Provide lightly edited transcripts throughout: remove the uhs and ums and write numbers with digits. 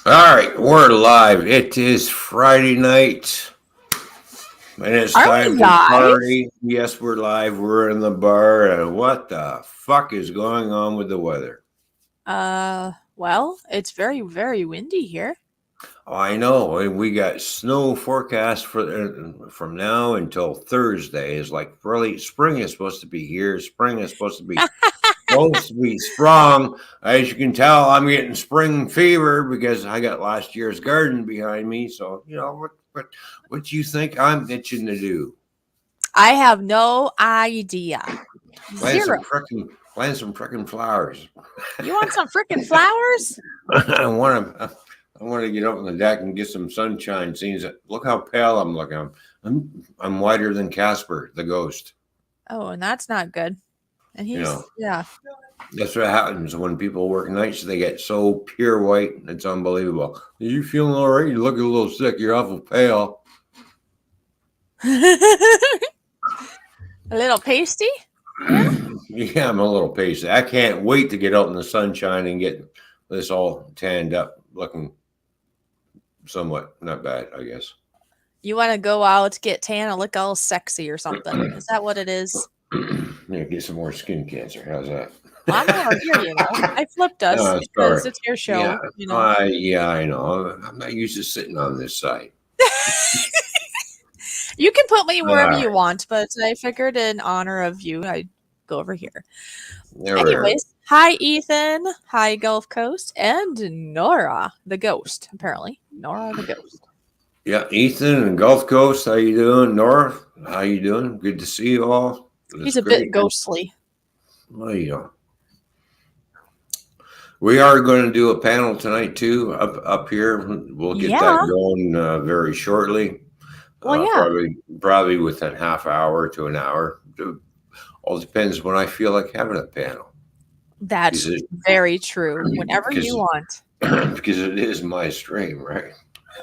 All right, we're live. It is Friday night, and it's time to party. Yes, we're live. We're in the bar, and what the fuck is going on with the weather? Well, it's very, very windy here. Oh, I know, and we got snow forecast from now until Thursday. Is like really spring is supposed to be here. Spring is supposed to be strong. As you can tell, I'm getting spring fever because I got last year's garden behind me. So you know what you think I'm itching to do? I have no idea. Plant some frickin' flowers. You want some frickin' flowers? I want to get up on the deck and get some sunshine. Scenes. Look how pale I'm looking. I'm whiter than Casper, the ghost. Oh, and that's not good. And he's yeah. That's what happens when people work nights. They get so pure white. It's unbelievable. Are you feeling all right? You look a little sick. You're awful pale. A little pasty? Yeah, I'm a little pasty. I can't wait to get out in the sunshine and get this all tanned up, looking somewhat not bad, I guess. You want to go out, get tan, and look all sexy or something? Is that what it is? Yeah, get some more skin cancer. How's that? Well, I'm over here, you know. I flipped us because it's your show. Yeah, you know. Yeah, I know. I'm not used to sitting on this side. You can put me wherever you want, but I figured in honor of you, I'd go over here. Anyways, hi, Ethan. Hi, Gulf Coast. And Nora, the ghost, apparently. Nora, the ghost. Yeah, Ethan and Gulf Coast. How you doing? Nora, how you doing? Good to see you all. He's a bit ghostly. Well, you know. We are going to do a panel tonight, too, up here. We'll get that going very shortly. Well, probably within half hour to an hour. All depends when I feel like having a panel. That's very true. Whenever you want. Because it is my stream, right?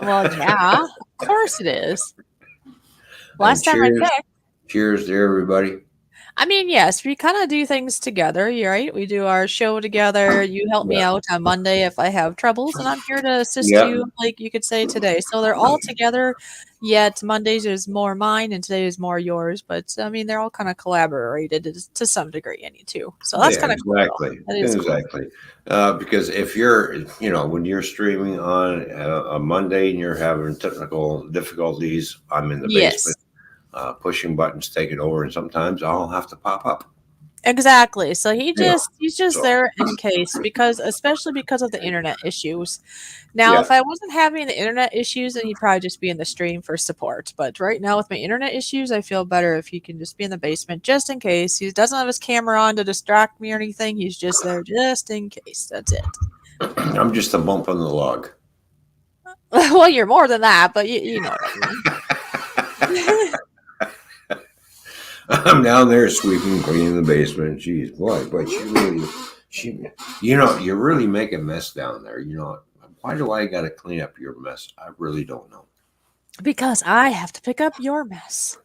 Well, yeah, of course it is. Last time I checked. Cheers to everybody. I mean, yes, we kind of do things together, right? We do our show together. You help me out on Monday if I have troubles, and I'm here to assist you, like you could say today. So they're all together, yet Mondays is more mine and today is more yours. But I mean, they're all kind of collaborated to some degree, any two. So that's kind of exactly. Cool. Exactly. Cool. Because if you're, when you're streaming on a Monday and you're having technical difficulties, I'm in the basement. Pushing buttons, take it over, and sometimes I'll have to pop up. Exactly. So he's just there in case, especially because of the internet issues. Now, if I wasn't having the internet issues, then he'd probably just be in the stream for support. But right now, with my internet issues, I feel better if he can just be in the basement just in case. He doesn't have his camera on to distract me or anything. He's just there just in case. That's it. I'm just a bump on the log. Well, you're more than that, but you know what I mean. I'm down there sweeping, cleaning the basement. Jeez, boy, but you really make a mess down there. Why do I got to clean up your mess? I really don't know. Because I have to pick up your mess.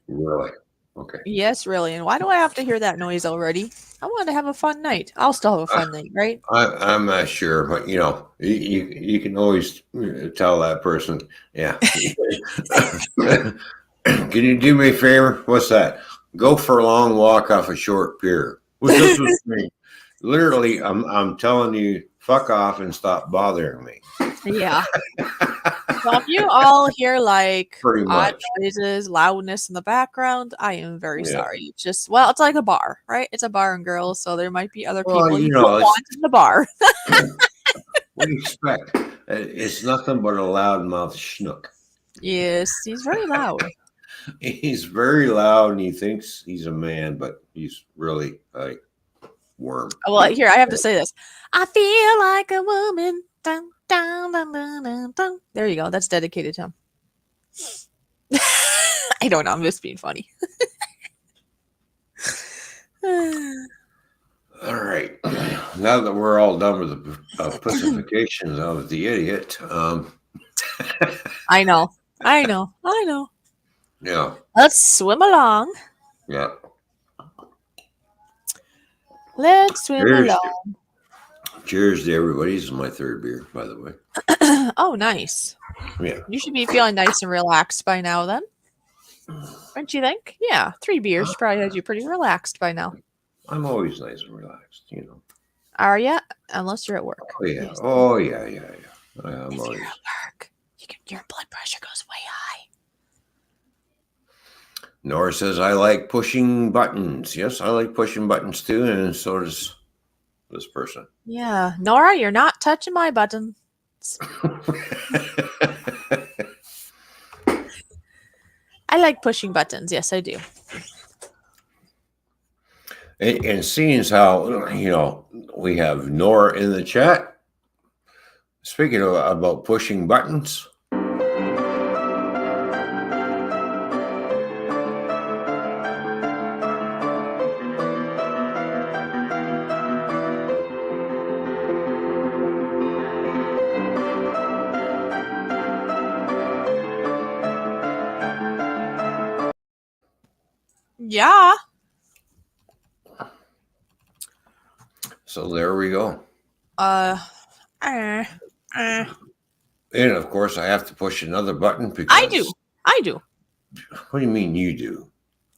Really? Okay. Yes, really. And why do I have to hear that noise already? I wanted to have a fun night. I'll still have a fun night, right? I'm not sure, but you can always tell that person. Yeah. Can you do me a favor? What's that? Go for a long walk off a short pier. What's this with me? Literally, I'm telling you, fuck off and stop bothering me. Yeah. So if you all hear like odd noises, loudness in the background, I am very sorry. It's just, it's like a bar, right? It's a bar and grill, so there might be other people you don't want in the bar. do you expect? It's nothing but a loudmouth schnook. Yes, he's very loud. He's very loud, and he thinks he's a man, but he's really like worm. Well, here I have to say this. I feel like a woman. Dun, dun, dun, dun, dun, dun. There you go. That's dedicated to him. I don't know. I'm just being funny. All right. Now that we're all done with the pussifications of the idiot, I know. yeah, Let's swim along. yeah. Let's swim Cheers. along. Cheers to everybody. This is my third beer, by the way. Oh, nice. Yeah. You should be feeling nice and relaxed by now, then. Don't you think? Yeah, 3 beers probably has you pretty relaxed by now. I'm always nice and relaxed, you know. Are you? Unless you're at work. Oh, yeah. Yes. Oh, yeah. I'm If always... you're at work, your blood pressure goes way high. Nora says, I like pushing buttons. Yes, I like pushing buttons too, and so does this person. Yeah. Nora, you're not touching my buttons. I like pushing buttons. Yes, I do. And seeing as how, you know, we have Nora in the chat, speaking about pushing buttons. Yeah. So there we go. And of course, I have to push another button because I do. What do you mean you do?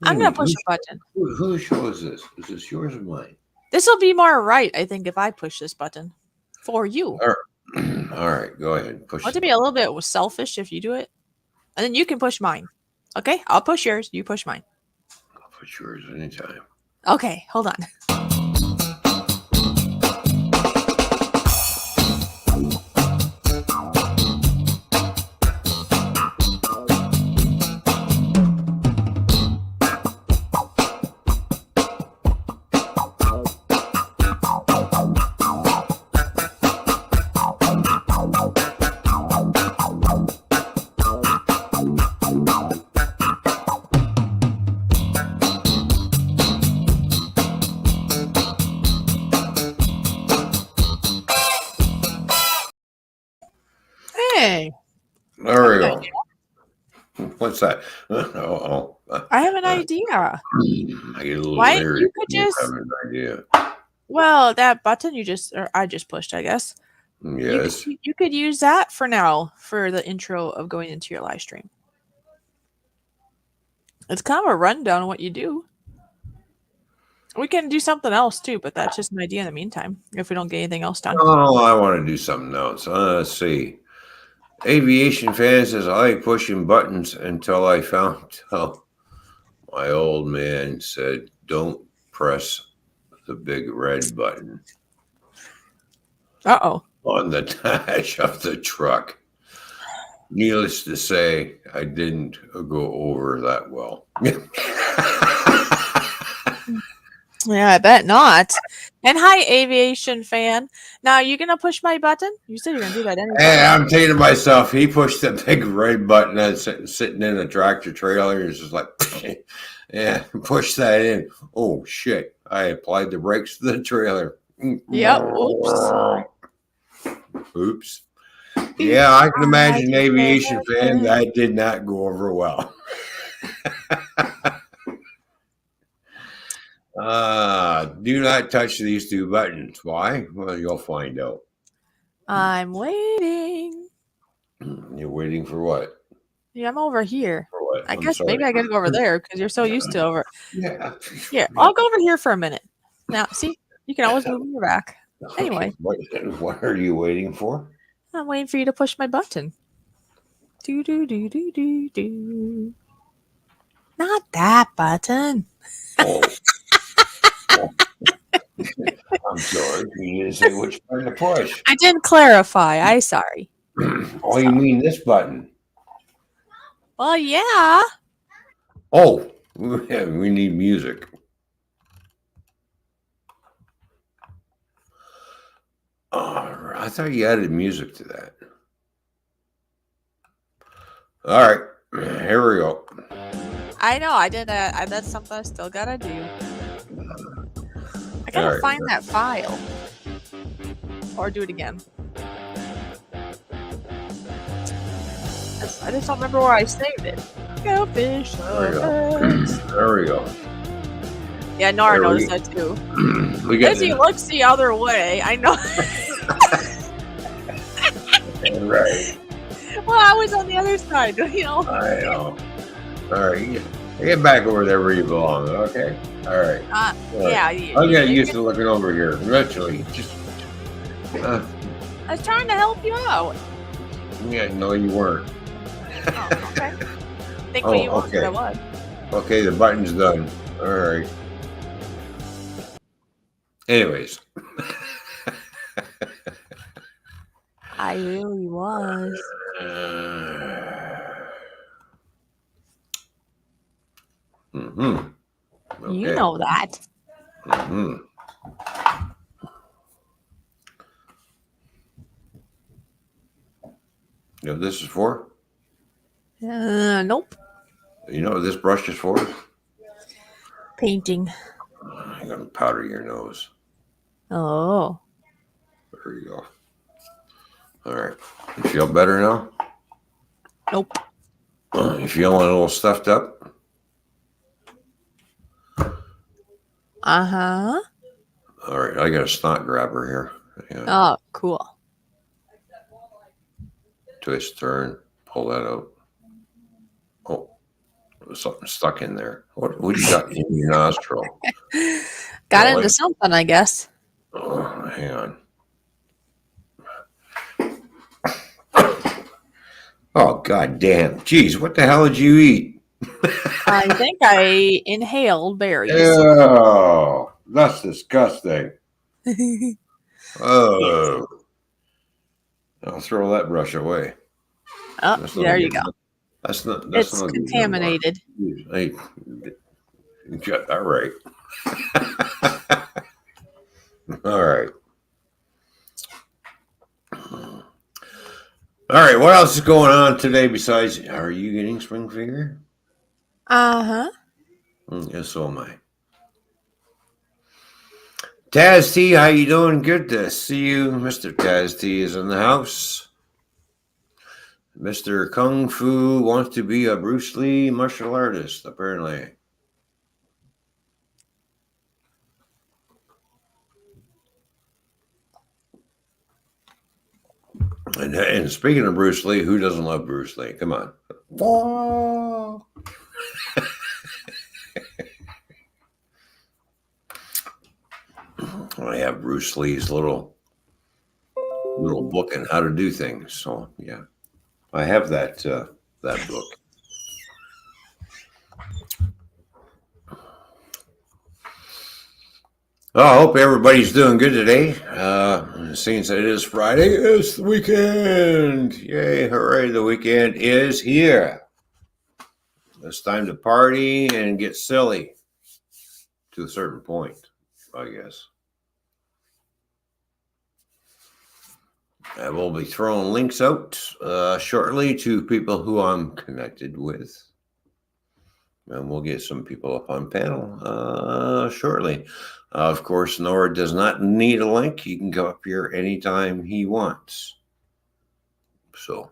I'm going to push a button. Whose show is this? Is this yours or mine? This will be more right, I think, if I push this button for you. All right, go ahead. Push. I want to be a little bit selfish if you do it. And then you can push mine. Okay? I'll push yours. You push mine. I'll push yours anytime. Okay, hold on. Hey. There we go. What's that? I have an idea. I get a little Why leery. you could just have an idea. Well, that button I just pushed, I guess. Yes. You could use that for now for the intro of going into your live stream. It's kind of a rundown of what you do. We can do something else too, but that's just an idea in the meantime. If we don't get anything else done. Oh, I want to do something else. Let's see. Aviation fan says I like pushing buttons until I found out my old man said, "Don't press the big red button." Uh-oh. On the dash of the truck. Needless to say, I didn't go over that well. Yeah, I bet not. And hi, aviation fan. Now, you going to push my button? You said you're going to do that anyway. Hey, I'm thinking to myself, he pushed the big red button that's sitting in a tractor trailer. He's just like, yeah, push that in. Oh, shit. I applied the brakes to the trailer. Yep. Oops. Oops. Yeah, I can imagine an aviation fan. That did not go over well. Do not touch these two buttons. Why? Well, you'll find out. I'm waiting. You're waiting for what? Yeah, I'm over here. For what? I guess maybe I got to go over there because you're so used to over. Yeah. Here, I'll go over here for a minute. Now, see, you can always move your back. Anyway. What are you waiting for? I'm waiting for you to push my button. Do, do, do, do, do, do. Not that button. Oh. I'm sorry. You didn't say which button to push. I didn't clarify. I sorry. Oh, you mean this button? Well, yeah. Oh, we need music. Oh, I thought you added music to that. All right, here we go. I know. I did that. That's something I still gotta do. I gotta find that file. Or do it again. I just don't remember where I saved it. Go fish. There we go. Yeah, Nora knows that too. As he looks the other way, I know. Right. Well, I was on the other side, you know. I know. All right, get back over there where you belong. Okay. All right. Yeah. I'll get used to looking over here eventually. Just. I was trying to help you out. Yeah, no, you weren't. Oh, okay. Think what you want, I was. Okay, the button's done. All right. Anyways. I really was. Okay. You know that. You know what this is for? Nope. You know what this brush is for? Painting. I'm going to powder your nose. Oh. There you go. All right. You feel better now? Nope. You feeling a little stuffed up? Uh-huh. All right. I got a snot grabber here. Oh, cool. Twist, turn, pull that out. Oh, there's something stuck in there. What you got in your nostril? Got into something, I guess. Oh, hang on. Oh, god damn. Jeez, what the hell did you eat? I think I inhaled berries. Oh, that's disgusting. Oh. I'll throw that brush away. Oh, there you go. That's it's contaminated. Hey, you got that right. All right. All right. What else is going on today besides, are you getting spring fever? Uh-huh. Yes, so am I. Taz T, how you doing? Good to see you. Mr. Taz T is in the house. Mr. Kung Fu wants to be a Bruce Lee martial artist, apparently. And speaking of Bruce Lee, who doesn't love Bruce Lee? Come on. Whoa. I have Bruce Lee's little book on how to do things. So yeah, I have that book. Well, I hope everybody's doing good today. Since it is Friday, it's the weekend. Yay, hooray, the weekend is here. It's time to party and get silly to a certain point, I guess. I will be throwing links out shortly to people who I'm connected with. And we'll get some people up on panel shortly. Of course, Nora does not need a link. He can go up here anytime he wants. So,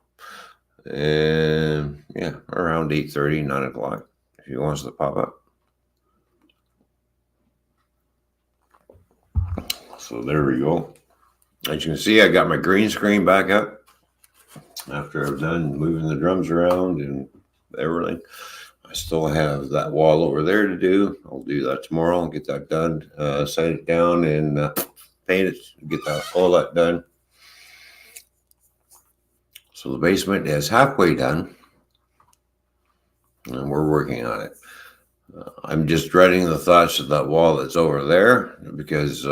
yeah, around 8:30, 9 o'clock, if he wants to pop up. So there we go. As you can see, I got my green screen back up after I've done moving the drums around and everything. I still have that wall over there to do. I'll do that tomorrow. I'll get that done, set it down and paint it, get all that done. So the basement is halfway done and we're working on it. I'm just dreading the thoughts of that wall that's over there because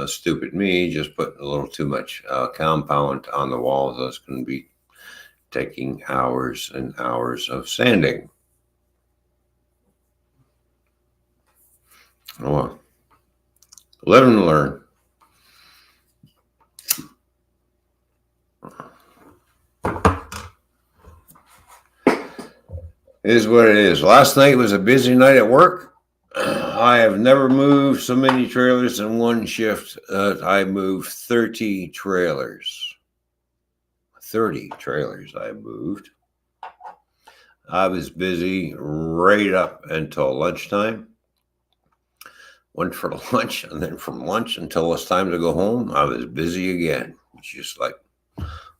Stupid me just put a little too much compound on the walls. That's going to be taking hours and hours of sanding. Oh, well. Live and learn. It is what it is. Last night was a busy night at work. I have never moved so many trailers in one shift. I moved 30 trailers. 30 trailers I moved. I was busy right up until lunchtime. Went for lunch, and then from lunch until it's time to go home, I was busy again. It's just like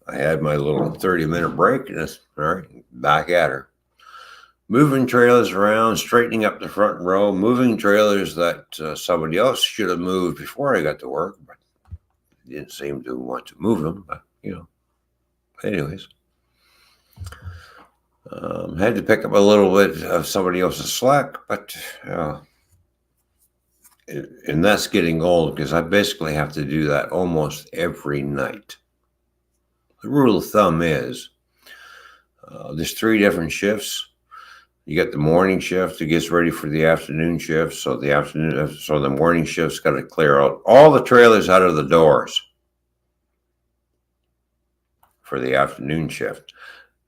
I had my little 30-minute break, and it's all right, back at her. Moving trailers around, straightening up the front row, moving trailers that somebody else should have moved before I got to work, but didn't seem to want to move them. But, anyways. Had to pick up a little bit of somebody else's slack, but and that's getting old because I basically have to do that almost every night. The rule of thumb is there's 3 different shifts. You got the morning shift that gets ready for the afternoon shift. So the morning shift's got to clear out all the trailers out of the doors for the afternoon shift.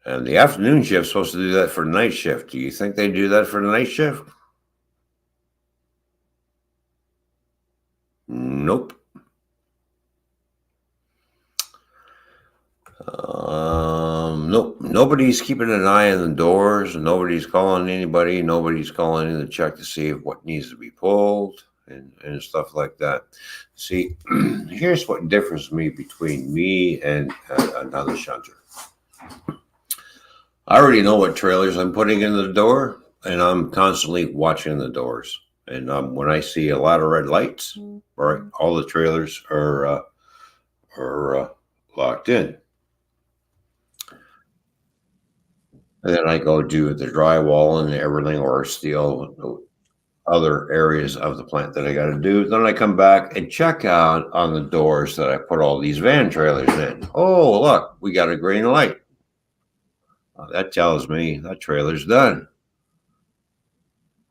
And the afternoon shift's supposed to do that for the night shift. Do you think they do that for the night shift? Nope. Nope. Nobody's keeping an eye on the doors. Nobody's calling anybody. Nobody's calling in to check to see what needs to be pulled and stuff like that. See, here's what differs me between me and another shunter. I already know what trailers I'm putting in the door, and I'm constantly watching the doors. And when I see a lot of red lights, right, all the trailers are locked in. And then I go do the drywall and everything, or steel, other areas of the plant that I got to do. Then I come back and check out on the doors that I put all these van trailers in. Oh, look, we got a green light. That tells me that trailer's done.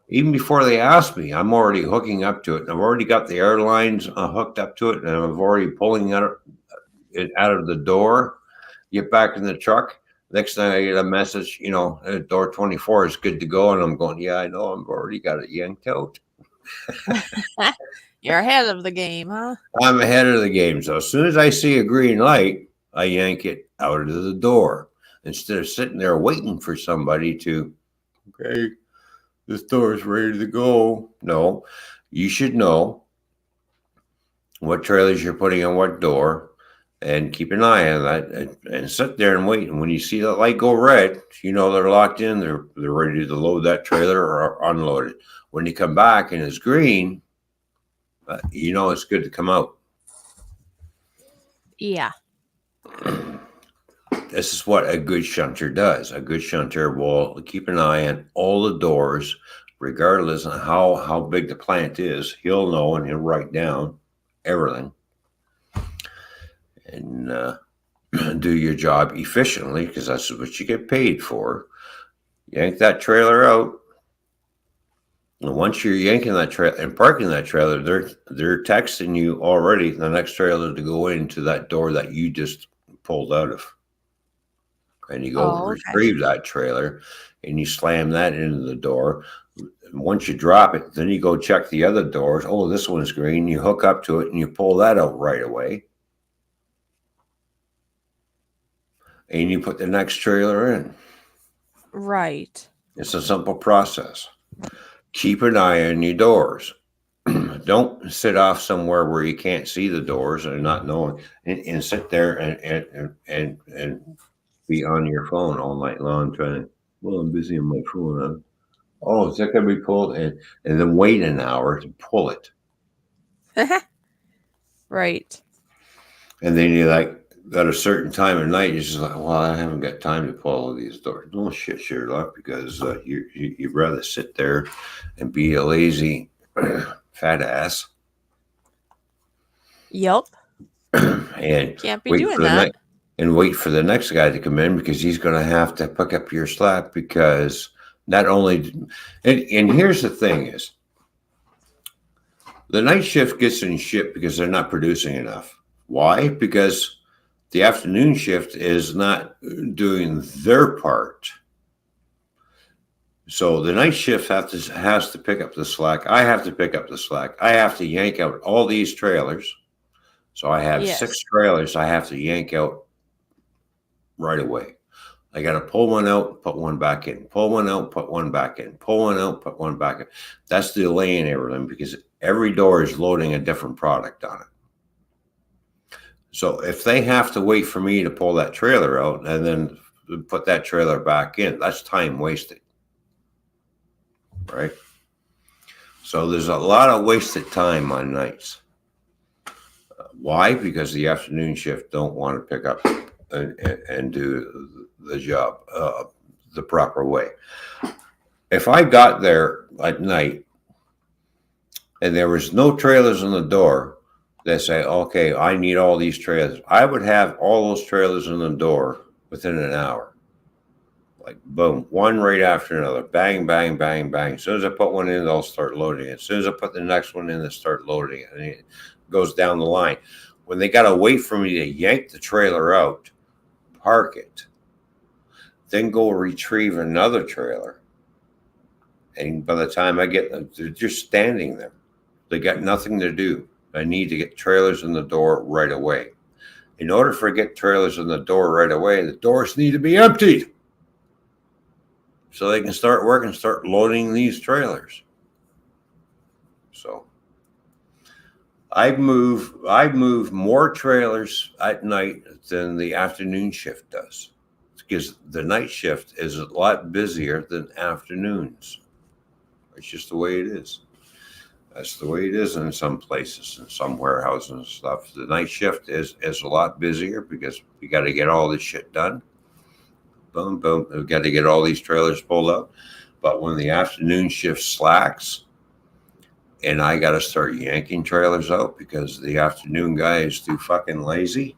Even before they ask me, I'm already hooking up to it. And I've already got the air lines hooked up to it, and I'm already pulling it out of the door, get back in the truck. Next thing I get a message, door 24 is good to go. And I'm going, yeah, I know. I've already got it yanked out. You're ahead of the game, huh? I'm ahead of the game. So as soon as I see a green light, I yank it out of the door instead of sitting there waiting for somebody to, okay, this door is ready to go. No, you should know what trailers you're putting on what door and keep an eye on that and sit there and wait. And when you see that light go red, they're locked in. They're ready to load that trailer or unload it. When you come back and it's green, it's good to come out. Yeah. This is what a good shunter does. A good shunter will keep an eye on all the doors, regardless of how big the plant is. He'll know and he'll write down everything and do your job efficiently, because that's what you get paid for. Yank that trailer out. And once you're yanking that trailer and parking that trailer, they're texting you already the next trailer to go into that door that you just pulled out of. And you go retrieve that trailer and you slam that into the door. And once you drop it, then you go check the other doors. Oh, this one's green. You hook up to it and you pull that out right away. And you put the next trailer in. Right. It's a simple process. Keep an eye on your doors. Don't sit off somewhere where you can't see the doors and not knowing, and sit there and be on your phone all night long trying. Well, I'm busy on my phone. Oh, is that going to be pulled? And then wait an hour to pull it. Right. And then you're like, at a certain time of night, you're just like, well, I haven't got time to pull all of these doors. Don't shit your luck, because you'd rather sit there and be a lazy fat ass Yep. And Can't be wait doing for the that. next and wait for the next guy to come in because he's going to have to pick up your slack because not only and here's the thing is the night shift gets in shit because they're not producing enough. Why? Because the afternoon shift is not doing their part. So the night shift has to pick up the slack. I have to pick up the slack. I have to yank out all these trailers. So I have 6 Yes. trailers I have to yank out right away. I got to pull one out, put one back in, pull one out, put one back in, pull one out, put one back in. That's delaying everything because every door is loading a different product on it. So if they have to wait for me to pull that trailer out and then put that trailer back in, that's time wasted. Right? So there's a lot of wasted time on nights. Why? Because the afternoon shift don't want to pick up and do the job the proper way. If I got there at night and there was no trailers on the door that say, okay, I need all these trailers, I would have all those trailers on the door within an hour. Like boom, one right after another, bang, bang, bang, bang. As soon as I put one in, they'll start loading it. As soon as I put the next one in, they start loading it. And it goes down the line. When they got to wait for me to yank the trailer out, park it, then go retrieve another trailer. And by the time I get them, they're just standing there. They got nothing to do. I need to get trailers in the door right away. In order for get trailers in the door right away, the doors need to be emptied so they can start working, start loading these trailers. So I move more trailers at night than the afternoon shift does because the night shift is a lot busier than afternoons. It's just the way it is. That's the way it is in some places, in some warehouses and stuff. The night shift is a lot busier because we got to get all this shit done. Boom, boom. We've got to get all these trailers pulled up. But when the afternoon shift slacks and I got to start yanking trailers out because the afternoon guy is too fucking lazy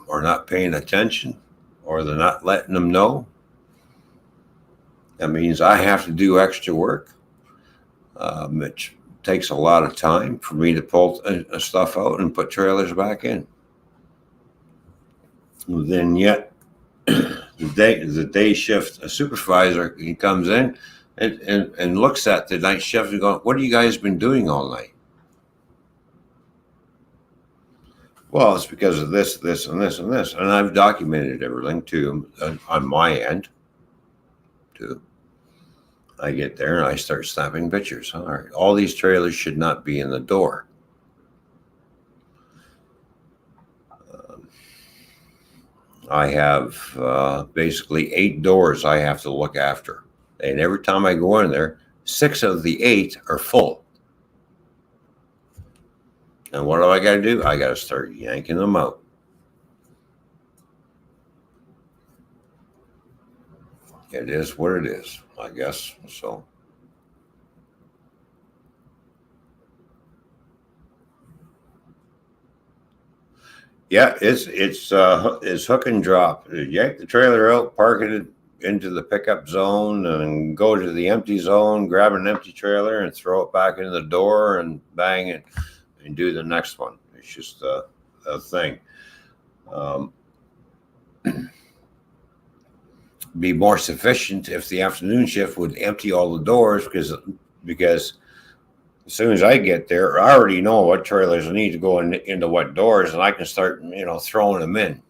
or not paying attention or they're not letting them know, that means I have to do extra work. Which takes a lot of time for me to pull stuff out and put trailers back in. Then yet the day shift supervisor, he comes in and looks at the night shift and goes, what have you guys been doing all night? Well, it's because of this, this, and this, and this. And I've documented everything too on my end too. I get there and I start snapping pictures. All right, all these trailers should not be in the door. I have basically 8 doors I have to look after. And every time I go in there, 6 of the 8 are full. And what do I got to do? I got to start yanking them out. It is what it is, I guess. So. Yeah, it's hook and drop. Yank the trailer out, park it into the pickup zone, and go to the empty zone, grab an empty trailer, and throw it back into the door, and bang it, and do the next one. It's just a thing. Be more sufficient if the afternoon shift would empty all the doors because as soon as I get there, I already know what trailers need to go into what doors, and I can start, throwing them in.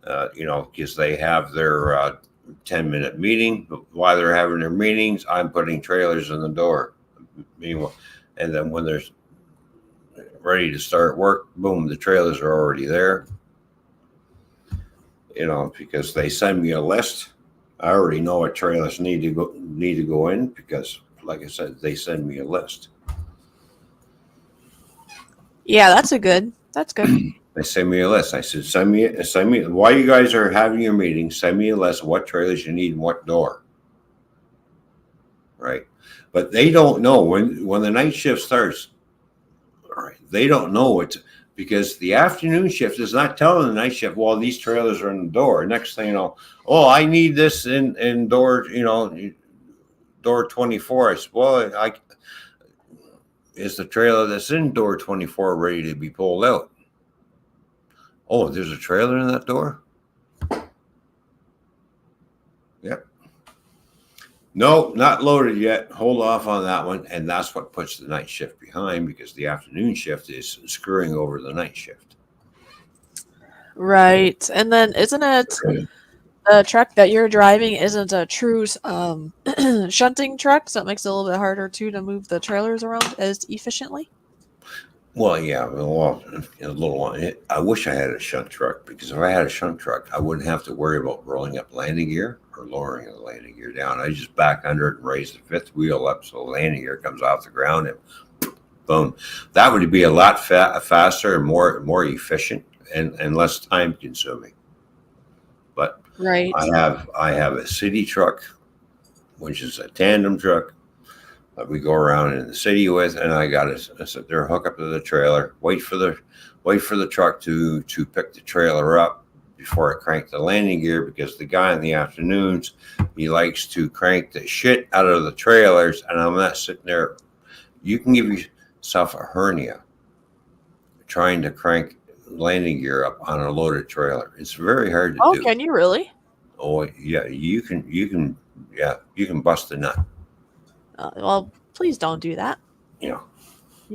Because they have their 10-minute meeting. While they're having their meetings, I'm putting trailers in the door. Meanwhile, and then when they're ready to start work, boom, the trailers are already there. Because they send me a list. I already know what trailers need to go in because, like I said, they send me a list. Yeah, that's good. They send me a list. I said, send me. While you guys are having your meeting, send me a list of what trailers you need and what door. Right, but they don't know when the night shift starts. All right, they don't know it because the afternoon shift is not telling the night shift, well, these trailers are in the door. Next thing you know, oh, I need this in door, door 24. I said, well, is the trailer that's in door 24 ready to be pulled out? Oh, there's a trailer in that door? Yep. No, not loaded yet. Hold off on that one. And that's what puts the night shift behind because the afternoon shift is screwing over the night shift. Right. And then isn't it the truck that you're driving isn't a true shunting truck, so it makes it a little bit harder too to move the trailers around as efficiently? Well, yeah, well, a little one. I wish I had a shunt truck because if I had a shunt truck, I wouldn't have to worry about rolling up landing gear or lowering the landing gear down. I just back under it and raise the fifth wheel up so the landing gear comes off the ground and boom. That would be a lot faster and more efficient and less time consuming. But right. I have a city truck, which is a tandem truck that we go around in the city with, and I got to sit there, hook up to the trailer, wait for the truck to pick the trailer up before I crank the landing gear because the guy in the afternoons, he likes to crank the shit out of the trailers, and I'm not sitting there. You can give yourself a hernia trying to crank landing gear up on a loaded trailer. It's very hard to do. Oh, can you really? Oh yeah, you can bust a nut. Well, please don't do that. You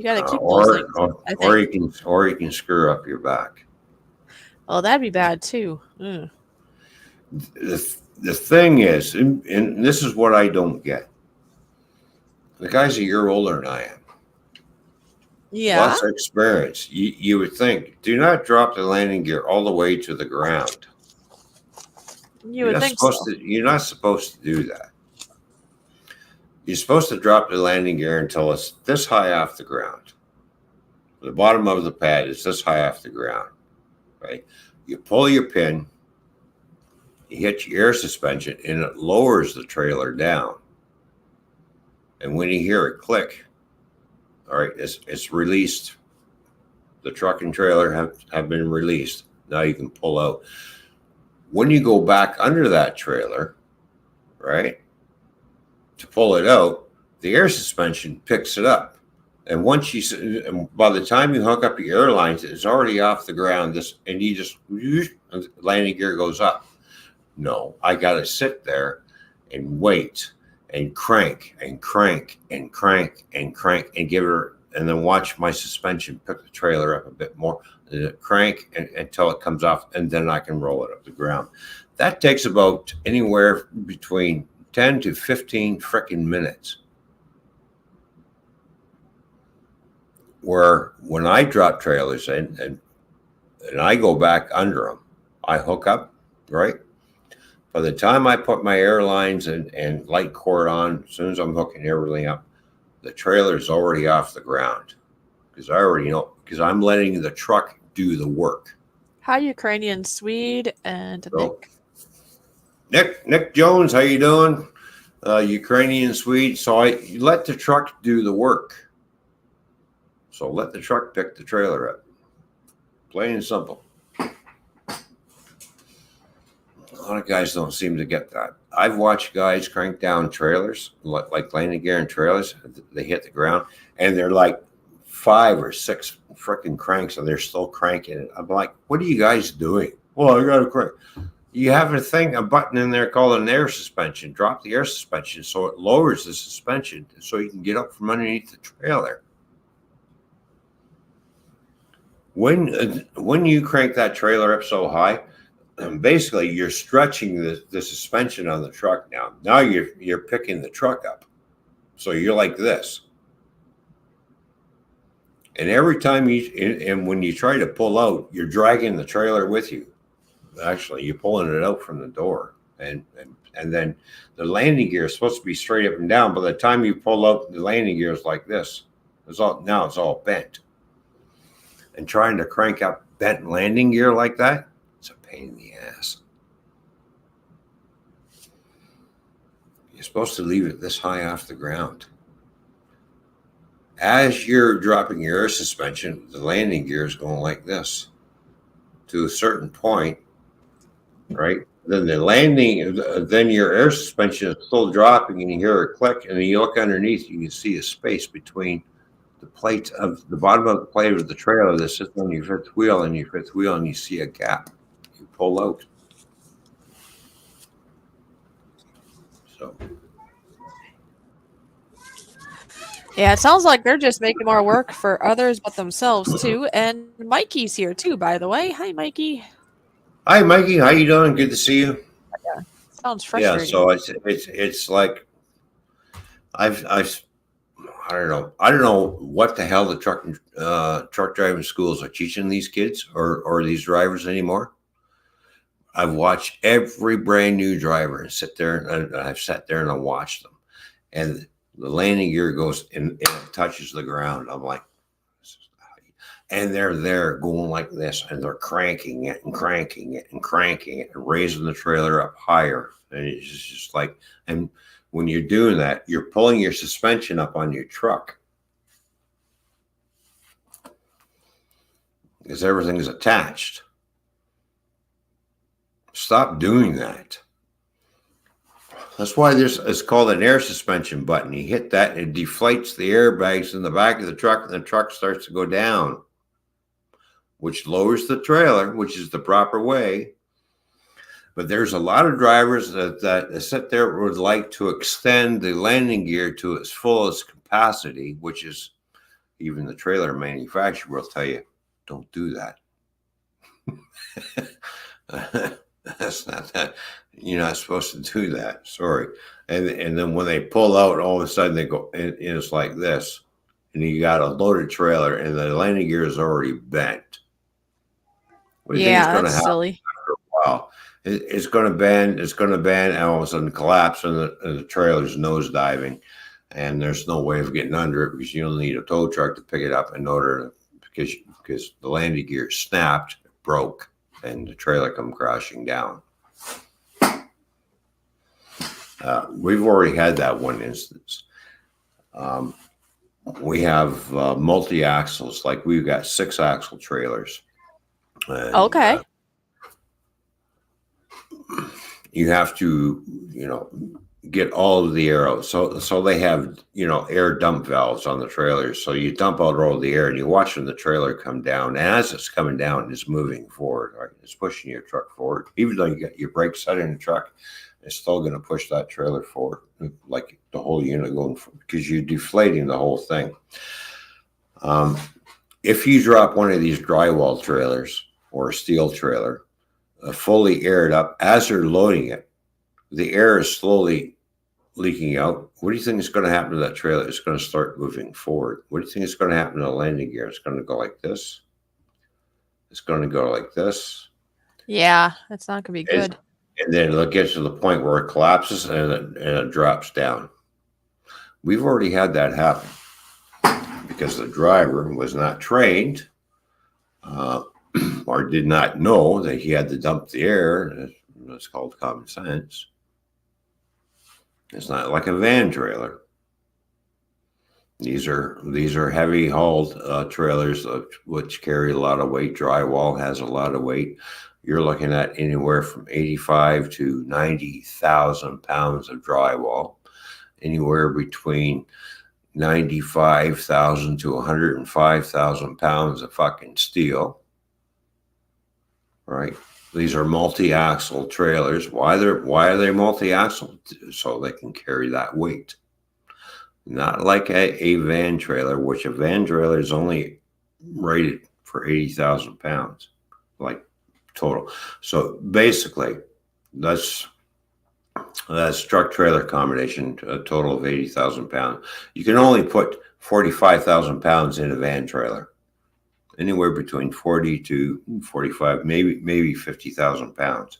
got to keep those things. Or you can screw up your back. Oh, that'd be bad too. Mm. The thing is, and this is what I don't get. The guy's a year older than I am. Yeah. Lots of experience. You would think, do not drop the landing gear all the way to the ground. You would think so. You're not supposed to do that. You're supposed to drop the landing gear until it's this high off the ground. The bottom of the pad is this high off the ground, right? You pull your pin, you hit your air suspension, and it lowers the trailer down. And when you hear it click, all right, it's released. The truck and trailer have been released. Now you can pull out. When you go back under that trailer, right, to pull it out, the air suspension picks it up. And by the time you hook up your airlines, it's already off the ground. And landing gear goes up. No, I got to sit there and wait and crank and crank and crank and crank and and then watch my suspension pick the trailer up a bit more. And crank until it comes off, and then I can roll it up the ground. That takes about anywhere between 10 to 15 freaking minutes. Where when I drop trailers in and I go back under them, I hook up, right? By the time I put my airlines and light cord on, as soon as I'm hooking everything up, the trailer is already off the ground because I already know, because I'm letting the truck do the work. Hi, Ukrainian Swede and Nick Jones, how you doing? Ukrainian Swede. So I let the truck do the work. So let the truck pick the trailer up. Plain and simple. A lot of guys don't seem to get that. I've watched guys crank down trailers, like landing gear and trailers. They hit the ground, and they're like 5 or 6 freaking cranks, and they're still cranking it. I'm like, what are you guys doing? Well, I got to crank. You have a button in there called an air suspension. Drop the air suspension so it lowers the suspension so you can get up from underneath the trailer. When you crank that trailer up so high, basically you're stretching the suspension on the truck now. Now you're picking the truck up. So you're like this. And every time when you try to pull out, you're dragging the trailer with you. Actually, you're pulling it out from the door. And then the landing gear is supposed to be straight up and down. By the time you pull out, the landing gear is like this. It's all bent. And trying to crank up bent landing gear like that, it's a pain in the ass. You're supposed to leave it this high off the ground. As you're dropping your air suspension, the landing gear is going like this to a certain point, right? Then the landing, then your air suspension is still dropping, and you hear a click, and then you look underneath, you can see a space between the plate of the bottom of the plate of the trailer that sits on your fifth wheel and your fifth wheel, and you see a gap. You pull out. So Yeah, it sounds like they're just making more work for others but themselves too. And Mikey's here too, by the way. Hi, Mikey. hi, Mikey. How you doing? Good to see you. Yeah, sounds Yeah. frustrating. So it's like I've I don't know what the hell the truck driving schools are teaching these kids or these drivers anymore. I've watched every brand new driver and sit there and I've sat there and I watched them, and the landing gear goes and it touches the ground. I'm like, and they're there going like this, and they're cranking it and cranking it and cranking it and raising the trailer up higher, and it's just like, and when you're doing that, you're pulling your suspension up on your truck because everything is attached. Stop doing that. That's why it's called an air suspension button. You hit that and it deflates the airbags in the back of the truck, and the truck starts to go down, which lowers the trailer, which is the proper way. But there's a lot of drivers that sit there would like to extend the landing gear to its fullest capacity, which is even the trailer manufacturer will tell you, don't do that. That's not that. You're not supposed to do that. Sorry. And then when they pull out, all of a sudden they go, and it's like this. And you got a loaded trailer, and the landing gear is already bent. What do you think is going to happen Silly. after a while? It's going to bend. It's going to bend, and all of a sudden collapse, and the trailer's nose diving, and there's no way of getting under it because you'll need a tow truck to pick it up in order to, because the landing gear snapped, broke, and the trailer come crashing down. We've already had that one instance. We have multi-axles, like we've got 6-axle trailers. And, Okay. you have to, get all of the air out. So they have, air dump valves on the trailers. So you dump out all the air and you're watching the trailer come down. And as it's coming down, it's moving forward. Right? It's pushing your truck forward. Even though you got your brakes set in the truck, it's still going to push that trailer forward, like the whole unit going forward, because you're deflating the whole thing. If you drop one of these drywall trailers or a steel trailer, fully aired up, as they're loading it, the air is slowly leaking out. What do you think is going to happen to that trailer? It's going to start moving forward. What do you think is going to happen to the landing gear? It's going to go like this. It's going to go like this. Yeah, that's not going to be good. And then it'll get to the point where it collapses and it drops down. We've already had that happen because the driver was not trained or did not know that he had to dump the air. It's called common sense. It's not like a van trailer. These are heavy hauled trailers which carry a lot of weight. Drywall has a lot of weight. You're looking at anywhere from 85 to 90,000 pounds of drywall, anywhere between 95,000 to 105,000 pounds of fucking steel. Right? These are multi-axle trailers. Why are they multi-axle? So they can carry that weight. Not like a van trailer, which a van trailer is only rated for 80,000 pounds, like total. So basically, that's truck trailer combination, a total of 80,000 pounds. You can only put 45,000 pounds in a van trailer. Anywhere between 40 to 45, maybe 50,000 pounds.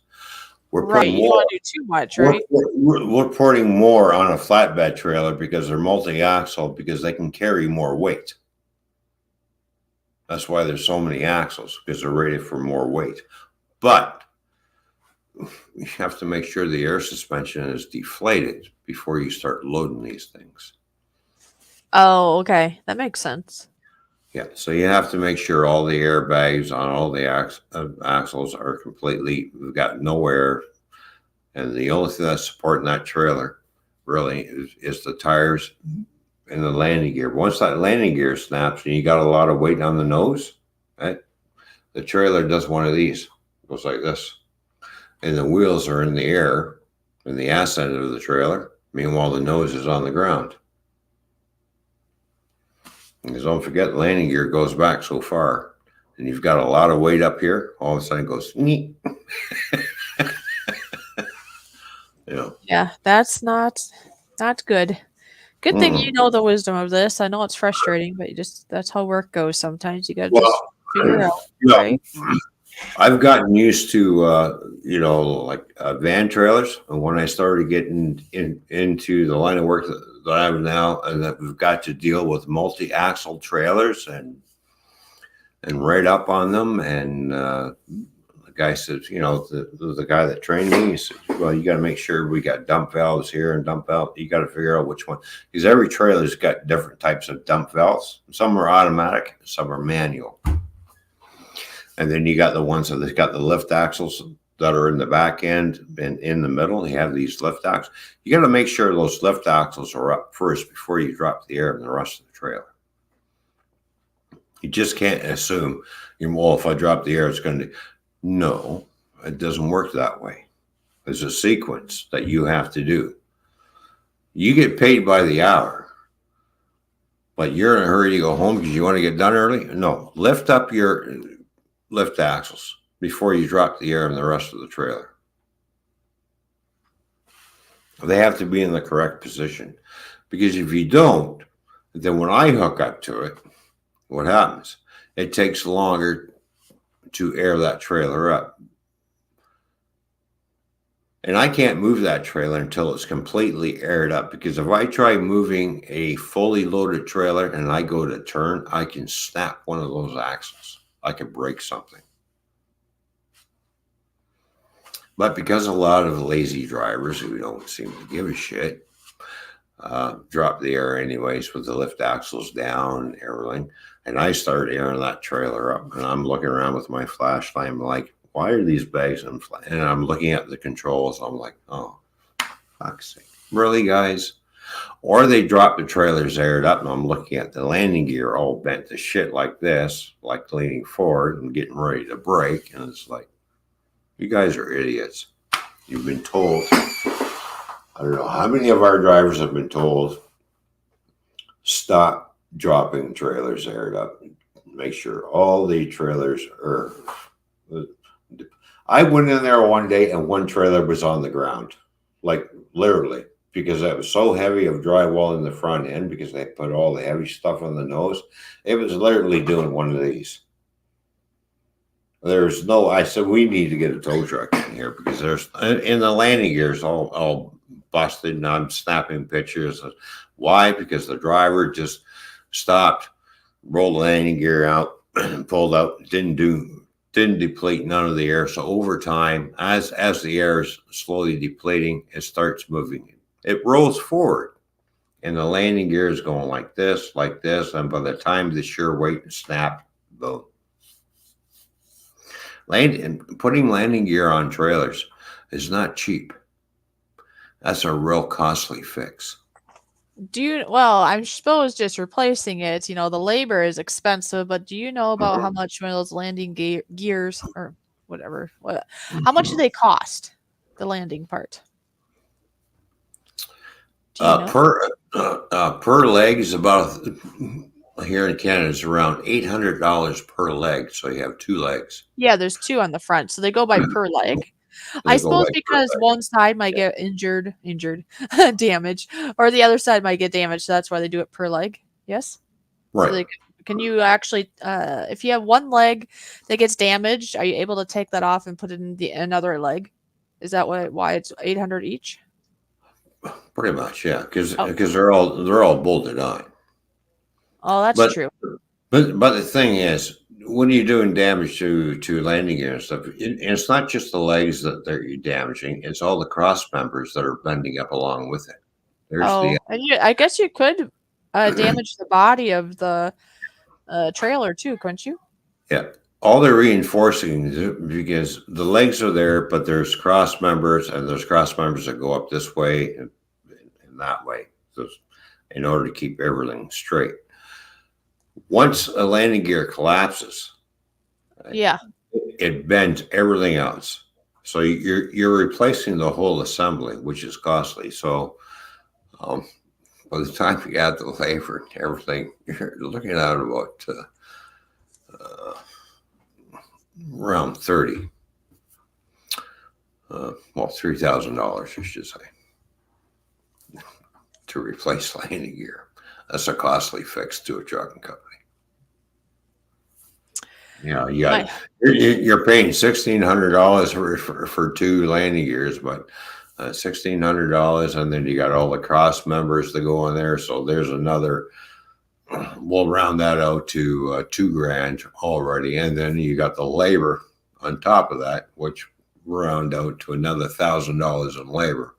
We're putting you want to do too much, right? We're putting more on a flatbed trailer because they're multi-axle, because they can carry more weight. That's why there's so many axles, because they're rated for more weight. But you have to make sure the air suspension is deflated before you start loading these things. Oh, okay. That makes sense. Yeah, so you have to make sure all the airbags on all the axles are completely, we've got no air. And the only thing that's supporting that trailer really is the tires and the landing gear. Once that landing gear snaps and you got a lot of weight on the nose, right, the trailer does one of these. It goes like this. And the wheels are in the air in the ass end of the trailer. Meanwhile, the nose is on the ground. Because don't forget, landing gear goes back so far. And you've got a lot of weight up here. All of a sudden it goes, neat. Yeah, that's not good. Good thing you know the wisdom of this. I know it's frustrating, but that's how work goes. Sometimes you got to just figure it out, right? I've gotten used to, like van trailers. And when I started getting into the line of work that I have now, and that we've got to deal with multi-axle trailers and right up on them. And the guy says, the guy that trained me, he said, well, you got to make sure we got dump valves here and dump valve. You got to figure out which one, because every trailer's got different types of dump valves. Some are automatic, some are manual. And then you got the ones that have got the lift axles that are in the back end and in the middle. You have these lift axles. You got to make sure those lift axles are up first before you drop the air in the rest of the trailer. You just can't assume, well, if I drop the air, it's going to. No, it doesn't work that way. There's a sequence that you have to do. You get paid by the hour, but you're in a hurry to go home because you want to get done early. No, lift up your lift axles before you drop the air in the rest of the trailer. They have to be in the correct position, because if you don't, then when I hook up to it, what happens? It takes longer to air that trailer up. And I can't move that trailer until it's completely aired up, because if I try moving a fully loaded trailer and I go to turn, I can snap one of those axles. I could break something. But because a lot of lazy drivers who don't seem to give a shit drop the air anyways with the lift axles down and everything, and I start airing that trailer up, and I'm looking around with my flashlight. I'm like, why are these bags on flat? And I'm looking at the controls. I'm like, oh, fuck's sake. Really, guys? Or they drop the trailers aired up, and I'm looking at the landing gear all bent to shit like this, like leaning forward and getting ready to break. And it's like, you guys are idiots. You've been told. I don't know how many of our drivers have been told, stop dropping trailers aired up. Make sure all the trailers are. I went in there one day and one trailer was on the ground, like literally, because it was so heavy of drywall in the front end, because they put all the heavy stuff on the nose. It was literally doing one of these. There's no, I said, we need to get a tow truck in here, because there's, in the landing gears all busted, and I'm snapping pictures. Why? Because the driver just stopped, rolled the landing gear out, pulled out, didn't deplete none of the air. So over time, as the air is slowly depleting, it starts moving. It rolls forward, and the landing gear is going like this, and by the time the shear weight snap, boom. Putting landing gear on trailers is not cheap. That's a real costly fix. Well, I suppose just replacing it, the labor is expensive, but do you know about how much one of those landing gears or whatever, how much do they cost, the landing part? Per leg is about, here in Canada, it's around $800 per leg. So you have two legs. Yeah, there's two on the front, so they go by per leg. I suppose because one side might get injured, damaged, or the other side might get damaged. So that's why they do it per leg. Yes. Right. So can you actually, if you have one leg that gets damaged, are you able to take that off and put it in another leg? Is that why it's $800 each? Pretty much, yeah, because they're all bolted on. Oh, that's true. But the thing is, when you're doing damage to landing gear and stuff, it's not just the legs that you're damaging; it's all the cross members that are bending up along with it. And I guess you could damage the body of the trailer too, couldn't you? Yeah. All the reinforcing is because the legs are there, but there's cross members and there's cross members that go up this way and that way. So in order to keep everything straight. Once a landing gear collapses, Yeah. it bends everything else. So you're replacing the whole assembly, which is costly. So by the time you add the labor and everything, you're looking at about around 30. Well, $3,000, I should say, to replace landing gear. That's a costly fix to a trucking company. You're paying $1,600 for two landing gears, but $1,600, and then you got all the cross members that go in there. So there's another. We'll round that out to $2,000 already, and then you got the labor on top of that, which round out to another $1,000 in labor.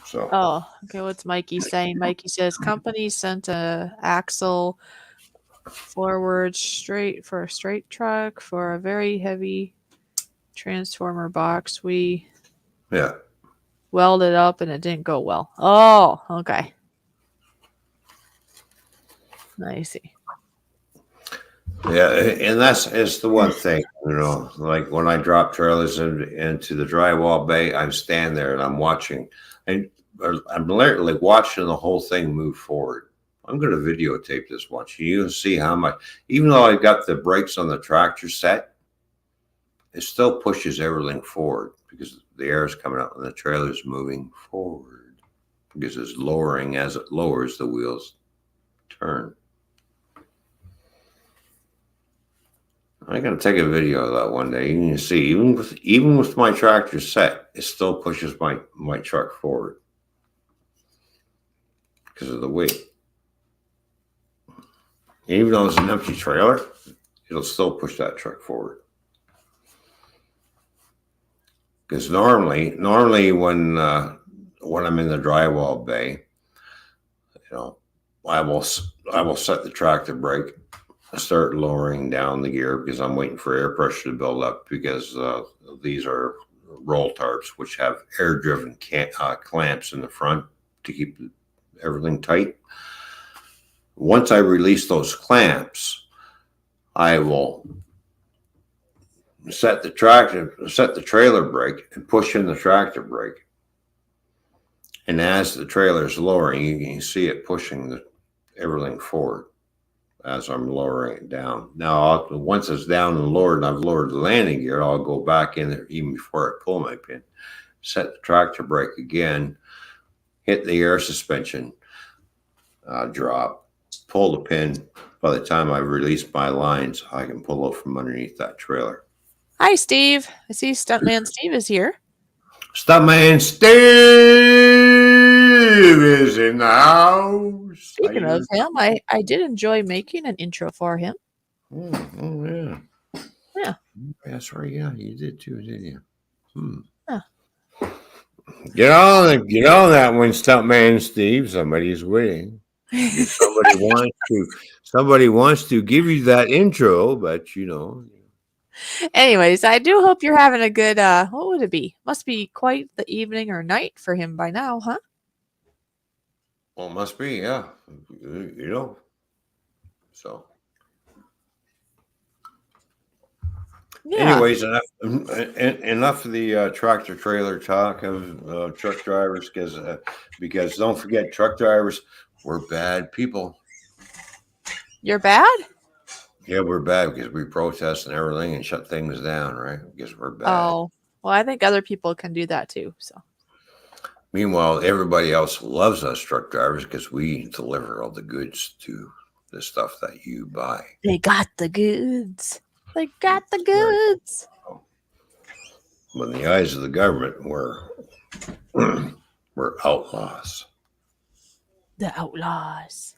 So. Oh, okay. What's Mikey saying? Mikey says company sent a axle forward straight for a straight truck for a very heavy transformer box. We welded up and it didn't go well. Oh, okay. I see. Yeah, and it's the one thing, like when I drop trailers into the drywall bay, I'm standing there and I'm watching, and I'm literally watching the whole thing move forward. I'm going to videotape this once. You can see how much, even though I've got the brakes on the tractor set, it still pushes everything forward because the air is coming out and the trailer is moving forward because it's lowering as it lowers, the wheels turn. I'm gonna take a video of that one day. You can see even with my tractor set, it still pushes my truck forward because of the weight. Even though it's an empty trailer, it'll still push that truck forward. Because normally when I'm in the drywall bay, I will set the tractor brake. I start lowering down the gear because I'm waiting for air pressure to build up because these are roll tarps which have air-driven clamps in the front to keep everything tight. Once I release those clamps, I will set the trailer brake and push in the tractor brake. And as the trailer is lowering, you can see it pushing everything forward as I'm lowering it down. Now, once it's down and lowered and I've lowered the landing gear, I'll go back in there even before I pull my pin, set the tractor brake again, hit the air suspension drop, pull the pin. By the time I've released my lines, I can pull out from underneath that trailer. Hi, Steve. I see Stuntman Steve is here. Stuntman Steve is in the house. Speaking of him, I did enjoy making an intro for him. Oh yeah. Yeah. That's right. Yeah, you did too, didn't you? Yeah. Get on that one, Stuntman Steve. Somebody's waiting. Somebody wants to give you that intro, but Anyways, I do hope you're having a good what would it be? Must be quite the evening or night for him by now, huh? Well, it must be, yeah. So Yeah. Anyways, enough of the tractor trailer talk of truck drivers, because don't forget, truck drivers, we're bad people. You're bad? Yeah, we're bad because we protest and everything and shut things down, right? Because we're bad. Oh, well, I think other people can do that too. So. Meanwhile, everybody else loves us truck drivers because we deliver all the goods to the stuff that you buy. They got the goods. They got the goods. But in the eyes of the government, we're outlaws. The outlaws.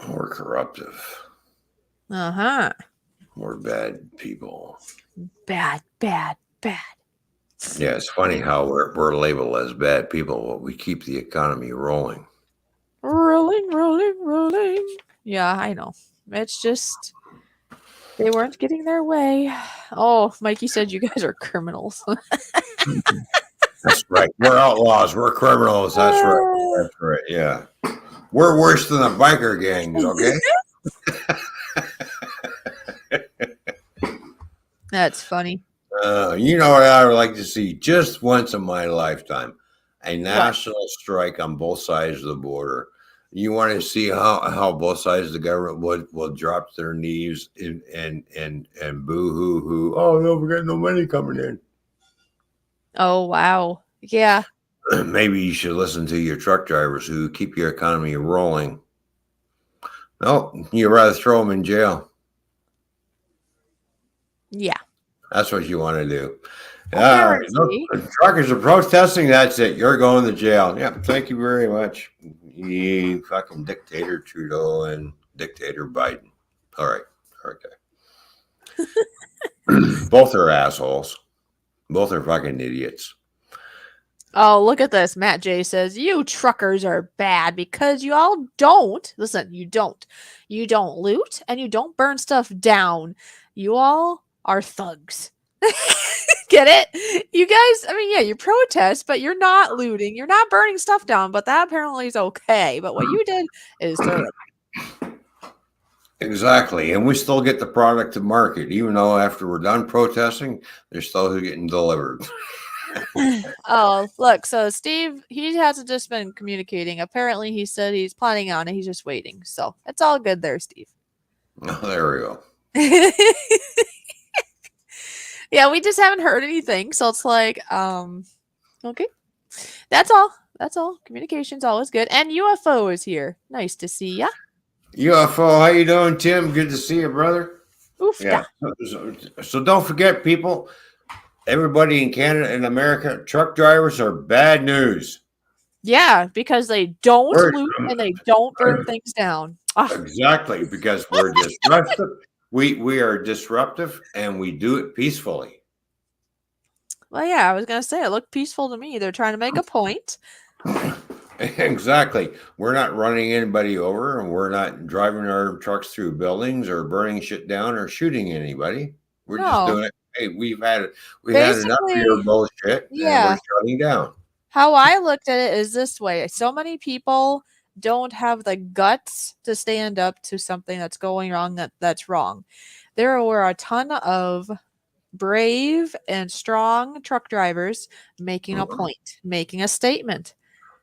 We're corruptive. Uh-huh. We're bad people. Bad, bad, bad. Yeah, it's funny how we're labeled as bad people, but we keep the economy rolling. Rolling, rolling, rolling. Yeah, I know. It's just they weren't getting their way. Oh, Mikey said you guys are criminals. That's right. We're outlaws. We're criminals. That's right. That's right. Yeah. We're worse than the biker gangs, okay? That's funny. You know what I would like to see just once in my lifetime? A What? national strike on both sides of the border. You want to see how both sides of the government will drop their knees and boo hoo hoo. Oh no, we got no money coming in. Oh, wow. Yeah. Maybe you should listen to your truck drivers who keep your economy rolling. No, you'd rather throw them in jail. Yeah. That's what you want to do. All right. Apparently. Look, truckers are protesting. That's it. You're going to jail. Yeah. Thank you very much. You fucking dictator Trudeau and dictator Biden. All right. Okay. Both are assholes. Both are fucking idiots. Oh, look at this. Matt J says, you truckers are bad because you all don't. Listen, you don't. You don't loot and you don't burn stuff down. You all are thugs. Get it? You guys, I mean, yeah, you protest, but you're not looting. You're not burning stuff down, but that apparently is okay. But what you did is terrible. Exactly. And we still get the product to market, even though after we're done protesting, they're still getting delivered. Oh, look. So Steve, he hasn't just been communicating. Apparently, he said he's planning on it. He's just waiting. So it's all good there, Steve. Oh, there we go. Yeah, we just haven't heard anything. So it's like, okay. That's all. That's all. Communication's always good. And UFO is here. Nice to see ya. UFO, how you doing, Tim? Good to see you, brother. Oof. Yeah. So don't forget, people, everybody in Canada and America, truck drivers are bad news. Yeah, because they don't loot and they don't burn things down. Exactly, because we're disruptive. We are disruptive and we do it peacefully. Well, yeah, I was gonna say it looked peaceful to me. They're trying to make a point. Exactly. We're not running anybody over and we're not driving our trucks through buildings or burning shit down or shooting anybody. We're just doing it. Hey, we've had enough of your bullshit and we're shutting down. How I looked at it is this way. So many people don't have the guts to stand up to something that's going wrong that's wrong. There were a ton of brave and strong truck drivers making a point, making a statement.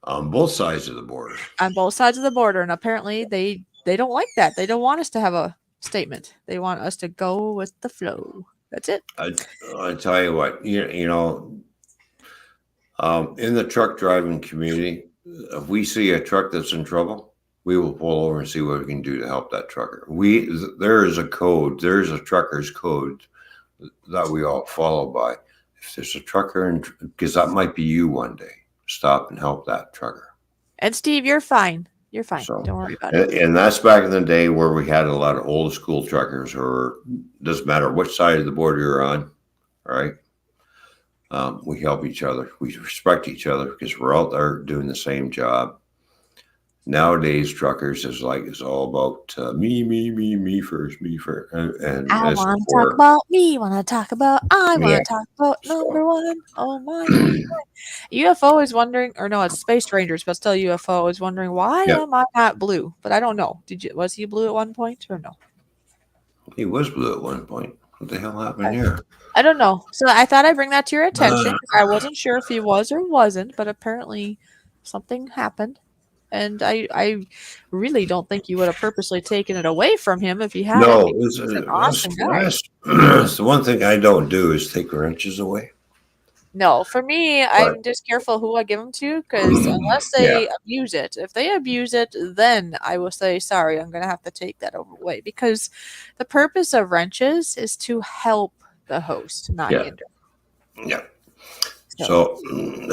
On both sides of the border. On both sides of the border. And apparently they don't like that. They don't want us to have a statement. They want us to go with the flow. That's it. I tell you what, you know, in the truck driving community, if we see a truck that's in trouble, we will pull over and see what we can do to help that trucker. There is a code. There's a trucker's code that we all follow by. If there's a trucker, because that might be you one day, stop and help that trucker. And Steve, you're fine. You're fine. So, don't worry about it. And that's back in the day where we had a lot of old school truckers, or doesn't matter which side of the border you're on, right? We help each other. We respect each other because we're out there doing the same job. Nowadays, truckers is all about me first, and I want to talk about me. I want to talk about number one. Oh my! UFO is wondering, or no, it's Space Rangers, but still UFO is wondering why am I not blue? But I don't know. Was he blue at one point or no? He was blue at one point. What the hell happened here? I don't know. So I thought I'd bring that to your attention. I wasn't sure if he was or wasn't, but apparently something happened. And I really don't think you would have purposely taken it away from him if you had. No, it's an awesome guy. It's the one thing I don't do is take wrenches away. No, for me, I'm just careful who I give them to, because unless they abuse it, if they abuse it, then I will say, sorry, I'm going to have to take that away, because the purpose of wrenches is to help the host, not hinder. Yeah. So,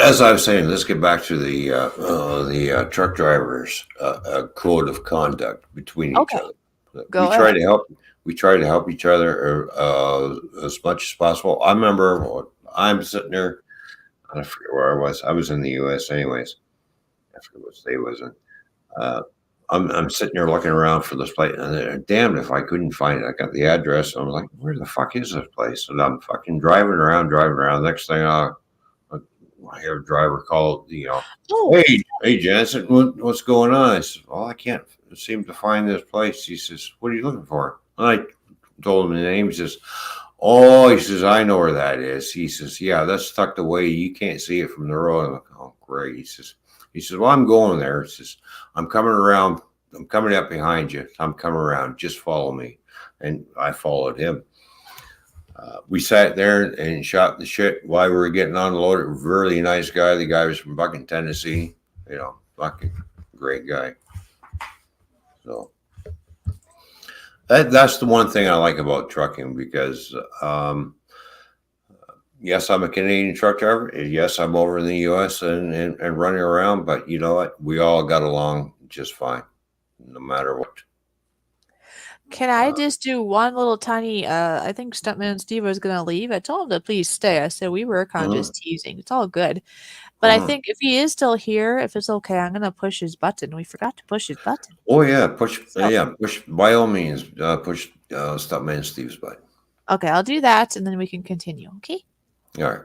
as I was saying, let's get back to the truck drivers' code of conduct between each other. We try to help each other as much as possible. I remember I'm sitting there I forget where I was. I was in the U.S. anyways. I forget what state was in. Uh, I'm sitting there looking around for this place, and damned if I couldn't find it. I got the address, and I'm like, "Where the fuck is this place?" And I'm fucking driving around, driving around. Next thing I hear a driver call, Oh, hey, Jansen, what's going on? I said, well, I can't seem to find this place. He says, what are you looking for? And I told him the name. He says, oh, he says, I know where that is. He says, yeah, that's tucked away. You can't see it from the road. I'm like, oh, great. He says, well, I'm going there. He says, I'm coming around. I'm coming up behind you. I'm coming around. Just follow me. And I followed him. We sat there and shot the shit while we were getting unloaded. Really nice guy. The guy was from fucking Tennessee. Fucking great guy. So that's the one thing I like about trucking because, yes, I'm a Canadian truck driver. Yes, I'm over in the U.S. and running around. But you know what? We all got along just fine, no matter what. can I just do one little tiny? I think Stuntman Steve was gonna leave. I told him to please stay. I said we were kind of just teasing. It's all good. But I think if he is still here, if it's okay, I'm gonna push his button. We forgot to push his button. Oh yeah, push. Push. By all means, push Stuntman Steve's button. Okay, I'll do that, and then we can continue. Okay. All right.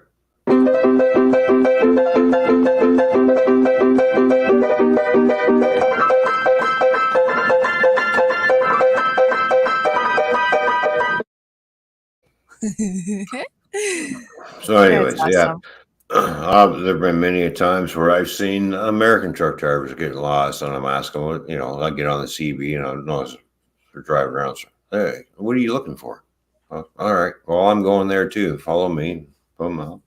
So, anyways, awesome. There have been many times where I've seen American truck drivers get lost, and I'm asking, I get on the CB and I notice they're driving around. So, hey, what are you looking for? All right, well, I'm going there too. Follow me. Put them out.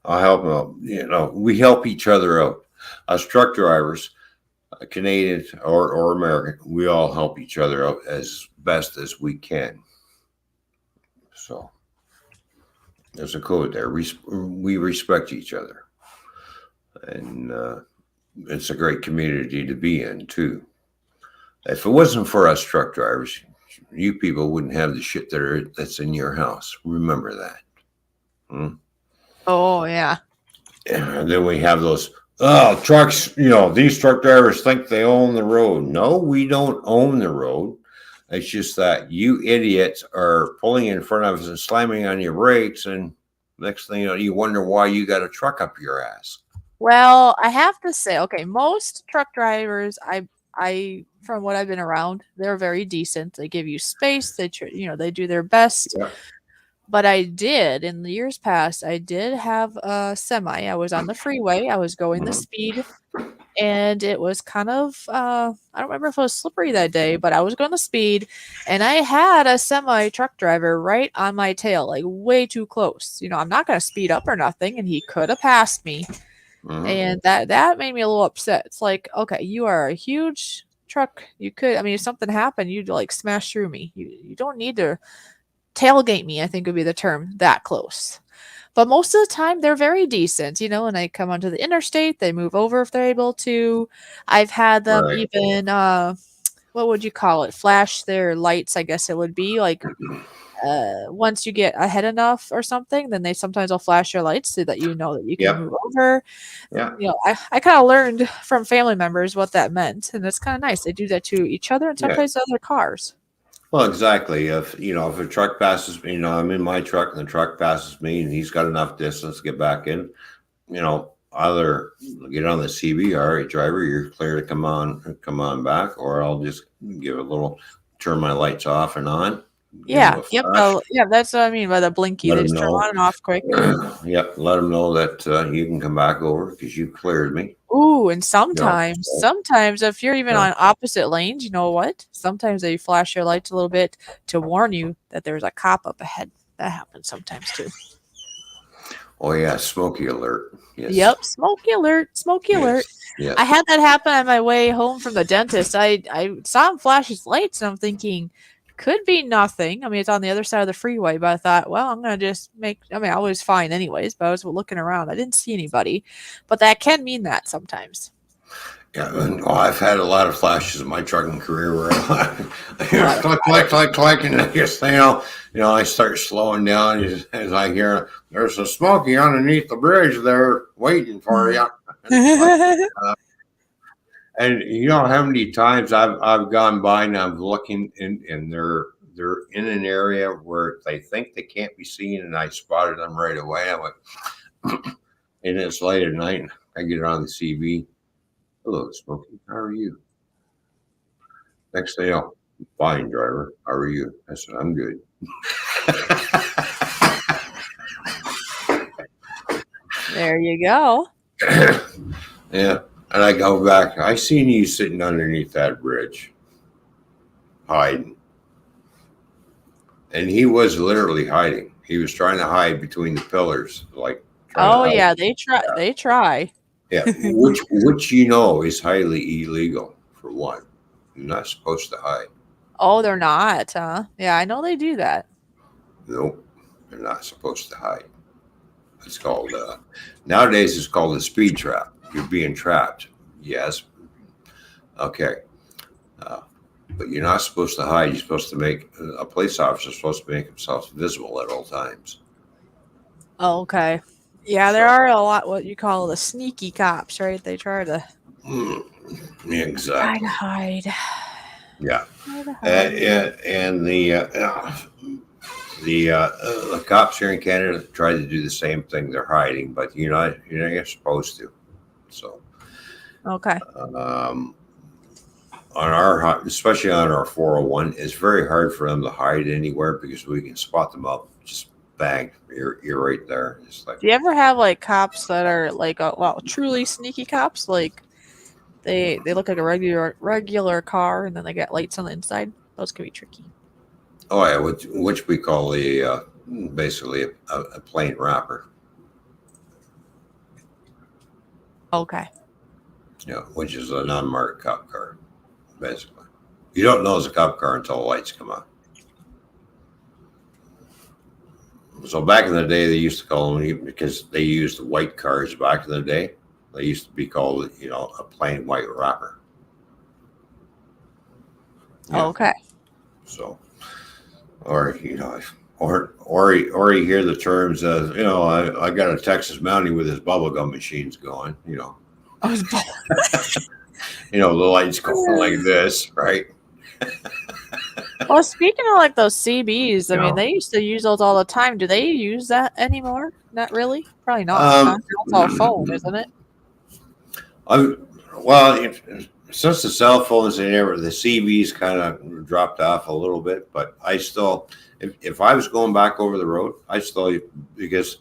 I'll help them out. We help each other out. As truck drivers, Canadian or American, we all help each other out as best as we can. So there's a code there. We respect each other, and it's a great community to be in too. If it wasn't for us truck drivers, you people wouldn't have the shit that's in your house. Remember that. Oh yeah. And then we have those trucks. These truck drivers think they own the road. No, we don't own the road. It's just that you idiots are pulling in front of us and slamming on your brakes, and next thing you know, you wonder why you got a truck up your ass. Well, I have to say, okay, most truck drivers, I from what I've been around, they're very decent. They give you space. They do their best. Yeah. But in the years past, I did have a semi. I was on the freeway. I was going the speed. And it was kind of, I don't remember if it was slippery that day, but I was going the speed and I had a semi truck driver right on my tail, like way too close. I'm not going to speed up or nothing. And he could have passed me. And that made me a little upset. It's like, okay, you are a huge truck. If something happened, you'd like smash through me. You don't need to tailgate me, I think would be the term, that close. But most of the time, they're very decent, and they come onto the interstate. They move over if they're able to. I've had them even, what would you call it? Flash their lights, I guess it would be. Like, once you get ahead enough or something, then they sometimes will flash your lights so that you know that you can move over. Yeah. I kind of learned from family members what that meant. And it's kind of nice. They do that to each other and sometimes to other cars. Well, exactly. If a truck passes me, I'm in my truck and the truck passes me and he's got enough distance to get back in, either get on the CB, all right, driver, you're clear to come on back, or I'll just turn my lights off and on. Yeah. Yep. That's what I mean by the blinky. They just turn on and off quick. Yep. Let them know that you can come back over because you cleared me. Ooh, and sometimes if you're even on opposite lanes, you know what? Sometimes they flash your lights a little bit to warn you that there's a cop up ahead. That happens sometimes too. Oh yeah, smoky alert. Yes. Yep, smoky alert. Smoky alert. Yes. I had that happen on my way home from the dentist. I saw him flash his lights, and I'm thinking, could be nothing. It's on the other side of the freeway, but I thought, well, I'm going to just I was fine anyways, but I was looking around. I didn't see anybody, but that can mean that sometimes. Yeah, and, I've had a lot of flashes in my trucking career where click, and next thing I start slowing down as I hear there's a smoky underneath the bridge there waiting for you. And you know how many times I've gone by and I'm looking and they're in an area where they think they can't be seen, and I spotted them right away. I went, and it's late at night. And I get on the CV. Hello, Smokey. How are you? Next thing you know, fine, driver. How are you? I said, I'm good. There you go. Yeah. And I go back. I seen you sitting underneath that bridge, hiding. And he was literally hiding. He was trying to hide between the pillars, like. Oh yeah, they try. Yeah. They try. Yeah, which is highly illegal for one. You're not supposed to hide. Oh, they're not, huh? Yeah, I know they do that. Nope, they're not supposed to hide. It's called nowadays. It's called a speed trap. You're being trapped. Yes. Okay. But you're not supposed to hide. You're supposed to make a police officer supposed to make himself visible at all times. Oh, okay. Yeah, there are a lot what you call the sneaky cops, right? They try to exactly hide. Yeah, and the cops here in Canada try to do the same thing. They're hiding, but you're not supposed to. So okay. On our, especially on our 401, it's very hard for them to hide anywhere because we can spot them up. Just bang, you're right there. It's like, do you ever have like cops that are like truly sneaky cops? Like they look like a regular car, and then they got lights on the inside. Those can be tricky. Oh yeah, which we call the basically a plain wrapper. Okay. Yeah, which is an unmarked cop car, basically. You don't know it's a cop car until the lights come on. So back in the day, they used to call them, because they used white cars back in the day, they used to be called, a plain white wrapper. Yeah. Okay. So, or you hear the terms of, I got a Texas Mountie with his bubblegum machines going, the lights going like this, right? Well, speaking of like those CBs, I mean, they used to use those all the time. Do they use that anymore? Not really. Probably not. It's all phone, isn't it? Since the cell phones and everything, the CBs kind of dropped off a little bit. But I still, if I was going back over the road, because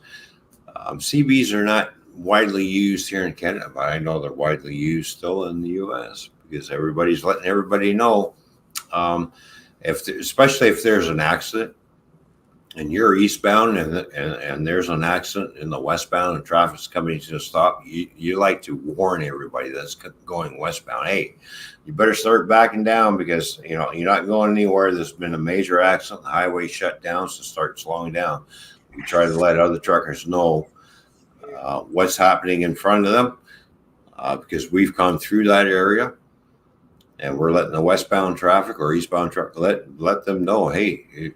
CBs are not widely used here in Canada, but I know they're widely used still in the U.S. because everybody's letting everybody know. Especially if there's an accident and you're eastbound and there's an accident in the westbound and traffic's coming to a stop, you like to warn everybody that's going westbound. Hey, you better start backing down because you're not going anywhere. There's been a major accident, the highway shut down, so start slowing down. We try to let other truckers know what's happening in front of them because we've come through that area. And we're letting the westbound traffic or eastbound traffic let them know, hey,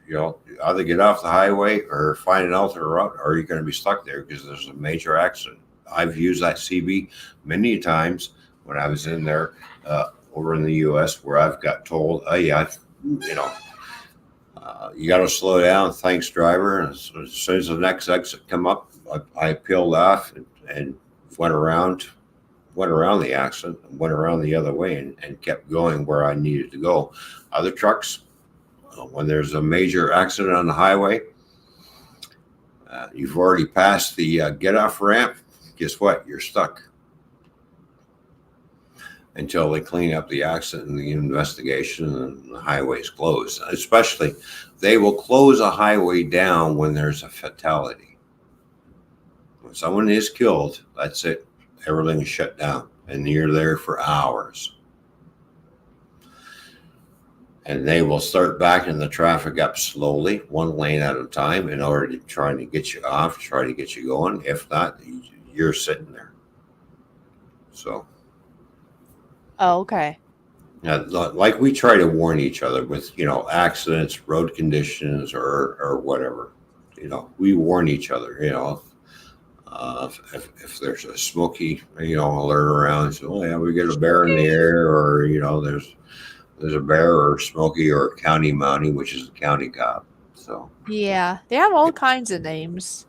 either get off the highway or find an alternate route, or you're going to be stuck there because there's a major accident. I've used that CB many times when I was in there over in the U.S. where I've got told, oh yeah, you got to slow down. Thanks, driver. And as soon as the next exit come up, I peeled off and went around the accident, went around the other way and kept going where I needed to go. Other trucks, when there's a major accident on the highway, you've already passed the get off ramp. Guess what? You're stuck until they clean up the accident and the investigation and the highway's closed. Especially, they will close a highway down when there's a fatality. When someone is killed, that's it. Everything is shut down and you're there for hours. And they will start backing the traffic up slowly, one lane at a time, in order to try to get you off, try to get you going. If not, you're sitting there. So, Oh, okay. Like we try to warn each other with, accidents, road conditions, or whatever. We warn each other. If there's a smoky, alert around, so oh yeah, we get a bear in the air, or there's a bear or smoky or county mountie, which is the county cop. So Yeah, they have all kinds of names.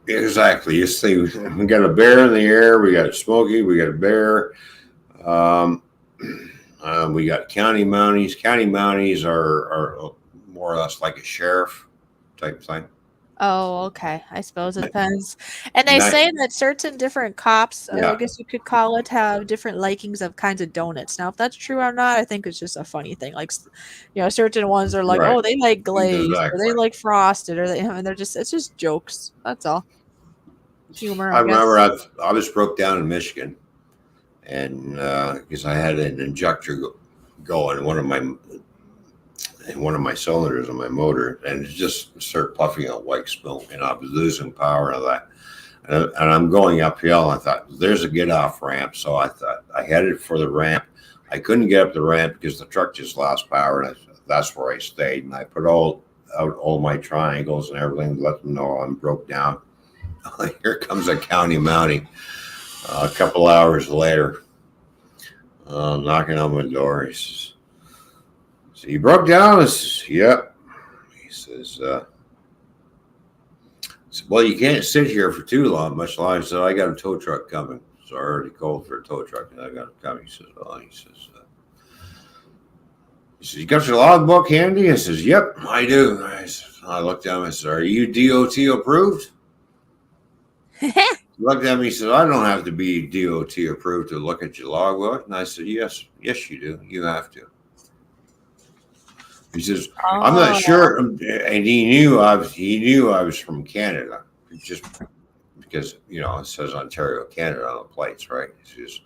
exactly, you see, we got a bear in the air, we got a smoky, we got a bear. Um, we got county mounties. County mounties are more or less like a sheriff type thing. Oh, okay. I suppose it depends. And they Not, say that certain different cops, I yeah, guess you could call it, have different likings of kinds of donuts. Now, if that's true or not, I think it's just a funny thing. Like, certain ones are like, right, oh, they like glazed or they exactly. like frosted or and they're just, it's just jokes. That's all. Humor, I I remember guess. I was broke down in Michigan, and because I had an injector going in one of my cylinders on my motor, and it just started puffing out white smoke, and I was losing power of that. And I'm going uphill. I thought there's a get off ramp, so I thought I headed for the ramp. I couldn't get up the ramp because the truck just lost power, and that's where I stayed. And I put out all my triangles and everything to let them know I'm broke down. Here comes a county mountie a couple hours later, knocking on my door. He says, "So you broke down?" I says, "Yep." He says, "Well, you can't sit here for too long, much longer." So I got a tow truck coming. So I already called for a tow truck, and I got it coming. He says, "Well," he says, "You got your logbook handy?" I says, "Yep, I do." I looked at him. I said, "Are you DOT approved?" He looked at me. He said, "I don't have to be DOT approved to look at your logbook." And I said, "Yes, you do. You have to." He says, "I'm not Oh, sure," and he knew I was from Canada, just because it says Ontario, Canada on the plates, right? He says,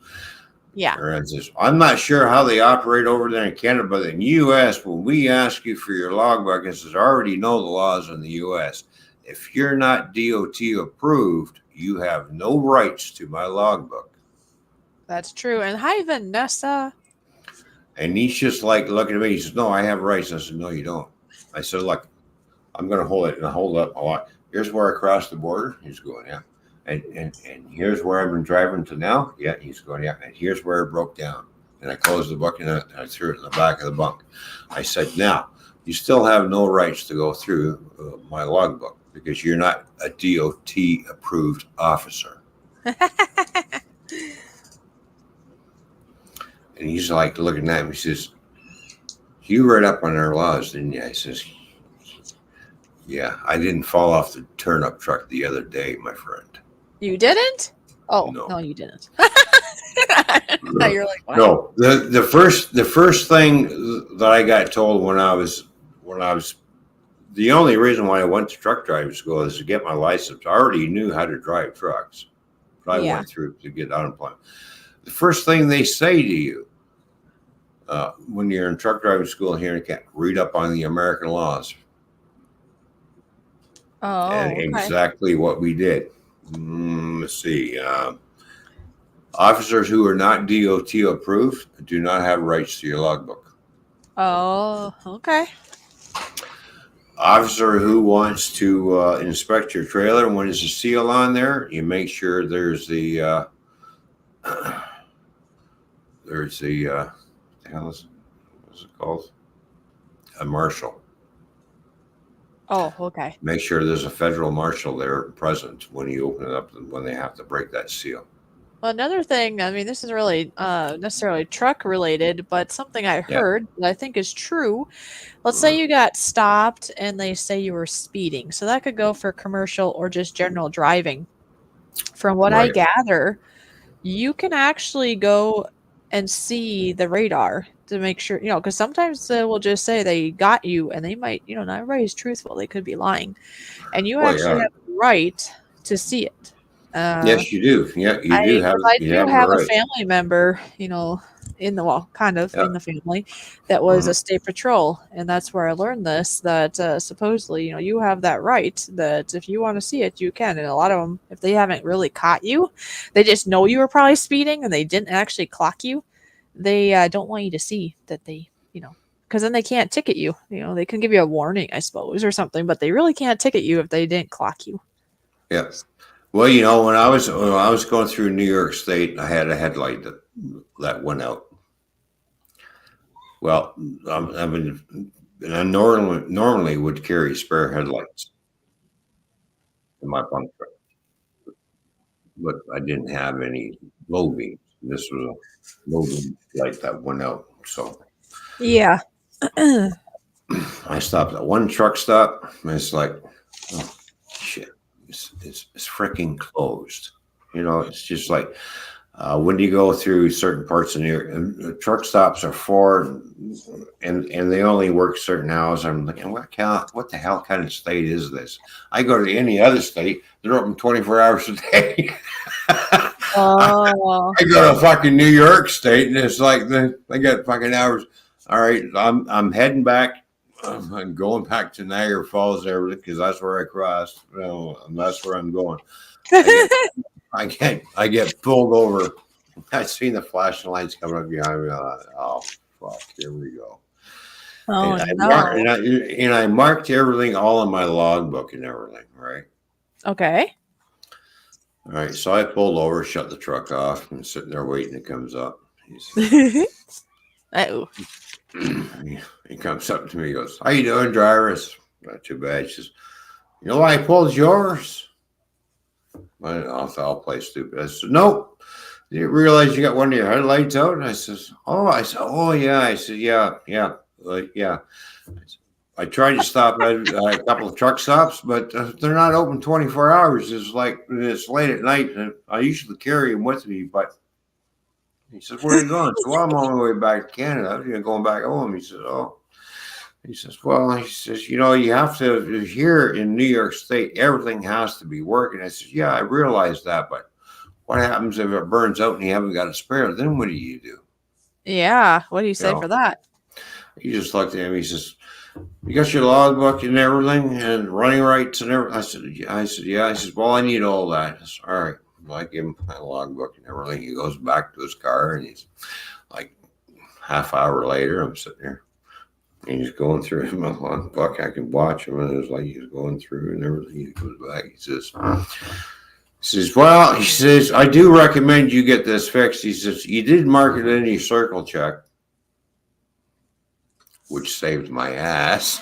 yeah. and says, "I'm not sure how they operate over there in Canada, but in the U.S., when we ask you for your logbook, it says I already know the laws in the U.S. If you're not DOT approved, you have no rights to my logbook." That's true. And hi, Vanessa. And he's just like looking at me. He says, "No, I have rights." I said, "No, you don't." I said, "Look, I'm going to hold it and hold up a lot. Here's where I crossed the border." He's going, "Yeah." And here's where I've been driving to now. Yeah, he's going, "Yeah." And here's where it broke down. And I closed the book and I threw it in the back of the bunk. I said, "Now, you still have no rights to go through my logbook because you're not a DOT approved officer." And he's like looking at me. He says, "You read up on our laws, didn't you?" I says, "Yeah, I didn't fall off the turnip truck the other day, my friend." You didn't? Oh, No. no, you didn't. Now you're like, what? No, the first thing that I got told when I was the only reason why I went to truck driving school is to get my license. I already knew how to drive trucks, but I Yeah. went through to get unemployment. The first thing they say to you when you're in truck driving school here in Canada, read up on the American laws, and Oh, okay. exactly what we did. Let's see. Officers who are not DOT approved do not have rights to your logbook. Oh, okay. Officer who wants to inspect your trailer, when there's a seal on there, you make sure there's the there's the what's it called? A marshal. Oh, okay. Make sure there's a federal marshal there present when you open it up when they have to break that seal. Well, another thing, I mean, this is really necessarily truck related, but something I Yeah. heard that I think is true. Let's say you got stopped and they say you were speeding. So that could go for commercial or just general driving. From what I Right. gather, you can actually go and see the radar to make sure, because sometimes they will just say they got you and they might, not everybody's truthful. They could be lying. And you Well, actually yeah. have the right to see it. Uh, Yes, you do. Yeah, you do have because I you do have the have a right. family member, kind of Yeah. in the family that was a Mhm. state patrol, and that's where I learned this. That supposedly, you have that right. That if you want to see it, you can. And a lot of them, if they haven't really caught you, they just know you were probably speeding and they didn't actually clock you. they don't want you to see that they, because then they can't ticket you. They can give you a warning, I suppose, or something, but they really can't ticket you if they didn't clock you. Yeah. Well, when I was going through New York State, I had a headlight that went out. Well, and I normally would carry spare headlights in my bunk truck, but I didn't have any low beams. This was a low beam light that went out, so Yeah. I stopped at one truck stop, and it's like, oh shit, it's freaking closed. It's just like when you go through certain parts of New York, truck stops are for, and they only work certain hours. I'm like, what the hell kind of state is this? I go to any other state, they're open 24 hours a day. Oh. I go to fucking New York State, and it's like they got fucking hours. All right, I'm heading back. I'm going back to Niagara Falls there because that's where I crossed. And that's where I'm going. I get pulled over. I seen the flashing lights coming up behind me. Oh fuck! Here we go. Oh, and I marked everything all in my logbook and everything. Right. Okay. All right. So I pulled over, shut the truck off, and sitting there waiting. It comes up. Oh. He comes up to me. He goes, "How you doing, driver?" I said, "Not too bad." He says, "You know why I pulled yours?" I'll play stupid. I said, "Nope. You realize you got one of your headlights out?" And I said, "Oh yeah." I said, "Yeah. Like, yeah." I tried to stop at a couple of truck stops, but they're not open 24 hours. It's late at night, and I usually carry them with me. But he says, "Where are you going?" So, "Well, I'm on my way back to Canada. Going back home." He says, "Oh." He says, "You have to, here in New York State, everything has to be working." I said, "Yeah, I realize that, but what happens if it burns out and you haven't got a spare? Then what do you do?" Yeah. What do you say for that? He just looked at him. He says, "You got your logbook and everything and running rights and everything?" I said, "Yeah." He says, "Well, I need all that." I said, "All right." Well, I give him my logbook and everything. He goes back to his car, and he's like half hour later, I'm sitting there. And he's going through my logbook. I can watch him, and it's like he's going through and everything. He comes back. He says, "Well," he says, "I do recommend you get this fixed." He says, "You did mark it in your circle check," which saved my ass.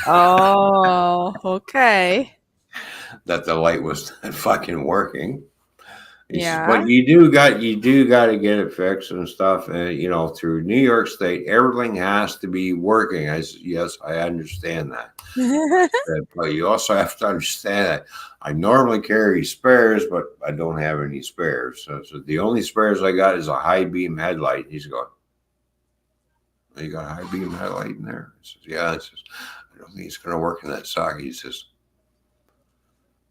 Oh, okay. That the light was not fucking working. He says, Yeah. "But you do got to get it fixed and stuff. And through New York State, everything has to be working." I said, "Yes, I understand that. But you also have to understand that I normally carry spares, but I don't have any spares. So the only spares I got is a high beam headlight." He's going, "You got a high beam headlight in there?" I says, "Yeah." I says, "I don't think it's going to work in that socket." He says,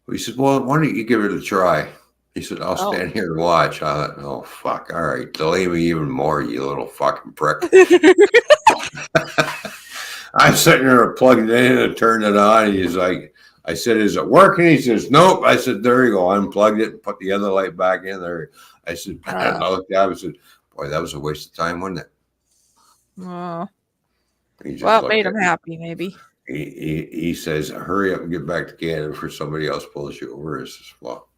"Well, why don't you give it a try?" He said, "I'll stand here and watch." I thought, "Oh, fuck. All right. Delay me even more, you little fucking prick." I'm sitting there, plugged it in and turned it on. He's like, I said, "Is it working?" He says, "Nope." I said, "There you go." I unplugged it and put the other light back in there. I said, I looked at him and said, "Boy, that was a waste of time, wasn't it?" Well, It made him happy, maybe. He says, "Hurry up and get back to Canada before somebody else pulls you over." I says, "Well,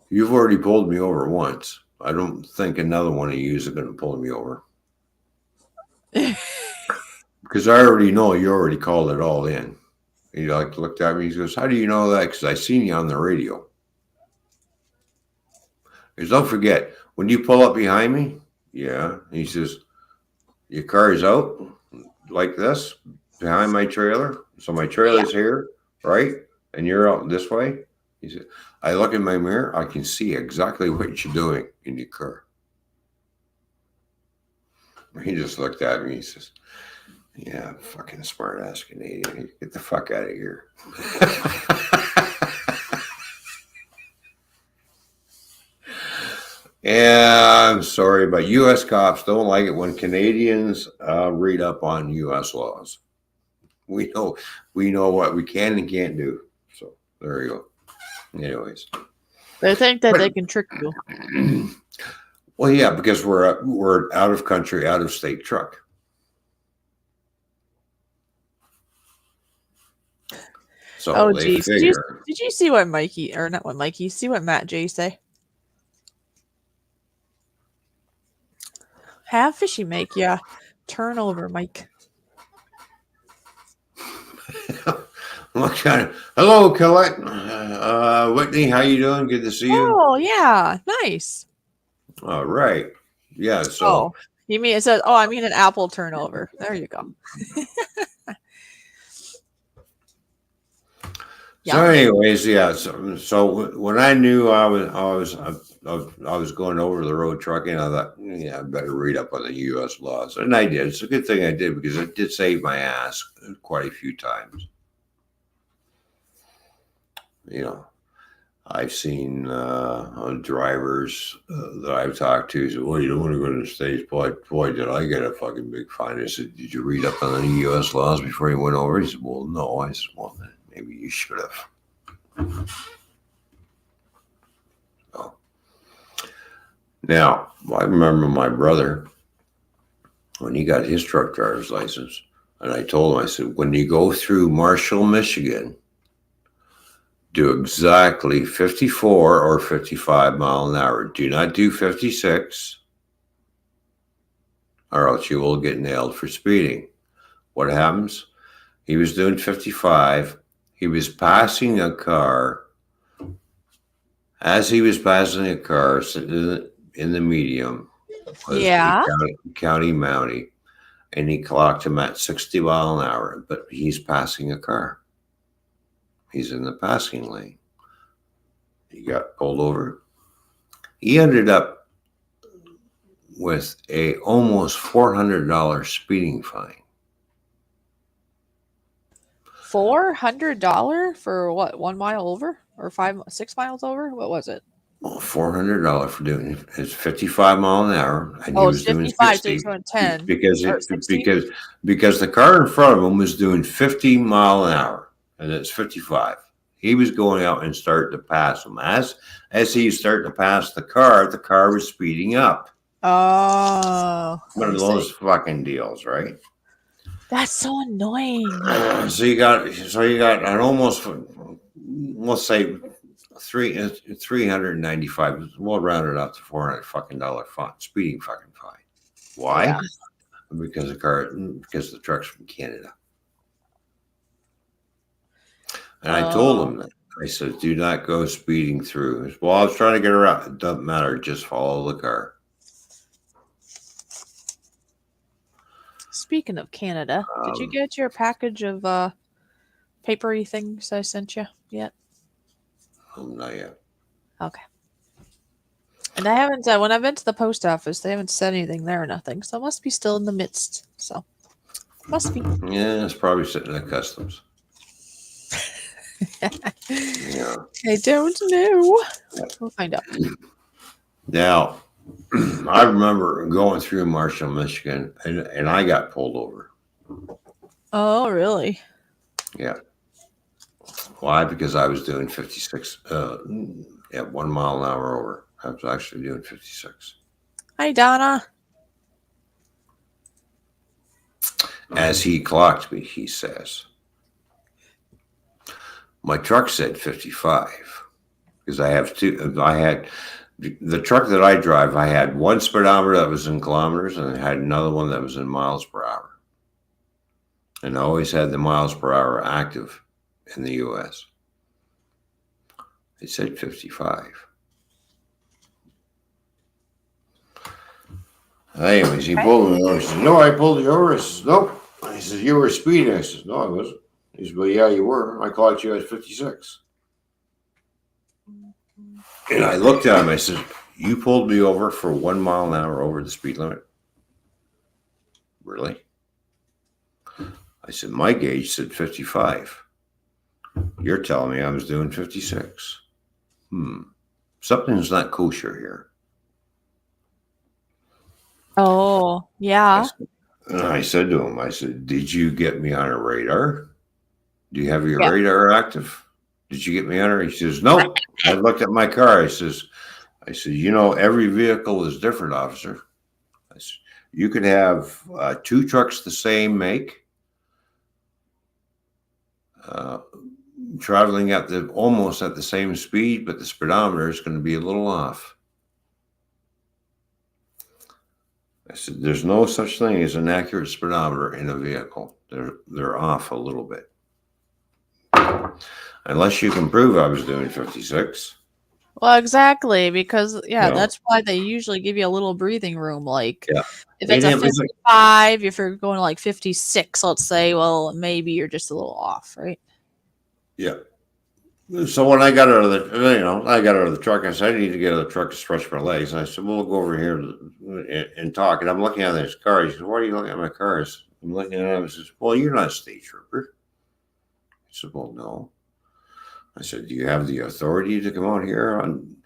you've already pulled me over once. I don't think another one of you is going to pull me over." Because I already know you already called it all in. He looked at me. He goes, "How do you know that?" "Because I seen you on the radio." He goes, "Don't forget, when you pull up behind me." "Yeah." He says, "Your car is out like this behind my trailer. So my trailer's here, right? And you're out this way." He said, "I look in my mirror. I can see exactly what you're doing in your car." He just looked at me. He says, "Yeah, fucking smart ass Canadian. Get the fuck out of here." Yeah, I'm sorry, but U.S. cops don't like it when Canadians read up on U.S. laws. We know what we can and can't do. So there you go. Anyways, They think that they can trick you. Well, yeah, because we're out of country, out of state truck. So they geez. figure. Did you see what Mikey, or not what Mikey, see what Matt J say? Have fishy make ya turnover, Mike. What kind of, hello, Colette. Whitney, how you doing? Good to see you. Oh yeah, nice. All right. Yeah. So. Oh, you mean it says? Oh, I mean an apple turnover. There you go. So, anyways, yeah. So when I knew I was going over the road trucking, I thought, yeah, I better read up on the U.S. laws, and I did. It's a good thing I did because it did save my ass quite a few times. You know, I've seen drivers that I've talked to say, "Well, you don't want to go to the States." Boy, did I get a fucking big fine. I said, "Did you read up on the U.S. laws before you went over?" He said, "Well, no." I said, "Well, then maybe you should have." Oh. Now, I remember my brother when he got his truck driver's license, and I told him, I said, when you go through Marshall, Michigan, do exactly 54 or 55 mile an hour. Do not do 56, or else you will get nailed for speeding. What happens? He was doing 55. He was passing a car. As he was passing a car in the medium, was the county Mountie, and he clocked him at 60 mile an hour, but he's passing a car. He's in the passing lane. He got pulled over. He ended up with a almost $400 speeding fine. $400 for what? 1 mile over or 6 miles over? What was it? Well, $400 for doing it's 55 mile an hour, and he was doing 60 so he's doing 10 because the car in front of him was doing 50 mile an hour, and it's 55. He was going out and starting to pass him. As he started to pass the car was speeding up. Oh, one of those fucking deals, right? That's so annoying. So you got an almost, let's say, 395. We'll round it up to $400 fucking speeding fucking fine. Why? Yeah. Because the truck's from Canada. And I told him that. I said, do not go speeding through. He said, well, I was trying to get around. It doesn't matter. Just follow the car. Speaking of Canada, did you get your package of papery things I sent you yet? Not yet. Okay. And I haven't, when I've been to the post office, they haven't said anything there or nothing. So it must be still in the midst. So, must be. Yeah, it's probably sitting at customs. Yeah. I don't know. We'll find out. Now, I remember going through Marshall, Michigan, and I got pulled over. Oh, really? Yeah. Why? Because I was doing 56 at 1 mile an hour over. I was actually doing 56. Hi, Donna. As he clocked me, he says, my truck said 55 because I had the truck that I drive. I had one speedometer that was in kilometers, and I had another one that was in miles per hour. And I always had the miles per hour active in the U.S. It said 55. Anyways, he pulled me over. He says, no, I pulled you over. I says, nope. He says, you were speeding. I says, no, I wasn't. He says, well, yeah, you were. I caught you at 56. And I looked at him. I said, you pulled me over for 1 mile an hour over the speed limit? Really? I said, my gauge said 55. You're telling me I was doing 56. Something's not kosher here. Oh, yeah. I said to him, I said, did you get me on a radar? Do you have your radar active? Did you get me on her? He says, nope. I looked at my car. I says, I said, every vehicle is different, officer. I said, you could have 2 trucks the same make, traveling at almost at the same speed, but the speedometer is going to be a little off. I said, there's no such thing as an accurate speedometer in a vehicle. They're off a little bit. Unless you can prove I was doing 56. Well, exactly, because that's why they usually give you a little breathing room. Like, if it's a 55, if you're going to like 56, let's say, well, maybe you're just a little off, right? Yeah. So when I got out of the truck, I said, I need to get out of the truck to stretch my legs. And I said, well, we'll go over here and talk. And I'm looking at this car. He said, why are you looking at my car? I'm looking at him. He says, well, you're not a state trooper. I said, well, no. I said, do you have the authority to come out here on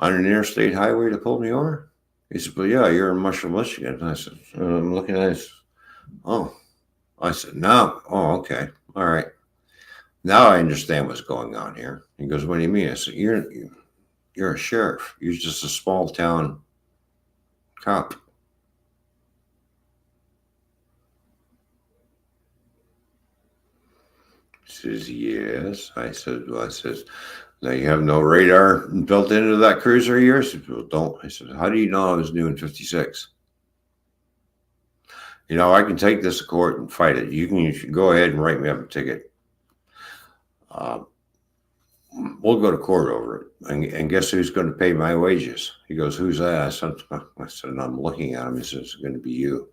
an interstate highway to pull me over? He said, well, yeah, you're in Marshall, Michigan. And I said, I'm looking at this. Oh, I said, no. Oh, okay. All right. Now I understand what's going on here. He goes, what do you mean? I said, you're a sheriff. You're just a small town cop. He says, yes. I said, now you have no radar built into that cruiser of yours? He said, well, don't. I said, how do you know I was doing 56? I can take this to court and fight it. You should go ahead and write me up a ticket. We'll go to court over it. And guess who's going to pay my wages? He goes, who's that? I said, I'm looking at him. He says, it's going to be you.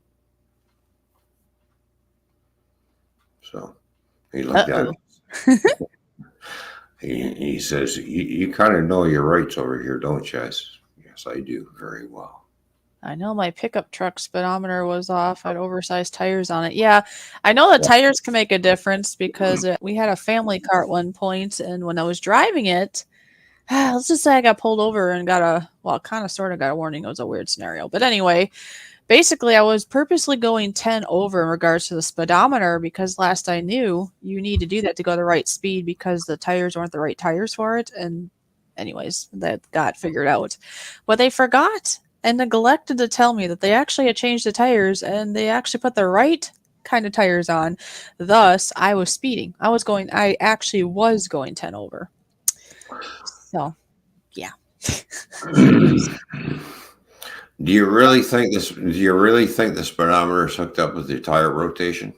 So he looked at me. He says, you kind of know your rights over here, don't you? I said, yes, I do very well. I know my pickup truck speedometer was off. I had oversized tires on it. Yeah, I know the tires can make a difference because we had a family car at one point, and when I was driving it, let's just say I got pulled over and got a warning. It was a weird scenario. But anyway, basically, I was purposely going 10 over in regards to the speedometer because last I knew, you need to do that to go the right speed because the tires weren't the right tires for it. And anyways, that got figured out. But they forgot and neglected to tell me that they actually had changed the tires and they actually put the right kind of tires on. Thus, I was speeding. I actually was going 10 over. So, yeah. Do you really think the speedometer is hooked up with the tire rotation?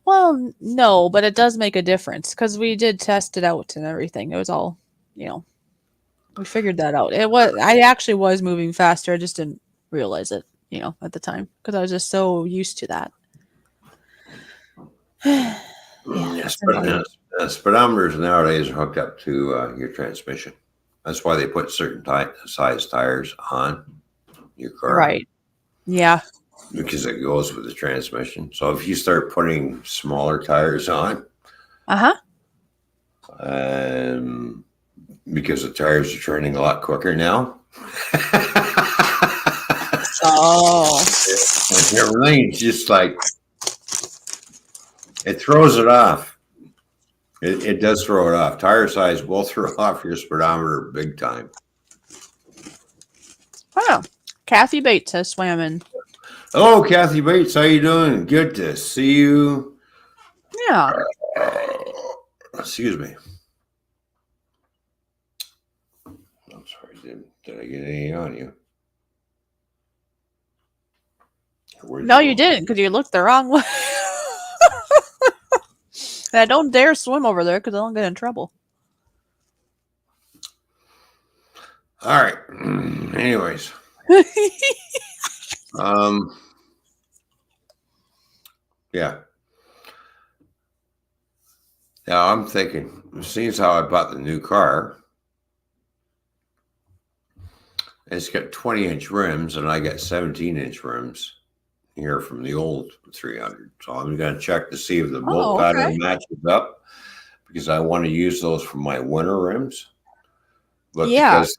Well, no, but it does make a difference because we did test it out and everything. It was all, we figured that out. I actually was moving faster. I just didn't realize it, at the time because I was just so used to that. Speedometers nowadays are hooked up to your transmission. That's why they put certain size tires on your car. Right. Yeah. Because it goes with the transmission. So if you start putting smaller tires on, because the tires are turning a lot quicker now. Everything's just like, it throws it off. It does throw it off. Tire size will throw off your speedometer big time. Wow. Kathy Bates has swam in. Hello, Kathy Bates. How you doing? Good to see you. Yeah. Excuse me. I'm sorry. Did I get any on you? No, you didn't, because you looked the wrong way. And I don't dare swim over there because I'll get in trouble. All right. Anyways. Yeah. Now I'm thinking, seeing as how I bought the new car, it's got 20-inch rims and I got 17-inch rims here from the old 300. So I'm going to check to see if the bolt pattern matches up because I want to use those for my winter rims. But because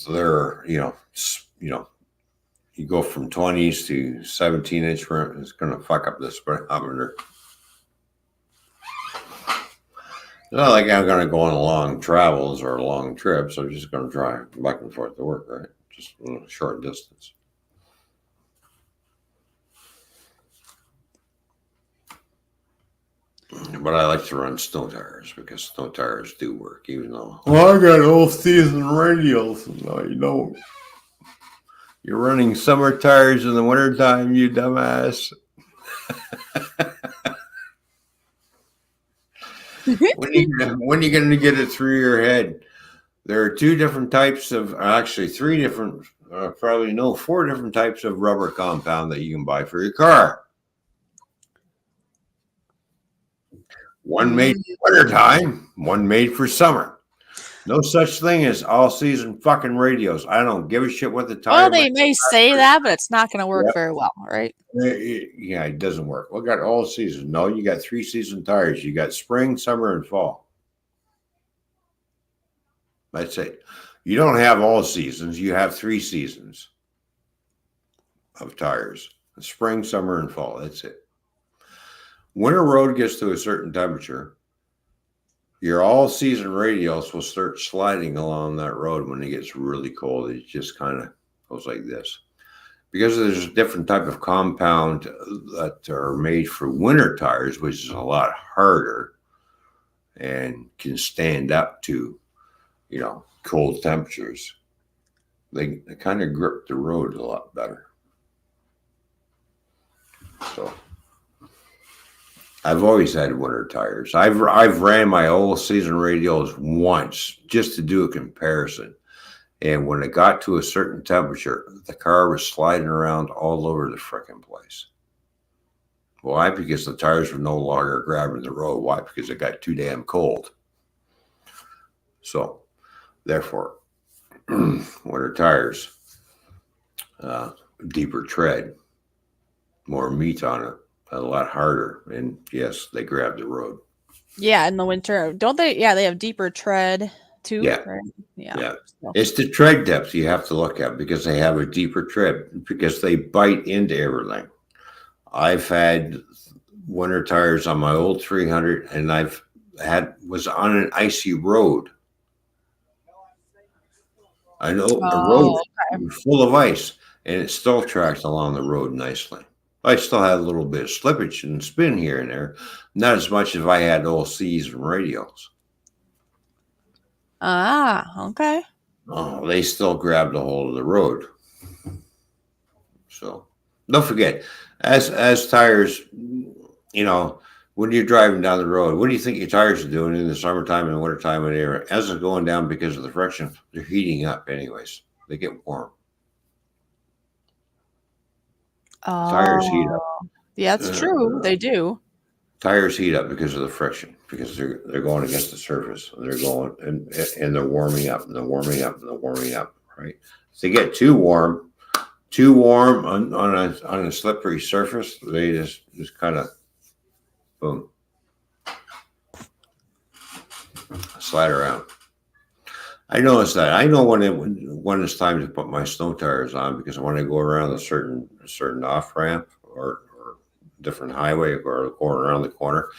they're, you go from 20s to 17-inch rims, it's going to fuck up the speedometer. not like I'm going to go on long travels or long trips. I'm just going to drive back and forth to work, right? Just a short distance. But I like to run snow tires because snow tires do work, even though. Well, I got all season radials. No, you don't. You're running summer tires in the wintertime, you dumbass. When are you going to get it through your head? There are two different types of, actually, three different, probably no, four different types of rubber compound that you can buy for your car. One made for wintertime, one made for summer. No such thing as all-season fucking radios. I don't give a shit what the tire. Well, they may say that, but it's not going to work very well, right? Yeah, it doesn't work. We got all season. No, you got 3-season tires. You got spring, summer, and fall. That's it. You don't have all seasons. You have 3 seasons of tires: spring, summer, and fall. That's it. When a road gets to a certain temperature, your all-season radials will start sliding along that road when it gets really cold. It just kind of goes like this. Because there's a different type of compound that are made for winter tires, which is a lot harder and can stand up to, cold temperatures. They kind of grip the road a lot better. So I've always had winter tires. I've ran my all-season radials once just to do a comparison. And when it got to a certain temperature, the car was sliding around all over the frickin' place. Why? Because the tires were no longer grabbing the road. Why? Because it got too damn cold. So, therefore, winter tires, deeper tread, more meat on it, a lot harder. And yes, they grab the road. Yeah, in the winter. Don't they? Yeah, they have deeper tread. Too, yeah. Right? Yeah. It's the tread depth you have to look at because they have a deeper tread because they bite into everything. I've had winter tires on my old 300 and was on an icy road. I know a road full of ice and it still tracks along the road nicely. I still had a little bit of slippage and spin here and there, not as much as if I had all season radials. Ah, okay. Oh, they still grabbed a hold of the road. So don't forget, as tires, when you're driving down the road, what do you think your tires are doing in the summertime and wintertime and air? As they're going down because of the friction, they're heating up anyways. They get warm. Tires heat up. Yeah, that's true. They do. Tires heat up because of the friction, because they're going against the surface. They're going and they're warming up and they're warming up and they're warming up, right? If they get too warm on a slippery surface, they just kind of boom, slide around. I noticed that. I know when it's time to put my snow tires on because when I go around a certain off ramp or different highway or going around the corner,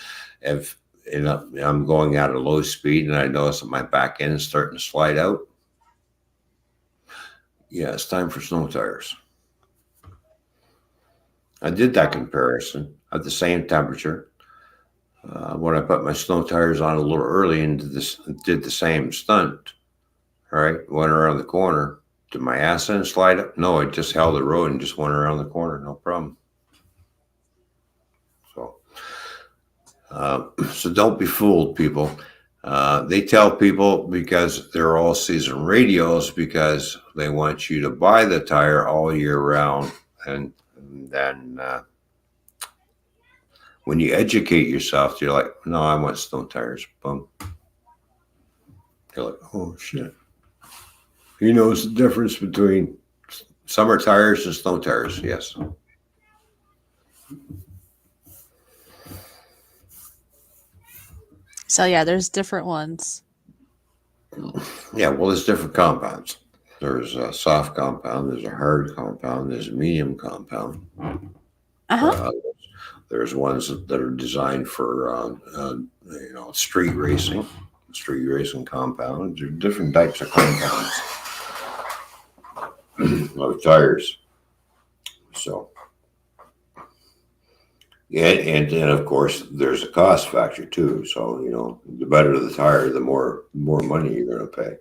if I'm going at a low speed and I notice that my back end is starting to slide out, yeah, it's time for snow tires. I did that comparison at the same temperature when I put my snow tires on a little early and did the same stunt. All right, went around the corner. Did my ass end slide up? No, I just held the road and just went around the corner, no problem. So don't be fooled, people. They tell people because they're all season radios because they want you to buy the tire all year round. And then when you educate yourself, you're like, no, I want snow tires. Boom. You're like, oh, shit. He knows the difference between summer tires and snow tires. Yes. So yeah, there's different ones. Yeah, well, there's different compounds. There's a soft compound, there's a hard compound, there's a medium compound. Uh-huh. There's ones that are designed for street racing compounds. There are different types of compounds of tires. So, and then of course there's a cost factor too. So the better the tire, the more money you're going to pay.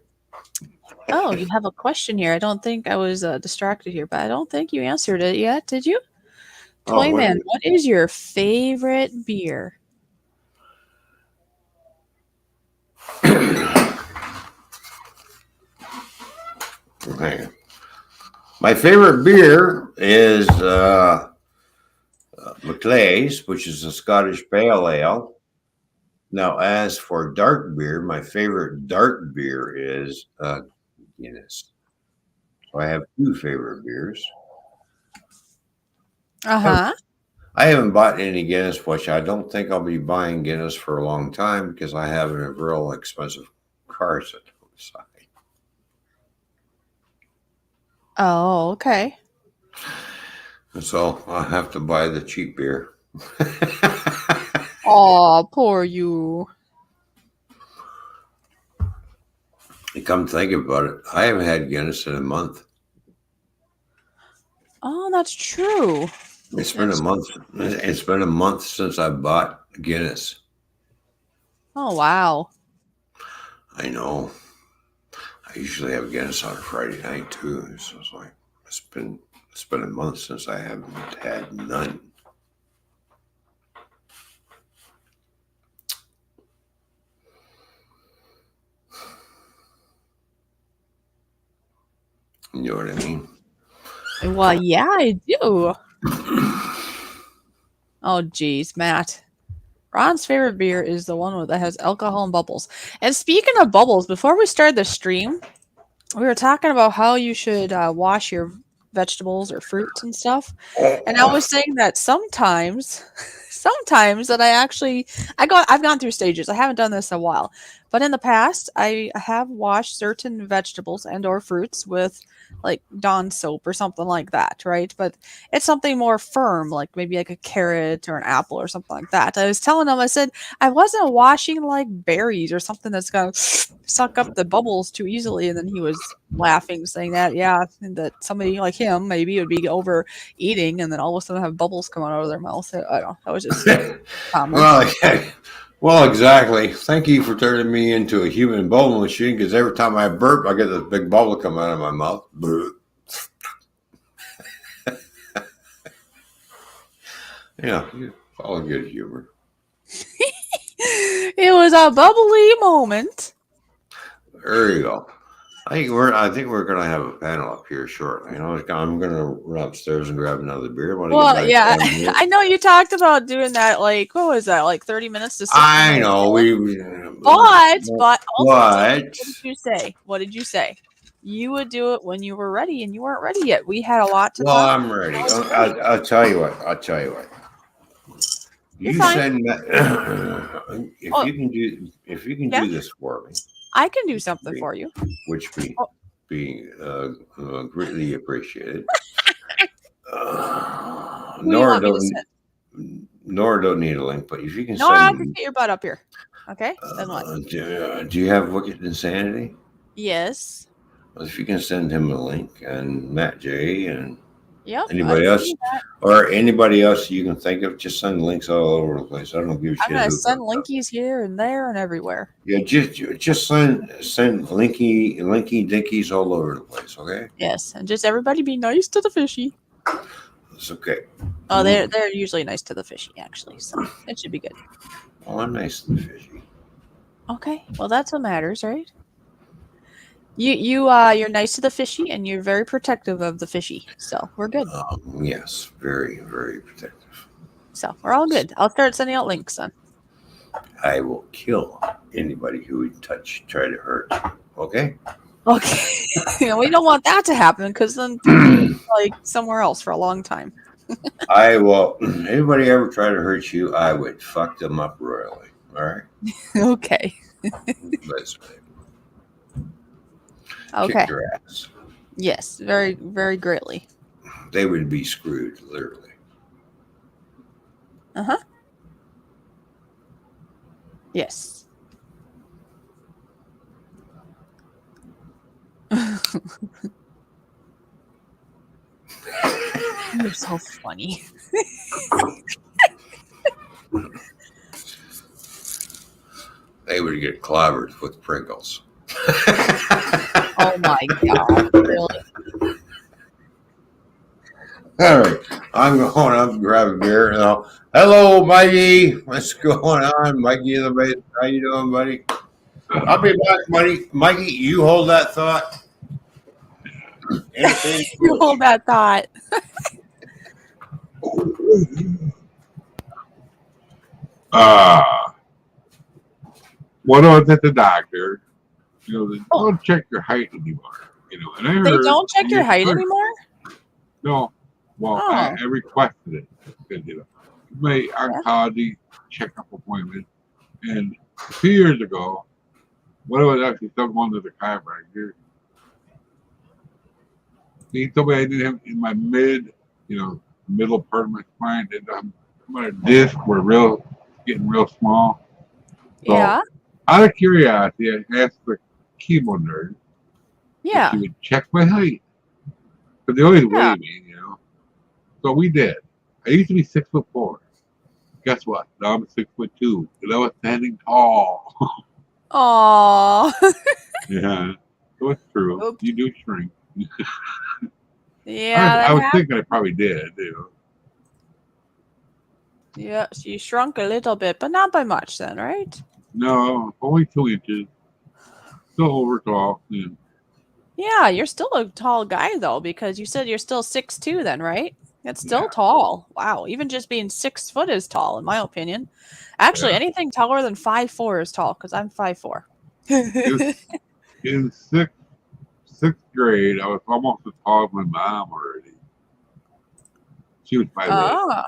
Oh, you have a question here. I don't think I was distracted here, but I don't think you answered it yet, did you? Toyman, what is your favorite beer? Okay. My favorite beer is Maclay's, which is a Scottish Pale Ale. Now, as for dark beer, my favorite dark beer is Guinness. So I have two favorite beers. Uh-huh. I haven't bought any Guinness, which I don't think I'll be buying Guinness for a long time because I have a real expensive car set aside. Oh, okay. So I'll have to buy the cheap beer. Oh, poor you. Come think about it, I haven't had Guinness in a month. Oh, that's true. It's been a month. It's been a month since I bought Guinness. Oh, wow. I know. I usually have Guinness on a Friday night too. So it's like it's been a month since I haven't had none. You know what I mean? Well, yeah, I do. Oh, geez, Matt. Ron's favorite beer is the one that has alcohol and bubbles. And speaking of bubbles, before we started the stream, we were talking about how you should wash your vegetables or fruits and stuff. And I was saying that sometimes that I've gone through stages. I haven't done this in a while, but in the past I have washed certain vegetables and or fruits with like Dawn soap or something like that, right? But it's something more firm, like maybe like a carrot or an apple or something like that. I was telling him, I said I wasn't washing like berries or something that's gonna suck up the bubbles too easily. And then he was laughing, saying that that somebody like him maybe would be overeating and then all of a sudden have bubbles coming out of their mouth. I don't know. That was just comment. Well, exactly. Thank you for turning me into a human bubble machine because every time I burp, I get this big bubble come out of my mouth. Yeah, it's all good humor. It was a bubbly moment. There you go. I think we're gonna have a panel up here shortly. I'm gonna run upstairs and grab another beer. Well, yeah, I know you talked about doing that. Like, what was that? Like 30 minutes to 60 I know but what did you say? What did you say? You would do it when you were ready, and you weren't ready yet. We had a lot to talk. Well, I'm ready. I'll tell you what. You send that if you can do this for me. I can do something for you. Which be greatly appreciated. Nora don't need a link, but if you can Nora, I can get your butt up here. Okay. Then what? Do you have Wicked Insanity? Yes. Well, if you can send him a link and Matt J and anybody else you can think of, just send links all over the place. I don't give a shit. I'm gonna send linkies here and there and everywhere. Yeah, just send linky dinkies all over the place, okay? Yes, and just everybody be nice to the fishy. It's okay. Oh, they're usually nice to the fishy, actually, so it should be good. Oh, I'm nice to the fishy. Okay, well that's what matters, right? You're nice to the fishy, and you're very protective of the fishy, so we're good. Yes, very, very protective. So we're all good. I'll start sending out links then. I will kill anybody who would try to hurt you. Okay? Okay. We don't want that to happen because then people like somewhere else for a long time. I will. Anybody ever try to hurt you, I would fuck them up royally. All right? Okay. That's right. Okay. Kick their ass. Yes, very, very greatly. They would be screwed, literally. Uh-huh. Yes. You're so funny. They would get clobbered with Pringles. Oh my God! Really? All right, I'm going up and grab a beer now. Hello, Mikey. What's going on, Mikey? How you doing, buddy? I'll be back, buddy. Mikey, you hold that thought. You hold that thought. When I was at the doctor, they don't check your height anymore. And I heard they don't check your height anymore. No, well, I requested it because my oncology checkup appointment, and 2 years ago, when I was actually still going to the chiropractor, he told me I didn't have in my middle part of my spine, that my discs were getting real small. So, Yeah. Out of curiosity, I asked the chemo nurse if she would check my height. Because they always weigh me, So we did. I used to be 6'4". Guess what? Now I'm 6'2", and I was standing tall. Aww. Yeah, so it's true. Oops. You do shrink. Yeah. I was thinking I probably did. Yeah, so you shrunk a little bit, but not by much then, right? No, only 2 inches. Still over tall. Yeah. Yeah, you're still a tall guy though, because you said you're still 6'2" then, right? That's still tall. Wow, even just being 6 foot is tall, in my opinion. Actually, anything taller than 5'4" is tall, because I'm 5'4". In sixth grade, I was almost as tall as my mom already. She was 5'8".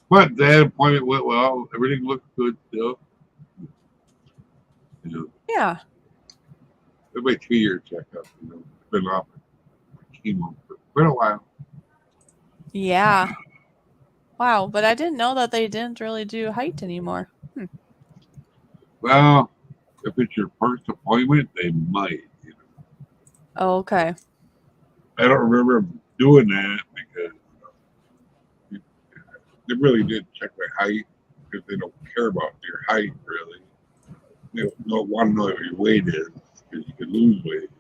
But that appointment went well. Everything looked good still. Yeah. Every 2-year checkup. Been off chemo for quite a while. Yeah. Wow, but I didn't know that they didn't really do height anymore. Well, if it's your first appointment, they might. Oh, okay. I don't remember doing that because they really did check my height because they don't care about your height really. They don't want to know what your weight is because you can lose weight.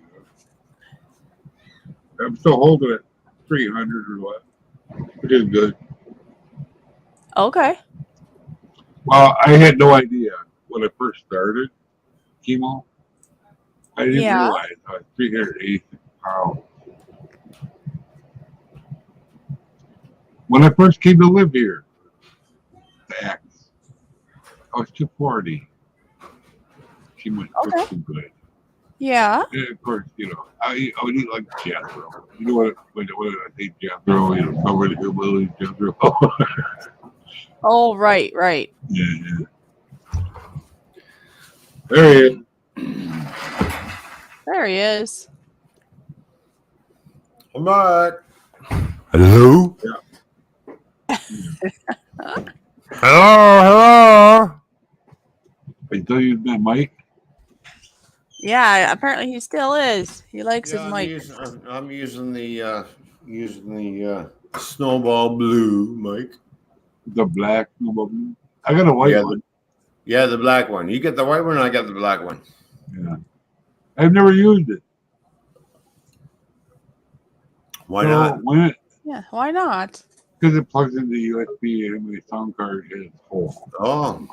I'm still holding it 300 or what, which is good. Okay. Well, I had no idea when I first started chemo. I didn't realize I was 386 pounds. When I first came to live here, I was 240. She went too good. Yeah. And of course, I would eat like Jethro. You know what I say Jethro? Cover the hillbilly Jethro. Oh, right. Yeah. There he is. There he is. Come on. Hello? Yeah. Hello. I tell you that mic. Yeah, apparently he still is. He likes his mic. I'm using the Snowball Blue mic. The black Snowball Blue. I got a white one. The black one. You get the white one, and I got the black one. Yeah. I've never used it. Why not? Why not? Because it plugs into USB and my sound card is full. Oh.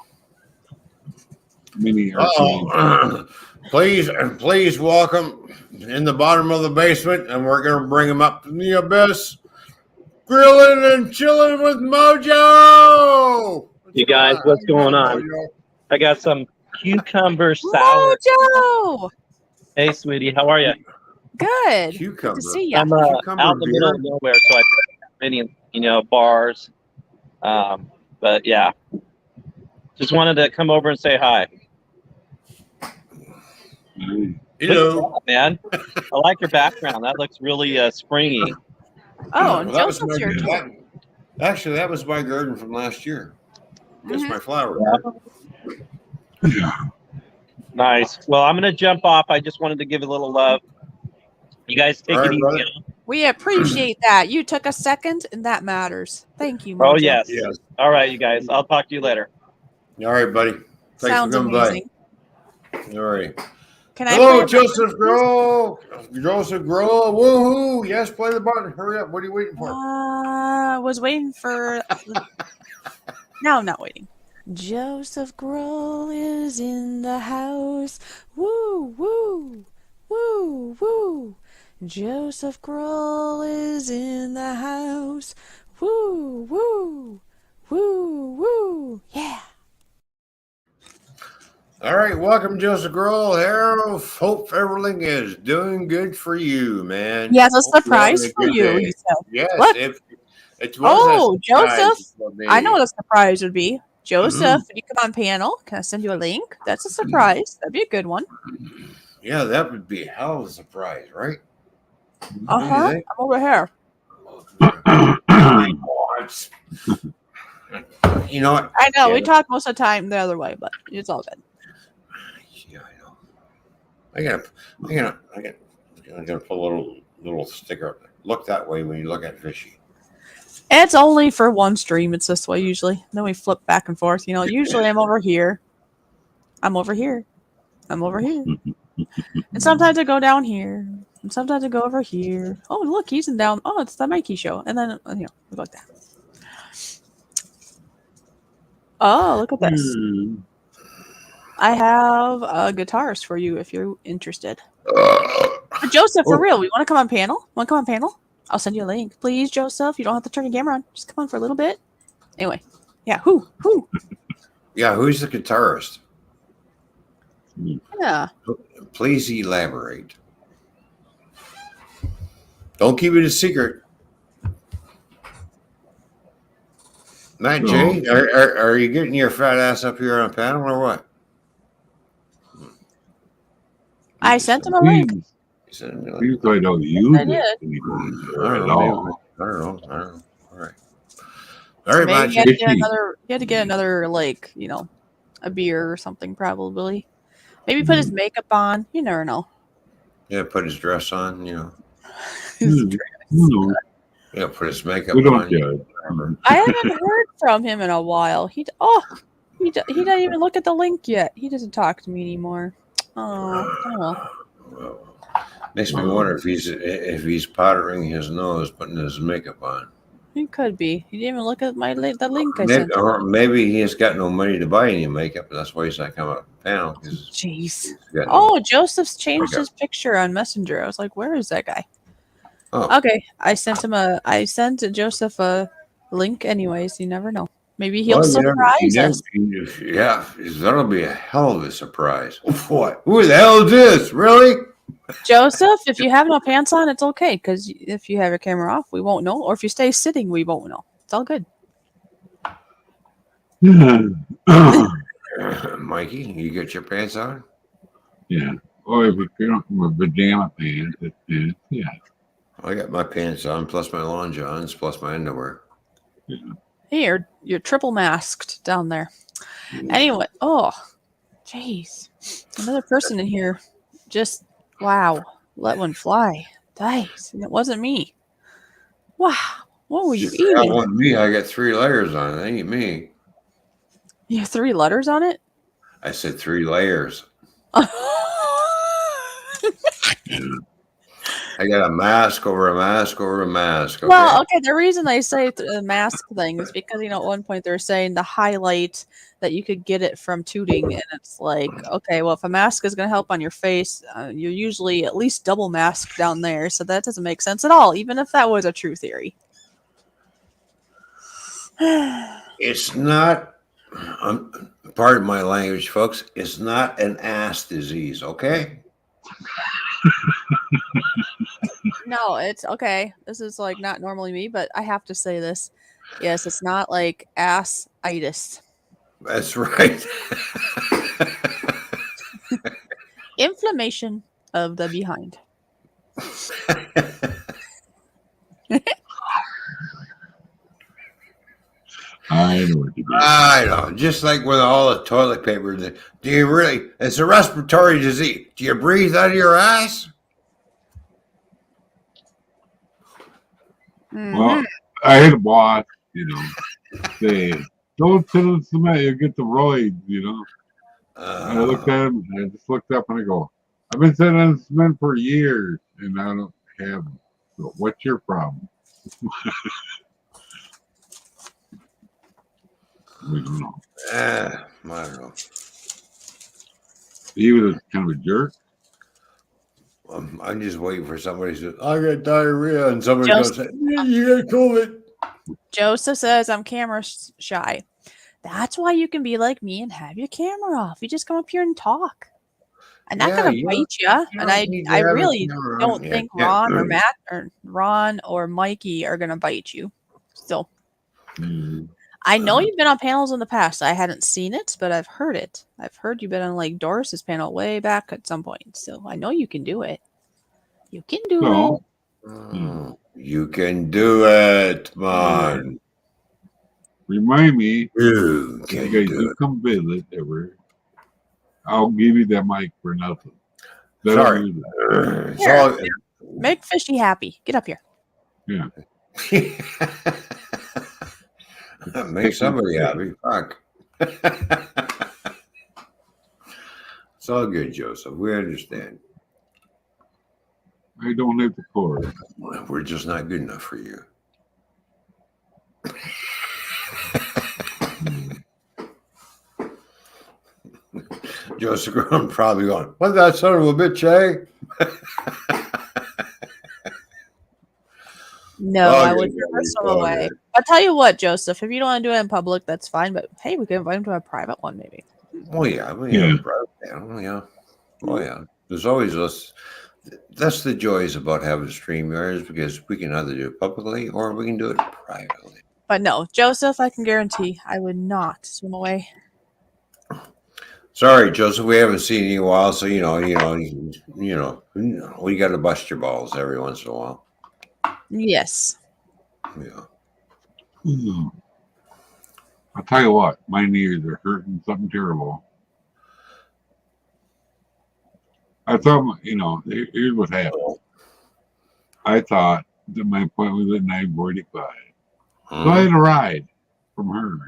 Mini Please welcome in the bottom of the basement, and we're going to bring him up from the abyss. Grilling and chilling with Mojo. You guys, what's going on? Mojo? I got some cucumber salad. Mojo! Hey, sweetie, how are you? Good. Cucumber. Good to see you. I'm out in the middle of nowhere, so I many bars. But yeah, just wanted to come over and say hi. Hello, man. I like your background. That looks really springy. Oh, and Well, that was Joseph's here too. Actually, that was my garden from last year. That's my flower garden. Nice. Well, I'm gonna jump off. I just wanted to give a little love. You guys take it easy. We appreciate that. You took a second, and that matters. Thank you, Mojo. Oh, yes. All right, you guys. I'll talk to you later. All right, buddy. Thanks Sounds for coming amazing. by. All right. Can I Hello, play Joseph Grohl. Joseph Grohl. Woohoo. Yes, play the button. Hurry up. What are you waiting for? Was waiting for... No, I'm not waiting. Joseph Grohl is in the house. Woo, woo, woo, woo. Joseph Grohl is in the house. Woo, woo, woo, woo. Yeah. All right, welcome, Joseph Grohl. Harold, hope everything is doing good for you, man. He has a surprise for you, he said. Yes, Look. it was Joseph. I know what it a surprise would be. Joseph, if you come on panel, can I send you a link? That's a surprise. That'd be a good one. Yeah, that would be a hell of a surprise, right? I'm over here. You know what? I know we talk most of the time the other way, but it's all good. Yeah, I know. I'm gonna put a little sticker up there. Look that way when you look at fishy. It's only for one stream. It's this way usually. Then we flip back and forth. Usually I'm over here. I'm over here. I'm over here. And sometimes I go down here. And sometimes I go over here. Oh, look, he's in down. Oh, it's the Mikey show. And then, we go like that. Oh, look at this. I have a guitarist for you if you're interested. But Joseph, for real, we want to come on panel? Want to come on panel? I'll send you a link. Please, Joseph, you don't have to turn your camera on. Just come on for a little bit. Anyway. Yeah, who? Yeah, who's the guitarist? Yeah. Please elaborate. Don't keep it a secret. Matt J, are you getting your fat ass up here on a panel or what? I sent him a link. Please, I don't use it I don't know. All right. All right, Matt. You had to get another, a beer or something, probably. Maybe put his makeup on. You never know. Yeah, put his dress on, His dress. Yeah, put his makeup on. I haven't heard from him in a while. He doesn't even look at the link yet. He doesn't talk to me anymore. Oh. Well, makes me wonder if he's powdering his nose, putting his makeup on. He could be. He didn't even look at the link I maybe, sent him. Or maybe he has got no money to buy any makeup. That's why he's not coming up panel. Jeez. Joseph's changed his picture on Messenger. I was like, where is that guy? Oh. Okay, I sent Joseph a link. Anyways, you never know. Maybe he'll surprise us. Yeah, that'll be a hell of a surprise. What? Who the hell is this? Really? Joseph, if you have no pants on, it's okay. Because if you have your camera off, we won't know. Or if you stay sitting, we won't know. It's all good. Mikey, you get your pants on? Yeah. Or if you're not my pajama pants, yeah. I got my pants on, plus my long johns, plus my underwear. Yeah. Hey, you're triple masked down there. Yeah. Anyway, jeez. Another person in here. Just, wow. Let one fly. Dice. And it wasn't me. Wow. What were you eating? That wasn't me. I got 3 layers on it. That ain't me. You have 3 letters on it? I said 3 layers. I got a mask over a mask over a mask. Okay? Well, okay. The reason I say the mask thing is because, at one point they were saying the highlight that you could get it from tooting. And it's like, okay, well, if a mask is going to help on your face, you're usually at least double masked down there. So that doesn't make sense at all, even if that was a true theory. It's not, pardon my language, folks, it's not an ass disease, okay? No, it's okay. This is not normally me, but I have to say this. Yes, it's not like ass-itis. That's right. Inflammation of the behind. I know what you mean. I know. Just like with all the toilet paper. Do you really? It's a respiratory disease. Do you breathe out of your ass? Well, I had a boss, say, don't sit on the cement, you'll get the roids, And I looked at him, and I just looked up and I go, I've been sitting on the cement for years, and I don't have them. So what's your problem? We don't know. I don't know. He was kind of a jerk. I'm just waiting for somebody to say, I got diarrhea, and somebody's going to say, yeah, you got COVID. Joseph says I'm camera shy. That's why you can be like me and have your camera off. You just come up here and talk. I'm not going to bite you. And I really don't think Ron or Matt or Ron or Mikey are going to bite you. So I know you've been on panels in the past. I hadn't seen it, but I've heard it. I've heard you've been on like Doris's panel way back at some point. So I know you can do it. You can do it. You can do it, man. Remind me, you guys do come visit ever. I'll give you that mic for nothing. Sorry. Here, make Fishy happy. Get up here. Yeah. Make somebody happy. Fuck. It's all good, Joseph. We understand. I don't have the cord. We're just not good enough for you. Joseph Graham probably going, what's that son of a bitch, eh? No, I would never swim away. I'll tell you what, Joseph, if you don't want to do it in public, that's fine. But hey, we can invite him to a private one, maybe. Oh, yeah. Oh, yeah. There's always this. That's the joys about having StreamYards, because we can either do it publicly or we can do it privately. But no, Joseph, I can guarantee I would not swim away. Sorry, Joseph, we haven't seen you in a while, so we got to bust your balls every once in a while. Yes. Yeah. I'll tell you what, my knees are hurting something terrible. I thought, here's what happened. I thought that my appointment was at 9:45. So I had a ride from her,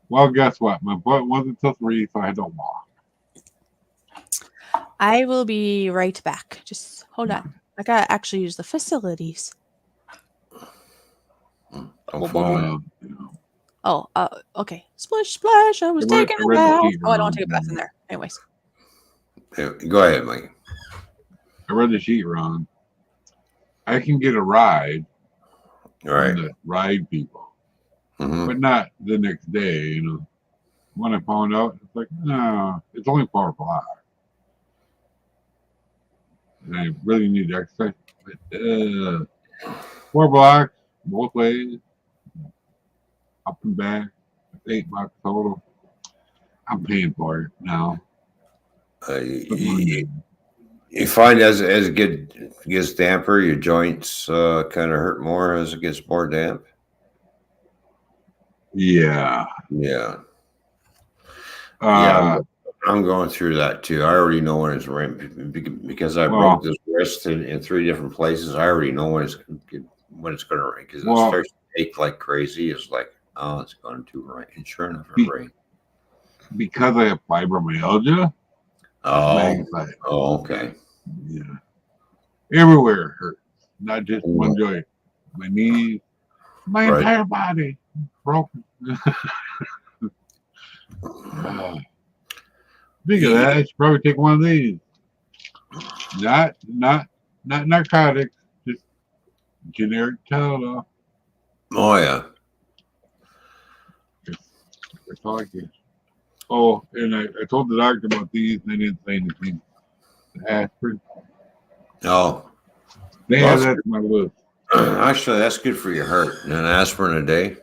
Well, guess what? My appointment wasn't until 3, so I had to walk. I will be right back. Just hold on. I got to actually use the facilities. Okay. Splish, splash. I was taking a bath. Oh, I don't want to take a bath in there. Anyways. Go ahead, Mike. I read the sheet wrong. I can get a ride from the ride people, but not the next day. When I found out, it's like, no, it's only 4 blocks, and I really need to exercise. But 4 blocks both ways, up and back, $8 total. I'm paying for it now. You find as it gets damper, your joints kind of hurt more as it gets more damp? Yeah. I'm going through that too. I already know when it's rain because I broke this wrist in 3 different places. I already know when it's going to rain, because it starts to ache like crazy. It's like, oh, it's going to rain. And sure enough, it rained. Because I have fibromyalgia. Oh, okay. Yeah. Everywhere it hurts, not just one joint. My knees, my entire body broken. Speaking of that, I should probably take one of these. Not narcotics, just generic Tylenol. Oh yeah. That's all I get. Oh, and I told the doctor about these, and they didn't say anything. The aspirin. Oh. They have that on my list. Actually, that's good for your heart. An aspirin a day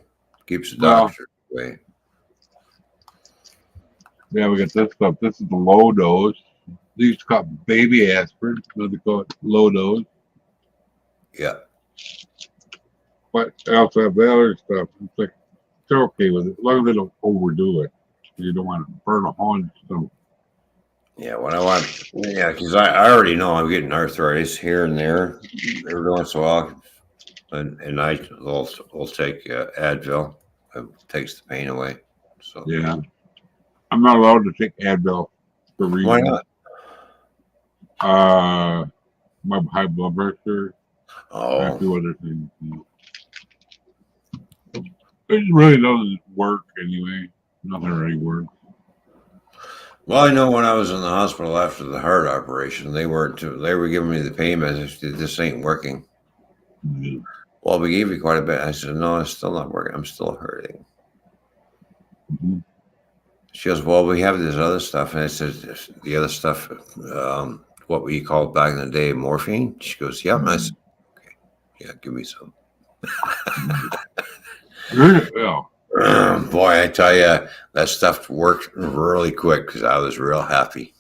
keeps the doctor away. Yeah, we got this stuff. This is the low dose. They used to call it baby aspirin. Now they call it low dose. Yeah. But I also have the other stuff. It's like they're okay with it as long as they don't overdo it. You don't want to burn a horn. So Yeah, because I already know I'm getting arthritis here and there every once in a while, and will take Advil. It takes the pain away. So yeah, I'm not allowed to take Advil for reasons. Why not? My high blood pressure. A few other things. It really doesn't work anyway. Nothing really works. Well, I know when I was in the hospital after the heart operation, they were giving me the pain message. This ain't working. Mm-hmm. Well, we gave you quite a bit. I said, no, it's still not working. I'm still hurting. Mm-hmm. She goes, well, we have this other stuff. And I said, the other stuff, what we called back in the day, morphine? She goes, yep. And I said, okay, yeah, give me some. Yeah. Boy, I tell you, that stuff worked really quick because I was real happy.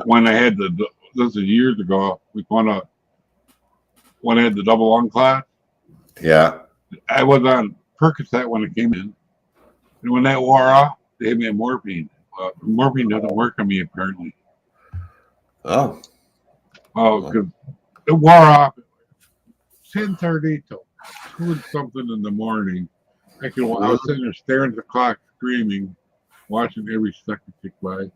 When I had this is years ago, we found out when I had the double lung class. Yeah. I was on Percocet when it came in. And when that wore off, they gave me morphine. Morphine doesn't work on me, apparently. Oh. Oh, because it wore off at 10:30 till 2 something in the morning. I was sitting there staring at the clock, screaming, watching every second tick by.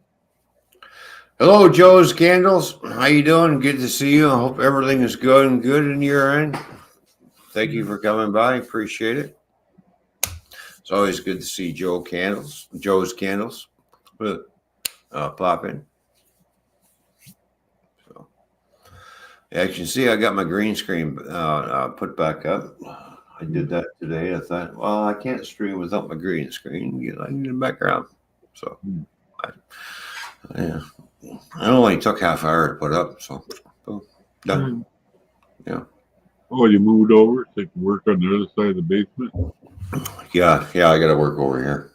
Hello, Joe's Candles. How you doing? Good to see you. I hope everything is good in your end. Thank you for coming by. Appreciate it. It's always good to see Joe's Candles. Pop in. So, as you can see, I got my green screen put back up. I did that today. I thought, well, I can't stream without my green screen. I need a background. So, yeah. It only took half an hour to put up, so done. Yeah. Oh, you moved over so you can work on the other side of the basement? Yeah, I got to work over here.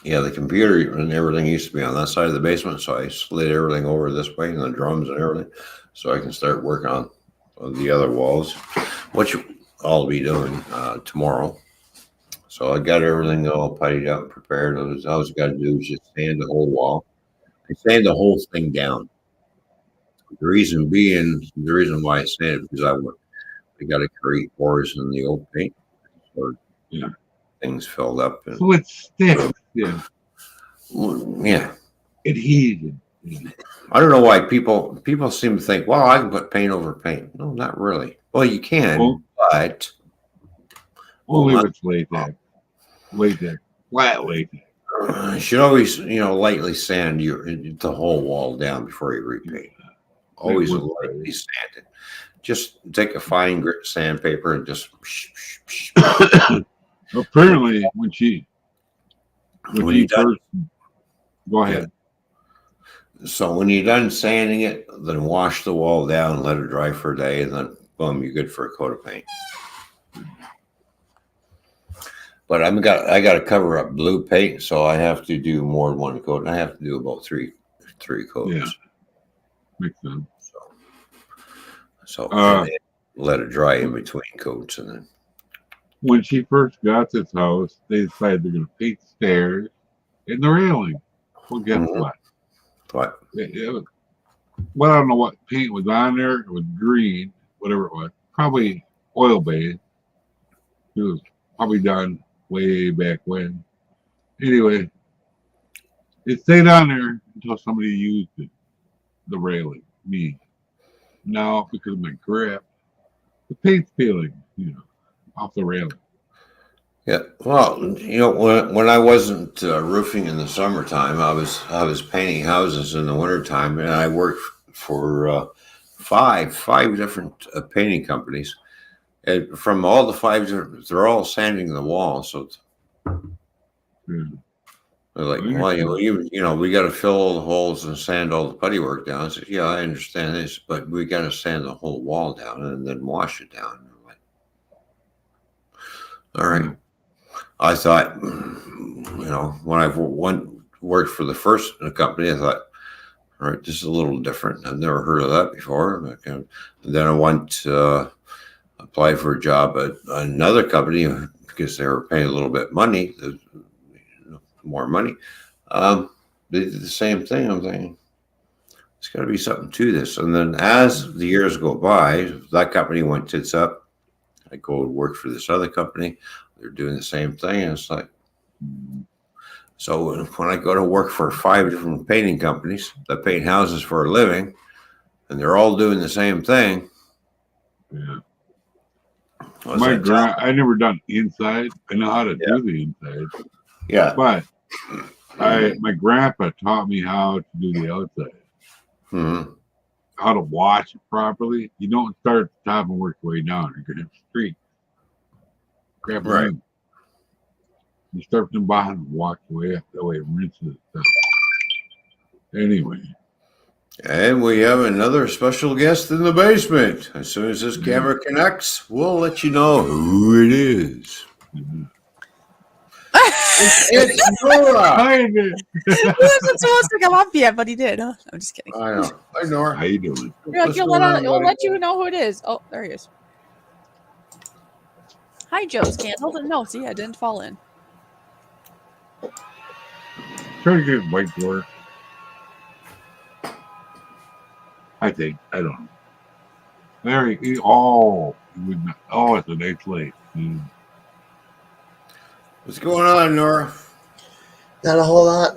Yeah, the computer and everything used to be on that side of the basement, so I slid everything over this way, and the drums and everything, so I can start working on the other walls, which I'll be doing tomorrow. So I got everything all puttied up and prepared. All I got to do is just sand the whole wall. I sand the whole thing down. The reason why I sand it because I got to create pores in the old paint, or things filled up. And, so it sticks. Yeah. Yeah. Adhesion. I don't know why people seem to think, well, I can put paint over paint. No, not really. Well, you can, but only if it's latex, flat latex. You should always, lightly sand the whole wall down before you repaint. Always lightly sand it. Just take a fine grit sandpaper and just. Apparently, when you first go ahead. So when you're done sanding it, then wash the wall down, let it dry for a day, and then boom, you're good for a coat of paint. But I got to cover up blue paint, so I have to do more than one coat. I have to do about three coats. Yeah, makes sense. So let it dry in between coats, and then. When she first got this house, they decided they're going to paint stairs and the railing. Well, guess what? What? Well, I don't know what paint was on there. It was green, whatever it was. Probably oil-based. It was probably done way back when. Anyway, it stayed on there until somebody used it. The railing, me. Now, because of my grip, the paint's peeling, off the railing. Yeah, well, when I wasn't roofing in the summertime, I was painting houses in the wintertime, and I worked for five different painting companies. And from all the five, they're all sanding the wall. So they're like, well, we got to fill all the holes and sand all the putty work down. I said, yeah, I understand this, but we got to sand the whole wall down and then wash it down. Like, all right. I thought, when I worked for the first company, I thought, all right, this is a little different. I've never heard of that before. And then I apply for a job at another company because they were paying a little bit money, more money. They did the same thing. I'm thinking, there's got to be something to this. And then as the years go by, that company went tits up. I go and work for this other company. They're doing the same thing. And it's like, so when I go to work for 5 different painting companies that paint houses for a living, and they're all doing the same thing. Yeah. I never done inside. I know how to do the inside. Yeah. But my grandpa taught me how to do the outside. Mm-hmm. How to wash it properly. You don't start at the top and work your way down. You're gonna have streaks. Right. You start from the bottom and walk your way up. That way it rinses itself. Anyway. And we have another special guest in the basement. As soon as this camera connects, we'll let you know who it is. Mm-hmm. It's Nora. He wasn't supposed to come up yet, but he did. Huh? I'm just kidding. I know. Hi, Nora. How you doing? We'll let you know who it is. Oh, there he is. Hi, Joe's candle. No, see, I didn't fall in. Try to get white door. I think. I don't know. There he oh, it's a nice lake. What's going on, Nora? Not a whole lot.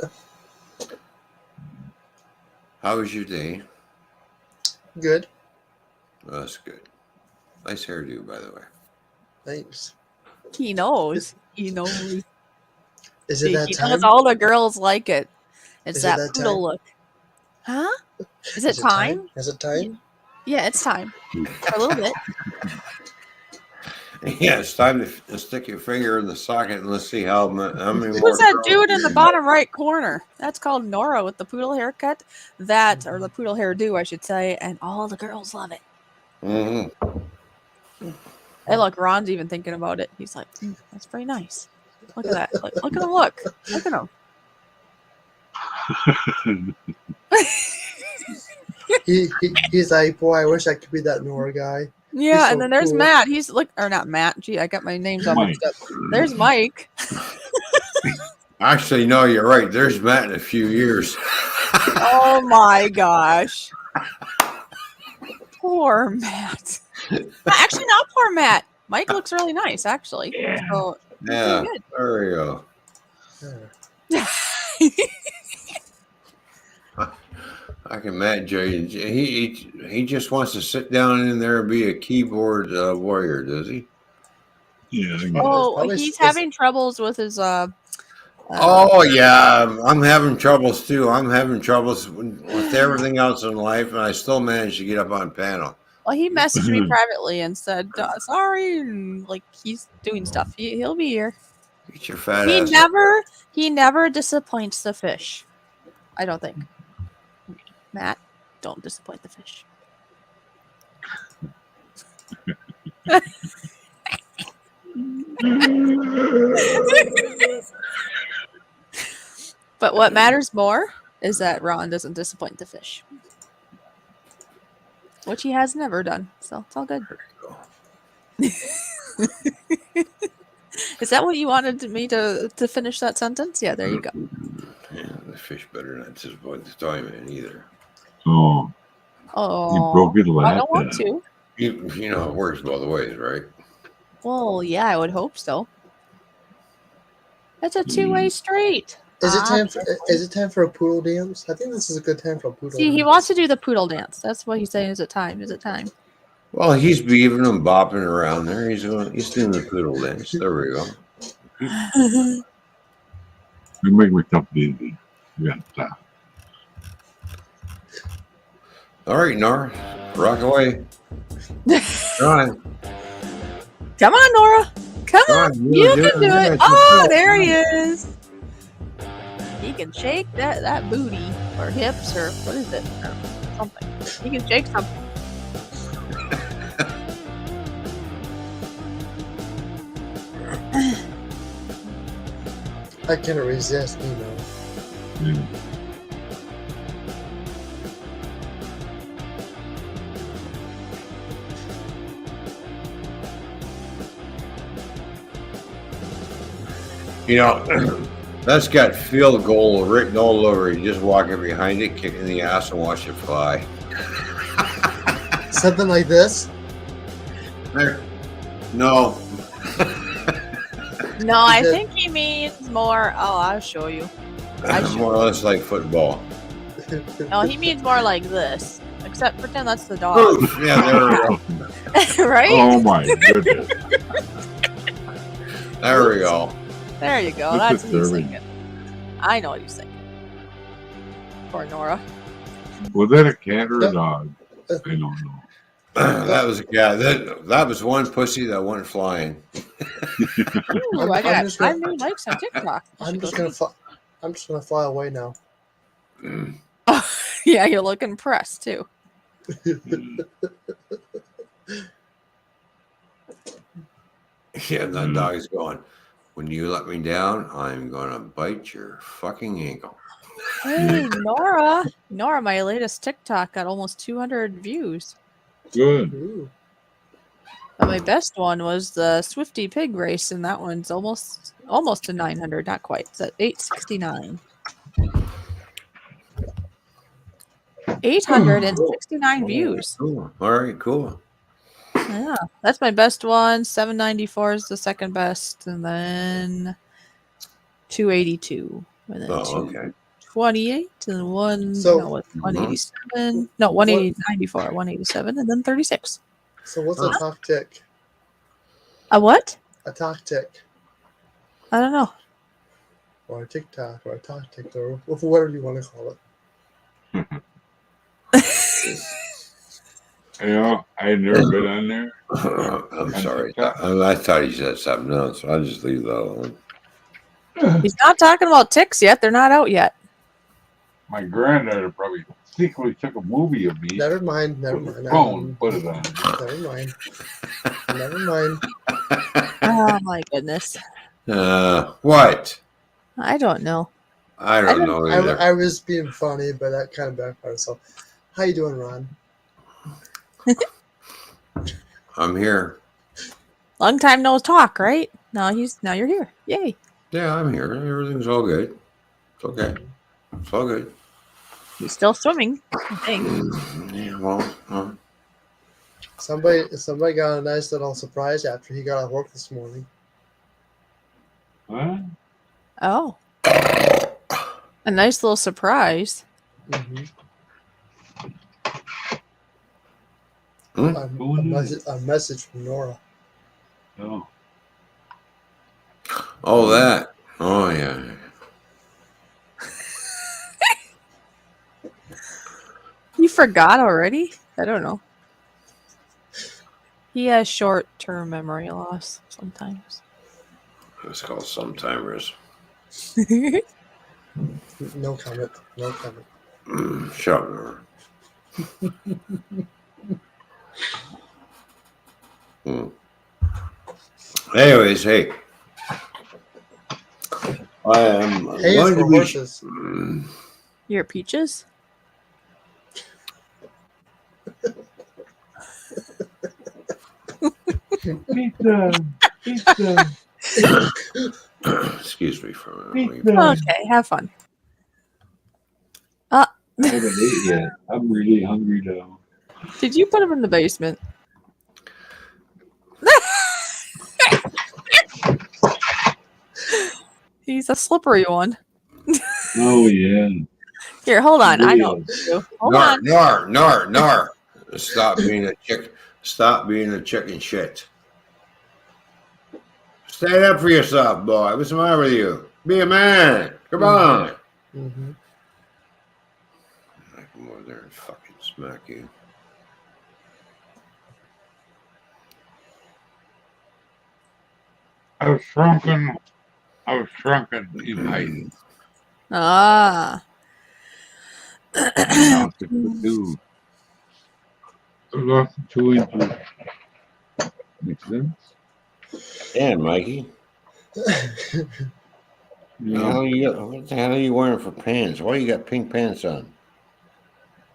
How was your day? Good. Well, that's good. Nice hairdo, by the way. Thanks. He knows. He knows. Is it that He time? knows all the girls like it. It's Is it that that poodle time? look. Huh? Is it time? Is it time? Yeah, it's time. For a little bit. Yeah, it's time to stick your finger in the socket and let's see how many Who's more that girls dude in you the bottom right corner? That's called Nora with the poodle haircut. That, or the poodle hairdo, I should say. And all the girls love it. Mm-hmm. Hey, look, Ron's even thinking about it. He's like, that's pretty nice. Look at that. Look at him look. Look at him. He's like, boy, I wish I could be that Nora guy. Yeah, so and then there's cool. Matt. He's like, or not Matt. Gee, I got my names all mixed up. There's Mike. Actually, no, you're right. There's Matt in a few years. Oh my gosh. Poor Matt. Actually, not poor Matt. Mike looks really nice, actually. Yeah. So, Yeah, there we go. I can imagine. He just wants to sit down in there and be a keyboard warrior, does he? Yeah. Oh, he's having troubles with his oh yeah, I'm having troubles too. I'm having troubles with everything else in life, and I still manage to get up on panel. well, he messaged me privately and said, sorry, and like he's doing stuff. He'll be here. Get your fat ass. He never disappoints the fish. I don't think. Matt, don't disappoint the fish. But what matters more is that Ron doesn't disappoint the fish, which he has never done. So it's all good. Is that what you wanted me to finish that sentence? Yeah, there you go. Yeah, the fish better not disappoint the Toyman either. Oh. Oh, You broke it last I don't want to. You know it works both ways, right? Well, yeah, I would hope so. It's a two-way street. Is it time for a poodle dance? I think this is a good time for a poodle See, dance. he wants to do the poodle dance. That's what he's saying. Is it time? Is it time? Well, he's beaving and bopping around there. He's doing the poodle dance. There we go. You make me tough easy. Yeah, stop. All right, Nora, rock away. Come on. Come on, Nora. Come Come on. on, You do can do it. it. Oh, there he is. He can shake that booty or hips or what is it? Something. He can shake something. I cannot resist, Yeah. You know, that's got field goal written all over it. You just walk it behind it, kick it in the ass, and watch it fly. Something like this? No. No, I think he means more. Oh, I'll show you. More or less like football. No, he means more like this. Except pretend that's the dog. Yeah, there we go. Right? Oh my goodness. There we go. There you go. That's what he's thinking. I know what he's thinking. Poor Nora. Was that a cat or a dog? I don't know. That was that was one pussy that went flying. Ooh, I got 5 new likes on TikTok. I'm just gonna fly away now. Oh, yeah, you look impressed too. Yeah, that dog is going. When you let me down, I'm gonna bite your fucking ankle. Hey, Nora. Nora, my latest TikTok got almost 200 views. Good. Ooh. But my best one was the Swifty pig race, and that one's almost to 900. Not quite. It's at 869. 869 views. Cool. All right, cool. Yeah, that's my best one. 794 is the second best, and then 282, and then okay. 228, and 187. No, 194, 187, and then 36. So what's a tactic? A what? A tactic. I don't know. Or a TikTok, or a tactic, or whatever you want to call it. Yeah, I had never been on there. I'm sorry. I thought he said something else. So I'll just leave that alone. He's not talking about ticks yet. They're not out yet. My granddad probably secretly took a movie of me. Never mind. Phone, put it on. Never mind. Oh my goodness. What? I don't know. I don't know either. I was being funny, but that kind of backfired. So, how you doing, Ron? I'm here. Long time no talk, right? Now you're here. Yay. Yeah, I'm here. Everything's all good. It's okay. It's all good. He's still swimming, I think. Yeah, well. Somebody got a nice little surprise after he got out of work this morning. What? Oh. A nice little surprise. Mm-hmm. A message from Nora. Oh. Oh, that. Oh, yeah. You forgot already? I don't know. He has short-term memory loss sometimes. It's called sometimers. No comment. Shut up, Nora. Anyways, hey. I am Hey, it's for horses. Your peaches? Pizza. Excuse me for a minute. Okay, have fun. I haven't ate yet. I'm really hungry now. Did you put him in the basement? He's a slippery one. Oh yeah. Here, hold on. I know. Hold on. Nar. Stop being a chicken shit. Stand up for yourself, boy. What's the matter with you? Be a man. Come on. Mm-hmm. I come over there and fucking smack you. I was shrunken in height. Ah. Now 6'2". I lost 2 inches. Makes sense? Damn, Mikey. Yeah. What the hell are you wearing for pants? Why you got pink pants on?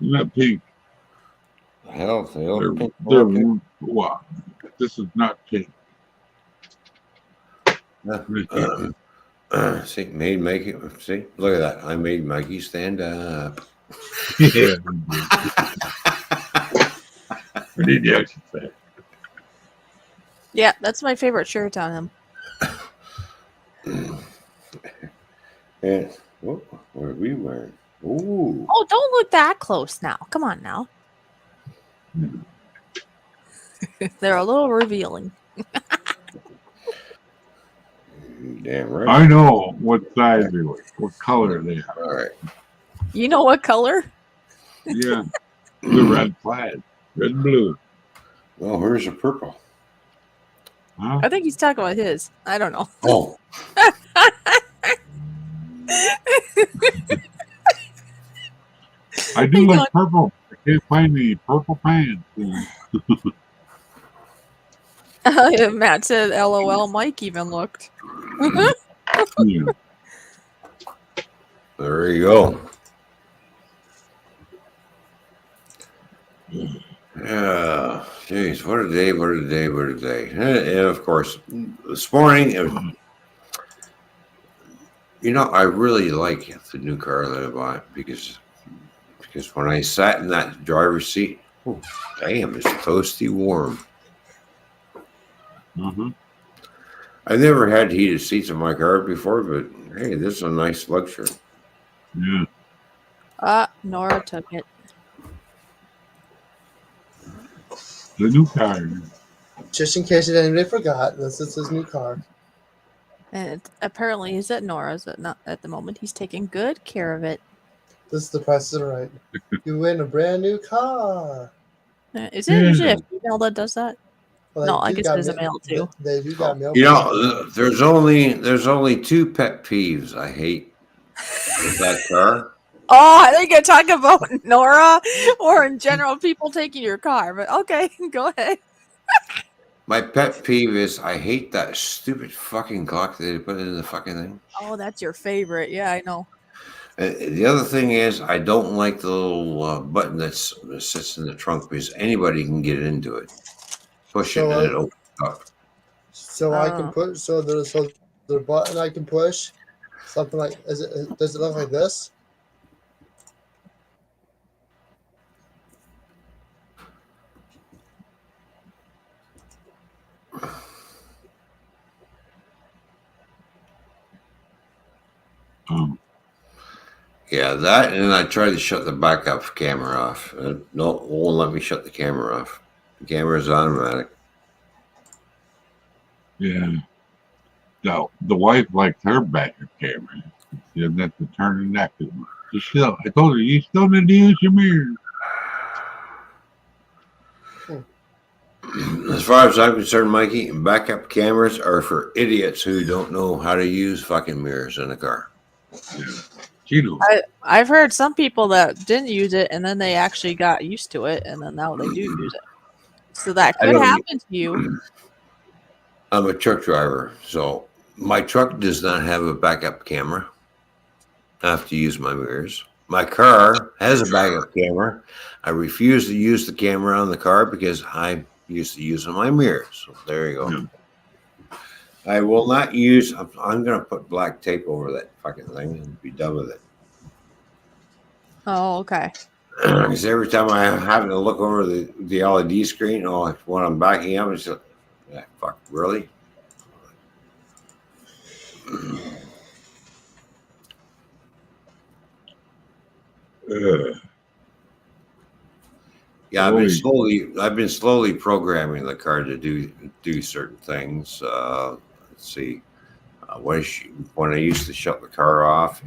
Not pink. Hell, pink. Wow. This is not pink. See, made Mikey. See, look at that. I made Mikey stand up. Yeah. What did you actually say? Yeah, that's my favorite shirt on him. And what are we wearing? Ooh. Oh, don't look that close now. Come on now. They're a little revealing. Damn right. I know what size they were, what color they are. All right. You know what color? Yeah. The red plaid. Red and blue. Well, here's a purple. Huh? I think he's talking about his. I don't know. Oh. I do like purple. I can't find the purple pants. Matt said, LOL, Mike even looked. Yeah. There you go. Yeah, jeez, what a day, what a day, what a day. And of course, this morning, I really like the new car that I bought because when I sat in that driver's seat, oh, damn, it's toasty warm. Mm-hmm. I've never had heated seats in my car before, but hey, this is a nice luxury. Yeah. Nora took it. The new car. Just in case anybody forgot, this is his new car. And apparently he's at Nora's, but not at the moment. He's taking good care of it. This is the price is right. You win a brand new car. Is it usually a female that does that? Well, No, I guess there's a male too. They do got male. There's only two pet peeves I hate with that car. Oh, I think you're talking about Nora or in general people taking your car, but okay, go ahead. My pet peeve is I hate that stupid fucking clock that they put in the fucking thing. Oh, that's your favorite. Yeah, I know. The other thing is I don't like the little button that sits in the trunk because anybody can get into it. Push it and it opens up. So I can put there's the button I can push something like does it look like this? Yeah, that, and I tried to shut the backup camera off. No, it won't let me shut the camera off. The camera is automatic. Yeah. So the wife likes her backup camera. She doesn't have to turn it that too much. I told her, you still need to use your mirror. As far as I'm concerned, Mikey, backup cameras are for idiots who don't know how to use fucking mirrors in a car. Yeah. I've heard some people that didn't use it and then they actually got used to it and then now they do use it. So that could happen to you. I'm a truck driver, so my truck does not have a backup camera. I have to use my mirrors. My car has a backup camera. I refuse to use the camera on the car because I'm used to using my mirrors. So there you go. Yeah. I will not use. I'm going to put black tape over that fucking thing and be done with it. Oh, okay. Because every time I'm having to look over the LED screen, when I'm backing up, it's just, fuck, really? Yeah, I've been slowly programming the car to do certain things. Let's see, when I used to shut the car off,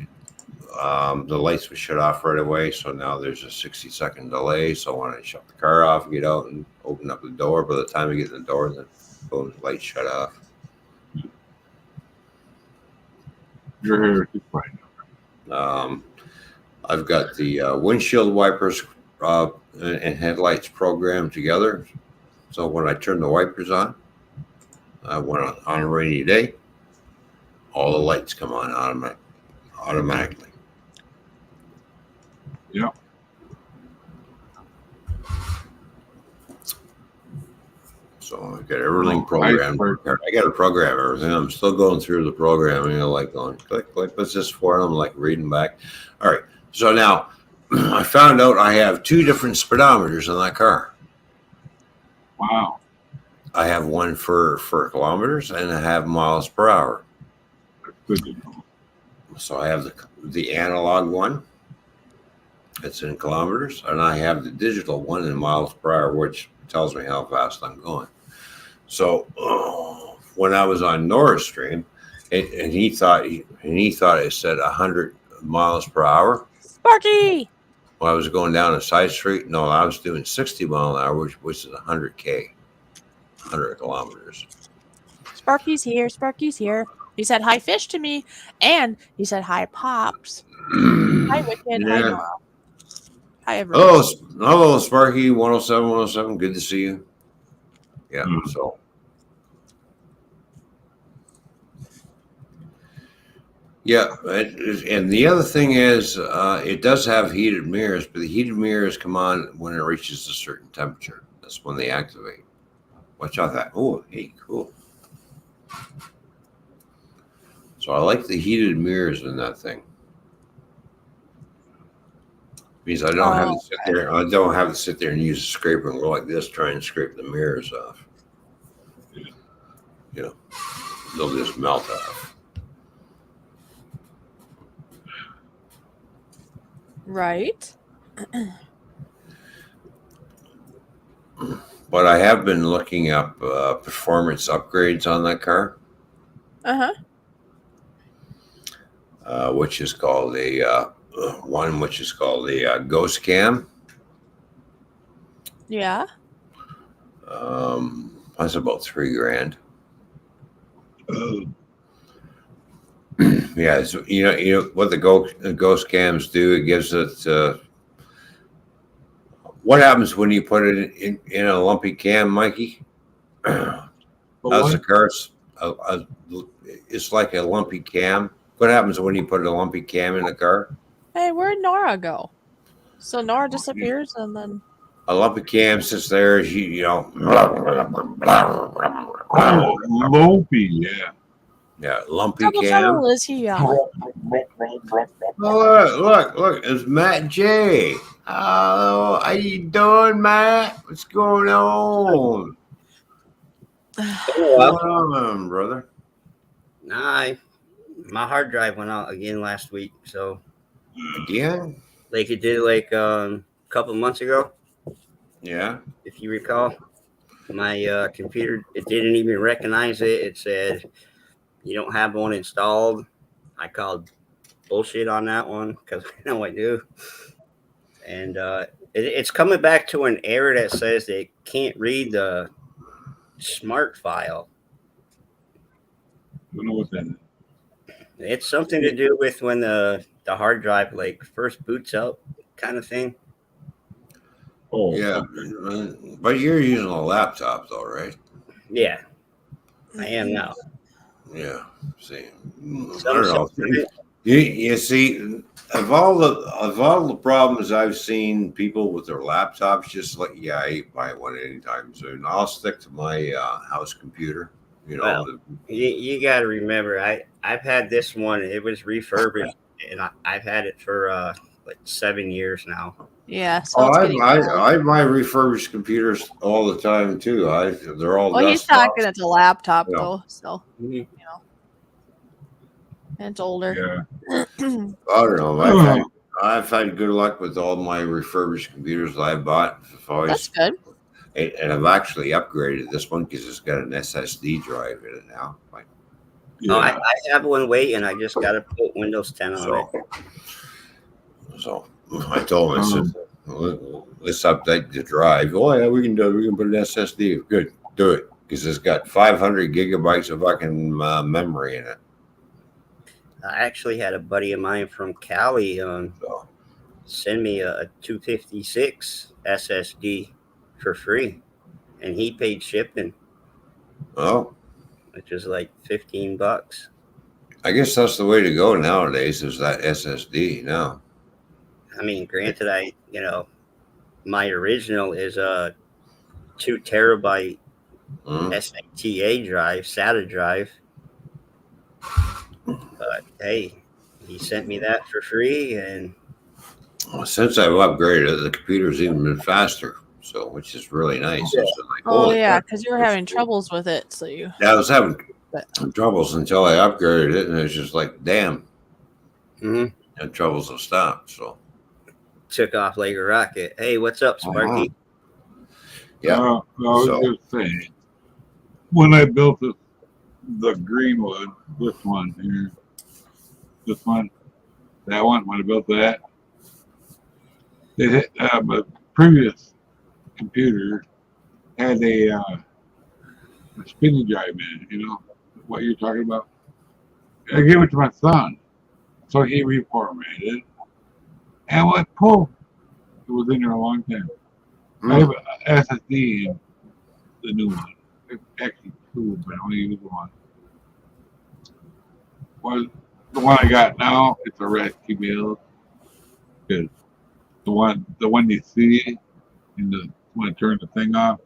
the lights would shut off right away. So now there's a 60-second delay. So when I shut the car off, get out and open up the door, by the time I get in the door, the boom, lights shut off. Your hair is fine. I've got the windshield wipers and headlights programmed together. So when I turn the wipers on, on a rainy day, all the lights come on automatically. Yeah. So I got everything programmed. I got to program everything. I'm still going through the programming. Like going click, click. What's this for? And I'm like reading back. All right. So now I found out I have 2 different speedometers in that car. Wow. I have one for kilometers and I have miles per hour. That's good to know. So I have the analog one. It's in kilometers, and I have the digital one in miles per hour, which tells me how fast I'm going. So when I was on Norris Stream, and he thought it said 100 miles per hour. Sparky. When I was going down a side street, no, I was doing 60 mile an hour, which is 100K, 100 kilometers. Sparky's here. Sparky's here. He said hi, fish to me, and he said hi, Pops. Hi, Wicked. Hi, Nora. Hi, everyone. Hello, Sparky. 107, 107. Good to see you. Yeah. So. Yeah, and the other thing is, it does have heated mirrors, but the heated mirrors come on when it reaches a certain temperature. That's when they activate. Watch out that. Oh, hey, cool. So I like the heated mirrors in that thing. Because I don't have to sit there. I don't have to sit there and use a scraper and go like this, try and scrape the mirrors off. You know, they'll just melt off. Right. But I have been looking up performance upgrades on that car. Which is called which is called the Ghost Cam. Yeah. That's about $3,000. Yeah, so you know what the ghost cams do. It gives it. What happens when you put it in a lumpy cam, Mikey? How's the car's? It's like a lumpy cam. What happens when you put a lumpy cam in a car? Hey, where'd Nora go? So Nora disappears and then a lumpy cam sits there. You know. Oh, lumpy, yeah. Yeah, lumpy Double cam. trouble is he? Oh, look! It's Matt J. Oh, how you doing, Matt? What's going on? What's going on, brother? Nah, my hard drive went out again last week. So again, like it did like a couple months ago. Yeah, if you recall, my computer, it didn't even recognize it. It said you don't have one installed. I called bullshit on that one because I know I do. And it's coming back to an error that says they can't read the smart file. I don't know what that is. It's something to do with when the hard drive like first boots up kind of thing. Oh, yeah. But you're using a laptop though, right? Yeah, I am now. Yeah. See, I don't know. You see, of all the problems I've seen people with their laptops, just like I ain't buy one anytime soon. I'll stick to my house computer. You know, well, you got to remember, I've had this one. It was refurbished, and I've had it for like 7 years now. Yeah. So I buy refurbished computers all the time too. They're all. Well, he's talking it's a laptop though, so you know, it's older. Yeah. I don't know. I've had good luck with all my refurbished computers that I bought. That's good. And I've actually upgraded this one because it's got an SSD drive in it now. No, I have one waiting. I just got to put Windows 10 on it. So I told him, I said, let's update the drive. Oh yeah, we can do it. We can put an SSD. Good, do it because it's got 500 gigabytes of fucking memory in it. I actually had a buddy of mine from Cali send me a 256 SSD for free, and he paid shipping. Oh, which is like $15. I guess that's the way to go nowadays. Is that SSD now? I mean, granted, my original is a 2 terabyte SATA drive, SATA drive. But hey, he sent me that for free, and since I've upgraded, the computer's even been faster. So, which is really nice. Yeah. Oh yeah, because you were having troubles with it, so you. Yeah, I was having troubles until I upgraded it, and it's just like, damn, and troubles have stopped. So, took off like a rocket. Hey, what's up, Sparky? Yeah. I was just saying, when I built the Greenwood, this one here, that one, when I built that, it had a previous computer had a spinning drive in it, you know what you're talking about. I gave it to my son, so he reformatted it, and what pull? It was in there a long time. I have an SSD in the new one. It's actually two, but I only use one. Well, the one I got now, it's a rescue build. Because the one you see when I turn the thing off,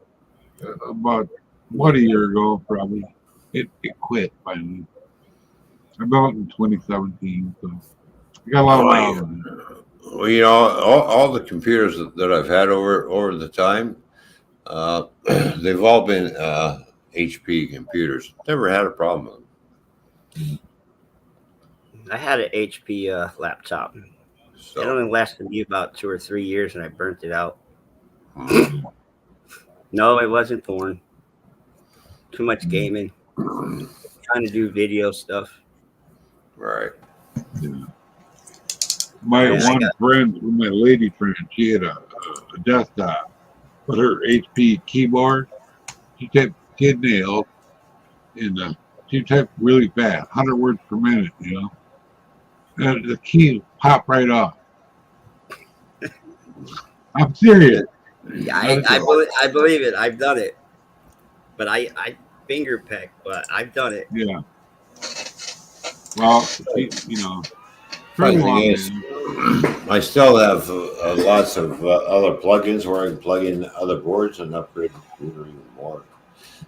about a year ago probably, it quit finally. I built it in 2017, so I got a lot of miles on it. Well, you know, all the computers that I've had over the time, they've all been HP computers. Never had a problem with them. I had an HP laptop. So. It only lasted me about 2 or 3 years, and I burnt it out. No, it wasn't Thorn. Too much gaming. Trying to do video stuff. Right. Yeah. My friend, my lady friend, she had a desktop, but her HP keyboard, she typed kid nails, and she typed really fast, 100 words per minute, you know. And the key popped right off. I'm serious. Yeah, I believe it. I've done it. But I finger peck, but I've done it. Yeah. Well, you know. Funny thing is, I still have lots of other plugins where I can plug in other boards and upgrade the computer even more.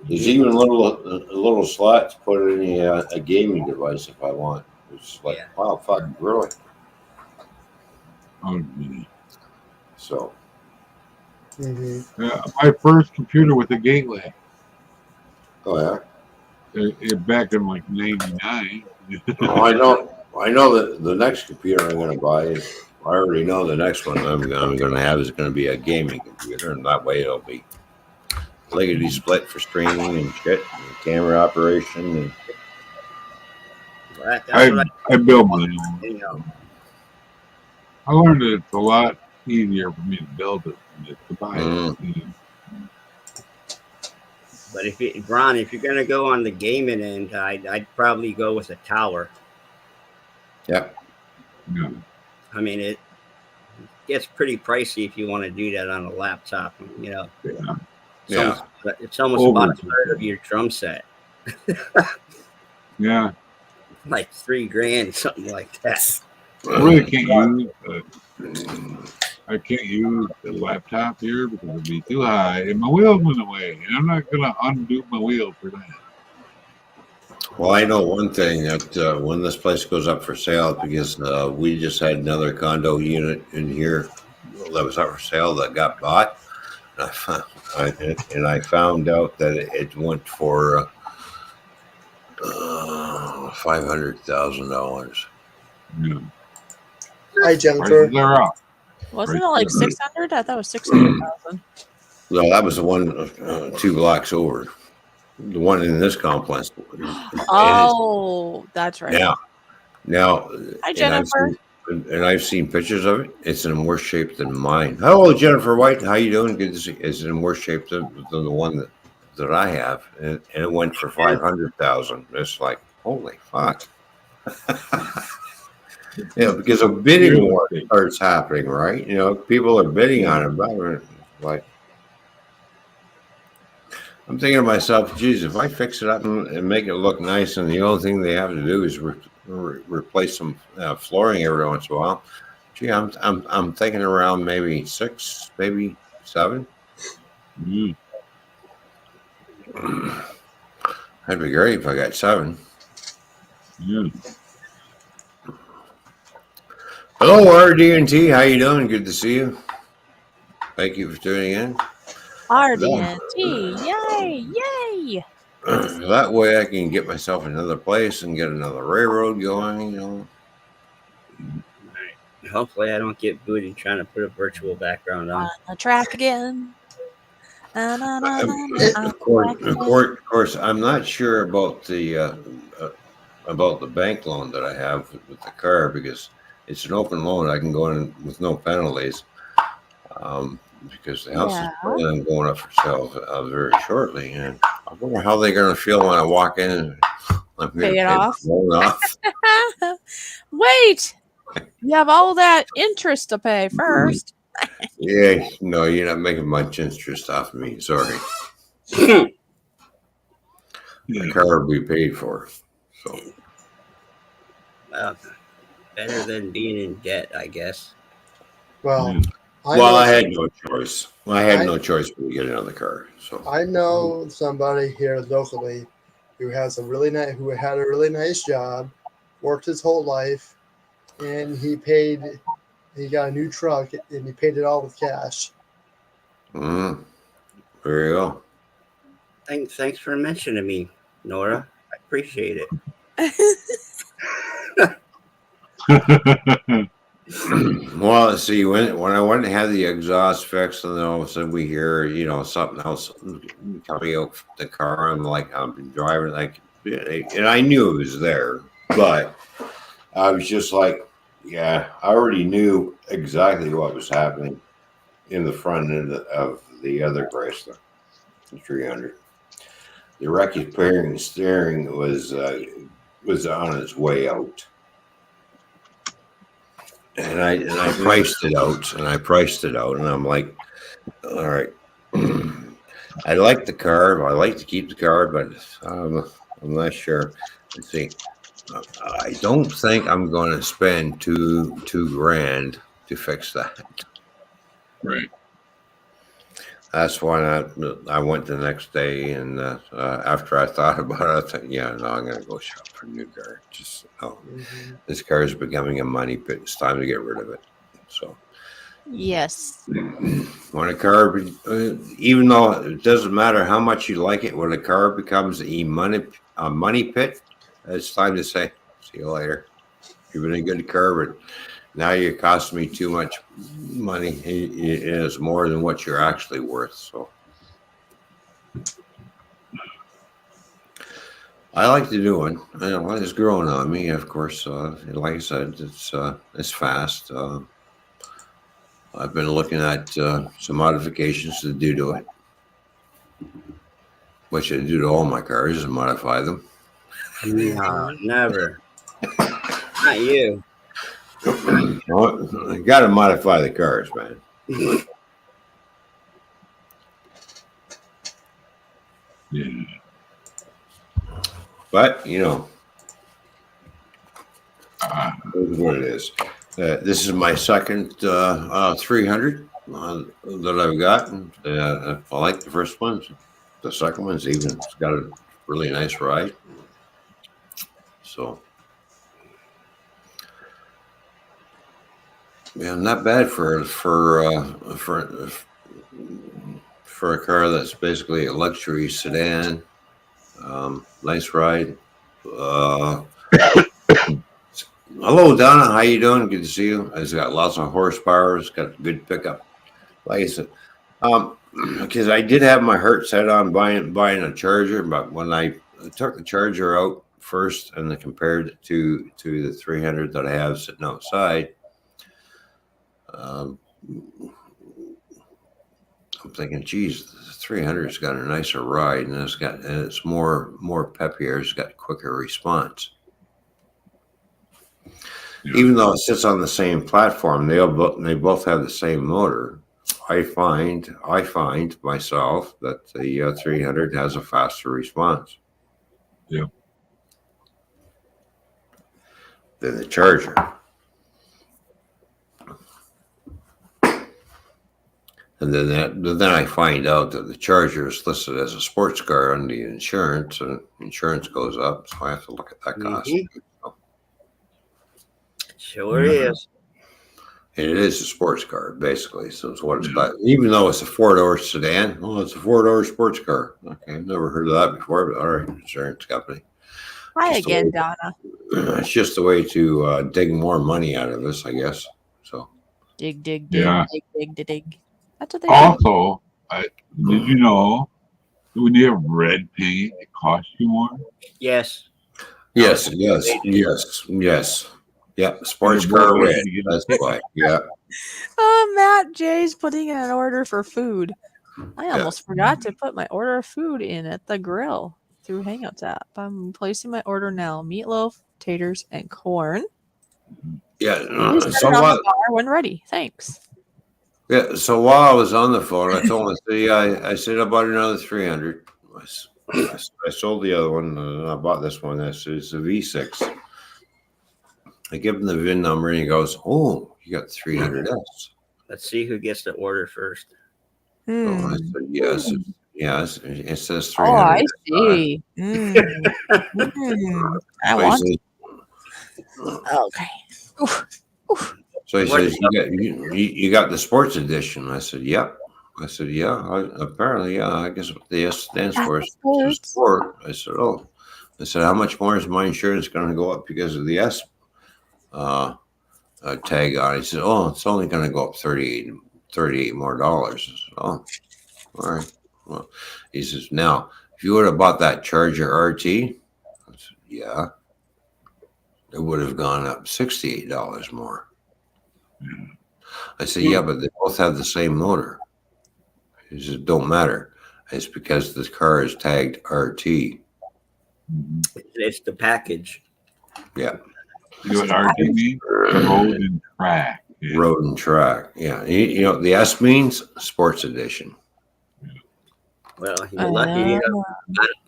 There's even a little slot to put in a gaming device if I want. It's like, wow, fucking really. Oh, so. My first computer with a gateway. Oh yeah. Back in like '99. Oh, I know that the next computer I'm going to buy is. I already know the next one I'm going to have is going to be a gaming computer, and that way it'll be lickety split for streaming and shit, and camera operation. And I build my own. I learned that it's a lot easier for me to build it than to buy it. But Ron, if you're gonna go on the gaming end, I'd probably go with a tower. Yeah. I mean, it gets pretty pricey if you want to do that on a laptop. You know. Yeah. It's almost about a third of your drum set. Yeah. Like $3,000, something like that. I really can't use the laptop here because it'd be too high, and my wheels went away, and I'm not gonna undo my wheel for that. Well, I know one thing that when this place goes up for sale, because we just had another condo unit in here that was up for sale that got bought, and I found out that it went for $500,000. Yeah. Hi, Jennifer. They're up. Wasn't it like 600? I thought it was 600,000. No, that was the one 2 blocks over. The one in this complex. Oh, that's right. Yeah. Now, hi, Jennifer. I've seen pictures of it. It's in worse shape than mine. Hello, Jennifer White. How you doing? Good to see you. It's in worse shape than the one that I have, and it went for $500,000. It's like, holy fuck. Yeah, because a bidding war starts happening, right? You know, people are bidding on it. Like, I'm thinking to myself, geez, if I fix it up and make it look nice, and the only thing they have to do is replace some flooring every once in a while, gee, I'm thinking around maybe 6, maybe 7. That'd be great if I got 7. Yeah. Hello, RD&T. How you doing? Good to see you. Thank you for tuning in. RD&T, yay, yay! That way I can get myself another place and get another railroad going, you know. Hopefully, I don't get booted trying to put a virtual background on. On the track again. Of course, I'm not sure about the bank loan that I have with the car because it's an open loan. I can go in with no penalties because the house is planning on going up for sale very shortly, and I wonder how they're going to feel when I walk in and I'm going to pay off. the loan off. Wait, you have all that interest to pay first. Yeah, no, you're not making much interest off of me. Sorry. The car will be paid for. So, Better than being in debt, I guess. Well, I had no choice. I had no choice but to get another car. So I know somebody here locally who has who had a really nice job, worked his whole life, and he got a new truck and he paid it all with cash. there you go. Thanks for mentioning me, Nora. I appreciate it. Well, see, when I went and had the exhaust fixed, and then all of a sudden we hear, something else coming out the car. I'm like, I've been driving, and I knew it was there, but I was just like, yeah, I already knew exactly what was happening in the front end of the other Chrysler, the 300. The recuperating steering was on its way out. And I priced it out, and I'm like, all right, I like the car. I like to keep the car, but I'm not sure. Let's see. I don't think I'm going to spend two grand to fix that. Right. That's why I went the next day, and after I thought about it, I thought, yeah, no, I'm going to go shop for a new car. This car is becoming a money pit. It's time to get rid of it. So, yes, when a car, even though it doesn't matter how much you like it, when a car becomes a money pit, it's time to say, see you later. You've been a good car, but now you're costing me too much money. It is more than what you're actually worth. So I like the new one. I know it's growing on me, of course. Like I said, it's fast. I've been looking at some modifications to do to it, which I do to all my cars, and modify them. No, never. Not you. I got to modify the cars, man. Yeah. But it's what it is. This is my second 300 that I've gotten. I like the first one. The second one's it's got a really nice ride. So, yeah, not bad for a car that's basically a luxury sedan. Nice ride. Hello, Donna. How you doing? Good to see you. It's got lots of horsepower. It's got good pickup. Like I said, because I did have my heart set on buying a Charger, but when I took the Charger out first and then compared it to the 300 that I have sitting outside, I'm thinking, geez, the 300's got a nicer ride, and it's more peppier. It's got quicker response. Even though it sits on the same platform, they both have the same motor. I find myself that the 300 has a faster response. Yeah. Than the Charger. And then I find out that the Charger is listed as a sports car on the insurance, and insurance goes up, so I have to look at that cost. So, Sure is. and it is a sports car, basically. So it's what it's got. Even though it's a 4-door sedan, well, it's a 4-door sports car. Okay, I've never heard of that before, but all right, insurance company. Hi again, Donna. It's just a way to dig more money out of us, I guess. So dig, dig, Yeah. dig. That's what they Also, did you know that when you have red paint, it costs you more? Yes. yes. Yep, sports car red. That's why. Yeah. Oh, Matt J's putting in an order for food. I almost forgot to put my order of food in at the grill through Hangouts app. I'm placing my order now. Meatloaf, taters, and corn. Yeah. Please set it on the bar when ready. Thanks. Yeah. So while I was on the phone, I told him, I said I bought another 300. I sold the other one, and I bought this one. It's a V6. I give him the VIN number, and he goes, "Oh, you got 300S." Let's see who gets the order first. So I said, "Yes, yes." It says 300. Oh, I see. I want it. Okay. So he says, "You got the sports edition." I said, "Yep." I said, "Yeah." Apparently, yeah. I guess what the S stands for is sport. I said, "Oh." I said, "How much more is my insurance going to go up because of the S tag on it?" He said, "Oh, it's only going to go up $38 more dollars." I said, "Oh, all right." Well, he says, "Now, if you would have bought that Charger RT," I said, "Yeah, it would have gone up $68 more." I said, "Yeah, but they both have the same motor." He says, "Don't matter. It's because the car is tagged RT." It's the package. Yeah. You know what RT means? Road and track. Yeah. Road and track. Yeah. You know, the S means sports edition. Well, you're lucky. I'm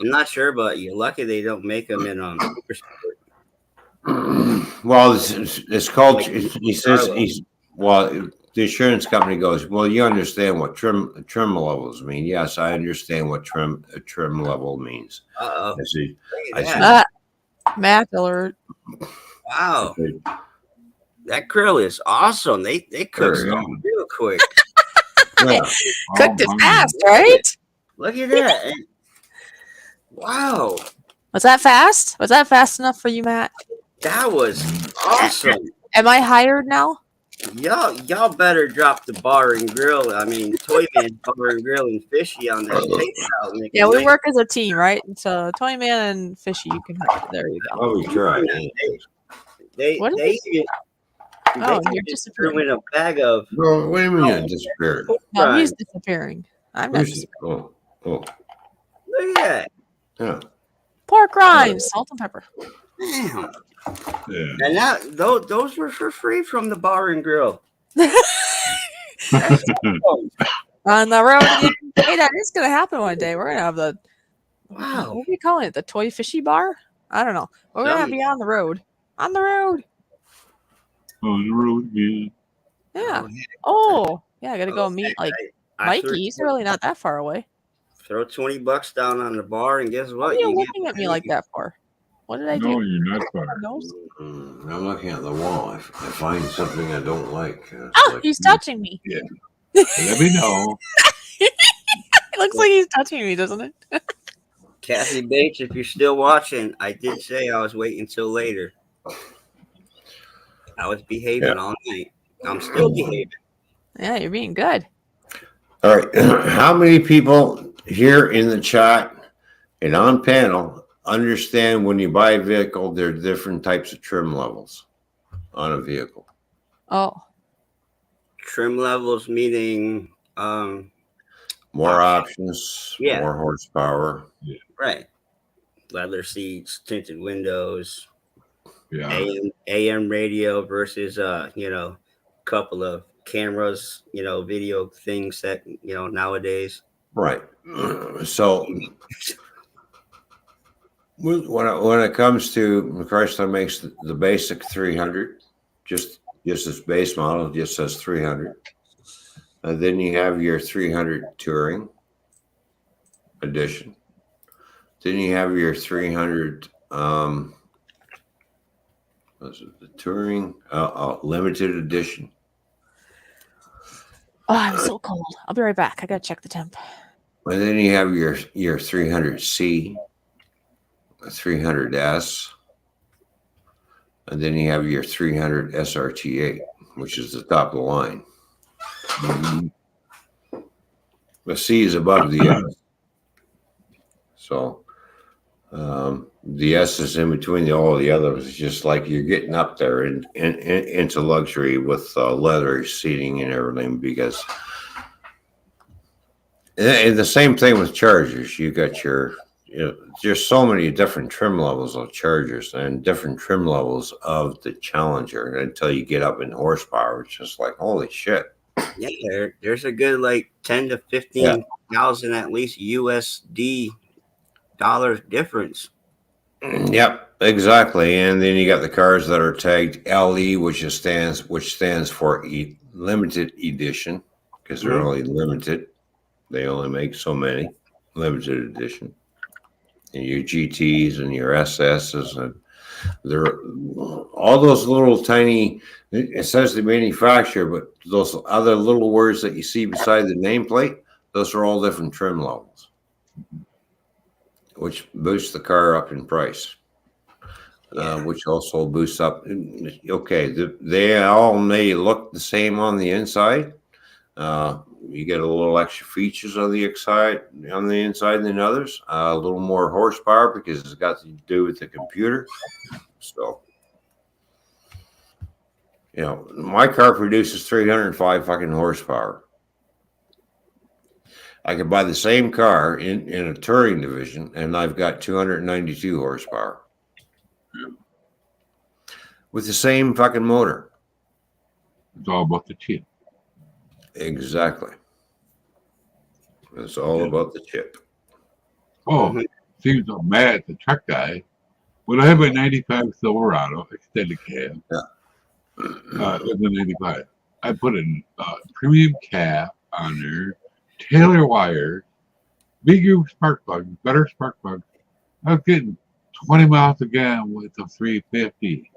not sure, but you're lucky they don't make them in Well, it's called. He says the insurance company goes, "Well, you understand what trim levels mean?" Yes, I understand what a trim level means. Uh-oh. I said, Matt alert. Wow. That grill is awesome. They cook something real quick. Yeah. Cooked it fast, right? Look at that. Wow. Was that fast? Was that fast enough for you, Matt? That was awesome. Am I hired now? Y'all better drop the bar and grill. I mean, Toymans bar and grill and fishy on that takeout. Yeah, we work as a team, right? So Toyman and Fishy, you can have it. There you go. Oh, we tried. You're disappearing. In a bag of. Well, what do you mean I disappeared? No, he's disappearing. I'm not disappearing. Oh. Look at that. Yeah. Pork rinds, salt and pepper. Damn. Yeah. And those were for free from the bar and grill. On the road. Hey, that is going to happen one day. We're going to have the, wow. What are we calling it? The Toy Fishy Bar? I don't know. We're going to be on the road. On the road. On the road, yeah. Yeah. Oh, yeah. I got to go meet Mikey. He's really not that far away. Throw $20 down on the bar, and guess what? What are you looking at me like that for? What did I do? No, you're not far. I'm looking at the wall. I find something I don't like. He's touching me. Yeah. Let me know. It looks like he's touching me, doesn't it? Kathy Bates, if you're still watching, I did say I was waiting until later. I was behaving all night. I'm still behaving. Yeah, you're being good. All right. How many people here in the chat and on panel understand when you buy a vehicle, there are different types of trim levels on a vehicle? Oh. Trim levels meaning more options, more horsepower. Yeah. Right. Leather seats, tinted windows, Yeah. AM radio versus couple of cameras, video things that nowadays. Right. So when it comes to Chrysler makes the basic 300, just this base model just says 300. And then you have your 300 Touring edition. Then you have your 300 was it the Touring limited edition. Oh, I'm so cold. I'll be right back. I gotta check the temp. And then you have your 300C, a 300S, and then you have your 300 SRT8, which is the top of the line. The C is above the S. So the S is in between all the others. It's just like you're getting up there into luxury with leather seating and everything, because and the same thing with Chargers. You got your, there's so many different trim levels of Chargers and different trim levels of the Challenger until you get up in horsepower. It's just like, holy shit. Yeah, there's a good like 10 to 15,000 at least USD dollars difference. Yep, exactly. And then you got the cars that are tagged LE, which stands for limited edition, because they're only limited. They only make so many, limited edition. And your GTs and your SSs, and they're all those little tiny. It says the manufacturer, but those other little words that you see beside the nameplate, those are all different trim levels, which boosts the car up in price. Which also boosts up. Okay, they all may look the same on the inside. You get a little extra features on the inside than others. A little more horsepower because it's got to do with the computer. So, my car produces 305 fucking horsepower. I could buy the same car in a touring division, and I've got 292 horsepower with the same fucking motor. It's all about the chip. Exactly. It's all about the chip. Oh, seems so mad at the truck guy. When I had my 95 Silverado extended cab, it was a 95. I put a premium cap on there, Taylor wire, bigger spark plug, better spark plug. I was getting 20 miles a gallon with a 350.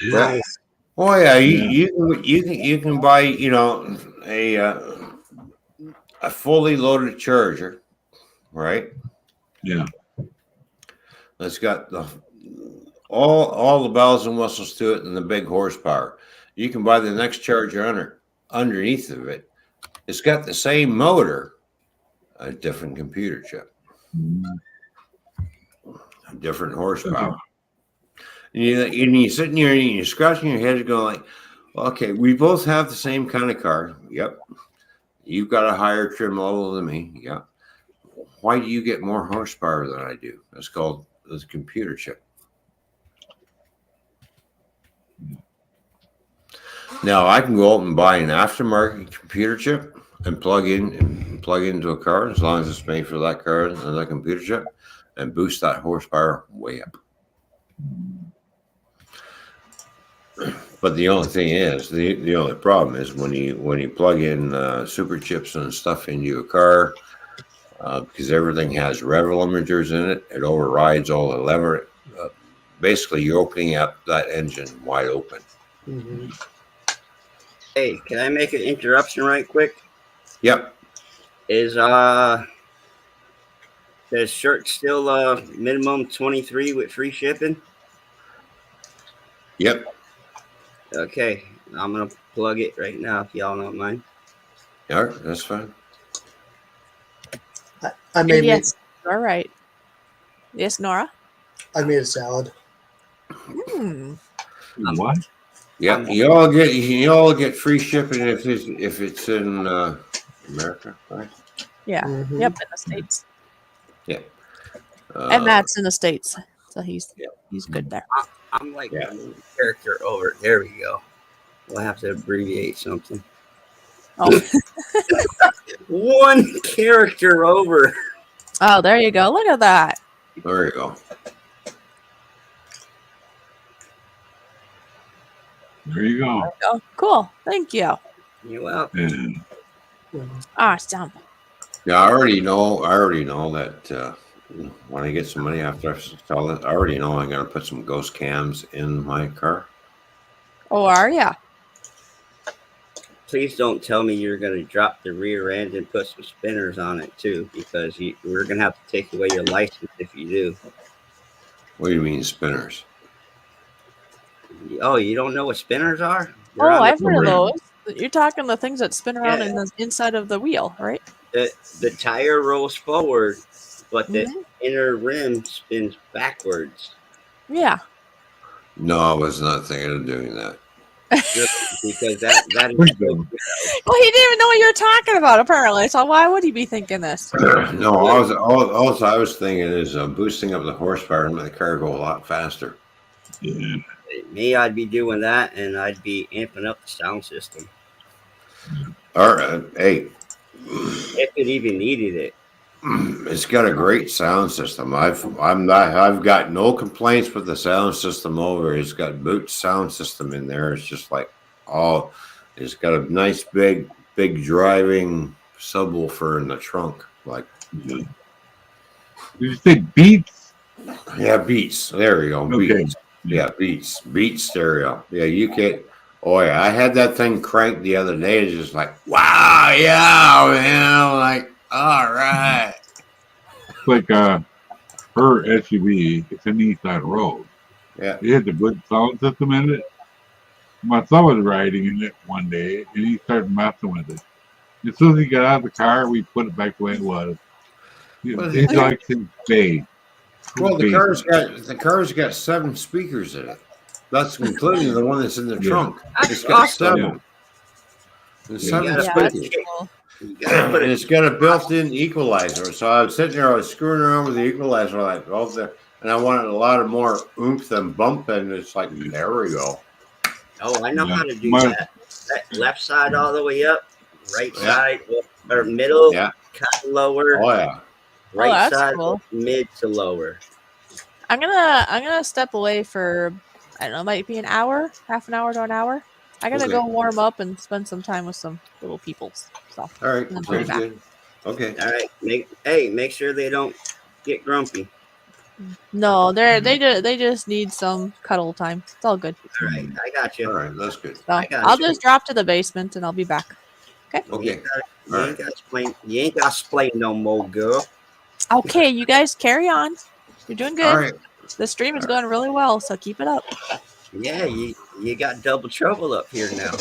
Nice. Oh yeah, you can buy a fully loaded Charger, right? Yeah. That's got all the bells and whistles to it and the big horsepower. You can buy the next Charger underneath of it. It's got the same motor, a different computer chip, a different horsepower. And you're sitting here and you're scratching your head and going like, okay, we both have the same kind of car. Yep. You've got a higher trim level than me. Yep. Why do you get more horsepower than I do? That's called the computer chip. Now I can go out and buy an aftermarket computer chip and plug into a car as long as it's made for that car and that computer chip, and boost that horsepower way up. But the only thing is, the only problem is when you plug in super chips and stuff into a car, because everything has rev limiters in it, it overrides all the lever. Basically, you're opening up that engine wide open. Mm-hmm. Hey, can I make an interruption right quick? Yep. Is shirt still minimum 23 with free shipping? Yep. Okay, I'm gonna plug it right now if y'all don't mind. All right, that's fine. I made yes, all right. Yes, Nora. I made a salad. What? Yeah, you all get free shipping if it's in America, right? Yeah. Mm-hmm. Yep, in the States. Yeah. And Matt's in the States, so he's good there. I'm like a character over. There we go. We'll have to abbreviate something. Oh. One character over. Oh, there you go. Look at that. There you go. There you go. Oh, cool. Thank you. You're welcome. Awesome. Yeah, I already know that when I get some money after I sell it, I already know I'm gonna put some ghost cams in my car. Oh, are ya? Please don't tell me you're going to drop the rear end and put some spinners on it too, because we're going to have to take away your license if you do. What do you mean spinners? Oh, you don't know what spinners are? Oh, I've heard of those. You're talking the things that spin around Yeah. in the inside of the wheel, right? The tire rolls forward, but the inner rim spins backwards. Yeah. No, I was not thinking of doing that. Because that is Please so don't. Well, he didn't even know what you were talking about, apparently. So why would he be thinking this? No, all I was thinking is boosting up the horsepower and make the car go a lot faster. Yeah. Me, I'd be doing that, and I'd be amping up the sound system. All right, hey, If it even needed it. it's got a great sound system. I've got no complaints with the sound system over. It's got Boots sound system in there. It's just like it's got a nice big driving subwoofer in the trunk. Like, Did you say Beats? yeah, Beats. There you go, Okay. Beats. Yeah, Beats stereo. Yeah, you can't. Oh yeah, I had that thing cranked the other day. It's just like, wow, yeah, man. Like, all right. It's like her SUV. It's an Nissan Road. Yeah. It had the good sound system in it. My son was riding in it one day, and he started messing with it. As soon as he got out of the car, we put it back the way it was. It's like his bass. Well, the car's got 7 speakers in it. That's including the one that's in the trunk. It's got awesome. 7. And 7 Yeah, speakers. cool. And it's got a built-in equalizer. So I was sitting there, I was screwing around with the equalizer, like, and I wanted a lot of more oomph and bump, and it's like, there we go. Oh, I know how to do that. That left side all the way up, right side or middle, kind of lower. Oh yeah. Right side, cool. Mid to lower. I'm gonna step away for, I don't know, might be an hour, half an hour to an hour. I gotta go warm up and spend some time with some little peoples. So all right, sounds good. Okay. All right. Make sure they don't get grumpy. No, they just need some cuddle time. It's all good. All right, I got you. All right, that's good. So I'll just drop to the basement and I'll be back. Okay. Okay. You ain't got to explain no more, girl. Okay, you guys carry on. You're doing good. All right. The stream is going really well, so keep it up. Yeah, you got double trouble up here now.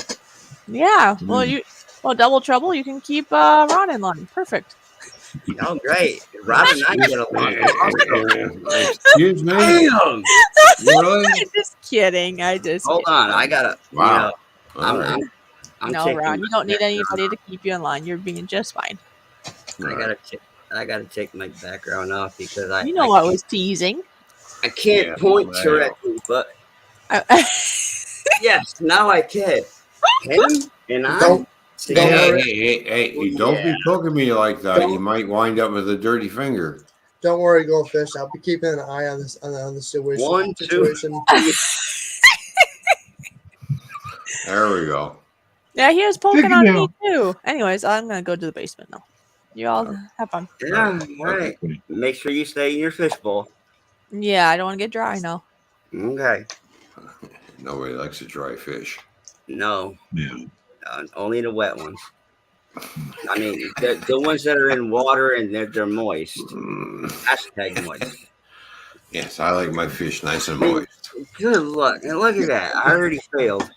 Yeah. Well, double trouble. You can keep Ron in line. Perfect. Oh, great. Rob and I get along. Excuse me. Damn. Really? Just kidding. Hold on. I gotta. Wow. I'm no, Ron. You don't need anybody to keep you in line. You're being just fine. I gotta take my background off because I was teasing. I can't point correctly, but yes, now I can. Him and I. Hey, don't be poking me like that. You might wind up with a dirty finger. Don't worry, Goldfish. I'll be keeping an eye on this on the situation. 1, 2. There we go. Yeah, he was poking on me too. Anyways, I'm gonna go to the basement now. You all have fun. Yeah, all right. Make sure you stay in your fishbowl. Yeah, I don't want to get dry now. Okay. Nobody likes a dry fish. No. Yeah. Only the wet ones. I mean, the ones that are in water and they're moist. Hashtag moist. Yes, I like my fish nice and moist. Good luck. And look at that. I already failed.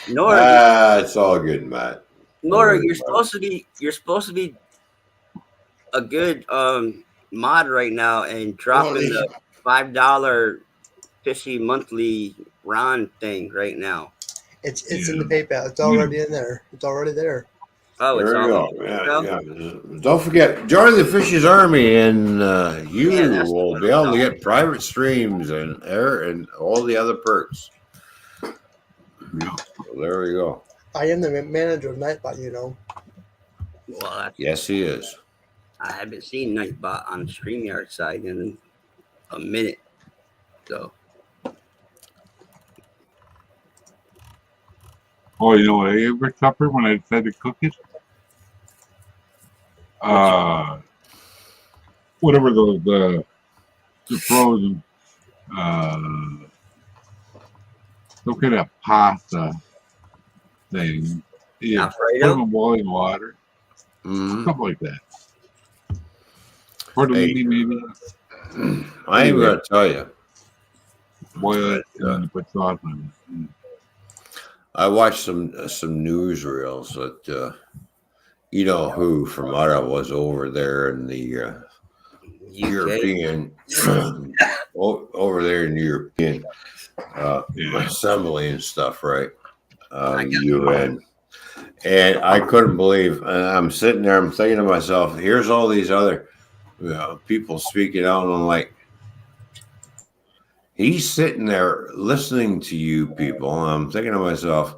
Nora, it's all good, Matt. Nora, you're supposed to be a good mod right now and dropping the $5 fishy monthly Ron thing right now. It's in the PayPal. It's already in there. It's already there. Oh, it's all yeah. Don't forget, join the Fishes Army, and you will be able to get private streams and air and all the other perks. Yeah. So there we go. I am the manager of Nightbot, you know. Well, yes, he is. I haven't seen Nightbot on the StreamYard side in a minute, so. Oh, you know what I ever suffered when I decided to cook it? Whatever the frozen some kind of pasta thing. You put them in boiling water. Something like that. Tortellini, maybe. I ain't gonna tell you. Boil it and then you put sauce on it. I watched some newsreels that you know who from Ottawa was over there in the European over there in the European assembly and stuff, right? UN. And I couldn't believe, and I'm sitting there, I'm thinking to myself, here's all these other people speaking out, and I'm like, he's sitting there listening to you people, and I'm thinking to myself,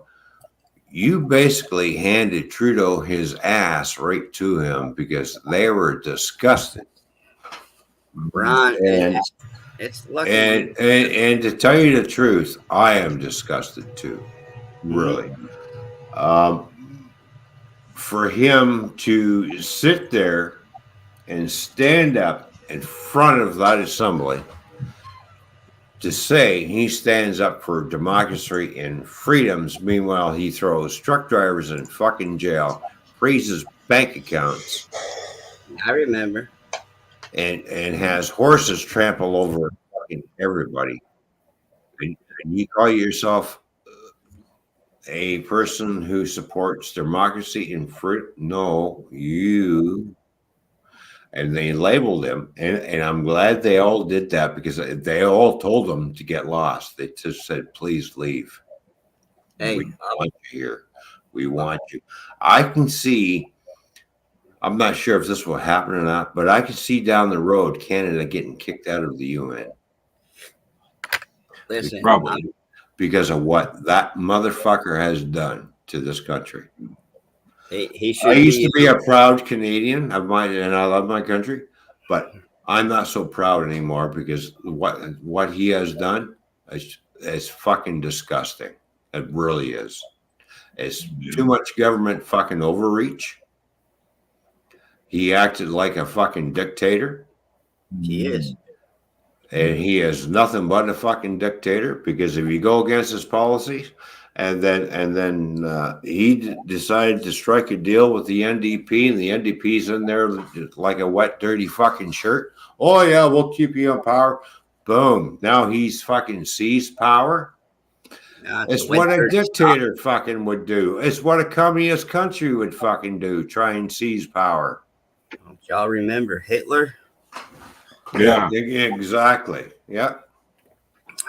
you basically handed Trudeau his ass right to him because they were disgusted. Ron, and it's lucky. And to tell you the truth, I am disgusted too. Really. For him to sit there and stand up in front of that assembly to say he stands up for democracy and freedoms, meanwhile he throws truck drivers in fucking jail, freezes bank accounts. I remember. And has horses trample over fucking everybody. And you call yourself a person who supports democracy and free? No, you. And they labeled him, and I'm glad they all did that because they all told them to get lost. They just said, "Please leave. Hey, we want you here. We want you." I can see. I'm not sure if this will happen or not, but I can see down the road Canada getting kicked out of the UN. Listen, probably because of what that motherfucker has done to this country. He should. I used to be a proud Canadian of mine, and I love my country, but I'm not so proud anymore because what he has done is fucking disgusting. It really is. It's too much government fucking overreach. He acted like a fucking dictator. He is. And he is nothing but a fucking dictator because if you go against his policies, and then he decided to strike a deal with the NDP, and the NDP's in there like a wet, dirty fucking shirt. Oh yeah, we'll keep you in power. Boom. Now he's fucking seized power. It's what a dictator fucking would do. It's what a communist country would fucking do. Try and seize power. Don't y'all remember Hitler? Yeah, exactly. Yeah.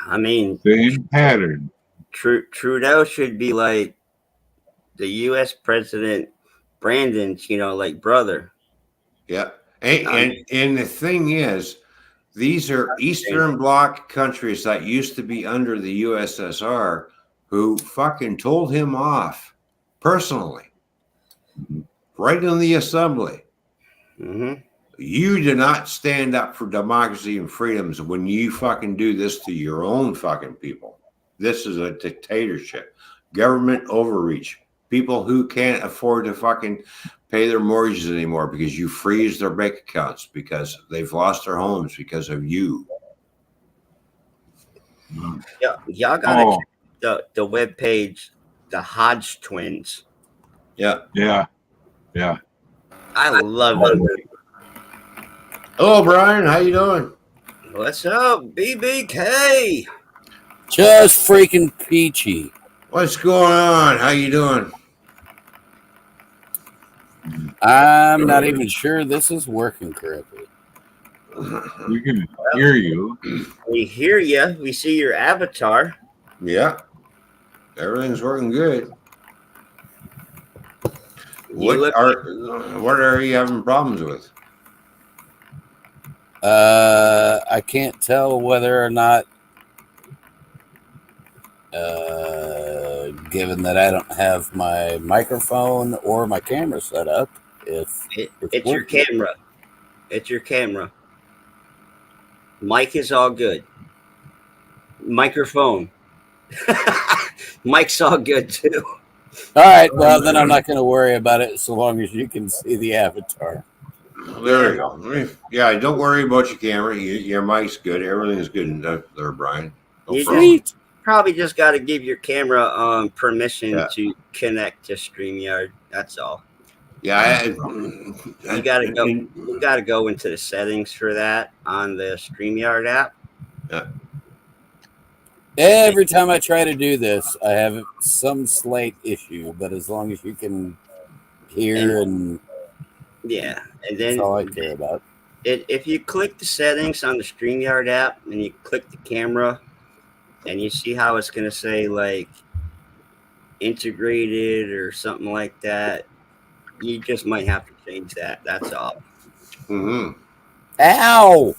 I mean, same pattern. Trudeau should be like the U.S. President Brandon's, like brother. Yeah. And the thing is, these are Eastern Bloc countries that used to be under the USSR who fucking told him off personally, right in the assembly. Mm-hmm. You do not stand up for democracy and freedoms when you fucking do this to your own fucking people. This is a dictatorship. Government overreach. People who can't afford to fucking pay their mortgages anymore because you freeze their bank accounts because they've lost their homes because of you. Yeah, y'all gotta check the webpage, the Hodge twins. Yeah. I love it. Hello, Brian. How you doing? What's up, BBK? Just freaking peachy. What's going on? How you doing? I'm not even sure this is working correctly. We can hear you. We hear you. We see your avatar. Yeah. Everything's working good. What are you having problems with? I can't tell whether or not, given that I don't have my microphone or my camera set up, it's your camera. It's your camera. Mic is all good. Microphone. Mic's all good too. All right. Well, then I'm not going to worry about it so long as you can see the avatar. There you go. Yeah, don't worry about your camera. Your mic's good. Everything's good in there, Brian. You Sweet. probably just got to give your camera permission to connect to StreamYard. That's all. Yeah, You gotta go. You gotta go into the settings for that on the StreamYard app. Yeah. Every time I try to do this, I have some slight issue, but as long as you can hear and then that's all I care about. If you click the settings on the StreamYard app and you click the camera, and you see how it's gonna say like integrated or something like that, you just might have to change that. That's all. Mm-hmm. Ow!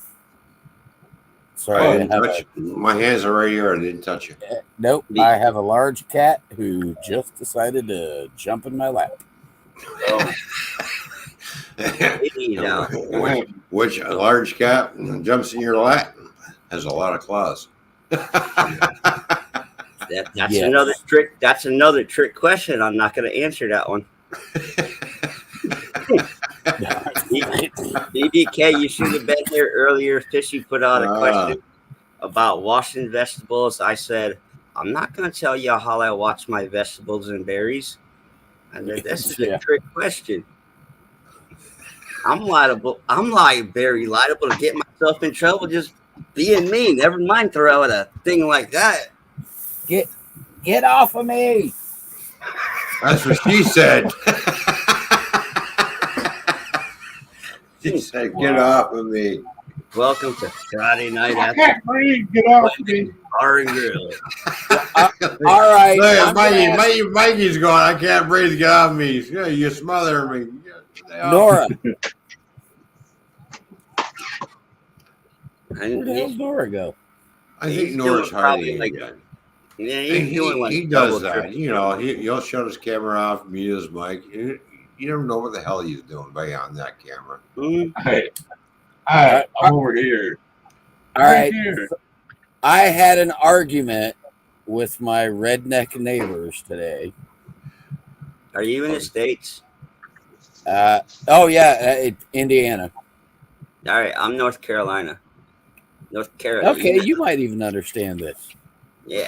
Sorry, I didn't touch you. My hands are right here. I didn't touch you. Nope. I have a large cat who just decided to jump in my lap. Which a large cat jumps in your lap has a lot of claws. That's another trick. That's another trick question. I'm not going to answer that one. BBK, you should have been here earlier. Fishy put out a question about washing vegetables. I said, I'm not going to tell you how I wash my vegetables and berries. And then this is a trick question. I'm very liable to get myself in trouble just being me. Never mind throw out a thing like that. Get off of me. That's what she said. She said, "Get off of me." Welcome to Friday night I at can't breathe. Get off me. Bar&Grill. All right. Look, Mikey's going, I can't breathe. Get off me. Yeah, you smother me. Nora. Where the hell's Nora go? I think Nora's hiding again. Yeah, he does that. You know, he'll shut his camera off, mute his mic. You never know what the hell he's doing by on that camera. Hey, I'm over here. All right. I had an argument with my redneck neighbors today. Are you in the States? Indiana. All right, I'm North Carolina. North Carolina. Okay, you might even understand this. Yeah.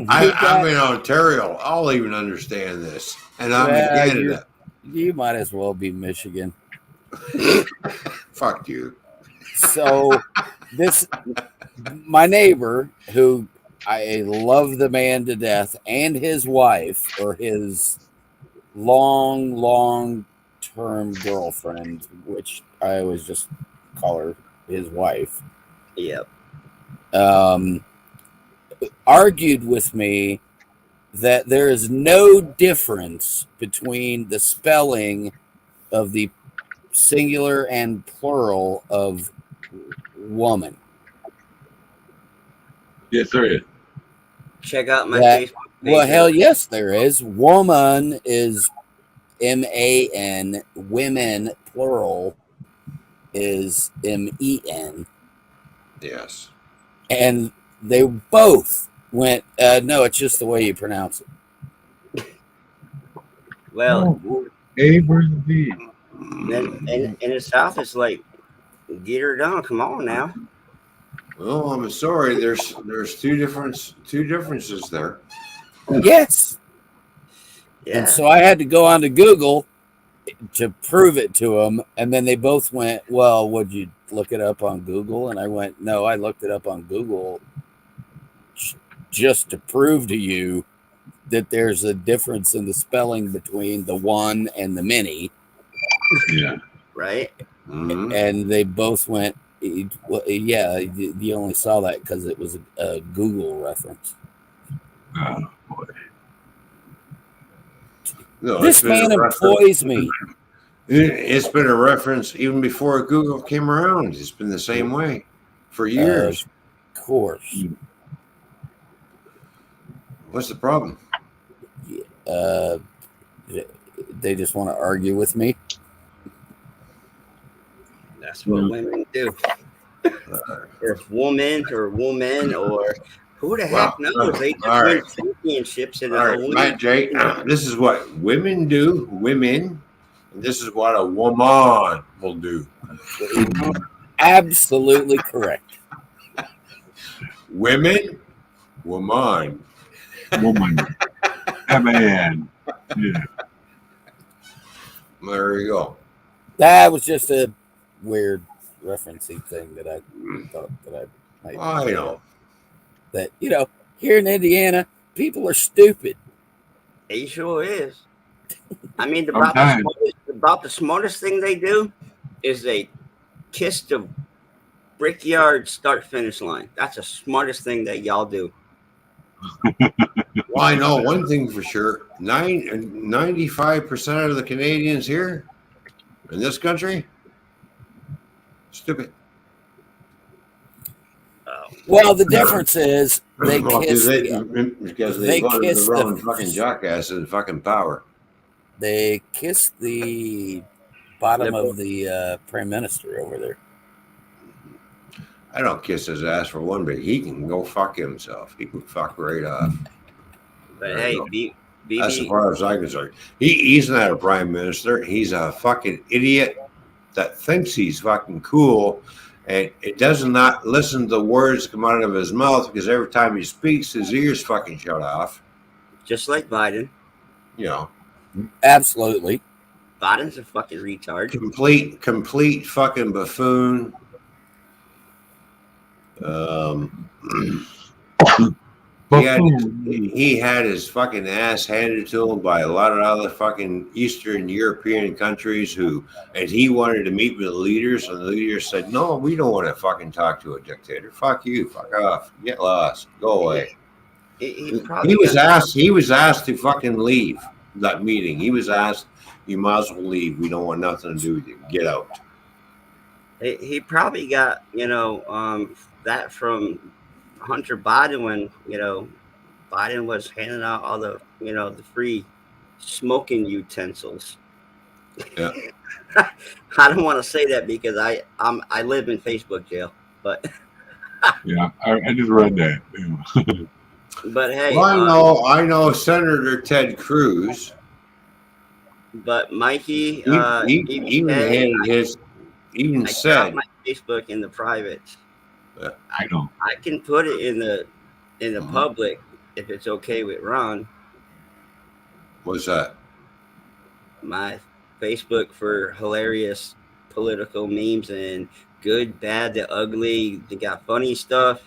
I'm in Ontario. I'll even understand this. And I'm in Canada. You might as well be Michigan. Fuck you. So my neighbor, who I love the man to death, and his wife, or his long-term girlfriend, which I always just call her his wife. Yep. Argued with me that there is no difference between the spelling of the singular and plural of woman. Yes, there is. Check out my Facebook page. Well, hell yes, there is. Woman is M-A-N. Women, plural, is M-E-N. Yes. And they both went, no, it's just the way you pronounce it. Well, A versus B. In the South, it's like, get her done. Come on now. Well, I'm sorry. There's two differences there. Yes. Yeah. And so I had to go on to Google to prove it to them, and then they both went, well, would you look it up on Google? And I went, no, I looked it up on Google just to prove to you that there's a difference in the spelling between the one and the many. Yeah. Right. Mm-hmm. And they both went, well, yeah, you only saw that because it was a Google reference. Oh, boy. No, this man employs me. It's been a reference even before Google came around. It's been the same way for years. Of course. What's the problem? They just want to argue with me. That's what women do. Or woman or who the heck knows? They just went championships in the All right, whole Matt J. This is what women do. Women. And this is what a woman will do. Absolutely correct. Women, woman. Woman. Man. Yeah. There you go. That was just a weird referencing thing that I thought that I might. I know. That, here in Indiana, people are stupid. He sure is. I mean, Sometimes. about the smartest thing they do is they kiss the brickyard start-finish line. That's the smartest thing that y'all do. Well, I know one thing for sure. 95% of the Canadians here in this country, stupid. Well, the difference is they Well, kiss because they voted the wrong fucking jackass in fucking power. They kiss the bottom of the prime minister over there. I don't kiss his ass for one bit. He can go fuck himself. He can fuck right off. But hey, that's as far as I'm concerned. He's not a prime minister. He's a fucking idiot that thinks he's fucking cool, and it does not listen to the words that come out of his mouth because every time he speaks, his ears fucking shut off. Just like Biden. Absolutely. Biden's a fucking retard. Complete fucking buffoon. He had his fucking ass handed to him by a lot of other fucking Eastern European countries and he wanted to meet with the leaders, and the leaders said, no, we don't want to fucking talk to a dictator. Fuck you, fuck off, get lost, go away. He was asked to fucking leave that meeting. He was asked, you might as well leave. We don't want nothing to do with you. Get out. He probably got, that from Hunter Biden when, Biden was handing out all the, the free smoking utensils. Yeah. I don't want to say that because I live in Facebook jail, but yeah, I just read that. Yeah. But hey, well, I know Senator Ted Cruz. But Mikey, even said my Facebook in the private. I know. I can put it in the public if it's okay with Ron. What's that? My Facebook for hilarious political memes and good, bad, the ugly. They got funny stuff.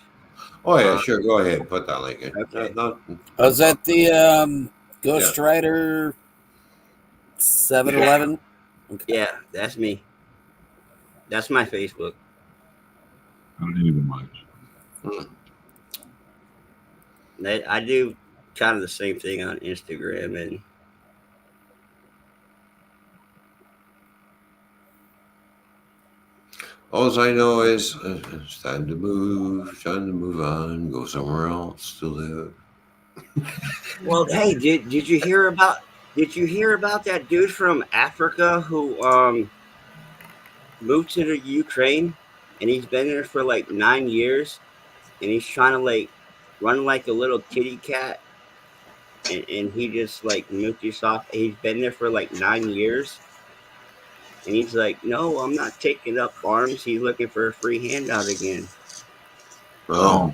Oh yeah, sure. Go ahead. Put that link in. Okay. Was that the Ghost Rider 7-Eleven? Okay. Yeah, that's me. That's my Facebook. I don't even much. I do kind of the same thing on Instagram and. All I know is it's time to move on, go somewhere else to live. Well, hey, did you hear about that dude from Africa who moved to the Ukraine and he's been there for like 9 years and he's trying to like run like a little kitty cat and he just like moved this off. He's been there for like 9 years. And he's like, no, I'm not taking up arms. He's looking for a free handout again. Oh.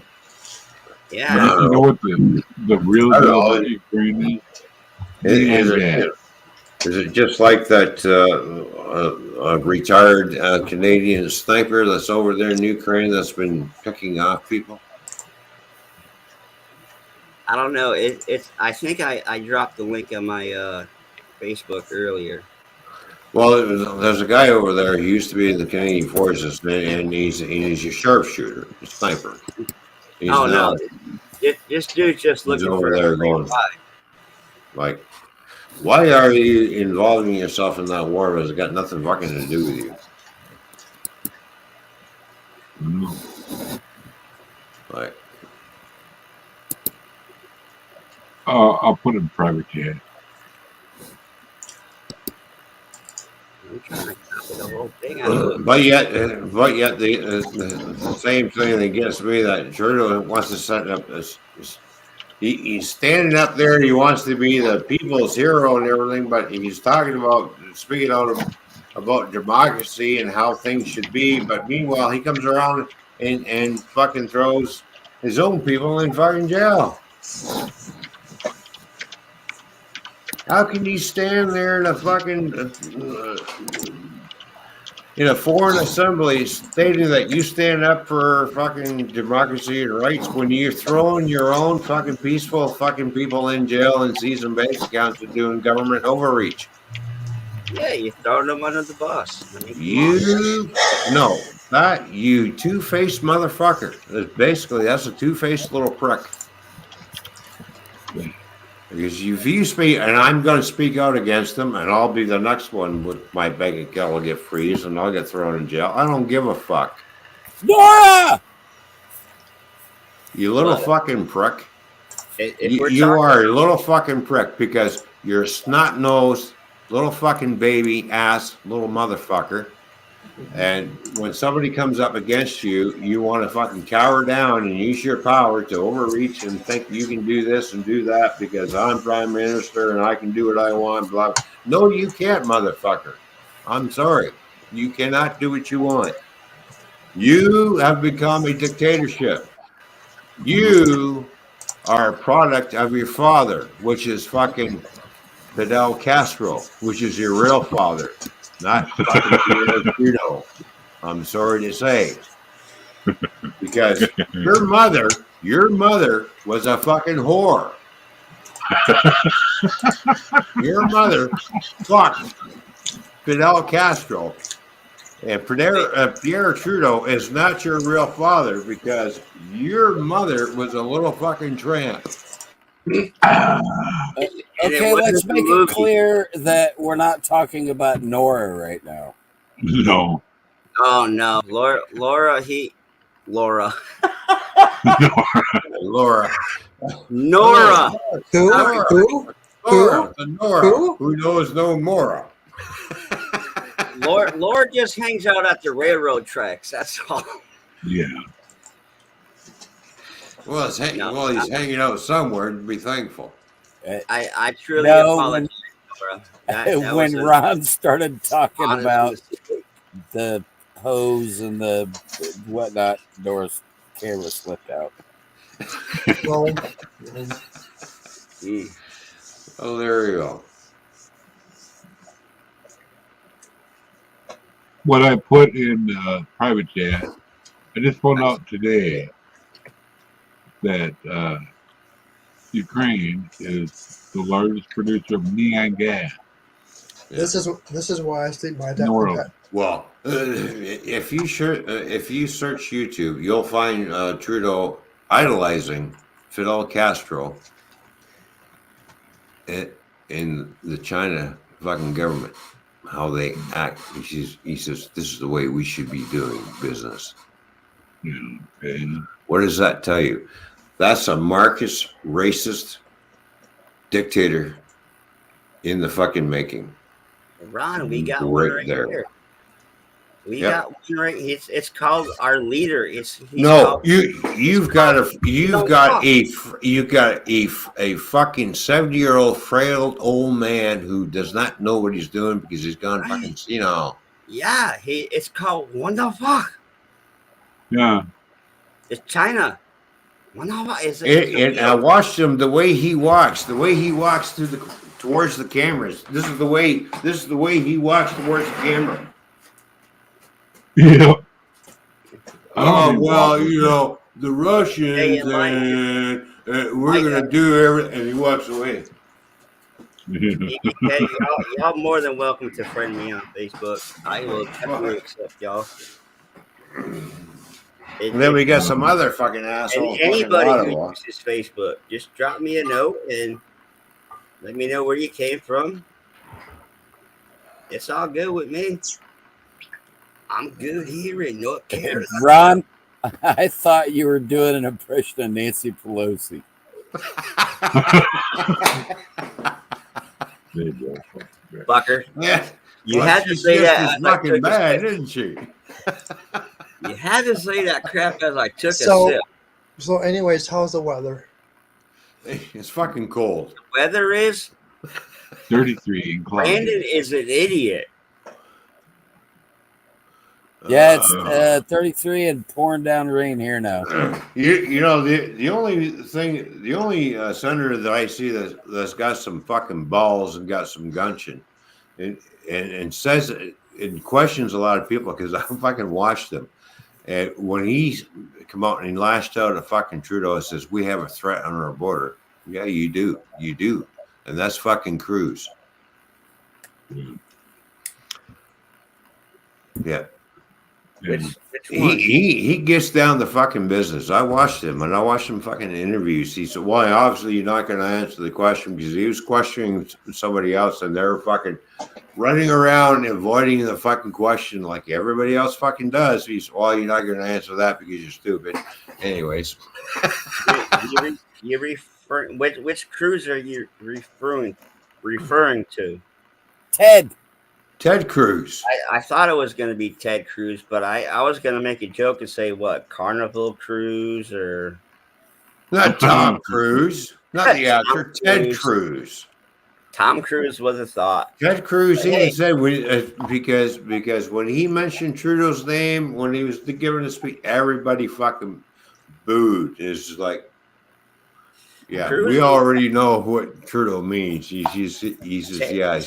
Yeah. You know what the real deal about Ukraine is? Is it just like that retired Canadian sniper that's over there in Ukraine that's been picking off people? I don't know. I think I dropped the link on my Facebook earlier. Well, there's a guy over there. He used to be in the Canadian Forces, and he's a sharpshooter, a sniper. No, this dude's just looking over for there going, like, why are you involving yourself in that war? It's got nothing fucking to do with you. Like, I'll put it in private chat. But yet the same thing that gets me, that Trudeau wants to set up this he's standing up there. He wants to be the people's hero and everything, but he's talking about speaking out about democracy and how things should be. But meanwhile, he comes around and fucking throws his own people in fucking jail. How can you stand there in a fucking in a foreign assembly stating that you stand up for fucking democracy and rights when you're throwing your own fucking peaceful fucking people in jail and seizing bank accounts and doing government overreach? Yeah, you're throwing them under the bus. I mean, you two-faced motherfucker. That's a two-faced little prick. Because if you speak, and I'm going to speak out against them, and I'll be the next one with my bank account will get freeze and I'll get thrown in jail. I don't give a fuck. Nora! You little fucking prick. You are a little fucking prick because you're a snot-nosed, little fucking baby ass little motherfucker. And when somebody comes up against you, you want to fucking cower down and use your power to overreach and think you can do this and do that because I'm prime minister and I can do what I want. Blah. No, you can't, motherfucker. I'm sorry. You cannot do what you want. You have become a dictatorship. You are a product of your father, which is fucking Fidel Castro, which is your real father. Not fucking Trudeau. I'm sorry to say. Because your mother was a fucking whore. Your mother fucked Fidel Castro. And Pierre Trudeau is not your real father because your mother was a little fucking tramp. Okay, let's make it clear that we're not talking about Nora right now. No. Oh no, Laura. Nora. Who knows no Mora? Laura just hangs out at the railroad tracks. That's all. Yeah. Well, he's hanging out somewhere to be thankful. I truly apologize, Laura. When Ron started talking about the hose and the whatnot, Nora's camera slipped out. Oh, there you go. What I put in private chat, I just found out today that Ukraine is the largest producer of neon gas. This is why I think my dad. Well, if you search YouTube, you'll find Trudeau idolizing Fidel Castro in the China fucking government, how they act. He says this is the way we should be doing business. Yeah. And what does that tell you? That's a Marxist, racist dictator in the fucking making. Ron, we got one right there. We got one right. It's called our leader. You've got a fucking 70-year-old frail old man who does not know what he's doing because he's gone fucking Yeah, it's called what the fuck? Yeah. It's China. What the fuck is it? And I watched him the way he walks towards the cameras. This is the way he walks towards the camera. Yeah. Oh well, the Russians and we're gonna do everything. And he walks away. Y'all more than welcome to friend me on Facebook. I will definitely accept y'all. And then we got some other fucking assholes. Anybody who uses Facebook, just drop me a note and let me know where you came from. It's all good with me. I'm good here in North Carolina. Ron, I thought you were doing an impression of Nancy Pelosi. Fucker. Yeah. You had to say that. Fucking bad, didn't she? You had to say that crap as I took a sip. So, anyways, how's the weather? It's fucking cold. The weather is 33 in cloudy. Brandon is an idiot. Yeah, it's 33 and pouring down rain here now. You know the only senator that I see that's got some fucking balls and got some gumption, and says it questions a lot of people because I fucking watched him. And when he come out and he lashed out at fucking Trudeau and says, we have a threat on our border. Yeah, you do. And that's fucking Cruz. Yeah. Which one? He gets down to fucking business. I watched him and I watched him fucking interviews. He said, well, obviously you're not going to answer the question because he was questioning somebody else and they're fucking running around avoiding the fucking question like everybody else fucking does. He said, well, you're not going to answer that because you're stupid. Anyways. Which Cruz are you referring to? Ted Cruz. I thought it was going to be Ted Cruz, but I was going to make a joke and say, what, Carnival Cruz or... Not Tom Cruise. Not the actor. Ted Cruz. Tom Cruise was a thought. Ted Cruz even said because when he mentioned Trudeau's name, when he was giving a speech, everybody fucking booed. It's just like, yeah, Cruz, we already know what Trudeau means. He's just, yeah.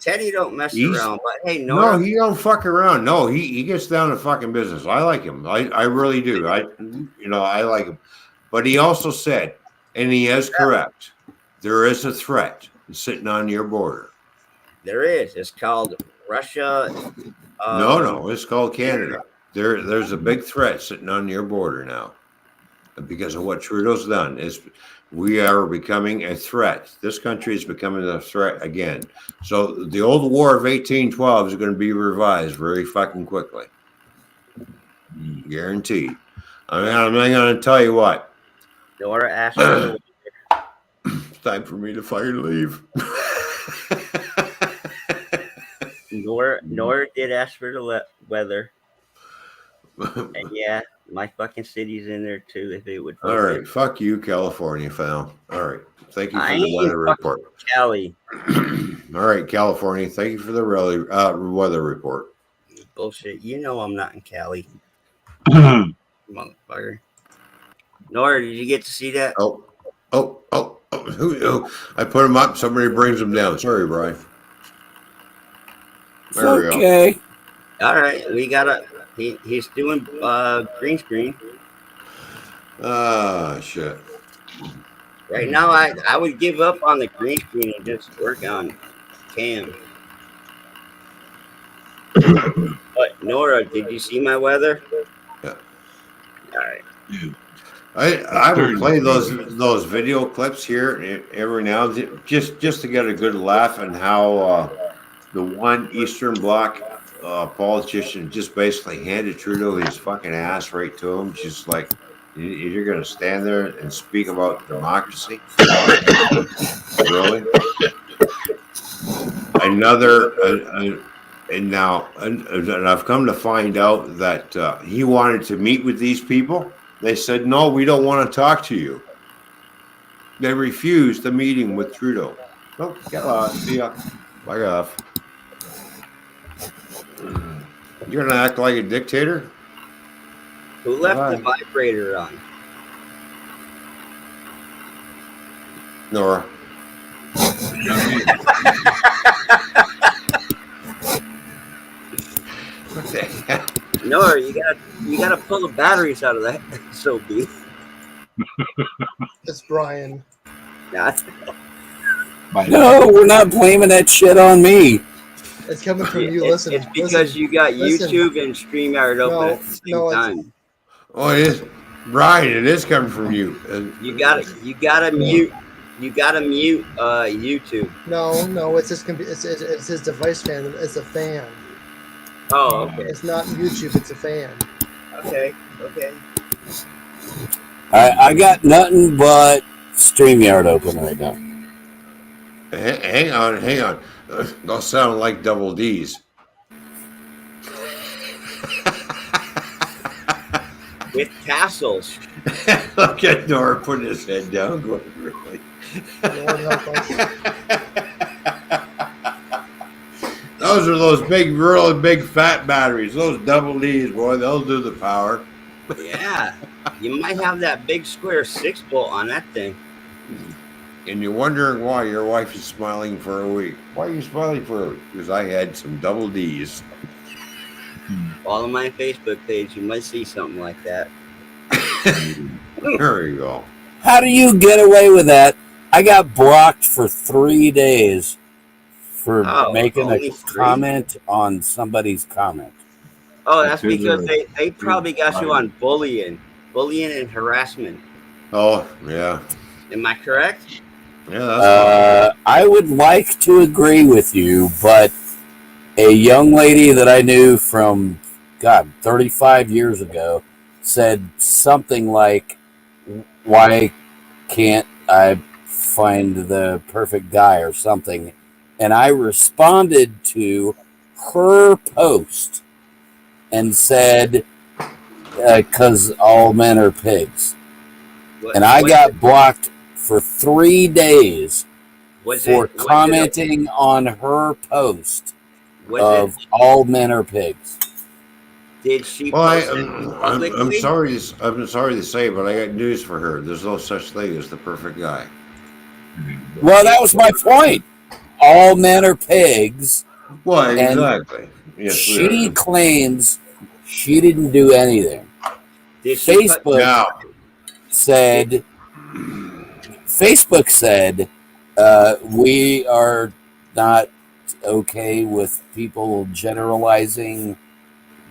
Teddy don't mess around, but hey, no, he don't fuck around. No, he gets down to fucking business. I like him. I really do. I like him. But he also said, and he is correct, there is a threat sitting on your border. There is. It's called Russia. No, it's called Canada. There's a big threat sitting on your border now because of what Trudeau's done. We are becoming a threat. This country is becoming a threat again. So the old war of 1812 is going to be revised very fucking quickly. Guaranteed. I mean, I'm not going to tell you what. Nora asked me. It's time for me to fucking leave. Nora did ask for the weather. And yeah, my fucking city's in there too. If it would. All right, fuck you, California, fam. All right, thank you for the weather report. Cali. All right, California. Thank you for the weather report. Bullshit. You know I'm not in Cali. Motherfucker. Nora, did you get to see that? Oh. I put him up. Somebody brings him down. Sorry, Brian. There we go. All right, we got a. He's doing green screen. Shit. Right now, I would give up on the green screen and just work on cam. But Nora, did you see my weather? Yeah. All right. I would play those video clips here every now and then, just to get a good laugh on how the one Eastern Bloc politician just basically handed Trudeau his fucking ass right to him, just like, you're going to stand there and speak about democracy? Really? And I've come to find out that he wanted to meet with these people. They said, no, we don't want to talk to you. They refused the meeting with Trudeau. Oh, get lost. See ya. Bye off. You're going to act like a dictator? Who left the vibrator on? Nora. What the hell? Nora, you gotta pull the batteries out of that. So be. It's Brian. No, we're not blaming that shit on me. It's coming from you. Listen, it's because you got YouTube and StreamYard open at the same time. Oh, it is, Brian. It is coming from you. You gotta mute. You gotta mute YouTube. No, it's his device fan. It's a fan. Oh, okay. It's not YouTube. It's a fan. Okay. I got nothing but StreamYard open right now. Hang on. They'll sound like double D's. with tassels. Look at Nora putting his head down, going, really? Lord help us. Those big, really big fat batteries. Those double D's, boy, they'll do the power. Yeah, you might have that big square 6-volt on that thing. And you're wondering why your wife is smiling for a week. Why are you smiling for a week? Because I had some double D's. Follow my Facebook page. You might see something like that. There you go. How do you get away with that? I got blocked for 3 days for making a comment on somebody's comment. Oh, that's because they probably got you on bullying and harassment. Oh, yeah. Am I correct? Yeah, that's I would like to agree with you, but a young lady that I knew from, 35 years ago said something like, why can't I find the perfect guy or something? And I responded to her post and said, because all men are pigs. And I got blocked for 3 days for commenting on her post of all men are pigs. Did she? Well, I'm sorry. I'm sorry to say, but I got news for her. There's no such thing as the perfect guy. Well, that was my point. All men are pigs. Well, exactly. Yes, she claims she didn't do anything. Facebook said we are not okay with people generalizing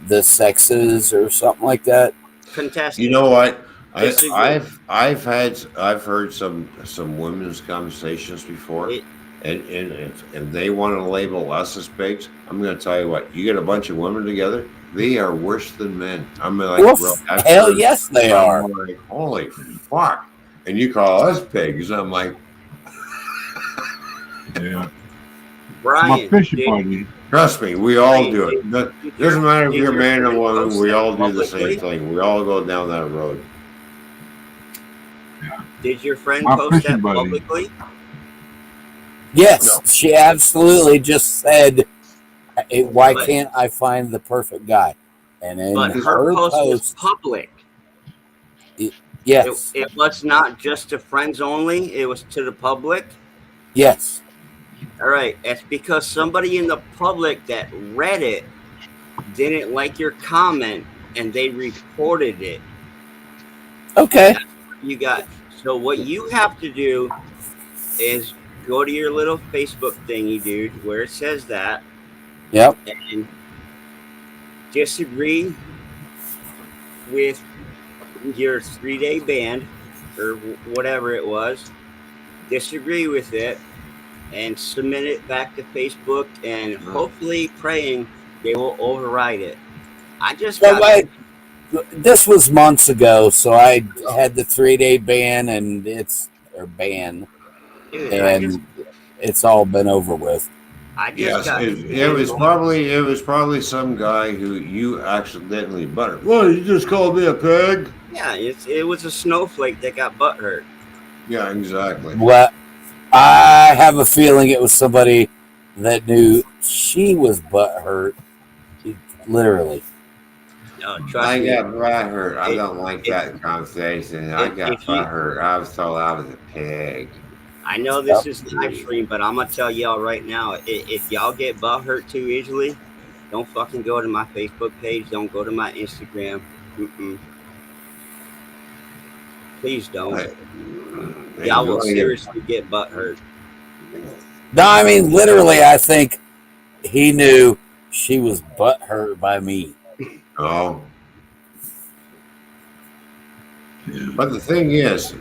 the sexes or something like that. Contested. You know what? I've heard some women's conversations before, and if they want to label us as pigs, I'm going to tell you what. You get a bunch of women together, they are worse than men. I'm like, hell yes, they are. I'm like, holy fuck! And you call us pigs? I'm like, yeah. Brian, trust me, we all do it. Doesn't matter if you're a man or woman. We all do the same thing. We all go down that road. Did your friend post that publicly? Yes, no. She absolutely just said, "Why can't I find the perfect guy?" And then her post was public. Yes, it was not just to friends only. It was to the public. Yes. All right. It's because somebody in the public that read it didn't like your comment and they reported it. Okay. You got. So what you have to do is go to your little Facebook thingy, dude, where it says that. Yep. And disagree with your 3-day ban or whatever it was. Disagree with it and submit it back to Facebook and hopefully praying they will override it. I just this was months ago, so I had the 3-day ban and it's all been over with. It was probably some guy who you accidentally buttered. Well, you just called me a pig. Yeah, it was a snowflake that got butthurt. Yeah, exactly. Well, I have a feeling it was somebody that knew she was butthurt, literally. No, I got butthurt. I don't like that conversation. I got butthurt. I was told I was a pig. I know this is live stream, but I'm gonna tell y'all right now: if y'all get butthurt too easily, don't fucking go to my Facebook page. Don't go to my Instagram. Please don't. Y'all will seriously get butthurt. No, I mean literally. I think he knew she was butthurt by me. Oh. But the thing is,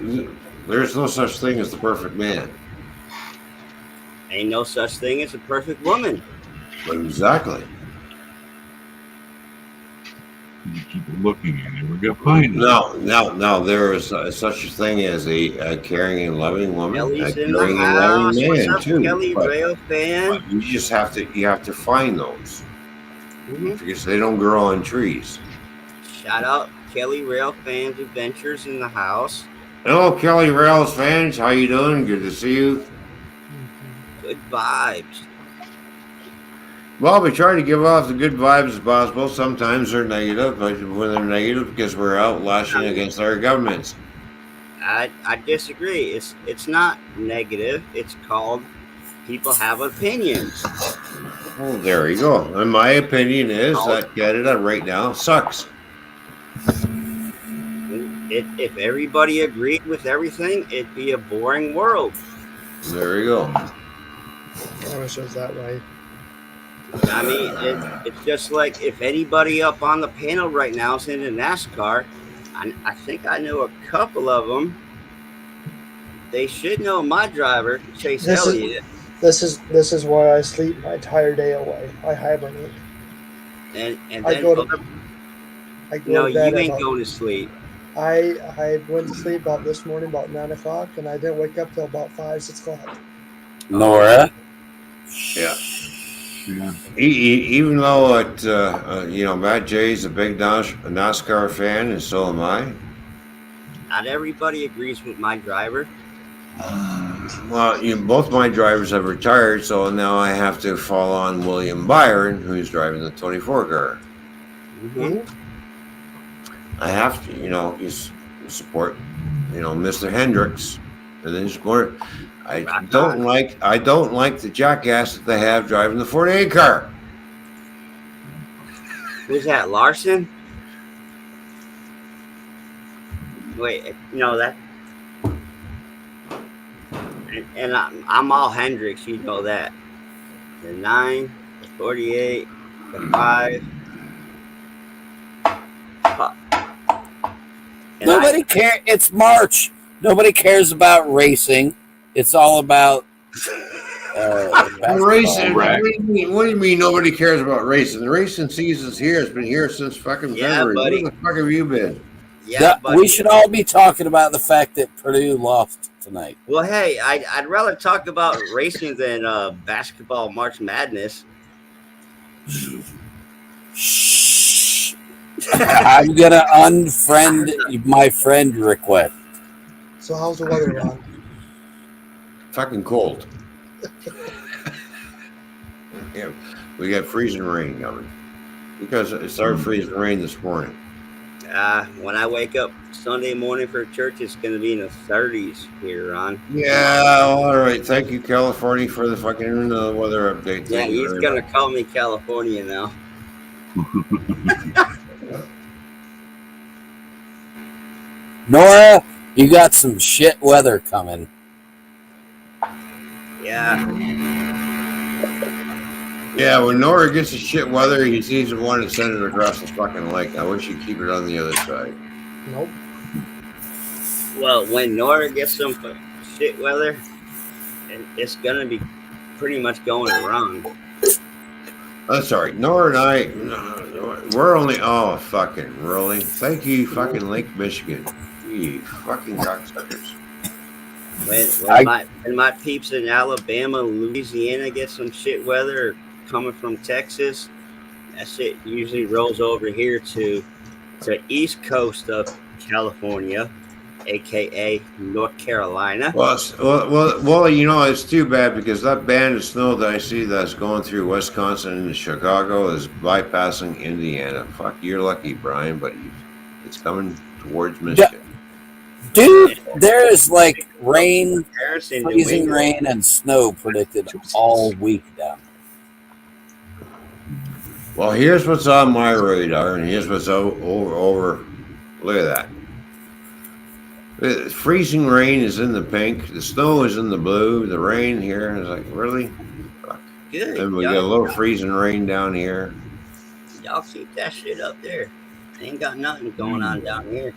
there's no such thing as the perfect man. Ain't no such thing as a perfect woman. Exactly. You keep looking at it, we're gonna find it. No. There is such a thing as a caring and loving woman, Kelly's a caring and loving man too. Kelly, real fan. But you just have to find those because they don't grow on trees. Shout out Kelly Rail Fans Adventures in the house. Hello, Kelly Rails fans. How you doing? Good to see you. Good vibes. Well, we try to give off the good vibes as possible. Sometimes they're negative, but when they're negative, because we're out lashing against our governments. I disagree. It's not negative. It's called people have opinions. Well, there you go. And my opinion is that Canada right now sucks. If everybody agreed with everything, it'd be a boring world. There you go. I wish it was that way. I mean, it's just like if anybody up on the panel right now is into NASCAR, I think I know a couple of them. They should know my driver, Chase Elliott. This is why I sleep my entire day away. I hibernate. And I then go to no, bed you ain't going to sleep. I went to sleep about this morning about 9 o'clock, and I didn't wake up till about 5, 6 o'clock. Nora? Yeah. Even though Matt Jay's a big NASCAR fan, and so am I. Not everybody agrees with my driver. Well, both my drivers have retired, so now I have to fall on William Byron, who's driving the 24 car. Mm-hmm. I have to, you support, Mr. Hendricks, and then support. I don't like the jackass that they have driving the 48 car. Who's that, Larson? Wait, that. And I'm all Hendricks, you know that. The 9, the 48, the 5. Nobody cares. It's March. Nobody cares about racing. It's all about racing. What do you mean nobody cares about racing? The racing season's here. It's been here since fucking February. Buddy. Where the fuck have you been? Yeah, we should all be talking about the fact that Purdue lost tonight. Well, hey, I'd rather talk about racing than basketball March Madness. Shh. I'm gonna unfriend my friend request. So how's the weather, Ron? Fucking cold. Yeah, we got freezing rain coming because it started freezing rain this morning. When I wake up Sunday morning for church, it's going to be in the 30s here, Ron. Yeah, all right. Thank you, California, for the fucking weather update. Yeah, he's going to call me California now. Nora, you got some shit weather coming. Yeah. Yeah, when Nora gets the shit weather, he sees the one and sends it across the fucking lake. I wish you'd keep it on the other side. Nope. Well, when Nora gets some shit weather, it's going to be pretty much going wrong. That's all right. Nora and I, we're only, fucking, really? Thank you, fucking Lake Michigan. You fucking cocksuckers. When my peeps in Alabama, Louisiana get some shit weather coming from Texas, that shit usually rolls over here to the east coast of California, aka North Carolina. Well, it's too bad because that band of snow that I see that's going through Wisconsin and Chicago is bypassing Indiana. Fuck, you're lucky, Brian, but it's coming towards Michigan. Dude, there is like rain, freezing rain, and snow predicted all week down there. Well, here's what's on my radar, and here's what's over. Look at that. The freezing rain is in the pink. The snow is in the blue. The rain here is like, really? Fuck. Good. And we got a little freezing rain down here. Y'all keep that shit up there. Ain't got nothing going on down here.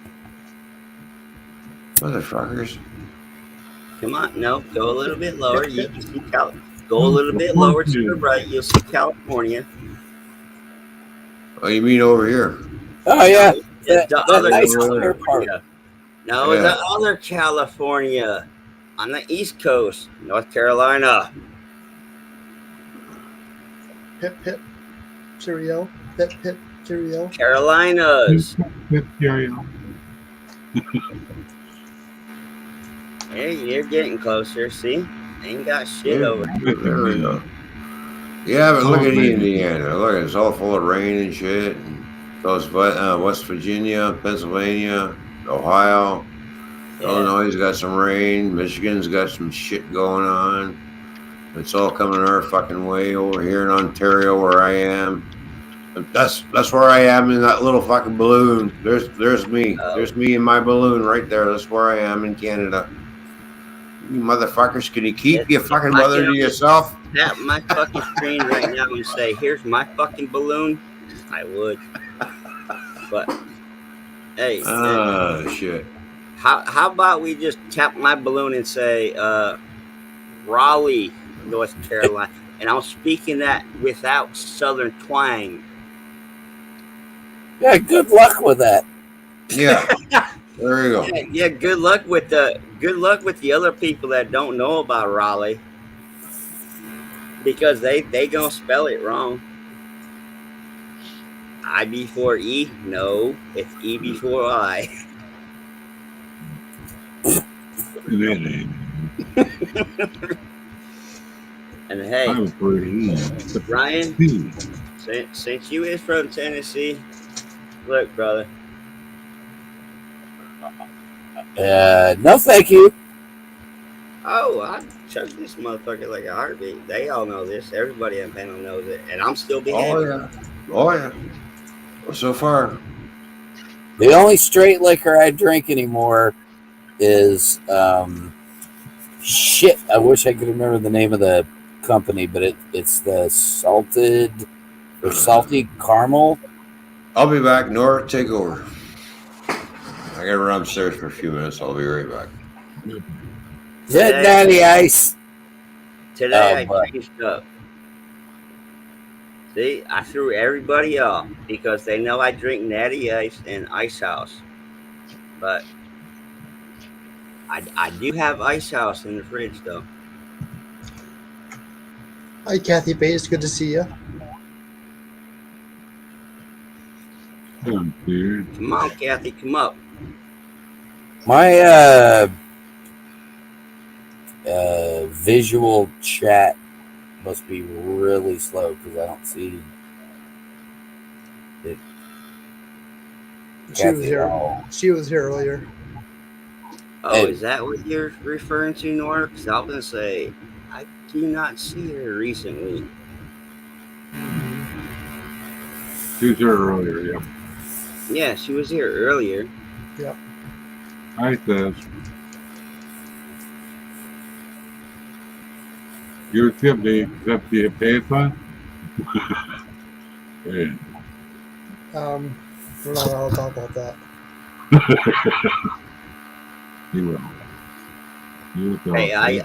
Motherfuckers. Come on, no, go a little bit lower. You can see go a little bit lower to the right. You'll see California. Oh, you mean over here? Oh yeah, The other nice California. No, Yeah. the other California on the East Coast, North Carolina. Pip, pip, cheerio. Pip, pip, cheerio. Carolinas. material. Hey, you're getting closer. See, ain't got shit over. There we go. Yeah, but look at Indiana. Look, it's all full of rain and shit. And goes West Virginia, Pennsylvania, Ohio, Illinois got some rain. Michigan's got some shit going on. It's all coming our fucking way over here in Ontario, where I am. That's where I am in that little fucking balloon. There's me. There's me in my balloon right there. That's where I am in Canada. You motherfuckers, can you keep your fucking mother to yourself? Tap my fucking screen right now and say, "Here's my fucking balloon." I would, but hey, shit. How about we just tap my balloon and say, Raleigh, North Carolina, and I'm speaking that without Southern twang. Yeah, good luck with that. Yeah, there you go. Yeah, good luck with the other people that don't know about Raleigh, because they gonna spell it wrong. I before E? No, it's E before I. And hey, Ryan, since you is from Tennessee, look, brother. No, thank you. Oh, I chug this motherfucker like a heartbeat. They all know this. Everybody in panel knows it, and I'm still behaving. Oh yeah. So far, the only straight liquor I drink anymore is shit. I wish I could remember the name of the company, but it's the salty caramel. I'll be back. Nora, take over. I gotta run upstairs for a few minutes. I'll be right back. Is that Natty Ice? Today I changed up. See, I threw everybody off because they know I drink Natty Ice and Ice House. But I do have Ice House in the fridge, though. Hi, Kathy Bates. Good to see you. Come on, Kathy, come up. My visual chat must be really slow because I don't see it. She was here. She was here earlier. Oh, is that what you're referring to, Nora? Because I was going to say, I do not see her recently. She was here earlier, yeah. Yeah, she was here earlier. Yep. Hi, Sis. You accept the pants on? Yeah. We're not allowed to talk about that. You will. Hey, I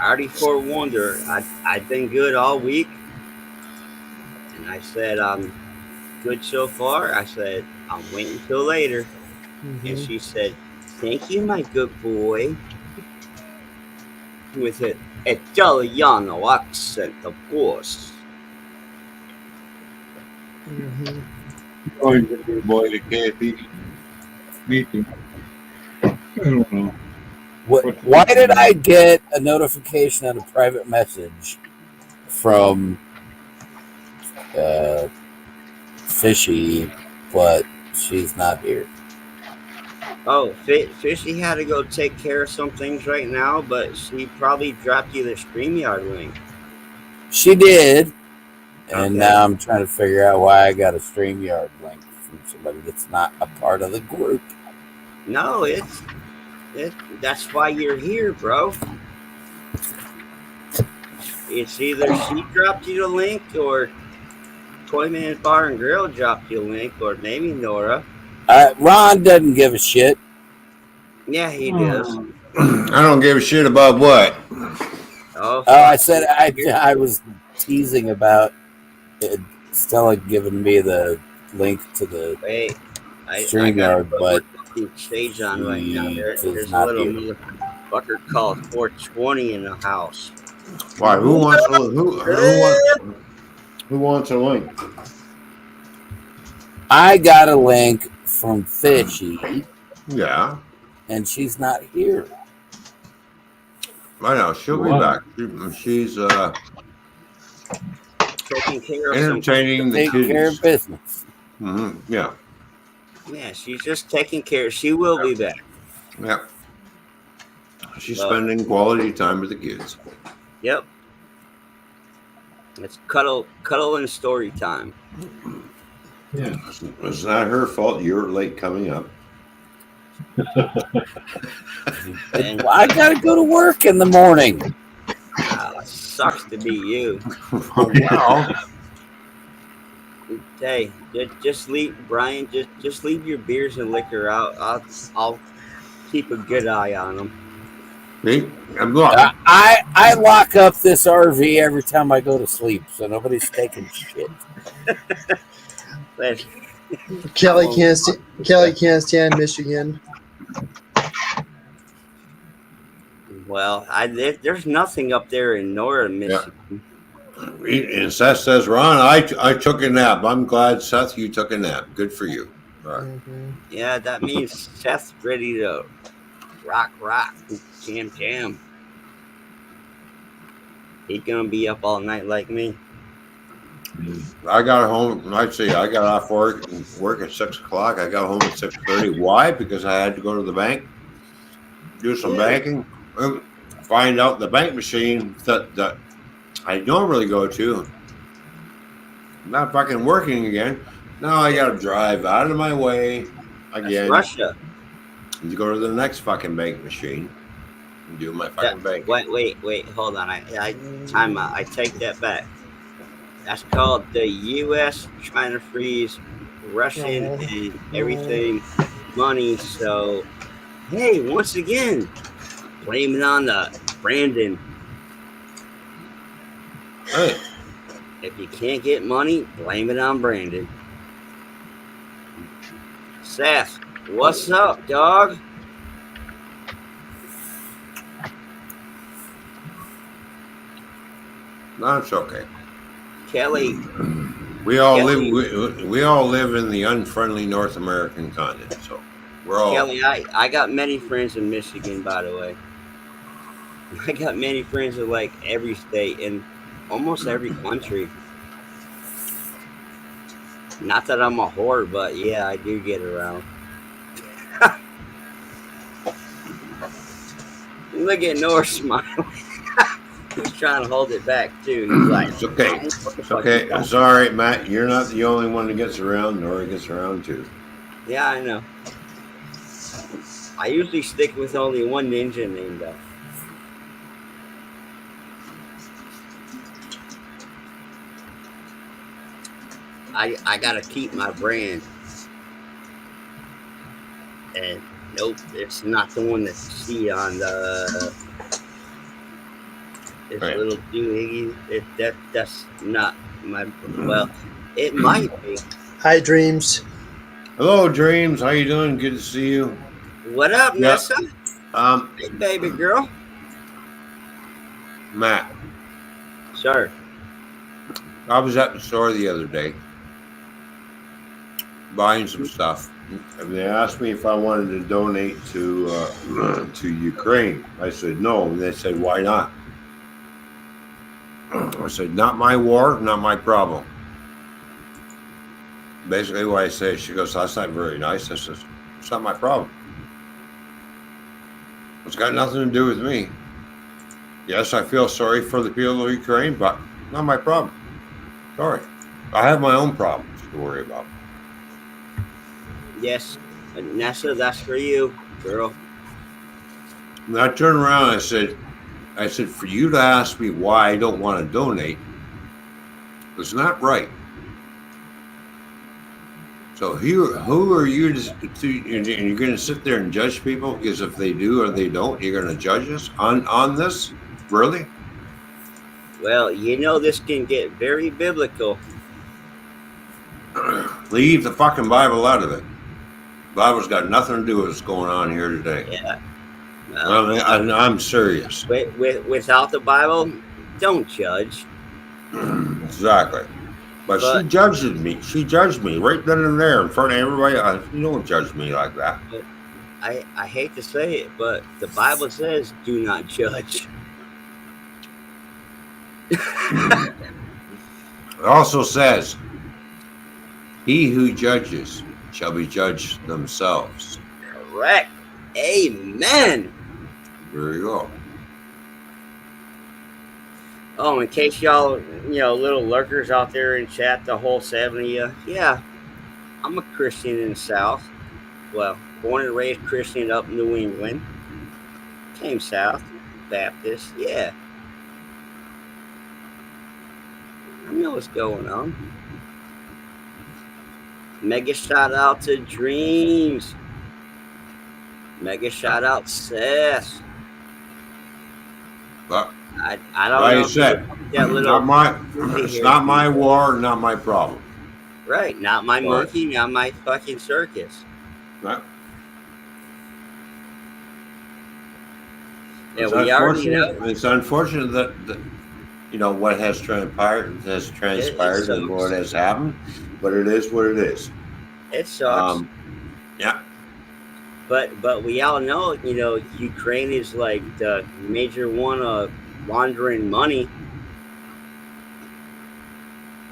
already forewarned her. I've been good all week. And I said, I'm good so far. I said, I'm waiting till later. Mm-hmm. And she said, thank you, my good boy. With an Italiano accent, of course. Mm-hmm. Always a good boy to Kathy. Me too. I don't know. Why did I get a notification on a private message from Fishy, but she's not here? Oh, Fishy had to go take care of some things right now, but she probably dropped you the StreamYard link. She did, and now I'm trying to figure out why I got a StreamYard link from somebody that's not a part of the group. No, that's why you're here, bro. It's either she dropped you the link, or Toymans Bar&Grill dropped you a link, or maybe Nora. Ron doesn't give a shit. Yeah, he does. I don't give a shit about what. Oh, I said I was teasing about Stella giving me the link to the StreamYard, but stage on right now. There's a little motherfucker called 420 in the house. Why? Who wants a link? I got a link from Fishy. Yeah. And she's not here. I know. She'll be back. She's taking care of entertaining the Take kiddies. care of business. Mm-hmm. Yeah. Yeah, she's just taking care. She will be back. Yeah. She's spending quality time with the kids. Yep. It's cuddle and story time. Yeah. It's not her fault you're late coming up. And I gotta go to work in the morning. it sucks to be you. Well, Hey, just leave Brian. Just leave your beers and liquor out. I'll keep a good eye on them. see, I'm look. I lock up this RV every time I go to sleep, so nobody's taking shit. Kelly can't stand Michigan. Well, there's nothing up there in northern Michigan. And Seth says, Ron, I took a nap. I'm glad, Seth, you took a nap. Good for you. All right. Mm-hmm. Yeah, that means Seth's ready to rock, jam. He's gonna be up all night like me. I got home. I'd say I got off work at 6 o'clock. I got home at 6:30. Why? Because I had to go to the bank, do some banking, find out the bank machine that I normally go to not fucking working again. Now I got to drive out of my way again. That's Russia. To go to the next fucking bank machine and do my fucking bank. Wait, hold on. I time out. I take that back. That's called the U.S. trying to freeze Russian and everything money. So, hey, once again, blame it on the Brandon. Hey. If you can't get money, blame it on Brandon. Seth, what's up, dog? No, it's okay. Kelly. We all live in the unfriendly North American continent, so we're all. Kelly, I got many friends in Michigan, by the way. I got many friends in like every state and almost every country. Not that I'm a whore, but yeah, I do get around. Look at Noah smiling. He's trying to hold it back too. He's like, It's okay. It's okay. It's all right, Matt. You're not the only one that gets around. Nora gets around too. Yeah, I know. I usually stick with only one ninja name though. I gotta keep my brand. And nope, it's not the one that you see on the this little doohickey. That's not my. Well, it might be. Hi, Dreams. Hello, Dreams. How you doing? Good to see you. What up, Nessa? Hey, baby girl. Matt. Sure. I was at the store the other day buying some stuff, and they asked me if I wanted to donate to Ukraine. I said no, and they said, why not? I said, not my war, not my problem. Basically what I say, she goes, that's not very nice. I says, it's not my problem. It's got nothing to do with me. Yes, I feel sorry for the people of Ukraine, but not my problem. Sorry. I have my own problems to worry about. Yes, Nessa, that's for you, girl. And I turned around and I said, for you to ask me why I don't want to donate, it's not right. So who are you and you're going to sit there and judge people because if they do or they don't, you're going to judge us on this? Really? Well, you know this can get very biblical. Leave the fucking Bible out of it. The Bible's got nothing to do with what's going on here today. Yeah. I'm serious. Without the Bible, don't judge. Exactly. But she judged me. She judged me right then and there in front of everybody. You don't judge me like that. I hate to say it, but the Bible says, "Do not judge." It also says, "He who judges shall be judged themselves." Correct. Amen. There you go. Oh, in case y'all, little lurkers out there in chat, the whole 7 of you, yeah, I'm a Christian in the South. Well, born and raised Christian up in New England. Came south, Baptist, yeah. I know what's going on. Mega shout out to Dreams. Mega shout out Seth. But I don't like know. I said, it's not my war, not my problem. Right, not my monkey, not my fucking circus. Right. Yeah, we already know. It's unfortunate that what has transpired and what has happened, but it is what it is. It sucks. Yeah. But we all know, Ukraine is like the major one of laundering money.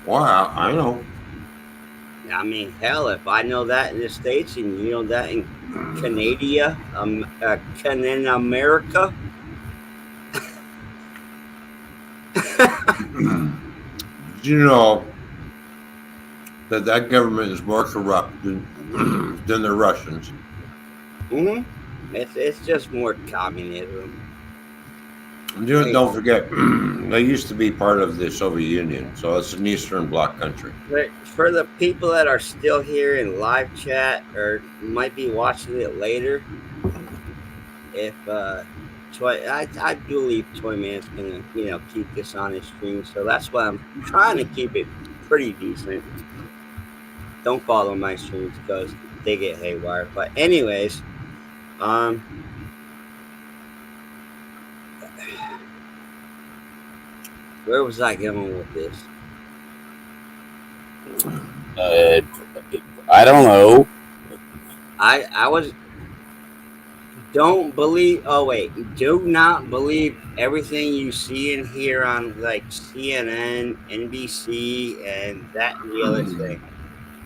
Well, I know. I mean, hell, if I know that in the States and you know that in Canada, in America. You know that government is more corrupt than the Russians. Mm-hmm. It's just more communism. Don't forget, they used to be part of the Soviet Union, so it's an Eastern Bloc country. But for the people that are still here in live chat or might be watching it later, if I believe Toymans gonna keep this on his stream, so that's why I'm trying to keep it pretty decent. Don't follow my streams because they get haywire. But anyways, where was I going with this? I don't know. I was. Don't believe. Oh wait, do not believe everything you see and hear on like CNN, NBC, and that and the other thing.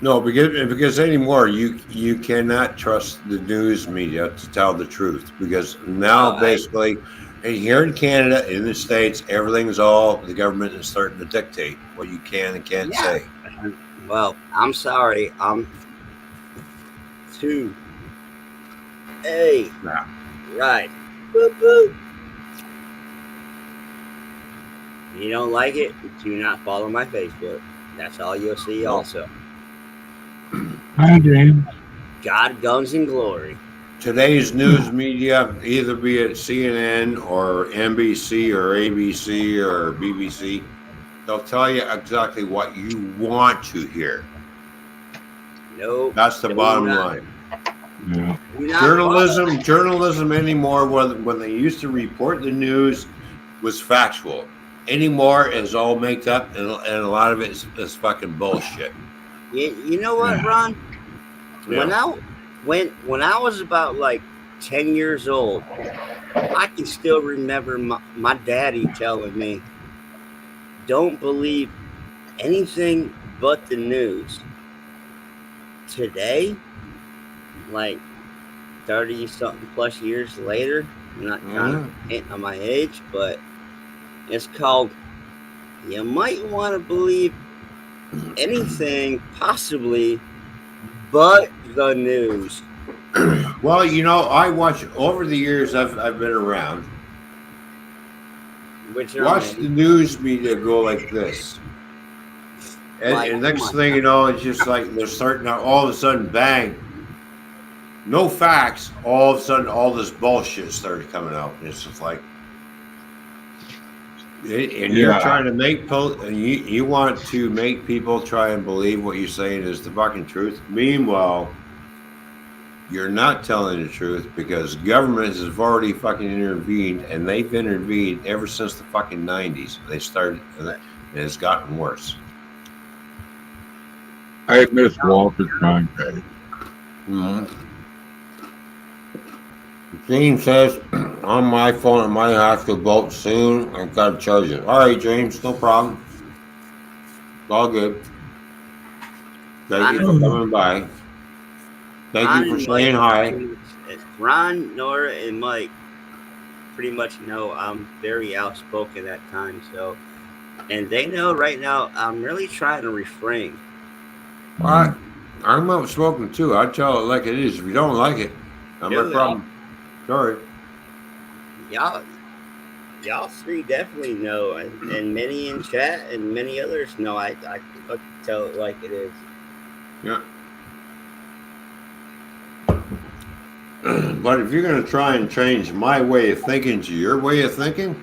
No, because anymore you cannot trust the news media to tell the truth, because now basically here in Canada, in the States, everything's all the government is starting to dictate what you can and can't say. Well, I'm sorry. I'm 2. Hey. Yeah. Right. Boop, boop. You don't like it? Do not follow my Facebook. That's all you'll see also. Hi, James. God, guns, and glory. Today's news media, either be it CNN or NBC or ABC or BBC, they'll tell you exactly what you want to hear. Nope. That's the bottom line. Yeah. Journalism anymore, when they used to report the news, was factual. Anymore is all made up, and a lot of it is fucking bullshit. You know what, Ron? Yeah. When I was about like 10 years old, I can still remember my daddy telling me, "Don't believe anything but the news." Today, like 30 something plus years later, I'm not trying to hint on my age, but it's called, you might want to believe anything possibly but the news. Well, I watch over the years I've been around. Watch the news media go like this. And next thing you know, it's just like they're starting out, all of a sudden, bang, no facts. All of a sudden, all this bullshit started coming out. And it's just like, and you're trying to make, you want to make people try and believe what you're saying is the fucking truth. Meanwhile, you're not telling the truth, because governments have already fucking intervened, and they've intervened ever since the fucking 90s. They started, and it's gotten worse. I miss Walter Cronkite. Mm-hmm. Gene says on my phone, I might have to vote soon. I gotta charge it. All right, James, no problem. It's all good. Thank you for coming by. Thank you for saying hi. Ron, Nora, and Mike pretty much know I'm very outspoken at times. So, and they know right now I'm really trying to refrain. Well, I'm outspoken too. I tell it like it is. If you don't like it, not my problem. Sorry. Y'all three definitely know, and many in chat and many others know. I tell it like it is. Yeah. But if you're going to try and change my way of thinking to your way of thinking,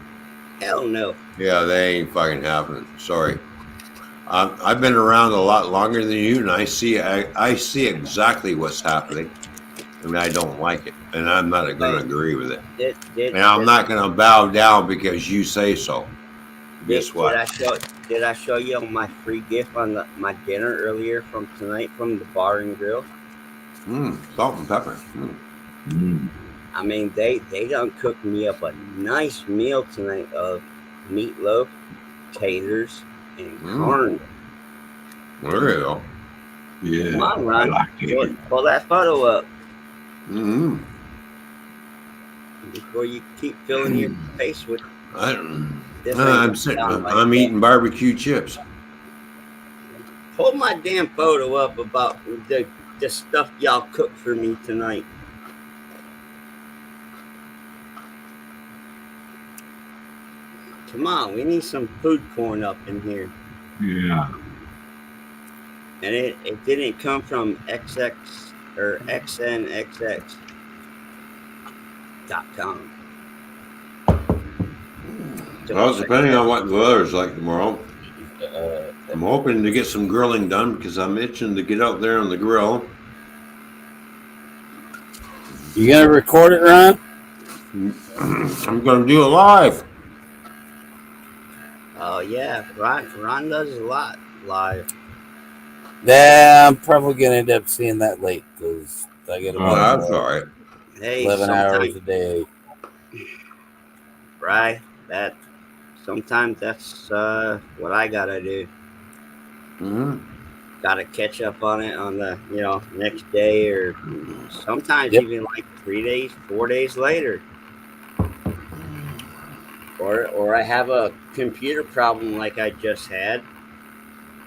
hell no. Yeah, they ain't fucking happening. Sorry. I've been around a lot longer than you, and I see exactly what's happening, and I don't like it, and I'm not going to agree with it. And I'm not going to bow down because you say so. Guess what? Did I show you my free gift on my dinner earlier from tonight from the Bar&Grill? Salt and pepper. I mean, they done cooked me up a nice meal tonight of meatloaf, taters, and corn. There you go. Yeah. Come on, Ron. Pull that photo up. Before you keep filling your face with. I'm eating barbecue chips. Pull my damn photo up about the stuff y'all cooked for me tonight. Come on, we need some food porn up in here. Yeah. And it didn't come from XX or XNXX.com. Well, depending on what the weather's like tomorrow, I'm hoping to get some grilling done because I'm itching to get out there on the grill. You gonna record it, Ron? I'm gonna do it live. Oh yeah, Ron does a lot live. Yeah, I'm probably gonna end up seeing that late because I get about that's all right. 11 hours a day. Right, sometimes that's what I gotta do. Gotta catch up on it on the next day or sometimes even like 3 days, 4 days later. Or I have a computer problem like I just had,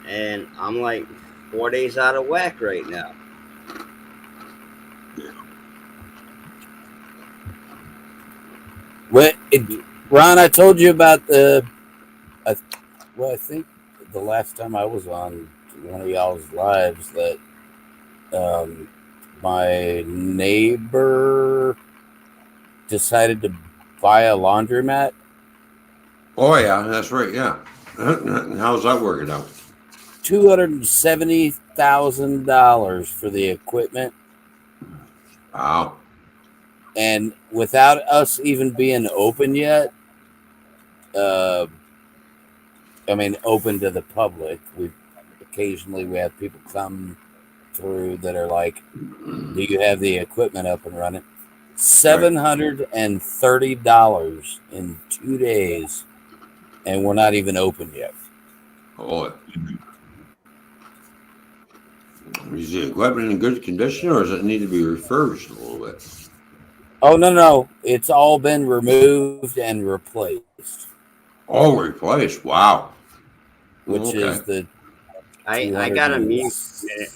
and I'm like 4 days out of whack right now. Ron, I told you about I think the last time I was on one of y'all's lives that my neighbor decided to buy a laundromat. Oh yeah, that's right. Yeah, how's that working out? $270,000 for the equipment. Wow. And without us even being open yet, I mean, open to the public. Occasionally we have people come through that are like, "Do you have the equipment up and running?" $730 in 2 days, and we're not even open yet. Oh, is the equipment in good condition, or does it need to be refurbished a little bit? Oh no, it's all been removed and replaced. Oh, replaced! Wow. Which is the. I got a minute.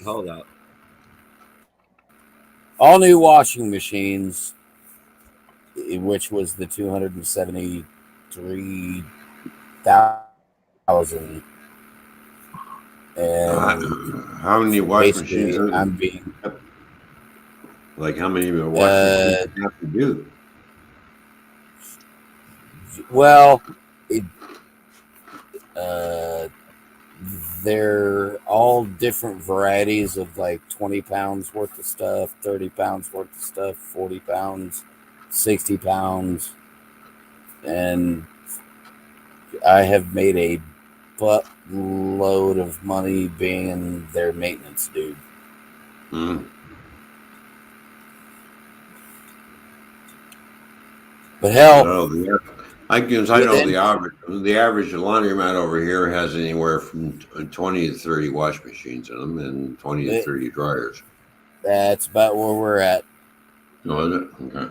Hold up. All new washing machines, which was the 273,000. And how many washing machines are there? I'm being like how many washing machines you have to do? Well, they're all different varieties of like 20 pounds worth of stuff, 30 pounds worth of stuff, 40 pounds, 60 pounds. And I have made a load of money being their maintenance dude. Mm. But hell, I know the average laundromat over here has anywhere from 20 to 30 wash machines in them and 20 to 30 dryers. That's about where we're at. Oh, is it? Okay.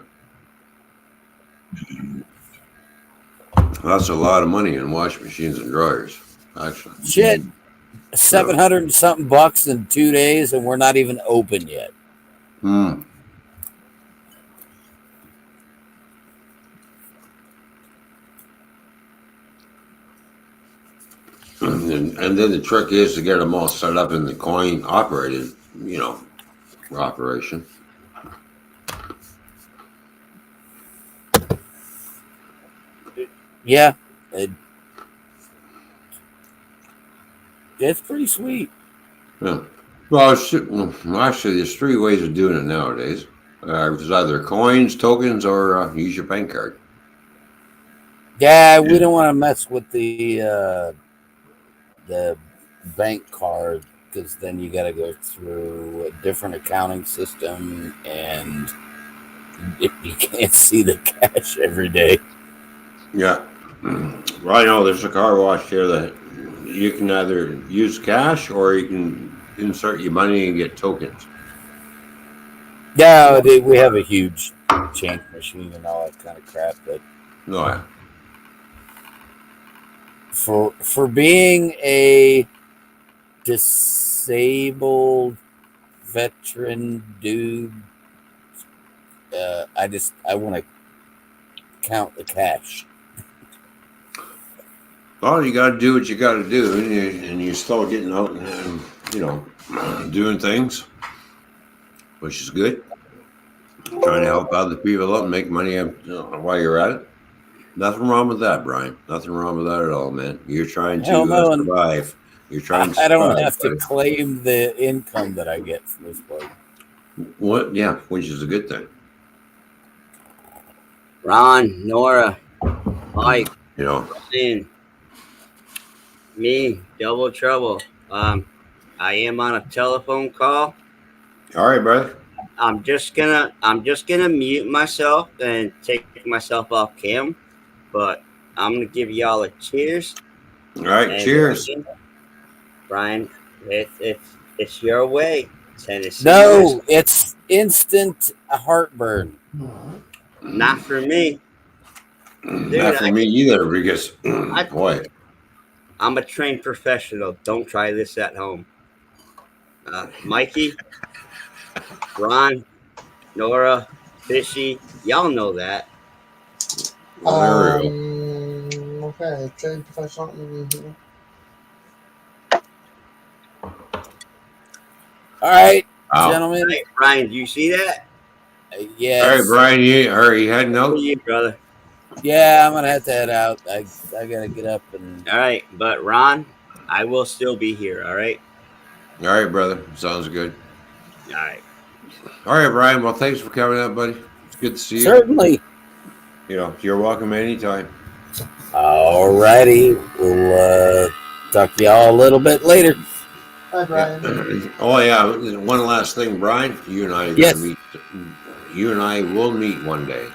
That's a lot of money in wash machines and dryers, actually. Shit, 700 and something bucks in 2 days, and we're not even open yet. Hmm. And then the trick is to get them all set up in the coin operated, operation. Yeah, it's pretty sweet. Yeah. Well, actually, there's 3 ways of doing it nowadays. There's either coins, tokens, or use your bank card. Yeah, we don't want to mess with the bank card because then you got to go through a different accounting system and you can't see the cash every day. Yeah. Well, I know there's a car wash here that you can either use cash or you can insert your money and get tokens. Yeah, we have a huge change machine and all that kind of crap, but No, yeah. For being a disabled veteran dude, I want to count the cash. Well, you got to do what you got to do, and you're still getting out and doing things, which is good. Trying to help other people out and make money while you're at it. Nothing wrong with that, Brian. Nothing wrong with that at all, man. You're trying to survive. You're trying to survive. I don't have to claim the income that I get from this place. What? Yeah, which is a good thing. Ron, Nora, Mike, me, Double Trouble. I am on a telephone call. All right, brother. I'm just gonna mute myself and take myself off cam, but I'm gonna give y'all a cheers. All right, cheers, Brian. It's your way, Tennessee. No, it's instant heartburn. Not for me. Dude, not for me either, because boy, I'm a trained professional. Don't try this at home. Mikey, Ron, Nora, Fishy, y'all know that. Okay, trained professional. Mm-hmm. All right, gentlemen. Hey, Brian, do you see that? Yes. All right, Brian, are you heading out? You, brother. Yeah, I'm gonna have to head out. I gotta get up and. All right, but Ron, I will still be here. All right. All right, brother. Sounds good. All right. All right, Brian. Well, thanks for coming up, buddy. It's good to see you. Certainly. You're welcome anytime. All righty. We'll talk to y'all a little bit later. Hi, Brian. Oh yeah, one last thing, Brian. You and I are gonna meet. You and I will meet one day.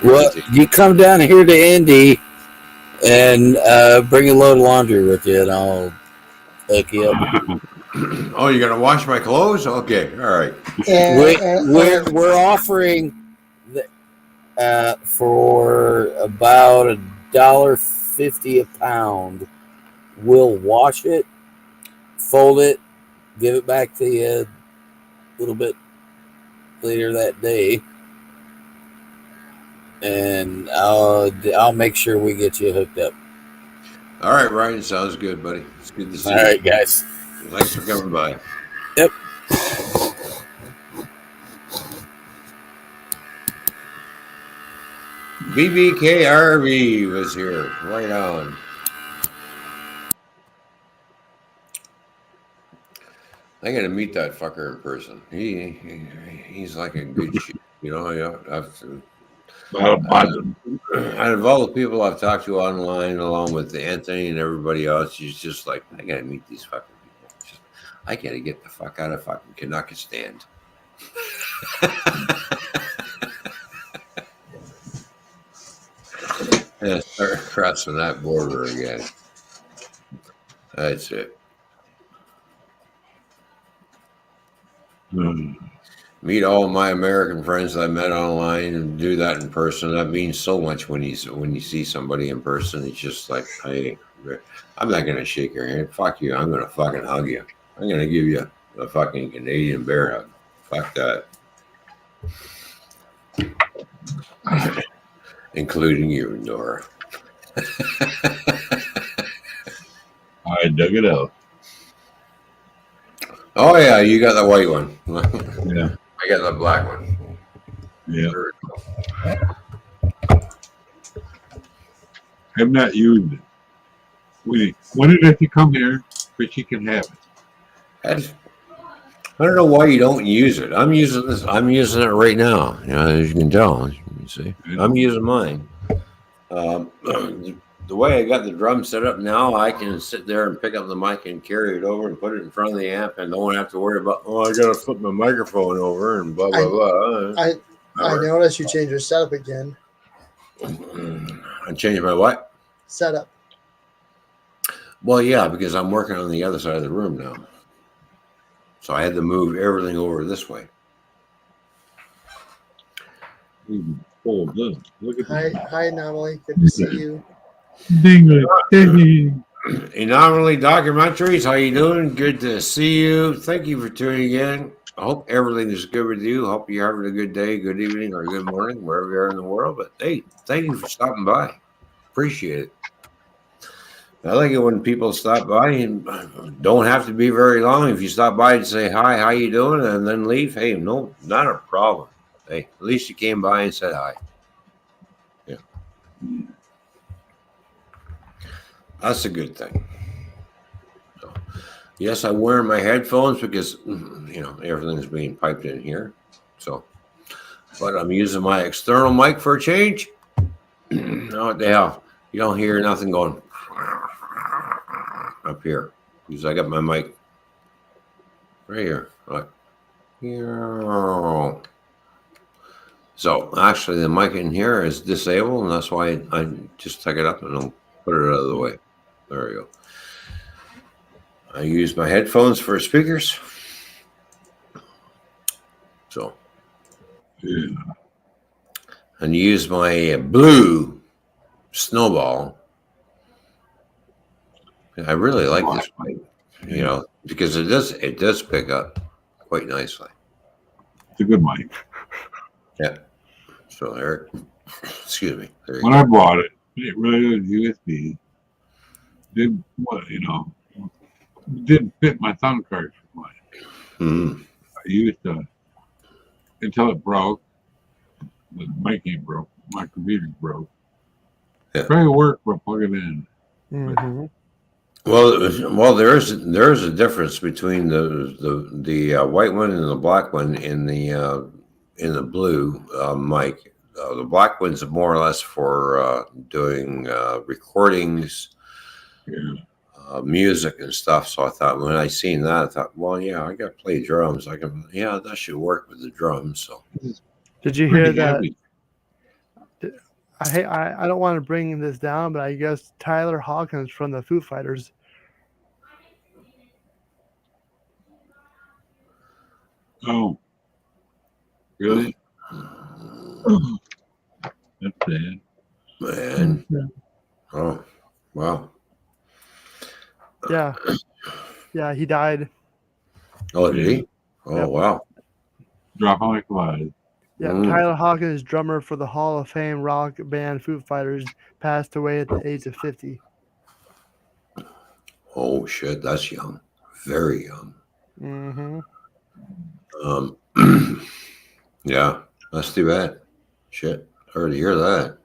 Well, you come down here to Indy and bring a load of laundry with you, and I'll hook you up. Oh, you're gonna wash my clothes? Okay, all right. We're offering for about $1.50 a pound. We'll wash it, fold it, give it back to you a little bit later that day, and I'll make sure we get you hooked up. All right, Ryan. Sounds good, buddy. It's good to see you. All right, guys. Thanks for coming by. Yep. BBKRV was here. Right on. I gotta meet that fucker in person. He's like a good shit. Out of all the people I've talked to online, along with Anthony and everybody else, he's just like, I gotta meet these fucking people. Just, I gotta get the fuck out of fucking Kazakhstan. And start crossing that border again. That's it. Meet all my American friends I met online and do that in person. That means so much when you see somebody in person. It's just like, hey, I'm not gonna shake your hand. Fuck you. I'm gonna fucking hug you. I'm gonna give you a fucking Canadian bear hug. Fuck that. Including you, Nora. I dug it out. Oh yeah, you got the white one. Yeah. I got the black one. Yeah. I've not used it. Wait, when did it come here? But you can have it. I don't know why you don't use it. I'm using this. I'm using it right now. You know, as you can tell. You see, I'm using mine. The way I got the drum set up now, I can sit there and pick up the mic and carry it over and put it in front of the amp, and don't have to worry about, oh, I gotta flip my microphone over and blah blah blah. I noticed you changed your setup again. I changed my what? Setup. Well, yeah, because I'm working on the other side of the room now, so I had to move everything over this way. Look at Hi, Anomaly. Good to see you. Anomaly Documentaries, how you doing? Good to see you. Thank you for tuning in. I hope everything is good with you. Hope you're having a good day, good evening, or good morning, wherever you are in the world. But hey, thank you for stopping by. Appreciate it. I like it when people stop by and don't have to be very long. If you stop by and say hi, how you doing, and then leave, hey, no, not a problem. Hey, at least you came by and said hi. Yeah. That's a good thing. So, yes, I wear my headphones because, you know, everything's being piped in here. So, but I'm using my external mic for a change. Oh, what the hell? You don't hear nothing going up here because I got my mic right here. Like, so actually the mic in here is disabled, and that's why I just take it up and I'll put it out of the way. There we go. I use my headphones for speakers. So, yeah. And use my blue Snowball. I really like this mic, you know, because it does pick up quite nicely. It's a good mic. Yeah. So Eric, excuse me. When I bought it, it really was USB. Didn't fit my thumb card for mine. I used until it broke. The mic ain't broke. My computer broke. Yeah. Try to work, but plug it in. Mm-hmm. Well, there is a difference between the white one and the black one in the blue mic. The black one's more or less for doing recordings, music and stuff. So I thought when I seen that, I thought, well, yeah, I got to play drums. That should work with the drums. So, did you hear that? I don't want to bring this down, but I guess Tyler Hawkins from the Foo Fighters. Oh, really? That's bad. Man. Oh, wow. Yeah. Yeah, he died. Oh, did he? Oh, yep. Wow. Drop like flies. Yeah, Tyler Hawkins, drummer for the Hall of Fame rock band Foo Fighters, passed away at the age of 50. Oh, shit. That's young. Very young. Mm-hmm. Yeah, that's too bad. Shit. Sorry to hear that.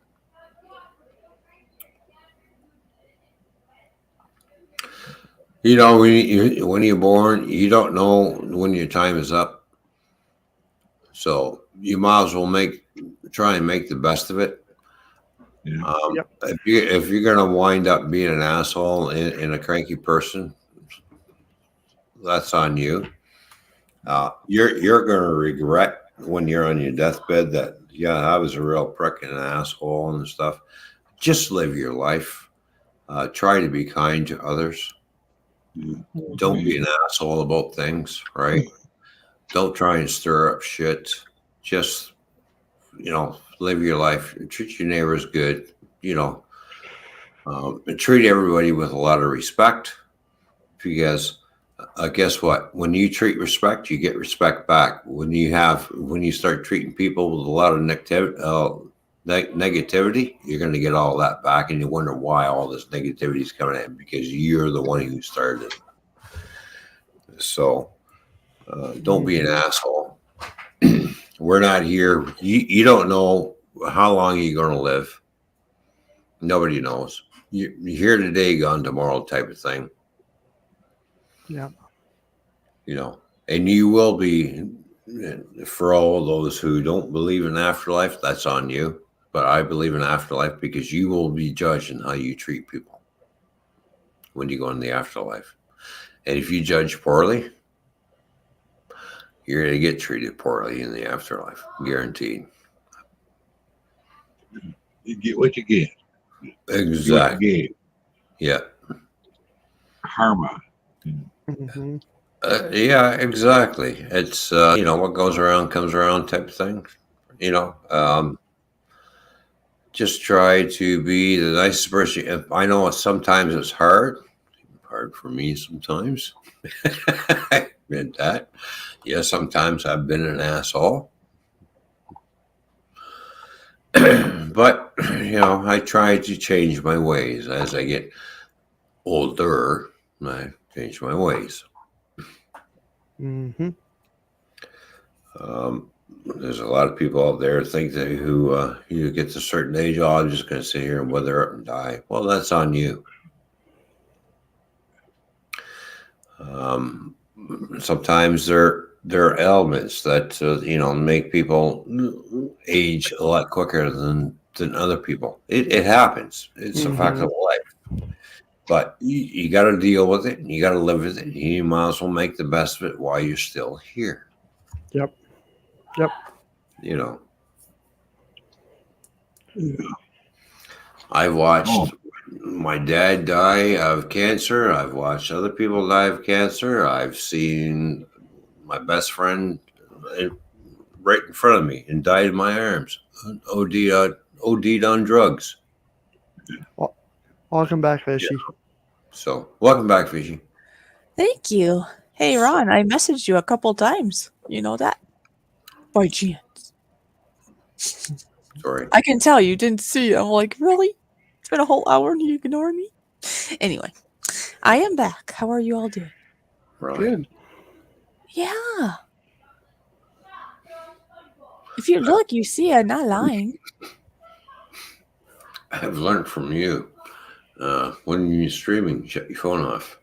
You know, when you're born, you don't know when your time is up. So you might as well try and make the best of it. Yeah. If you're gonna wind up being an asshole and a cranky person, that's on you. You're gonna regret when you're on your deathbed that I was a real prick and an asshole and stuff. Just live your life. Try to be kind to others. Don't be an asshole about things, right? Don't try and stir up shit. Just live your life. Treat your neighbors good. Treat everybody with a lot of respect, because guess what? When you treat respect, you get respect back. When you start treating people with a lot of negativity, you're going to get all that back, and you wonder why all this negativity is coming in, because you're the one who started it. So don't be an asshole. We're not here. You don't know how long you're going to live. Nobody knows. You're here today, gone tomorrow type of thing. Yeah. And you will be, for all those who don't believe in afterlife, that's on you. But I believe in afterlife, because you will be judged in how you treat people when you go in the afterlife. And if you judge poorly, you're going to get treated poorly in the afterlife, guaranteed. You get what you get. Exactly. Yeah. Karma. Mm-hmm. Yeah, exactly. It's what goes around comes around type of thing. Just try to be the nicest person. I know sometimes it's hard for me sometimes. I admit that. Yeah, sometimes I've been an asshole. But, I try to change my ways as I get older. I change my ways. Mm-hmm. There's a lot of people out there think that who you get to a certain age, I'm just going to sit here and wither up and die. Well, that's on you. Sometimes there are ailments that make people age a lot quicker than other people. It happens. It's a fact of life. But you got to deal with it, and you got to live with it. You might as well make the best of it while you're still here. Yep. I've watched my dad die of cancer. I've watched other people die of cancer. I've seen my best friend right in front of me and died in my arms. OD'd on drugs. Welcome back, Fishy. So, welcome back, Fishy. Thank you. Hey, Ron, I messaged you a couple times. You know that? By chance. Sorry. I can tell you didn't see it. I'm like, really? It's been a whole hour and you ignore me? Anyway, I am back. How are you all doing? Right. Good. Yeah. If you look, you see I'm not lying. I've learned from you. When you're streaming, shut your phone off.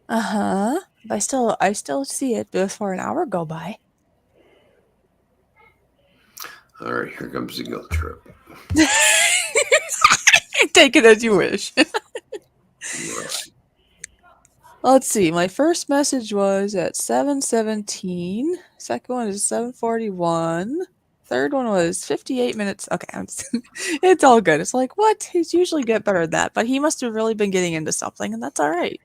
I still see it before an hour go by. All right, here comes the guilt trip. Take it as you wish. Let's see. My first message was at 7:17. Second one is 7:41. Third one was 58 minutes. Okay, it's all good. It's like, what? He's usually get better at that, but he must have really been getting into something, and that's all right.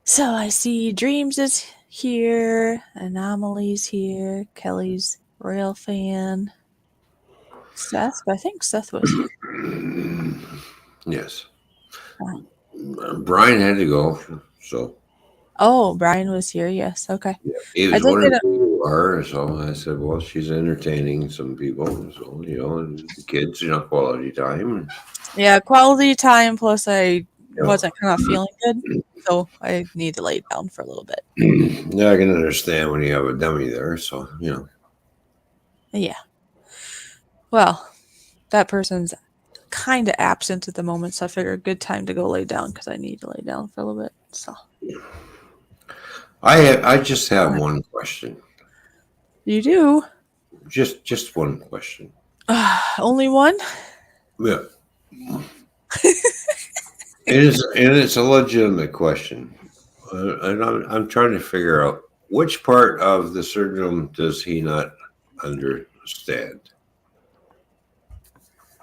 So I see Dreams is here, Anomaly's here, Kelly's Royal fan, Seth. I think Seth was here. Yes. Brian had to go, so. Oh, Brian was here. Yes. Okay. Yeah, he was wondering who you are, so I said, "Well, she's entertaining some people, so and the kids, quality time." Yeah, quality time. Plus, I wasn't kind of feeling good, so I need to lay down for a little bit. Yeah, I can understand when you have a dummy there, so Yeah. Well, that person's kind of absent at the moment, so I figured good time to go lay down because I need to lay down for a little bit. So I just have one question. you do? Just one question. Only one? Yeah. It's a legitimate question, and I'm trying to figure out which part of the syndrome does he not understand.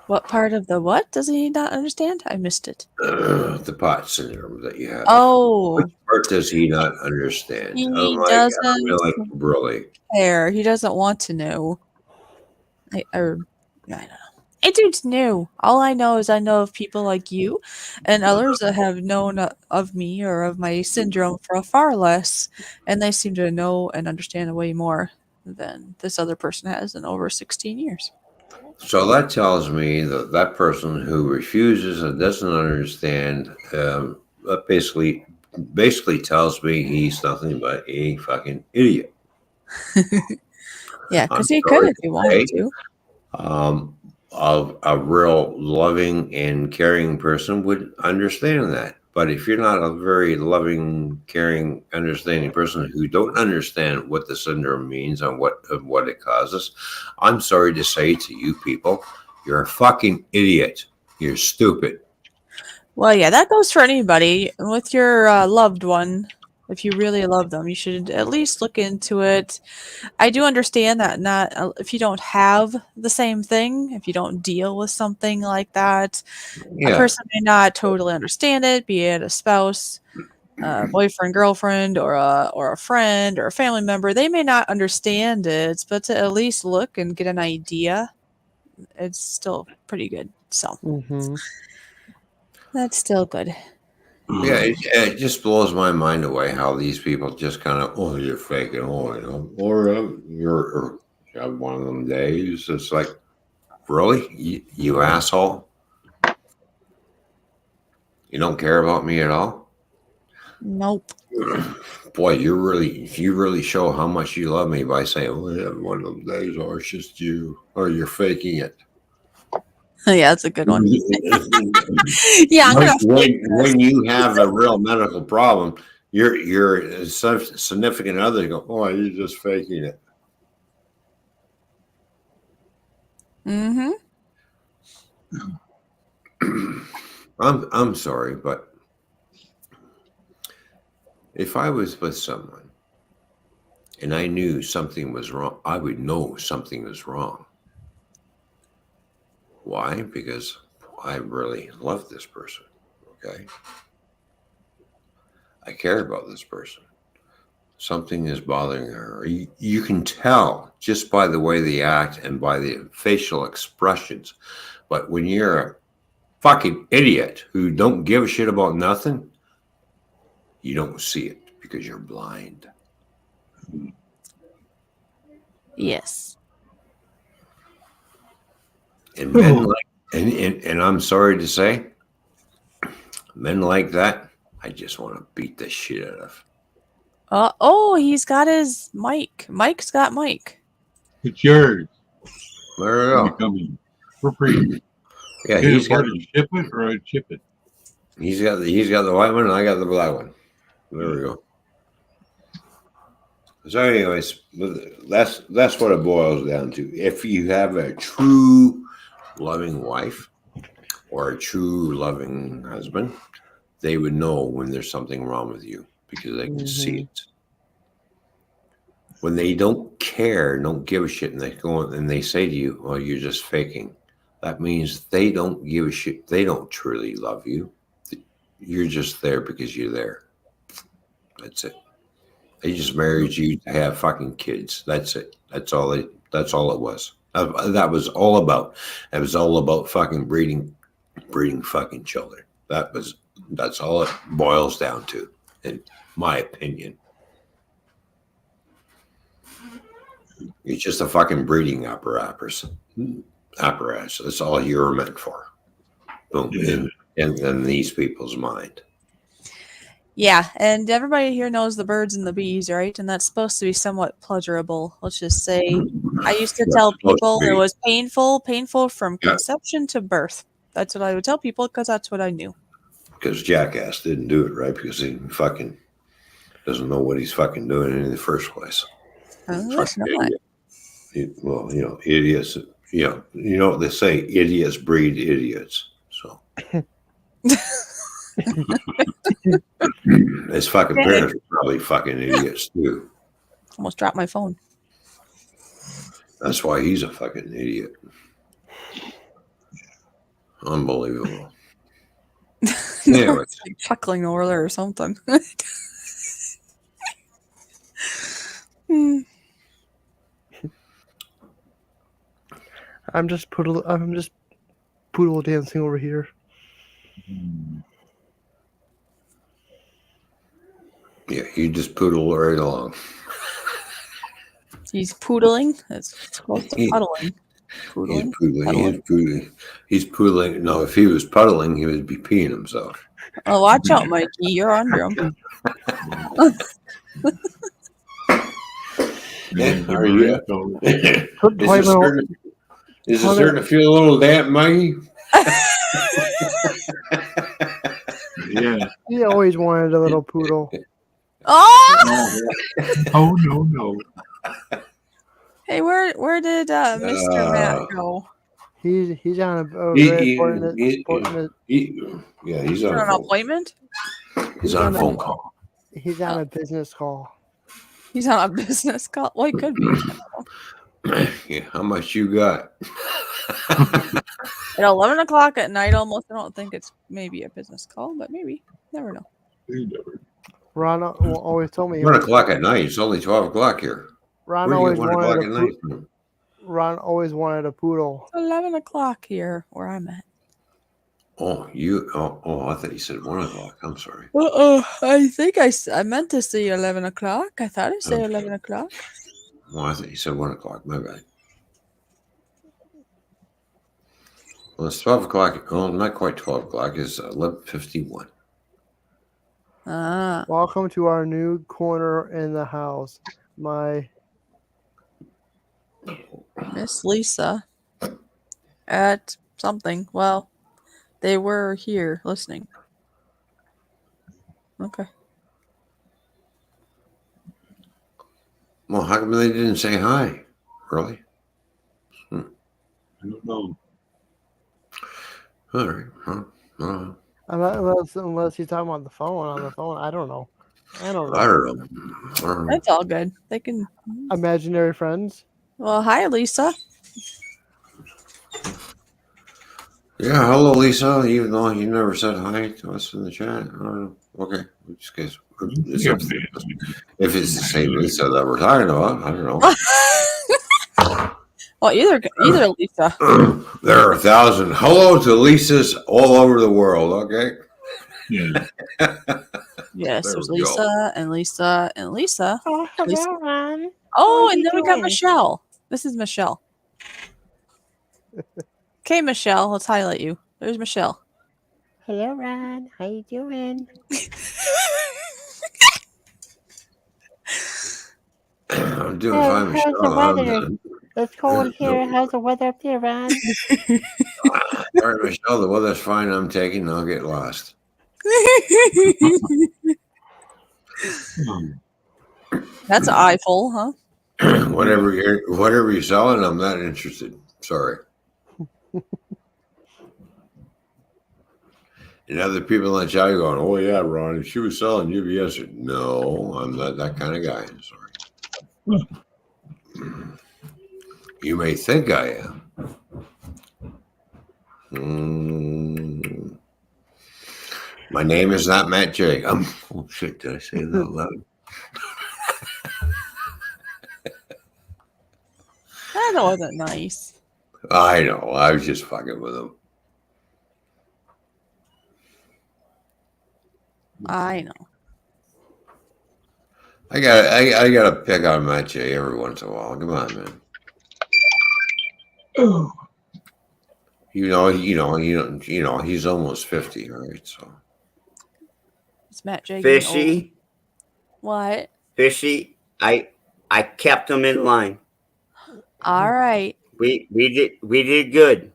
What part of the what does he not understand? I missed it. The pot syndrome that you have. Oh, Which part does he not understand? he Oh my doesn't God, I mean, like really. care. He doesn't want to know. I don't know. Hey, dude's new. All I know is I know of people like you and others that have known of me or of my syndrome for far less, and they seem to know and understand way more than this other person has in over 16 years. So that tells me that that person who refuses and doesn't understand, that basically tells me he's nothing but a fucking idiot. Yeah, I'm because he could sorry if he to wanted say, to. a real loving and caring person would understand that. But if you're not a very loving, caring, understanding person who don't understand what the syndrome means and what it causes, I'm sorry to say to you people, you're a fucking idiot. You're stupid. Well, yeah, that goes for anybody. With your loved one, if you really love them, you should at least look into it. I do understand that not if you don't have the same thing, if you don't deal with something like that, a Yeah. person may not totally understand it, be it a spouse, boyfriend, girlfriend, or a friend or a family member. They may not understand it, but to at least look and get an idea, it's still pretty good. So that's still good. Yeah, it just blows my mind away how these people just kind of, oh, you're faking, oh, you know, or you're you have one of them days. It's like, really, you asshole, you don't care about me at all. Nope. Boy, you really show how much you love me by saying, oh, yeah, one of them days, or it's just you, or you're faking it. Yeah, that's a good one. Yeah, I'm gonna fake this. When you have a real medical problem, your significant other go, oh, you're just faking it. Mm-hmm. I'm sorry, but if I was with someone and I knew something was wrong, I would know something was wrong. Why? Because I really love this person. Okay. I care about this person. Something is bothering her. You can tell just by the way they act and by the facial expressions. But when you're a fucking idiot who don't give a shit about nothing, you don't see it because you're blind. Yes. And men like, and I'm sorry to say, men like that, I just want to beat the shit out of. Oh, he's got his mic. Mike's got Mike. It's yours. There we go. Coming for free. Yeah, he's got to ship it or I chip it. He's got the white one, and I got the black one. There we go. So, anyways, that's what it boils down to. If you have a true loving wife or a true loving husband, they would know when there's something wrong with you because they can see it. When they don't care, don't give a shit, and they go and they say to you, "Well, you're just faking," that means they don't give a shit. They don't truly love you. You're just there because you're there. That's it. They just married you to have fucking kids. That's it. That's all it was. That was all about. It was all about fucking breeding fucking children. That's all it boils down to, in my opinion. It's just a fucking breeding apparatus. That's all you're meant for. Boom. In these people's mind. Yeah, and everybody here knows the birds and the bees, right? And that's supposed to be somewhat pleasurable. Let's just say, I used to tell people it was painful from conception to birth. That's what I would tell people because that's what I knew. Because Jackass didn't do it right because he fucking doesn't know what he's fucking doing in the first place. It's not. Well, idiots. You know what they say: idiots breed idiots. So his fucking parents are probably fucking idiots too. Almost dropped my phone. That's why he's a fucking idiot. Unbelievable. Anyway, like chuckling over there or something. I'm just poodle dancing over here. Yeah, you just poodle right along. He's poodling. That's close to puddling. Poodling. He's poodling. No, if he was puddling, he would be peeing himself. Oh, watch out, Mikey. You're under him. Are you? Is it starting to feel a little damp, Mikey? Yeah. He always wanted a little poodle. Oh no. Hey, where did Mr. Matt go? He's on a he's On on an appointment? He's on a phone call. He's on a business call. He's on a business call. Well, he could be. Yeah, how much you got? At 11 o'clock at night, almost. I don't think it's maybe a business call, but maybe. Never know. Ron always told me. 1 o'clock at night. It's only 12 o'clock here. Ron always wanted a poodle. It's 11 o'clock here where I'm at. Oh, I thought you said 1 o'clock. I'm sorry. I think I meant to say 11 o'clock. I thought I said 11 o'clock. Well, I thought you said 1 o'clock. My bad. Well, it's 12 o'clock. Well, not quite 12 o'clock. It's 11:51. Welcome to our new corner in the house. My Miss Lisa at something. Well, they were here listening. Okay. Well, how come they didn't say hi? Really? I don't know. All right. unless he's talking about the phone. On the phone, I don't know. I don't know. That's all good. They can. Imaginary friends. Well, hi, Lisa. Yeah, hello, Lisa. Even though you never said hi to us in the chat. Okay. Just guess. If it's the same Lisa that we're talking about, I don't know. Well, either Lisa. There are 1,000 hello to Lisas all over the world, okay? Yeah. Yes, there's we go. Lisa and Lisa and Lisa. Oh, hello, Lisa. Ron. Oh, How and you then we got doing? Michelle. This is Michelle. Okay, Michelle, let's highlight you. There's Michelle. Hello, Ron. How you doing? I'm doing fine, How's the Michelle. weather? It's cold here. How's the weather up there, Ron? All right, Michelle, the weather's fine. I'm taking. I'll get lost. That's an eyeful, huh? Whatever you're selling, I'm not interested. Sorry. And other people in the chat going, "Oh yeah, Ron, if she was selling UBS," no, I'm not that kind of guy. I'm sorry. You may think I am. My name is not Matt J. Oh shit! Did I say that out loud? That wasn't nice. I know. I was just fucking with him. I know. I gotta pick on Matt J every once in a while. Come on, man. You know, he's almost 50, right? So It's Matt J. Fishy. What? Fishy. I kept him in line. All right. We did good.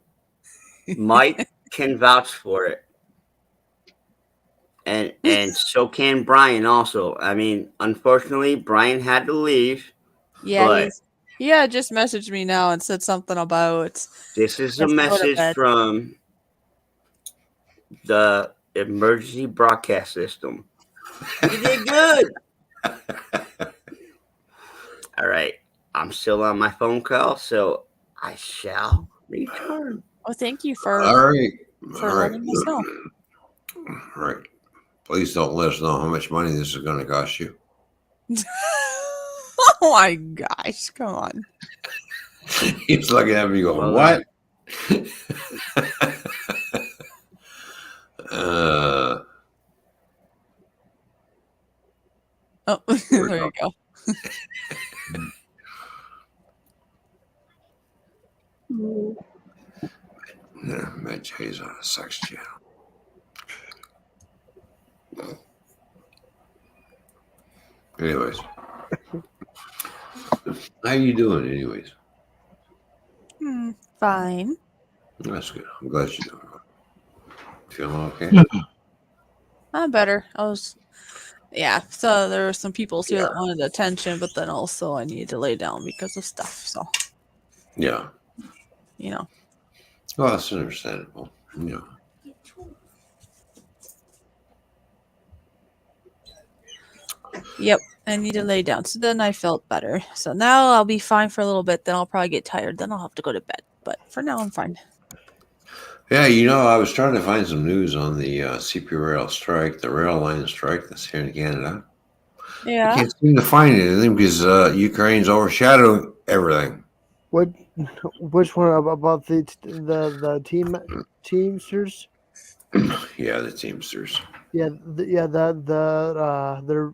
Mike can vouch for it. And so can Brian also. I mean, unfortunately, Brian had to leave. Yeah, but just messaged me now and said something about this is a message from the emergency broadcast system. You did good. All right. I'm still on my phone call, so I shall return. Oh, thank you for letting us know. All right. Please don't let us know how much money this is going to cost you. Oh my gosh, come on. He's looking at me going, what? Oh, there you go. Matt J's on a sex channel. Anyways. How you doing anyways? Fine. That's good. I'm glad you're doing well. Feeling okay? I'm better. So there were some people here that wanted attention, but then also I needed to lay down because of stuff. So yeah. Well, that's understandable. Yep, I need to lay down. So then I felt better. So now I'll be fine for a little bit. Then I'll probably get tired. Then I'll have to go to bed. But for now, I'm fine. Yeah, I was trying to find some news on the CP rail strike, the rail line strike that's here in Canada. Yeah. I can't seem to find anything because Ukraine's overshadowing everything. Which one about the Teamsters? Yeah, the Teamsters. Yeah, they're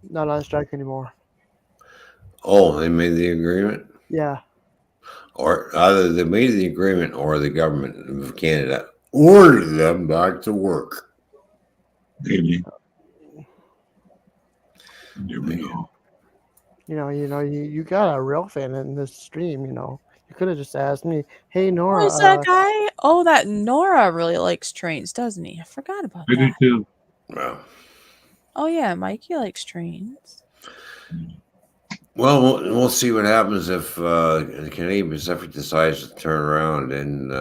not on strike anymore. Oh, they made the agreement? Yeah. Or either they made the agreement or the government of Canada ordered them back to work. Maybe. Never know. You got a real fan in this stream, You could have just asked me, hey, Nora. Who's that guy? Oh, that Nora really likes trains, doesn't he? I forgot about that. I do too. Wow. Oh, yeah, Mikey likes trains. Well, we'll see what happens if the Canadian Pacific decides to turn around and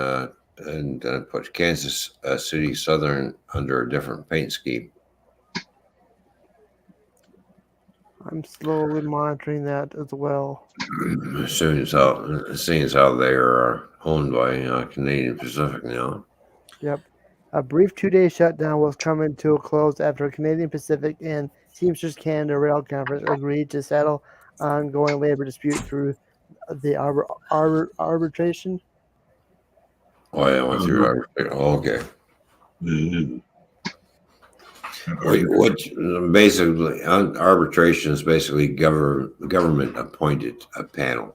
put Kansas City Southern under a different paint scheme. I'm slowly monitoring that as well. Seeing as how they are owned by Canadian Pacific now. Yep. A brief 2-day shutdown was coming to a close after Canadian Pacific and Teamsters Canada Rail Conference agreed to settle ongoing labor dispute through the arbitration. Oh, yeah, went through arbitration. Oh, okay. What basically arbitration is basically government appointed a panel.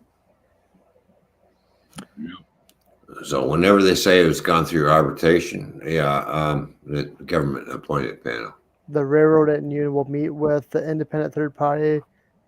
So whenever they say it's gone through arbitration, the government appointed panel. The railroad and union will meet with the independent third party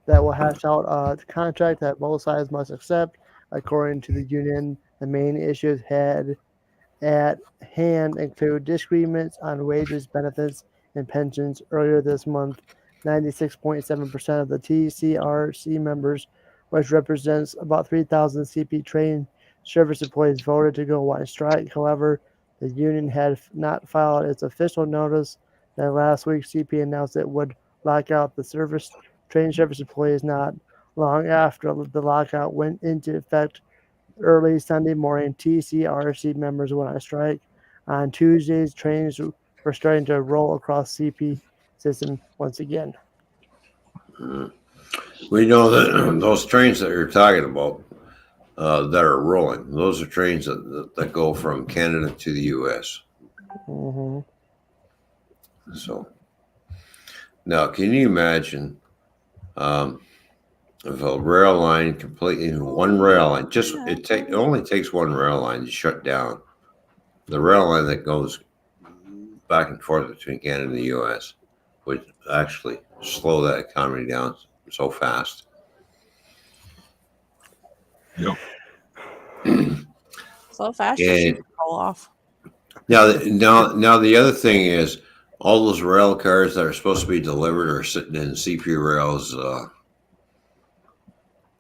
that will hash out a contract that both sides must accept. According to the union, the main issues at hand include disagreements on wages, benefits, and pensions. Earlier this month, 96.7% of the TCRC members, which represents about 3,000 CP train service employees, voted to go on strike. However, the union had not filed its official notice. That last week, CP announced it would lock out the train service employees not long after the lockout went into effect. Early Sunday morning, TCRC members went on strike. On Tuesdays, trains were starting to roll across CP system once again. We know that those trains that you're talking about that are rolling, those are trains that go from Canada to the U.S. Mm-hmm. So now, can you imagine if a rail line one rail line, it only takes one rail line to shut down the rail line that goes back and forth between Canada and the U.S. would actually slow that economy down so fast. Yep. So fast, you should fall off. Now, the other thing is all those rail cars that are supposed to be delivered are sitting in CP Rail's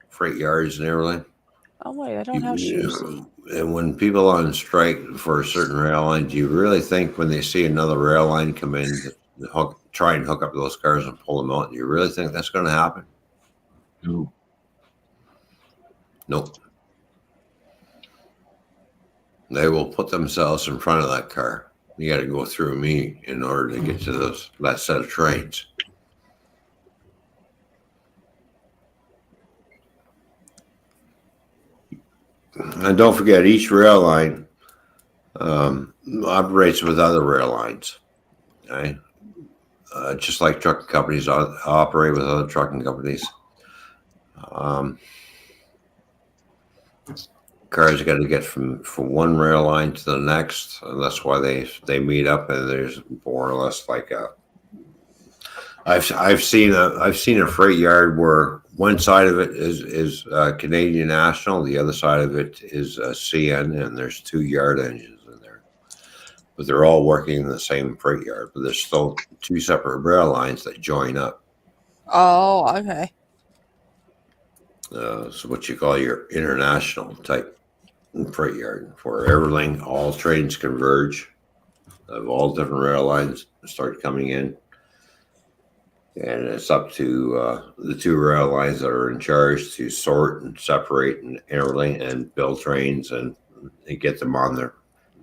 freight yards and everything. Oh wait, I don't have shoes. And when people on strike for a certain rail line, do you really think when they see another rail line come in, try and hook up those cars and pull them out? Do you really think that's going to happen? No. Nope. They will put themselves in front of that car. You got to go through me in order to get to that set of trains. And don't forget, each rail line operates with other rail lines. Okay? Just like trucking companies operate with other trucking companies. Cars got to get from one rail line to the next, and that's why they meet up. And there's more or less like I've seen a freight yard where one side of it is Canadian National, the other side of it is CN, and there's 2 yard engines in there, but they're all working in the same freight yard. But there's still 2 separate rail lines that join up. Oh, okay. So what you call your international type freight yard, where everything, all trains converge, of all different rail lines start coming in. And it's up to the 2 rail lines that are in charge to sort and separate and everything and build trains and get them on there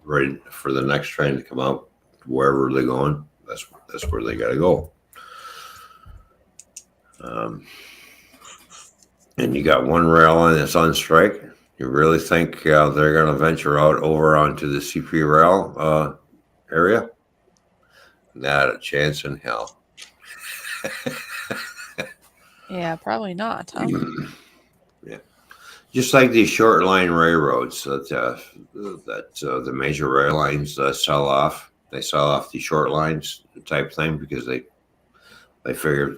ready for the next train to come out wherever they're going. That's where they got to go. And you got one rail line that's on strike. You really think they're going to venture out over onto the CP rail area? Not a chance in hell. Yeah, probably not, huh? Yeah, just like these short line railroads that the major rail lines sell off. They sell off the short lines type thing because they figure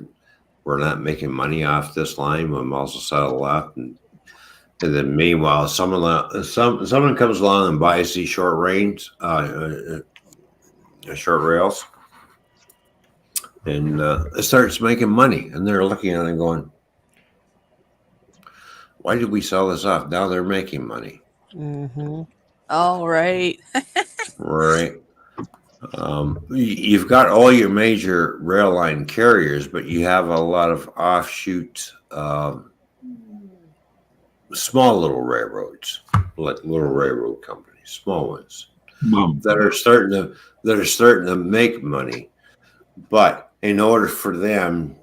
we're not making money off this line. We'll also sell off, and then meanwhile, someone comes along and buys these short rails. And it starts making money, and they're looking at it going, why did we sell this off? Now they're making money. Mm-hmm. Oh, right. Right. You've got all your major rail line carriers, but you have a lot of offshoot small little railroads, like little railroad companies, small ones that are starting to make money. But in order for them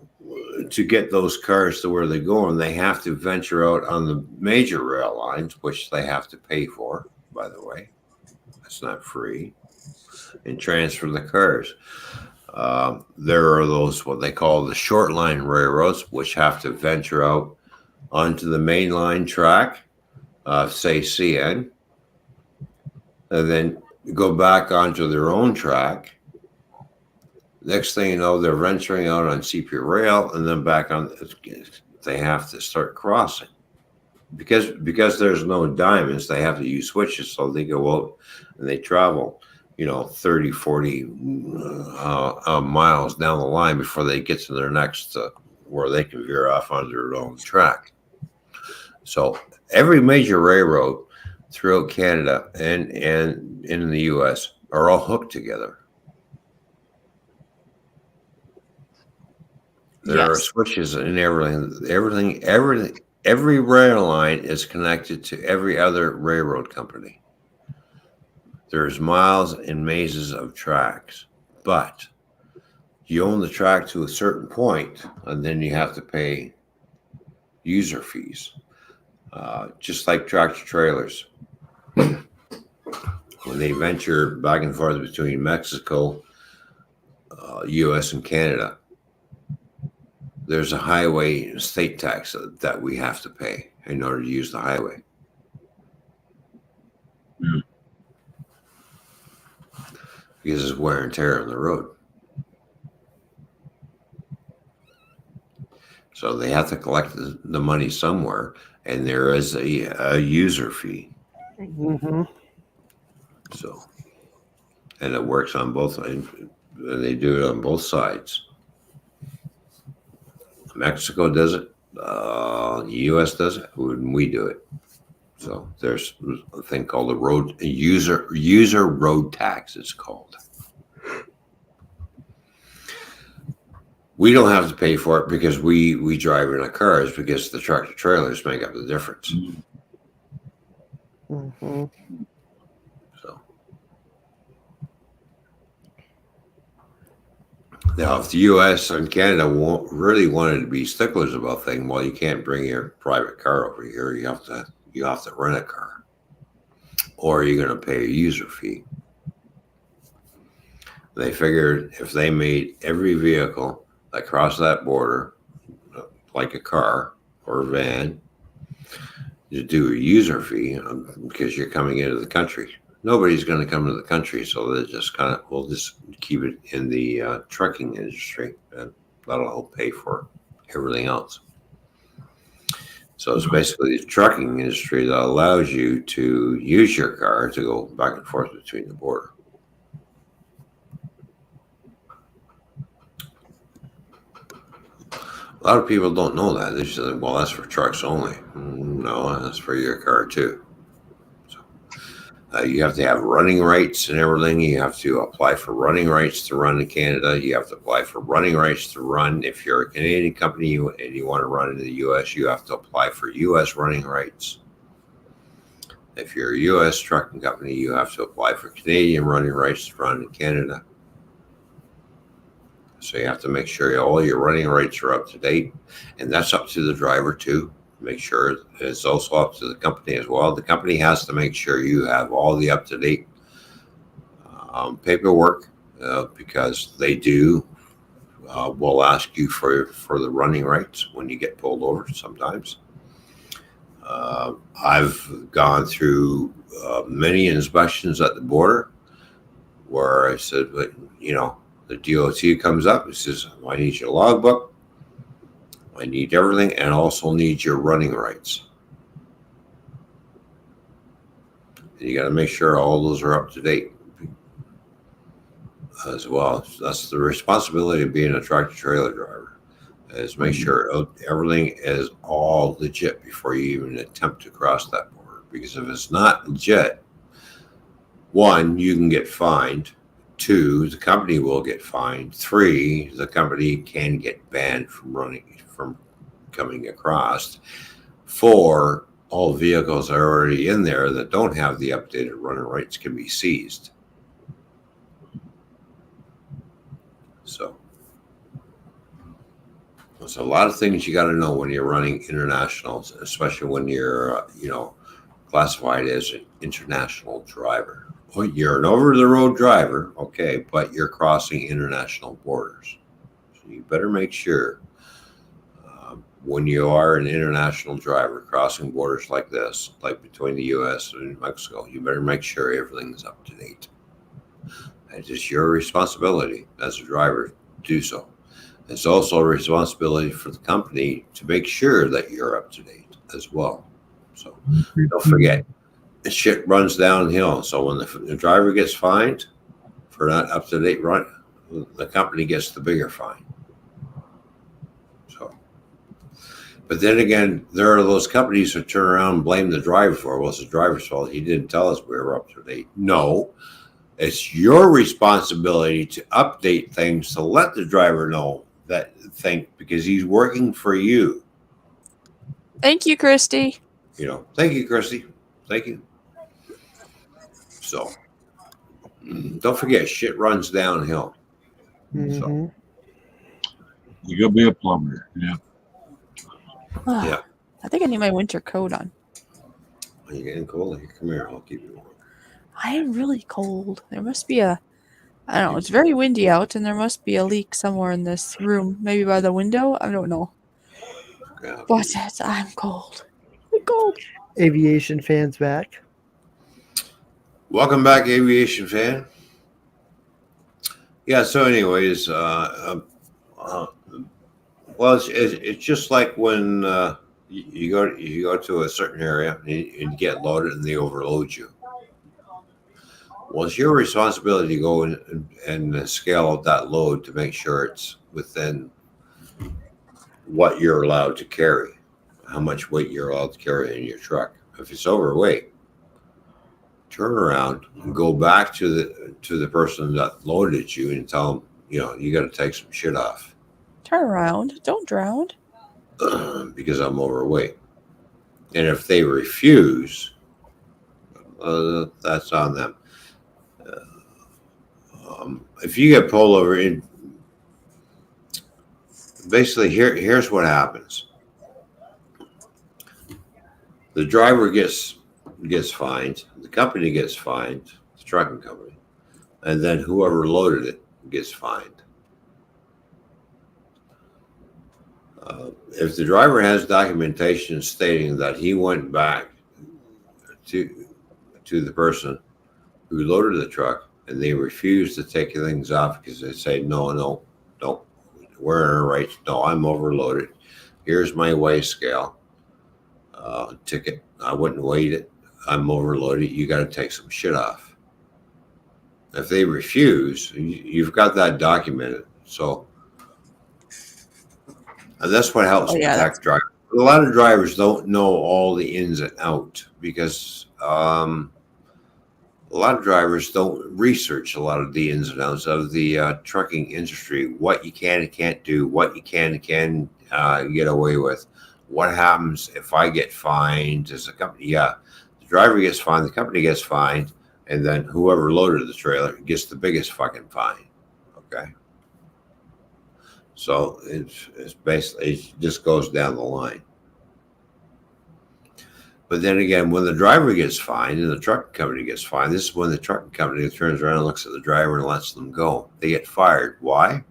to get those cars to where they're going, they have to venture out on the major rail lines, which they have to pay for, by the way. That's not free. And transfer the cars. There are those, what they call the short line railroads, which have to venture out onto the main line track, say CN, and then go back onto their own track. Next thing you know, they're venturing out on CP rail, and then back on. They have to start crossing because there's no diamonds. They have to use switches, so they go out and they travel, 30, 40 miles down the line before they get to their next where they can veer off on their own track. So every major railroad throughout Canada and in the U.S. are all hooked together. There are switches in everything. Every rail line is connected to every other railroad company. There's miles and mazes of tracks, but you own the track to a certain point, and then you have to pay user fees, just like tractor trailers. When they venture back and forth between Mexico, U.S., and Canada, there's a highway state tax that we have to pay in order to use the highway. Because it's wear and tear on the road. So they have to collect the money somewhere, and there is a user fee. Mm-hmm. So and it works on both. And they do it on both sides. Mexico does it. The U.S. does it. We do it. So there's a thing called the road user road tax. It's called. We don't have to pay for it because we drive in our cars because the tractor trailers make up the difference. Mm-hmm. So now, if the U.S. and Canada really wanted to be sticklers about things, well, you can't bring your private car over here. You have to rent a car, or you're going to pay a user fee. They figured if they made every vehicle that crossed that border, like a car or a van, to do a user fee because you're coming into the country. Nobody's going to come to the country, so we'll just keep it in the trucking industry, and that'll help pay for everything else. So it's basically the trucking industry that allows you to use your car to go back and forth between the border. A lot of people don't know that. They just say, well, that's for trucks only. No, that's for your car too. So you have to have running rights and everything. You have to apply for running rights to run in Canada. You have to apply for running rights to run. If you're a Canadian company and you want to run in the U.S., you have to apply for U.S. running rights. If you're a U.S. trucking company, you have to apply for Canadian running rights to run in Canada. So you have to make sure all your running rights are up to date, and that's up to the driver too. Make sure it's also up to the company as well. The company has to make sure you have all the up-to-date paperwork because they will ask you for the running rights when you get pulled over sometimes. I've gone through many inspections at the border where I said, but the DOT comes up and says, I need your logbook, I need everything, and also need your running rights. And you got to make sure all those are up to date as well. That's the responsibility of being a tractor trailer driver, is make sure everything is all legit before you even attempt to cross that border. Because if it's not legit, one, you can get fined. 2, the company will get fined. 3, the company can get banned from coming across. 4, all vehicles that are already in there that don't have the updated running rights can be seized. So there's a lot of things you got to know when you're running internationals, especially when you're classified as an international driver. Well, you're an over-the-road driver, okay, but you're crossing international borders. So you better make sure when you are an international driver crossing borders like this, like between the U.S. and Mexico, you better make sure everything's up to date. It is your responsibility as a driver to do so. It's also a responsibility for the company to make sure that you're up to date as well. So don't forget. Shit runs downhill. So when the driver gets fined for not up to date run, the company gets the bigger fine. So, but then again, there are those companies who turn around and blame the driver for, well, it's the driver's fault. He didn't tell us we were up to date. No, it's your responsibility to update things to let the driver know that thing because he's working for you. Thank you, Christy. Thank you, Christy. Thank you. So don't forget, shit runs downhill. Mm-hmm. So you gotta be a plumber. Yeah. Yeah. I think I need my winter coat on. Are you getting cold? Come here, I'll keep you warm. I am really cold. There must be I don't know, it's very windy out and there must be a leak somewhere in this room. Maybe by the window? I don't know. Yeah. But I'm cold. I'm cold. Aviation fans back. Welcome back, aviation fan. Yeah. So, anyways, well, it's just like when you go to a certain area and you get loaded and they overload you. Well, it's your responsibility to go and scale out that load to make sure it's within what you're allowed to carry, how much weight you're allowed to carry in your truck. If it's overweight, turn around and go back to the person that loaded you and tell them, you got to take some shit off. Turn around. Don't drown. Because I'm overweight. And if they refuse, that's on them. If you get pulled over, basically here's what happens. The driver gets fined, the company gets fined, the trucking company, and then whoever loaded it gets fined. If the driver has documentation stating that he went back to the person who loaded the truck and they refuse to take things off because they say, no, we're in our rights. No, I'm overloaded. Here's my weigh scale ticket. I wouldn't weigh it. I'm overloaded. You got to take some shit off. If they refuse, you've got that documented. So, and that's what helps protect drivers. A lot of drivers don't know all the ins and outs because a lot of drivers don't research a lot of the ins and outs of the trucking industry, what you can and can't do, what you can and can get away with, what happens if I get fined as a company. Yeah, the driver gets fined, the company gets fined, and then whoever loaded the trailer gets the biggest fucking fine. Okay. So it's basically, it just goes down the line. But then again, when the driver gets fined and the trucking company gets fined, this is when the trucking company turns around and looks at the driver and lets them go. They get fired. Why?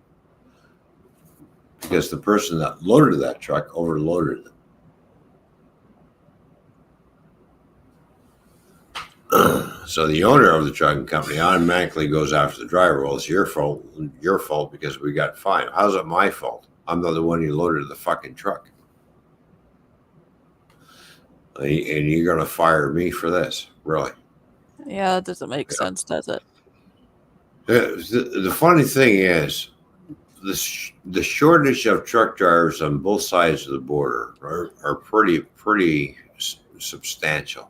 Because the person that loaded that truck overloaded it. So the owner of the trucking company automatically goes after the driver. Well, it's your fault because we got fined. How's it my fault? I'm not the one who loaded the fucking truck. And you're going to fire me for this? Really? Yeah, that doesn't make sense, does it? The funny thing is, the shortage of truck drivers on both sides of the border are pretty substantial.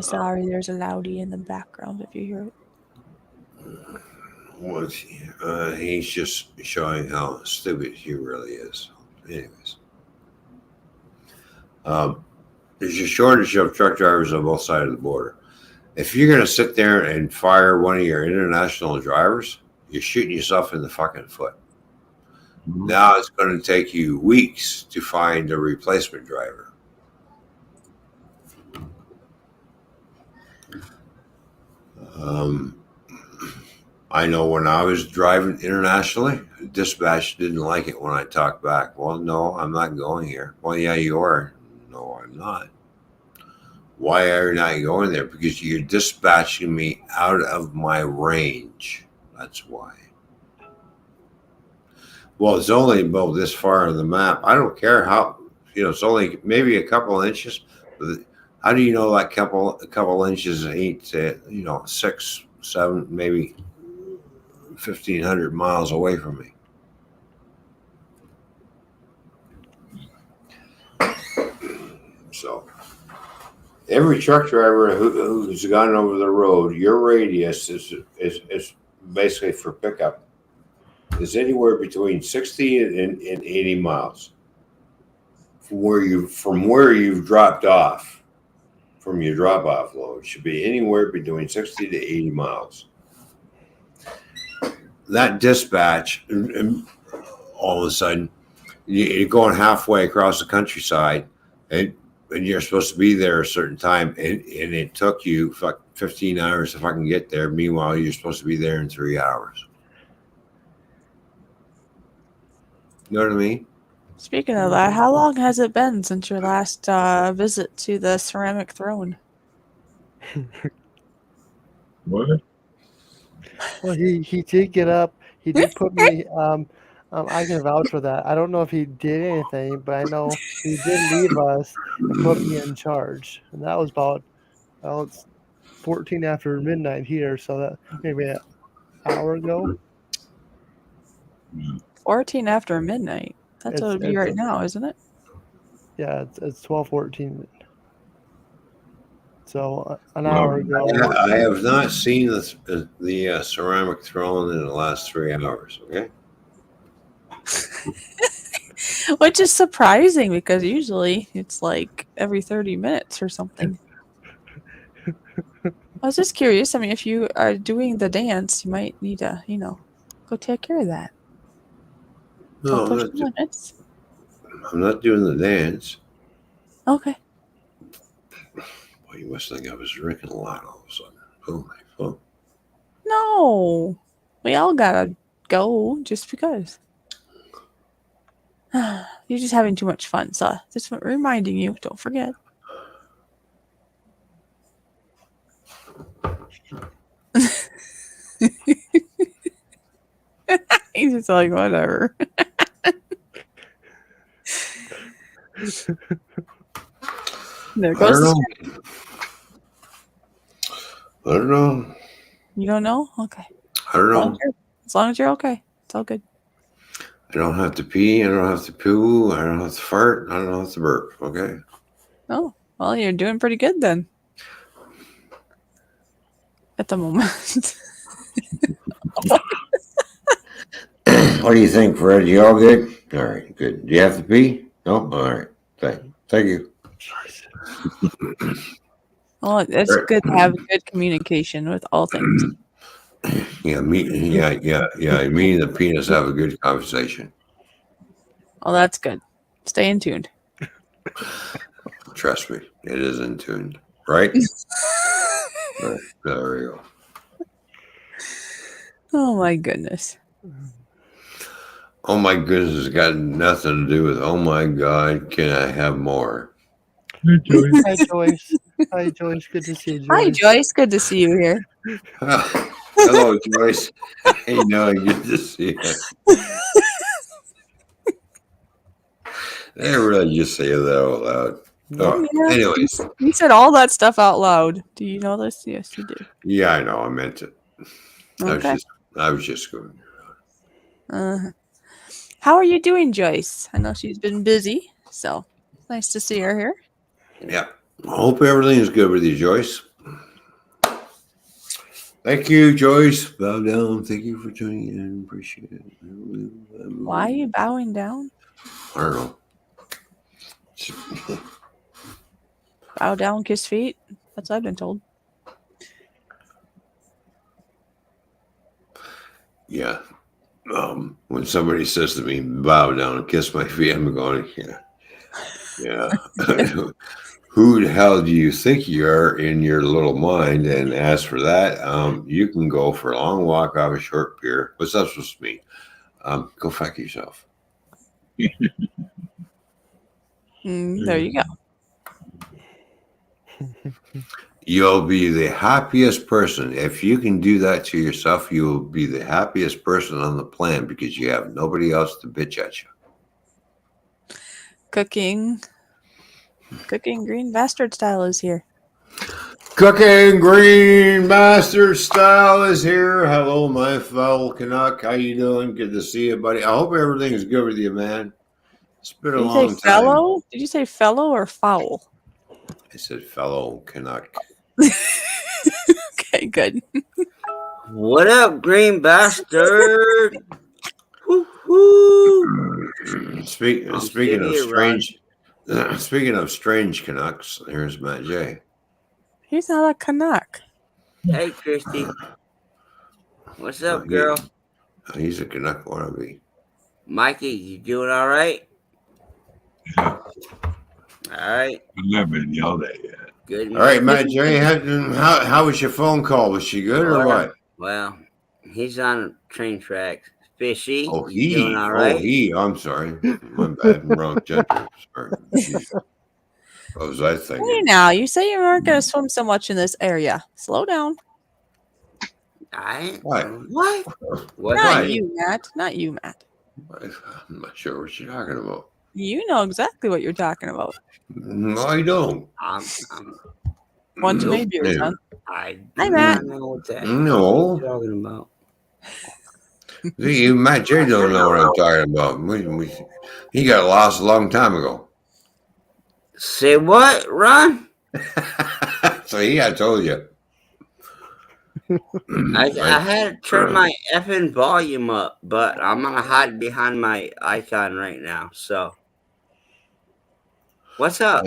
Sorry, there's a loudy in the background if you hear it. Well, he's just showing how stupid he really is. Anyways, there's a shortage of truck drivers on both sides of the border. If you're going to sit there and fire one of your international drivers, you're shooting yourself in the fucking foot. Mm-hmm. Now it's going to take you weeks to find a replacement driver. I know when I was driving internationally, dispatch didn't like it when I talked back. Well, no, I'm not going here. Well, yeah, you are. No, I'm not. Why are you not going there? Because you're dispatching me out of my range. That's why. Well, it's only about this far on the map. I don't care how, it's only maybe a couple of inches. But how do you know that couple inches ain't, 6, 7, maybe 1,500 miles away from me? So every truck driver who's gone over the road, your radius is basically for pickup is anywhere between 60 and 80 miles from where you've dropped off from your drop-off load. Should be anywhere between 60 to 80 miles. That dispatch, all of a sudden, you're going halfway across the countryside, and you're supposed to be there a certain time, and it took you 15 hours to fucking get there. Meanwhile, you're supposed to be there in 3 hours. You know what I mean? Speaking of that, how long has it been since your last visit to the ceramic throne? What? Well, he did get up. He did put me I can vouch for that. I don't know if he did anything, but I know he did leave us and put me in charge. And that was about, well, it's 14 after midnight here, so that maybe an hour ago. 14 after midnight. That's what it would be right now, isn't it? Yeah, it's 12:14. So an hour ago. I have not seen the ceramic throne in the last 3 hours. Okay. Which is surprising because usually it's like every 30 minutes or something. I was just curious. I mean, if you are doing the dance, you might need to, go take care of that. No, Don't push the limits. I'm not doing the dance. Okay. Well, you must think I was drinking a lot all of a sudden. Oh my phone. No. We all gotta go just because. You're just having too much fun, so just reminding you, don't forget. He's just like, whatever. There goes I don't know. You don't know? Okay. I don't know. As long as you're okay. It's all good. I don't have to pee. I don't have to poo. I don't have to fart. I don't have to burp. Okay. Oh, well, you're doing pretty good then. At the moment. What do you think, Fred? You all good? All right, good. Do you have to pee? No? All right. Thank you. Well, it's good to have good communication with all things. Yeah, me and the penis have a good conversation. Oh, that's good. Stay in tuned. Trust me, it is in tuned, right? Right, there we go. Oh my goodness. Oh my goodness, it's got nothing to do with, oh my God, can I have more? Hi, Joyce. Hi, Joyce. Hi, Joyce. Good to see you, Joyce. Hi, Joyce. Good to see you here. Hello, Joyce. Hey, no, good to see you. I really just say that out loud. Oh, yeah. Anyways. You said all that stuff out loud. Do you know this? Yes, you do. Yeah, I know. I meant it. Okay. I was just going. How are you doing, Joyce? I know she's been busy, so nice to see her here. Yeah. I hope everything is good with you, Joyce. Thank you, Joyce. Bow down. Thank you for tuning in. Appreciate it. Why are you bowing down? I don't know. Bow down, kiss feet. That's what I've been told. Yeah. When somebody says to me, bow down and kiss my feet, I'm going, yeah. Who the hell do you think you are in your little mind? And as for that, you can go for a long walk off a short pier. What's that supposed to mean? Go fuck yourself. There you go. You'll be the happiest person. If you can do that to yourself, you will be the happiest person on the planet because you have nobody else to bitch at you. Cooking Green Bastard Style is here. Cooking Green Bastard Style is here. Hello, my fellow Canuck. How you doing? Good to see you, buddy. I hope everything is good with you, man. It's been a long time. Fellow? Did you say fellow or foul? I said fellow Canuck. Okay, good. What up, Green Bastard? Woo-hoo. Speaking of strange Canucks, here's Matt J. He's not a Canuck. Hey, Christy. What's up, girl? He's a Canuck wannabe. Mikey, you doing all right? Yeah. All right. I've never been yelled at yet. Good. All right, Matt J. How was your phone call? Was she good or what? Well, he's on train tracks. Fishy. Oh, doing all right? I'm sorry. My bad. Wrong gender. Sorry. What was I thinking? Hey, now you say you weren't going to swim so much in this area. Slow down. What? Not you, Matt. Not you, Matt. I'm not sure what you're talking about. You know exactly what you're talking about. No, I don't. I'm One too many Nope. beers, huh? I Hi, do Matt. not know what that No. you're talking about. See, you, Matt J, don't know what I'm talking about. He got lost a long time ago. Say what, Ron? See, I told you. I had to turn my effing volume up, but I'm gonna hide behind my icon right now. So, what's up?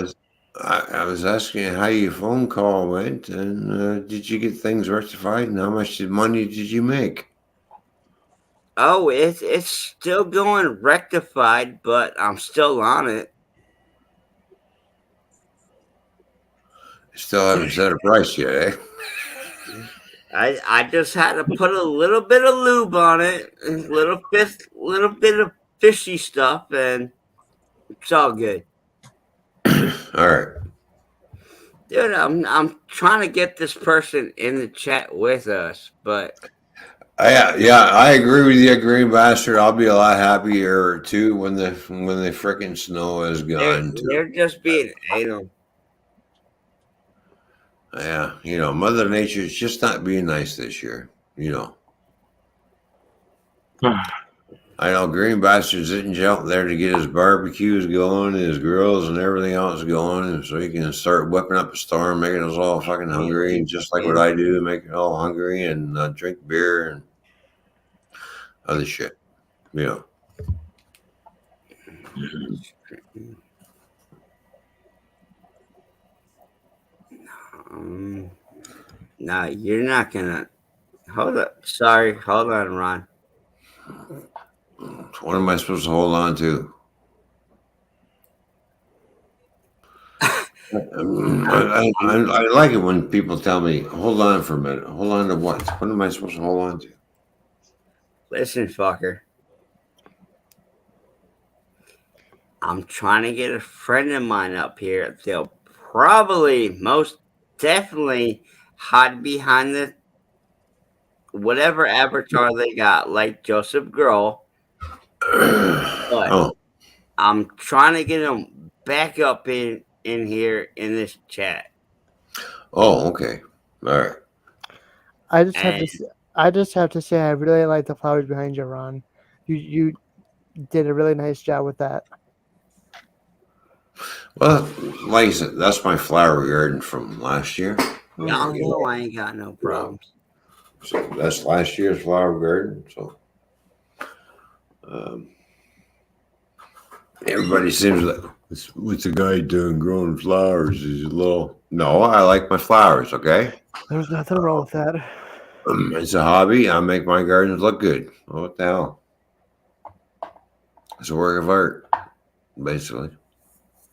I was asking how your phone call went, and did you get things rectified, and how much money did you make? Oh, it's still going rectified, but I'm still on it. Still haven't set a price yet, eh? I just had to put a little bit of lube on it, and little bit of fishy stuff, and it's all good. All right. Dude, I'm trying to get this person in the chat with us, but Yeah, I agree with you, Green Bastard. I'll be a lot happier too when the freaking snow is gone. they're just being anal. Yeah, Mother Nature's just not being nice this year. I know Green Bastard's isn't out there to get his barbecues going, his grills, and everything else going, and so he can start whipping up a storm, making us all fucking hungry, and just like what I do, make it all hungry and drink beer and other shit. No, you're not gonna. Hold up. Sorry. Hold on, Ron. What am I supposed to hold on to? I like it when people tell me, hold on for a minute. Hold on to what? What am I supposed to hold on to? Listen, fucker. I'm trying to get a friend of mine up here. They'll probably, most definitely, hide behind the whatever avatar they got, like Joseph Girl. But I'm trying to get them back up in here in this chat. Oh, okay. All right. I just have to say I really like the flowers behind you, Ron. You did a really nice job with that. Well, like I said, that's my flower garden from last year. Y'all know I ain't got no problems. So that's last year's flower garden. So everybody seems like, what's the guy doing growing flowers? He's a little. No, I like my flowers. Okay. There's nothing wrong with that. It's a hobby. I make my gardens look good. What the hell? It's a work of art, basically.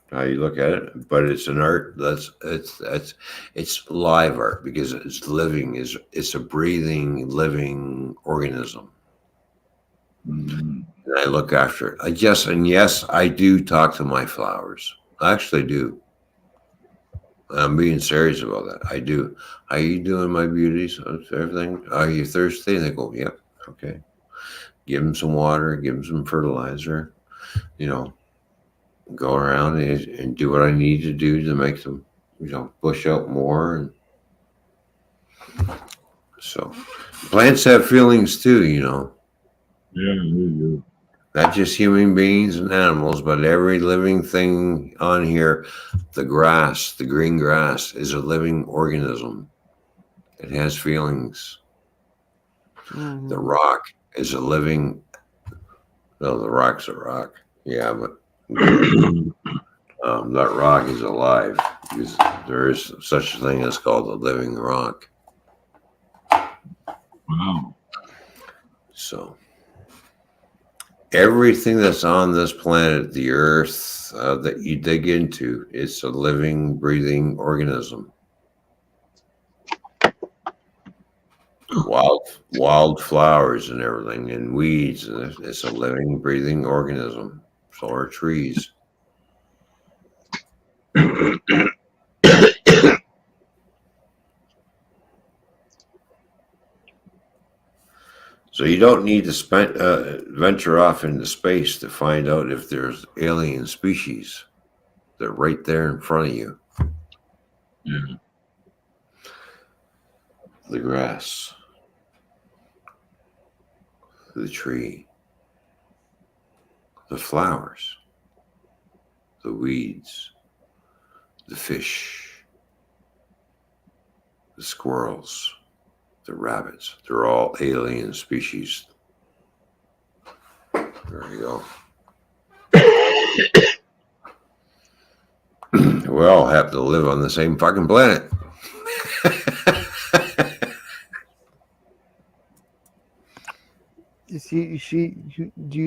How you look at it, but it's an art. It's live art because it's living. It's a breathing, living organism. And I look after it. Yes, I do talk to my flowers. I actually do. I'm being serious about that. I do. How you doing, my beauties? Everything? Are you thirsty? And they go, yep. Okay. Give them some water. Give them some fertilizer. Go around and do what I need to do to make them, push out more. And so plants have feelings too, Yeah, they do. Not just human beings and animals, but every living thing on here. The grass, the green grass, is a living organism. It has feelings. Mm-hmm. The rock is a living. No, the rock's a rock. Yeah, but that rock is alive because there is such a thing as called a living rock. Wow. So everything that's on this planet, the earth that you dig into, it's a living, breathing organism. Wild flowers and everything, and weeds. It's a living, breathing organism. So are trees. So you don't need to venture off into space to find out if there's alien species. They're right there in front of you. Yeah. The grass, the tree, the flowers, the weeds, the fish, the squirrels, the rabbits. They're all alien species. There you go. We all have to live on the same fucking planet. Do you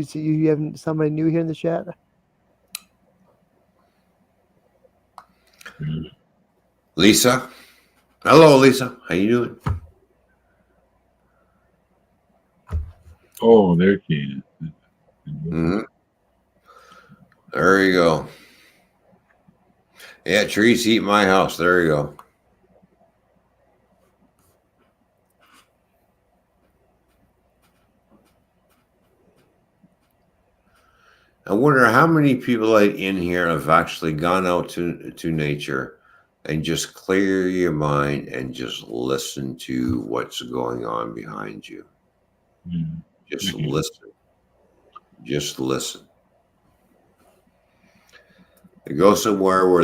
see you have somebody new here in the chat? Lisa. Hello, Lisa. How you doing? Oh, there she is. Mm-hmm. There you go. Yeah, trees eat my house. There you go. I wonder how many people in here have actually gone out to nature and just clear your mind and just listen to what's going on behind you. Mm. Just listen. Just listen. You go somewhere where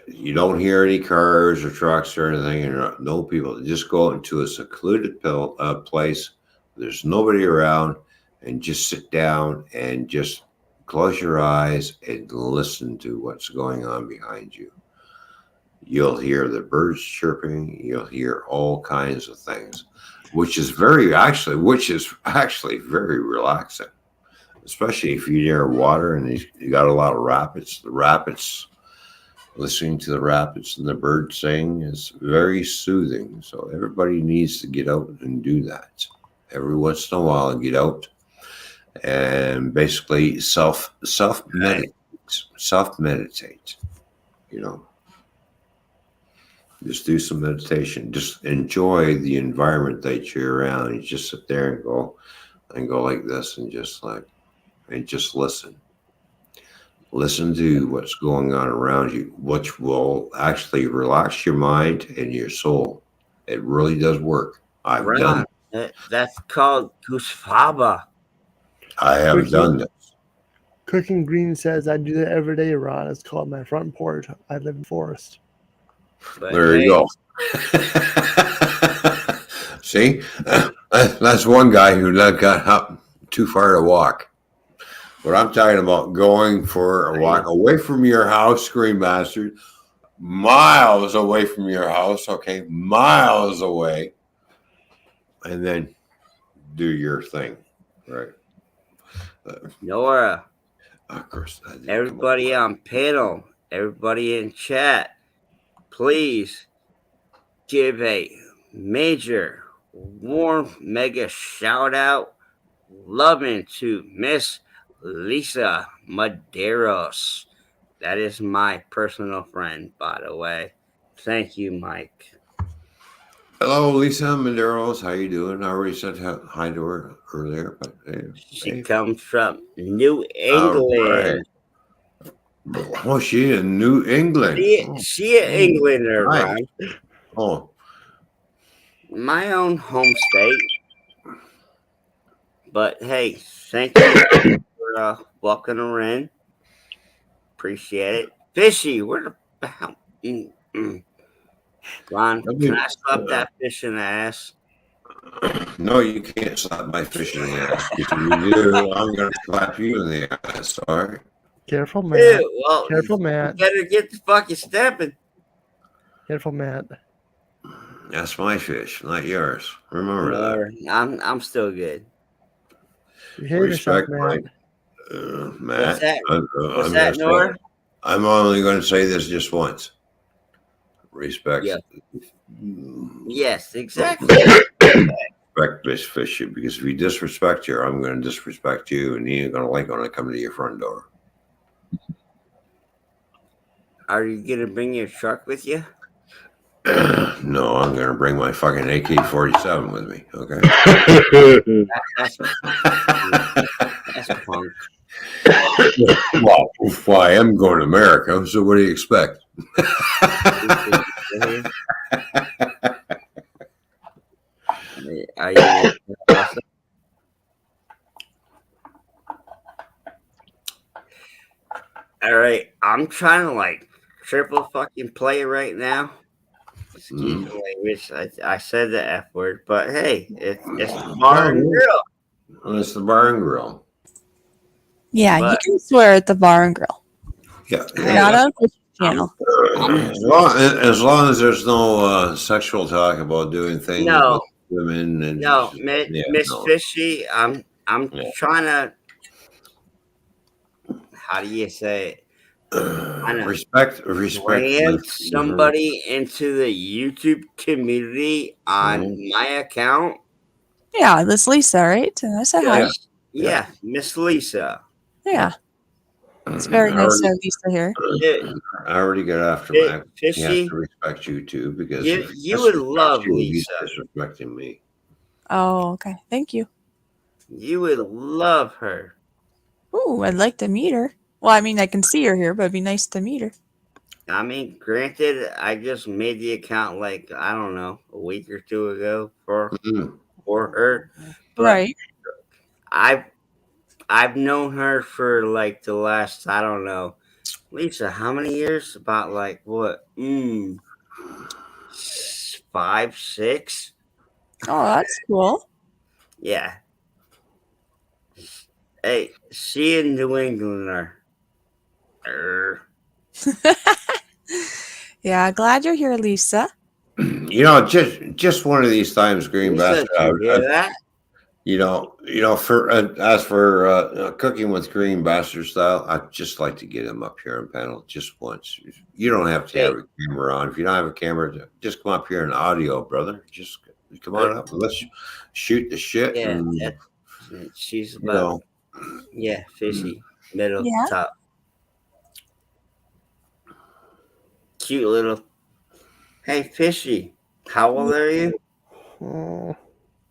you don't hear any cars or trucks or anything, and no people. Just go out into a secluded place. There's nobody around, and just sit down and just close your eyes and listen to what's going on behind you. You'll hear the birds chirping. You'll hear all kinds of things, which is actually very relaxing. Especially if you're near water and you got a lot of rapids. The rapids, listening to the rapids and the birds sing is very soothing. So everybody needs to get out and do that. Every once in a while, get out and basically self meditate. You know, just do some meditation. Just enjoy the environment that you're around. You just sit there and go like this and just listen. Listen to what's going on around you, which will actually relax your mind and your soul. It really does work. I've done it. That's called Kusfaba. I have done this. Cooking Green says I do that every day, Ron. It's called my front porch. I live in forest. But there you go. See, that's one guy who got up too far to walk. But I'm talking about going for a walk away from your house, Screen Bastard, miles away from your house, okay, miles away, and then do your thing, right? Nora, of course, everybody on panel, everybody in chat, please give a major, warm, mega shout out, loving to Miss Lisa Medeiros. That is my personal friend, by the way. Thank you, Mike. Hello, Lisa Medeiros. How you doing? I already said hi to her earlier, but she comes from New England. Right. Oh, she in New England. She an Englander, nice. Ron. Oh, my own home state. But hey, thank you for welcoming her in. Appreciate it. Fishy, where the hell? Ron, can I slap that fish in the ass? No, you can't slap my fish in the ass. If you do, I'm going to slap you in the ass. All right. Careful, Matt. Ew, well, careful, Matt. You better get the fucking stepping. Careful, Matt. That's my fish, not yours. Remember that. I'm still good. Respect, yourself, Matt. What's that? What's that, Nora? I'm only going to say this just once. Respect. Yeah. Yes, exactly. Respect this fish, because if you disrespect her, I'm going to disrespect you, and you ain't going to like when I come to your front door. Are you going to bring your truck with you? No, I'm gonna bring my fucking AK-47 with me. Okay. That's punk. Well, I am going to America, so what do you expect? Are you? All right, I'm trying to like triple fucking play right now. Excuse the language. I said the F word, but hey, it's the bar and grill. Well, it's the bar and grill. Yeah, you can swear at the bar and grill. Yeah. Not on the channel. As long as there's no sexual talk about doing things with women and Miss Fishy, I'm trying to. How do you say it? Respect. Bring somebody into the YouTube community on my account. Yeah, this Lisa, right? I said hi. Yeah, Miss Lisa. Yeah. It's very nice to have Lisa here. I already got after my Fishy. You have to respect you too, because you would love Lisa. Disrespecting me. Oh, okay. Thank you. You would love her. Ooh, I'd like to meet her. Well, I mean, I can see her here, but it'd be nice to meet her. I mean, granted, I just made the account like, I don't know, a week or two ago for her. But right. I've known her for like the last, I don't know, Lisa, how many years? About like what? 5, 6? Oh, that's cool. Yeah. Hey, she in New Englander. Yeah, glad you're here, Lisa. You know, just one of these times, Green Bastard. For as for cooking with Green Bastard style, I'd just like to get him up here on panel just once. You don't have to have a camera on. If you don't have a camera, just come up here and audio, brother. Just come on up and let's shoot the shit. Yeah, and, she's about fishy, middle, top. Cute little. Hey, Fishy, how old are you?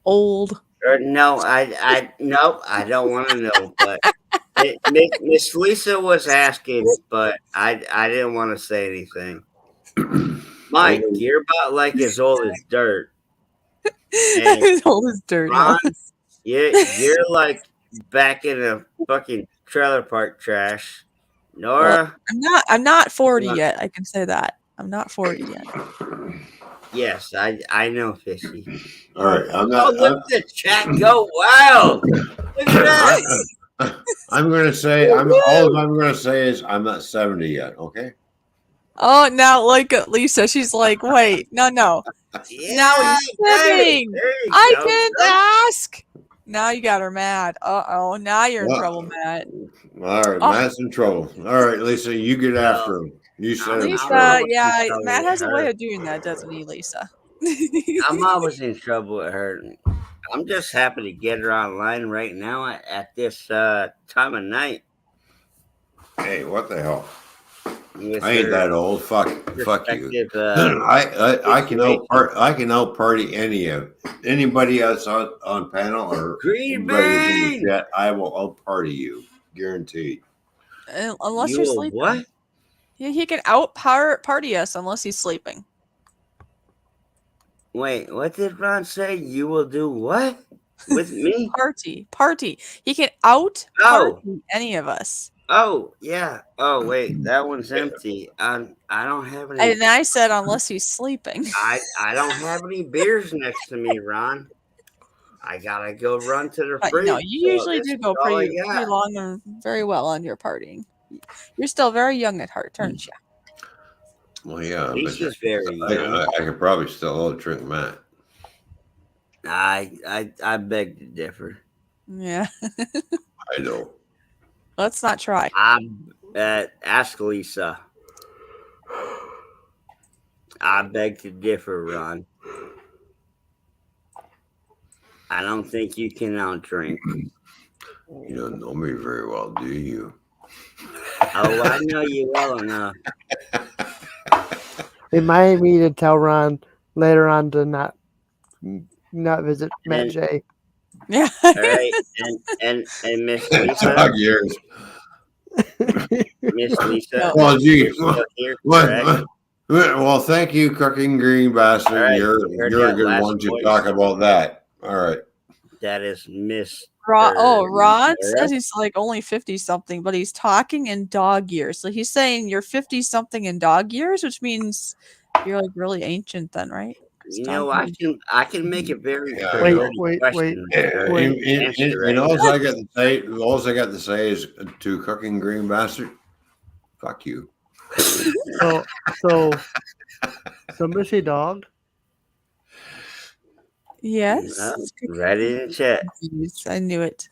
Old. No, I don't want to know. But Miss Lisa was asking, but I didn't want to say anything. Mike, you're about like as old as dirt. As old as dirt. Ron, you're like back in a fucking trailer park trash. Nora, I'm not 40 yet. I can say that. I'm not 40 yet. Yes, I know, Fishy. All right, I'm not. Look at the chat go wild. Look at that. I'm gonna say all I'm gonna say is I'm not 70 yet. Okay. Oh, now look at Lisa. She's like, wait, no. Now he's kidding. I didn't ask. Now you got her mad. Uh-oh. Now you're in trouble, Matt. All right, Matt's in trouble. All right, Lisa, you get after him. You said Lisa, yeah, Matt has a way of doing that, doesn't he, Lisa? I'm always in trouble with her. I'm just happy to get her online right now at this time of night. Hey, what the hell? I ain't that old. Fuck you. I can out party anybody else on panel or Green chat. I will out party you, guaranteed. Unless you're sleeping. What? Yeah, he can out party us unless he's sleeping. Wait, what did Ron say? You will do what with me? Party. He can out party any of us. Oh yeah. Oh wait, that one's empty. I don't have any. And I said unless he's sleeping. I don't have any beers next to me, Ron. I gotta go run to the fridge. No, you usually do go pretty long and very well on your partying. You're still very young at heart, aren't you? Well, yeah. Lisa's very young. I could probably still drink Matt. I beg to differ. Yeah. I know. Let's not try. Ask Lisa. I beg to differ, Ron. I don't think you can outdrink. You don't know me very well, do you? Oh, I know you well enough. Remind me to tell Ron later on to not visit Matt J. Yeah. All right, and Miss Lisa. Dog years. Miss Lisa. Well, gee, You're still here, correct? well, thank you, Cooking Green Bastard. All right, You're you heard a that good last one to voice? talk about that. All right. That is Miss. Ron says he's like only 50 something, but he's talking in dog years. So he's saying you're 50 something in dog years, which means you're like really ancient then, right? You know, I can make a very Yeah, priority question. And all I got to say is to Cooking Green Bastard, fuck you. So Missy Dog. Yes. Ready to chat. I knew it.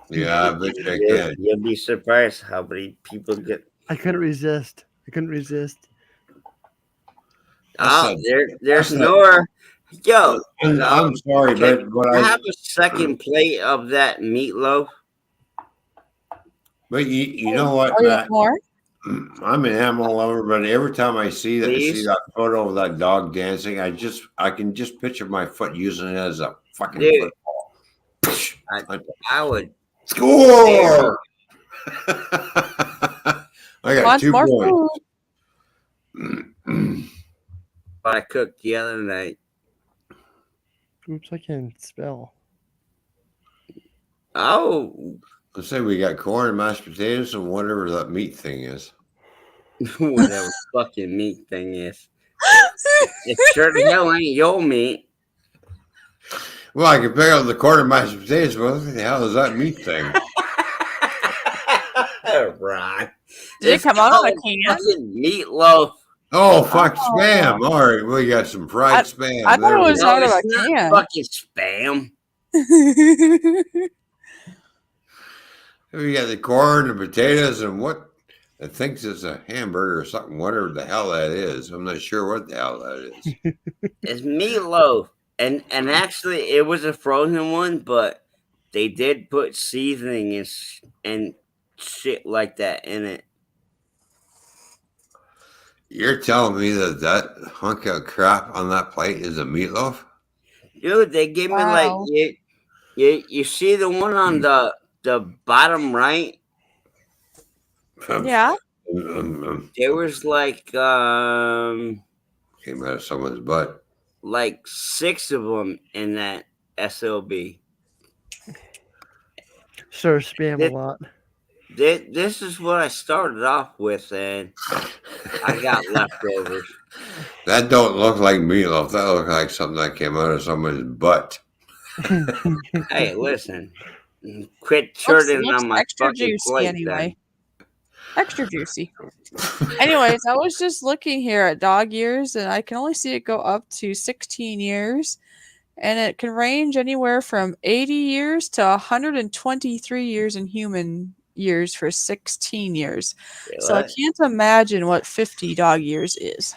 Yeah, I bet I can. You'll be surprised how many people get. I couldn't resist. Oh, there's Nora. Yo, I'm sorry, but I have a second plate of that meatloaf. But you know what, Matt? More? I'm an animal lover, but every time I see that photo of that dog dancing, I can just picture my foot using it as a fucking football. I would score. I got 2 points. What I cooked the other night. Oops, I can't spell. Oh. Let's say we got corn and mashed potatoes and whatever that meat thing is. Whatever fucking meat thing is. It sure the hell ain't your meat. Well, I can pick up the corn and mashed potatoes, but what the hell is that meat thing? Ron. Did it come out of a can? Meatloaf. Oh, fuck, spam. All right, we got some fried spam. I thought it was out of a can. Fucking spam. We got the corn and potatoes and what I think it's a hamburger or something, whatever the hell that is. I'm not sure what the hell that is. It's meatloaf. And actually it was a frozen one, but they did put seasoning and shit like that in it. You're telling me that hunk of crap on that plate is a meatloaf? Dude, they give me like you see the one on the bottom right? Yeah. There was like came out of someone's butt. Like 6 of them in that SLB. Sure, spam a lot. This is what I started off with, and I got leftovers. That don't look like meatloaf. That looks like something that came out of someone's butt. Hey, listen. Quit churning on my extra fucking juicy plate, anyway. Extra juicy. Anyways, I was just looking here at dog years, and I can only see it go up to 16 years. And it can range anywhere from 80 years to 123 years in human years for 16 years. Really? So I can't imagine what 50 dog years is.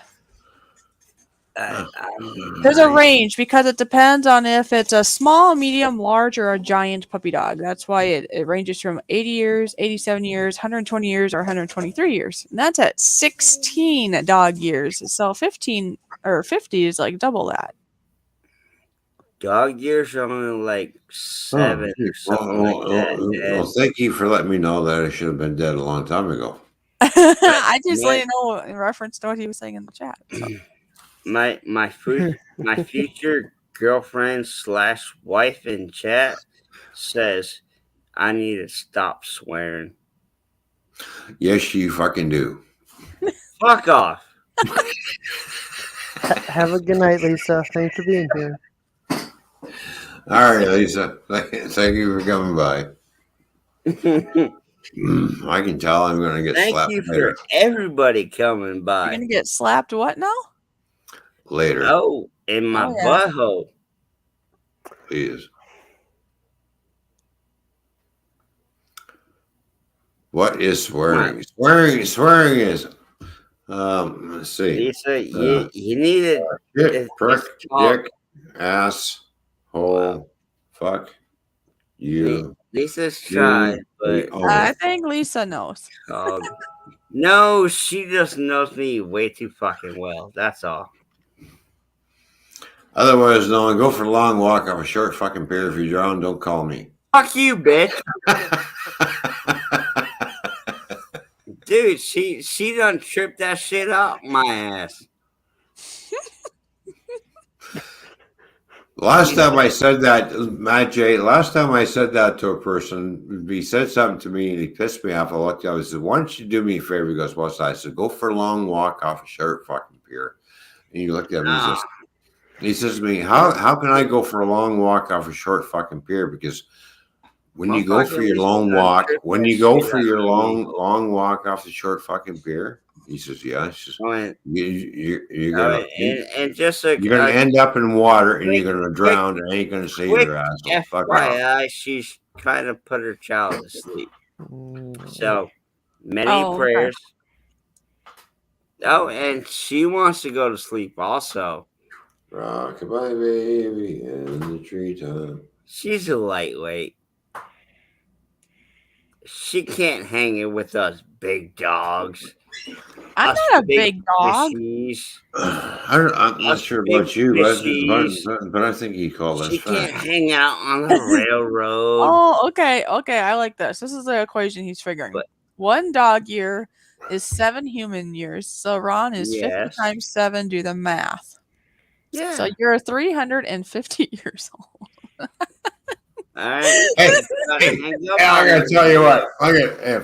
There's a range because it depends on if it's a small, medium, large, or a giant puppy dog. That's why it ranges from 80 years, 87 years, 120 years, or 123 years. And that's at 16 dog years. So 15 or 50 is like double that. Dog years are only like 7 or something like that. Well, thank you for letting me know that I should have been dead a long time ago. I just let you know in reference to what he was saying in the chat. So. My future girlfriend / wife in chat says I need to stop swearing. Yes, you fucking do. Fuck off. Have a good night, Lisa. Thanks for being here. All right, Lisa. Thank you for coming by. I can tell I'm going to get slapped. Thank you later. for everybody coming by. You're going to get slapped what now? Later. Oh, in my butthole. Please. What is swearing? Swearing is. Let's see. Lisa, you need it. Prick, dick, ass, hole, fuck, you. Lisa's trying, but I think Lisa knows. No, she just knows me way too fucking well. That's all. Otherwise known, go for a long walk off a short fucking pier. If you drown, don't call me. Fuck you, bitch. Dude, she done tripped that shit up my ass. Last time I said that, Matt J, last time I said that to a person, he said something to me and he pissed me off. I looked at him, I said, why don't you do me a favor? He goes, what's that? I said, go for a long walk off a short fucking pier. And he looked at me, he says to me, how can I go for a long walk off a short fucking pier? Because when you go for your long walk, long walk off the short fucking pier, he says, yeah. He says, you're gonna you're gonna end up in water and you're gonna drown and ain't gonna save your asshole. Fuck off. FYI, she's trying to put her child to sleep. So many prayers. Okay. Oh, and she wants to go to sleep also. Rock-a-bye baby in the treetop. She's a lightweight. She can't hang it with us big dogs. I'm not a big dog. I'm not sure about you, but I think he called us. She can't hang out on the railroad. Oh, okay. Okay, I like this. This is the equation he's figuring. But 1 dog year is 7 human years. So Ron is 50 times 7. Do the math. Yeah. So you're 350 years old. All right. Hey, I gotta tell you what.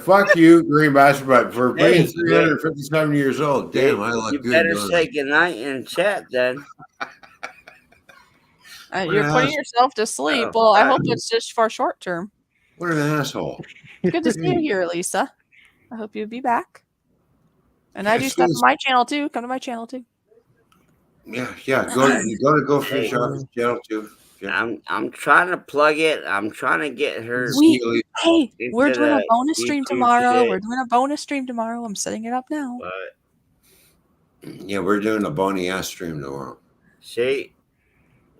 Fuck you, Green Bastard, but for being 357 years old, damn, I look good. You better say goodnight in chat then. You're putting yourself to sleep. Well, I hope it's just for short term. What an asshole. Good to see you here, Lisa. I hope you'll be back. And I do stuff on my channel too. Come to my channel too. Yeah. Go fish off his channel too. Yeah. I'm trying to plug it. I'm trying to get her. We're doing a bonus stream tomorrow. I'm setting it up now. Yeah, we're doing a bony ass stream tomorrow. She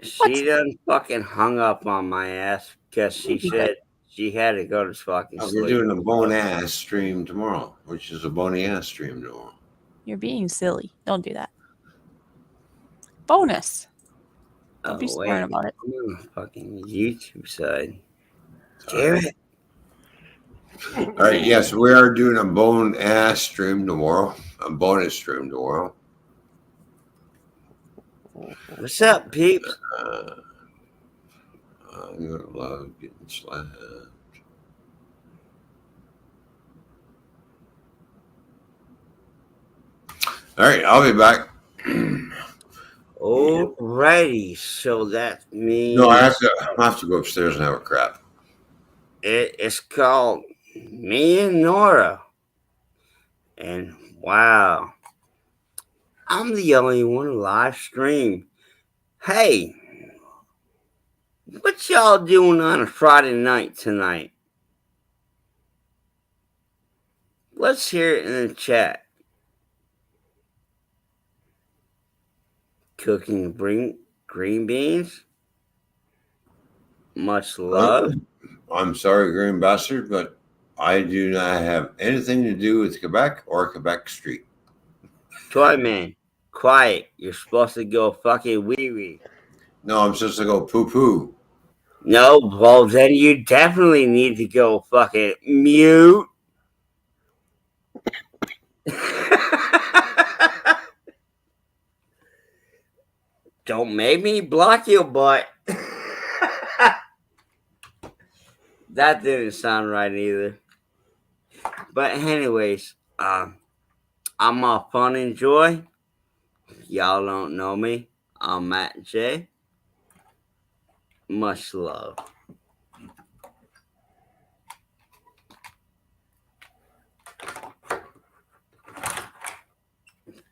done fucking hung up on my ass because she said she had to go to fucking sleep. We're doing a bone ass stream tomorrow, which is a bony ass stream tomorrow. You're being silly. Don't do that. Bonus. Don't be smart about it. Fucking YouTube side. Damn it. All right, yes, we are doing a bone ass stream tomorrow. A bonus stream tomorrow. What's up, peeps? I'm gonna love getting slapped. All right, I'll be back. Alrighty, so that means no, I have to go upstairs and have a crap. It's called Me and Nora, and wow, I'm the only one live stream. Hey, what y'all doing on a Friday night tonight? Let's hear it in the chat. Cooking green beans. Much love. I'm sorry, Green Bastard, but I do not have anything to do with Quebec or Quebec Street. Toyman, quiet. You're supposed to go fucking wee-wee. No, I'm supposed to go poo-poo. No, well, then you definitely need to go fucking mute. Don't make me block your butt. That didn't sound right either. But anyways, I'm all fun and joy. Y'all don't know me. I'm Matt J. Much love.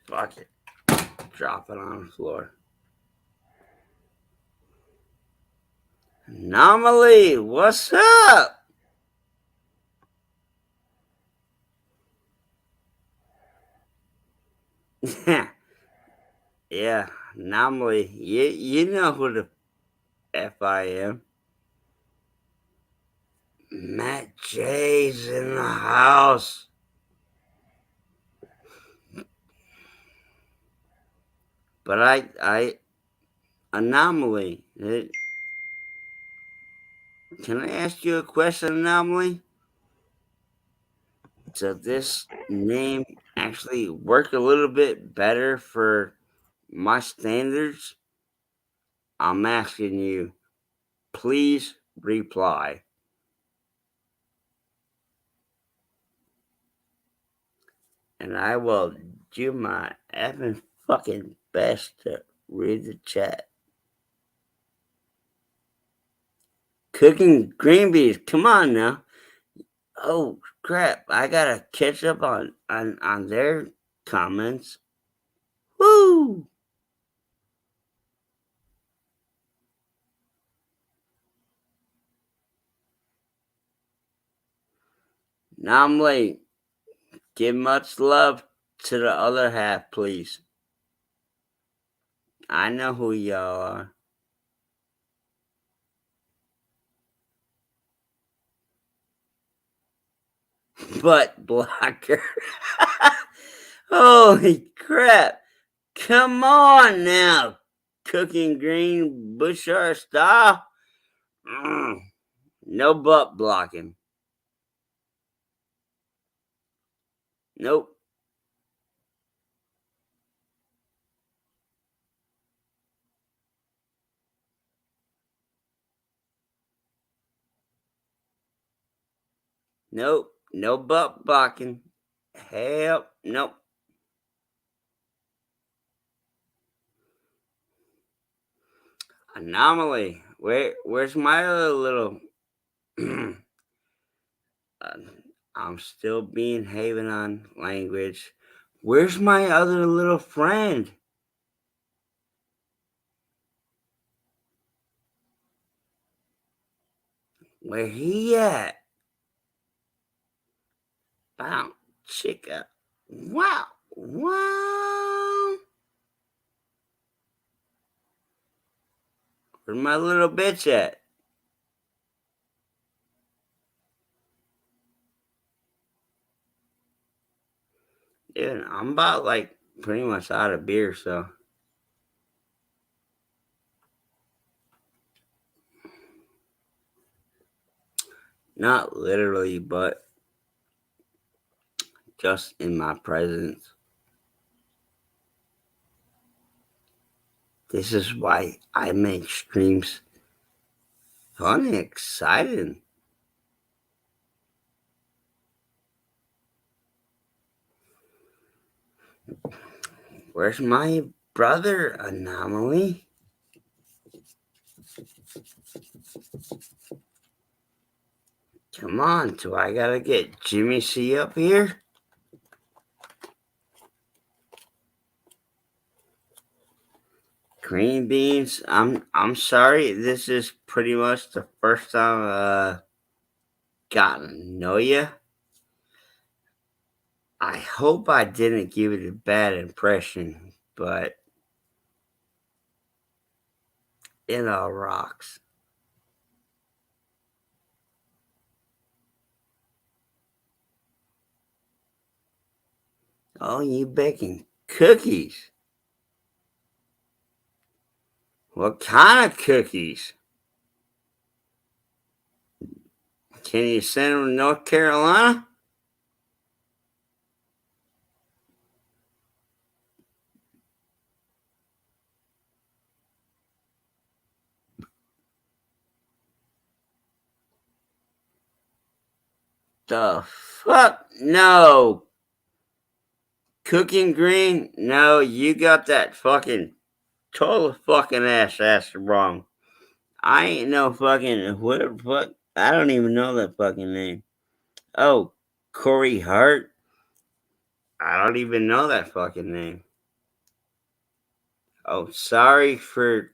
Fuck it. Drop it on the floor. Anomaly, what's up? Yeah, Anomaly, you know who the F I am. Matt J's in the house. But I anomaly. Can I ask you a question, anomaly? Does this name actually work a little bit better for my standards? I'm asking you. Please reply. And I will do my effing fucking best to read the chat. Cooking green beans. Come on now. Oh crap! I gotta catch up on their comments. Woo! Now I'm late. Give much love to the other half, please. I know who y'all are. Butt blocker. Holy crap. Come on now. Cooking green Bouchard style. No butt blocking. Nope. Nope. No butt blocking. Hell, nope. Anomaly. Where's my other little? I'm still being haven on language. Where's my other little friend? Where he at? Bow, chicka. Wow, wow. Where's my little bitch at? Dude, I'm about like pretty much out of beer, so. Not literally, but just in my presence. This is why I make streams fun and exciting. Where's my brother, Anomaly? Come on, do I gotta get Jimmy C up here? Green beans. I'm sorry. This is pretty much the first time gotten to know you. I hope I didn't give it a bad impression, but it all rocks. Oh, you baking cookies? What kind of cookies? Can you send them to North Carolina? The fuck? No. Cooking green? No, you got that fucking total fucking ass wrong. I ain't no fucking what the fuck. I don't even know that fucking name. Oh, Corey Hart? I don't even know that fucking name. Oh, sorry for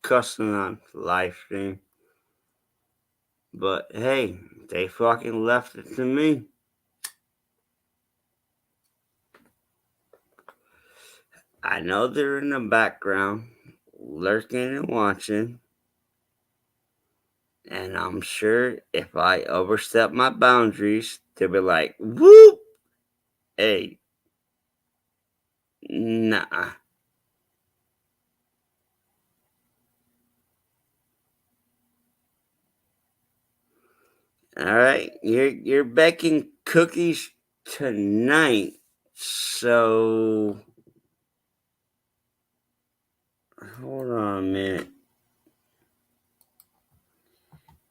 cussing on live stream. But hey, they fucking left it to me. I know they're in the background, lurking and watching. And I'm sure if I overstep my boundaries, they'll be like, whoop! Hey, nah. All right, you're baking cookies tonight, so hold on a minute.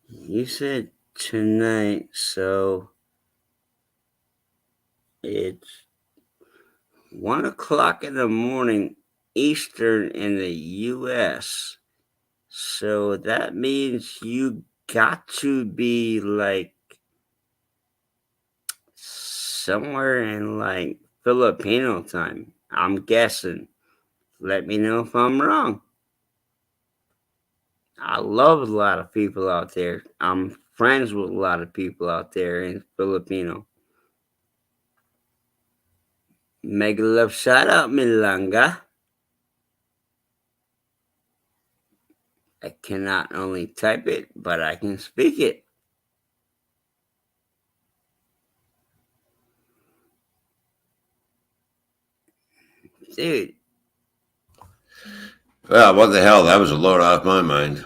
You said tonight, so it's 1 o'clock in the morning Eastern in the U.S. So that means you got to be like somewhere in like Filipino time. I'm guessing. Let me know if I'm wrong. I love a lot of people out there. I'm friends with a lot of people out there in Filipino. Mega love shout out, Milanga. I cannot only type it, but I can speak it. Dude. Well, what the hell? That was a load off my mind.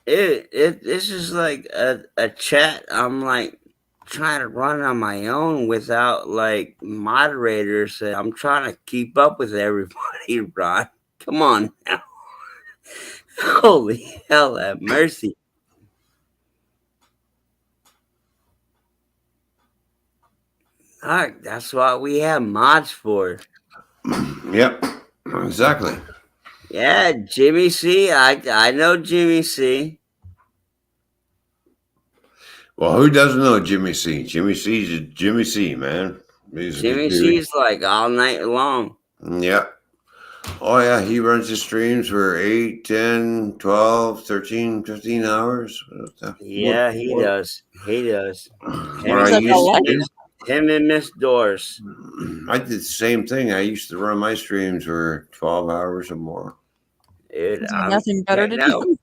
This is like a chat I'm like trying to run on my own without like moderators. I'm trying to keep up with everybody, Ron. Come on now. Holy hell, have mercy. All right, that's what we have mods for. Yep, exactly. Yeah, Jimmy C. I know Jimmy C. Well, who doesn't know Jimmy C? Jimmy C's Jimmy C, man. He's Jimmy C's like all night long. Yeah. Oh, yeah. He runs his streams for 8, 10, 12, 13, 15 hours. Yeah, he does. He does. Him and Miss Doors. I did the same thing. I used to run my streams for 12 hours or more. Dude, nothing better to do.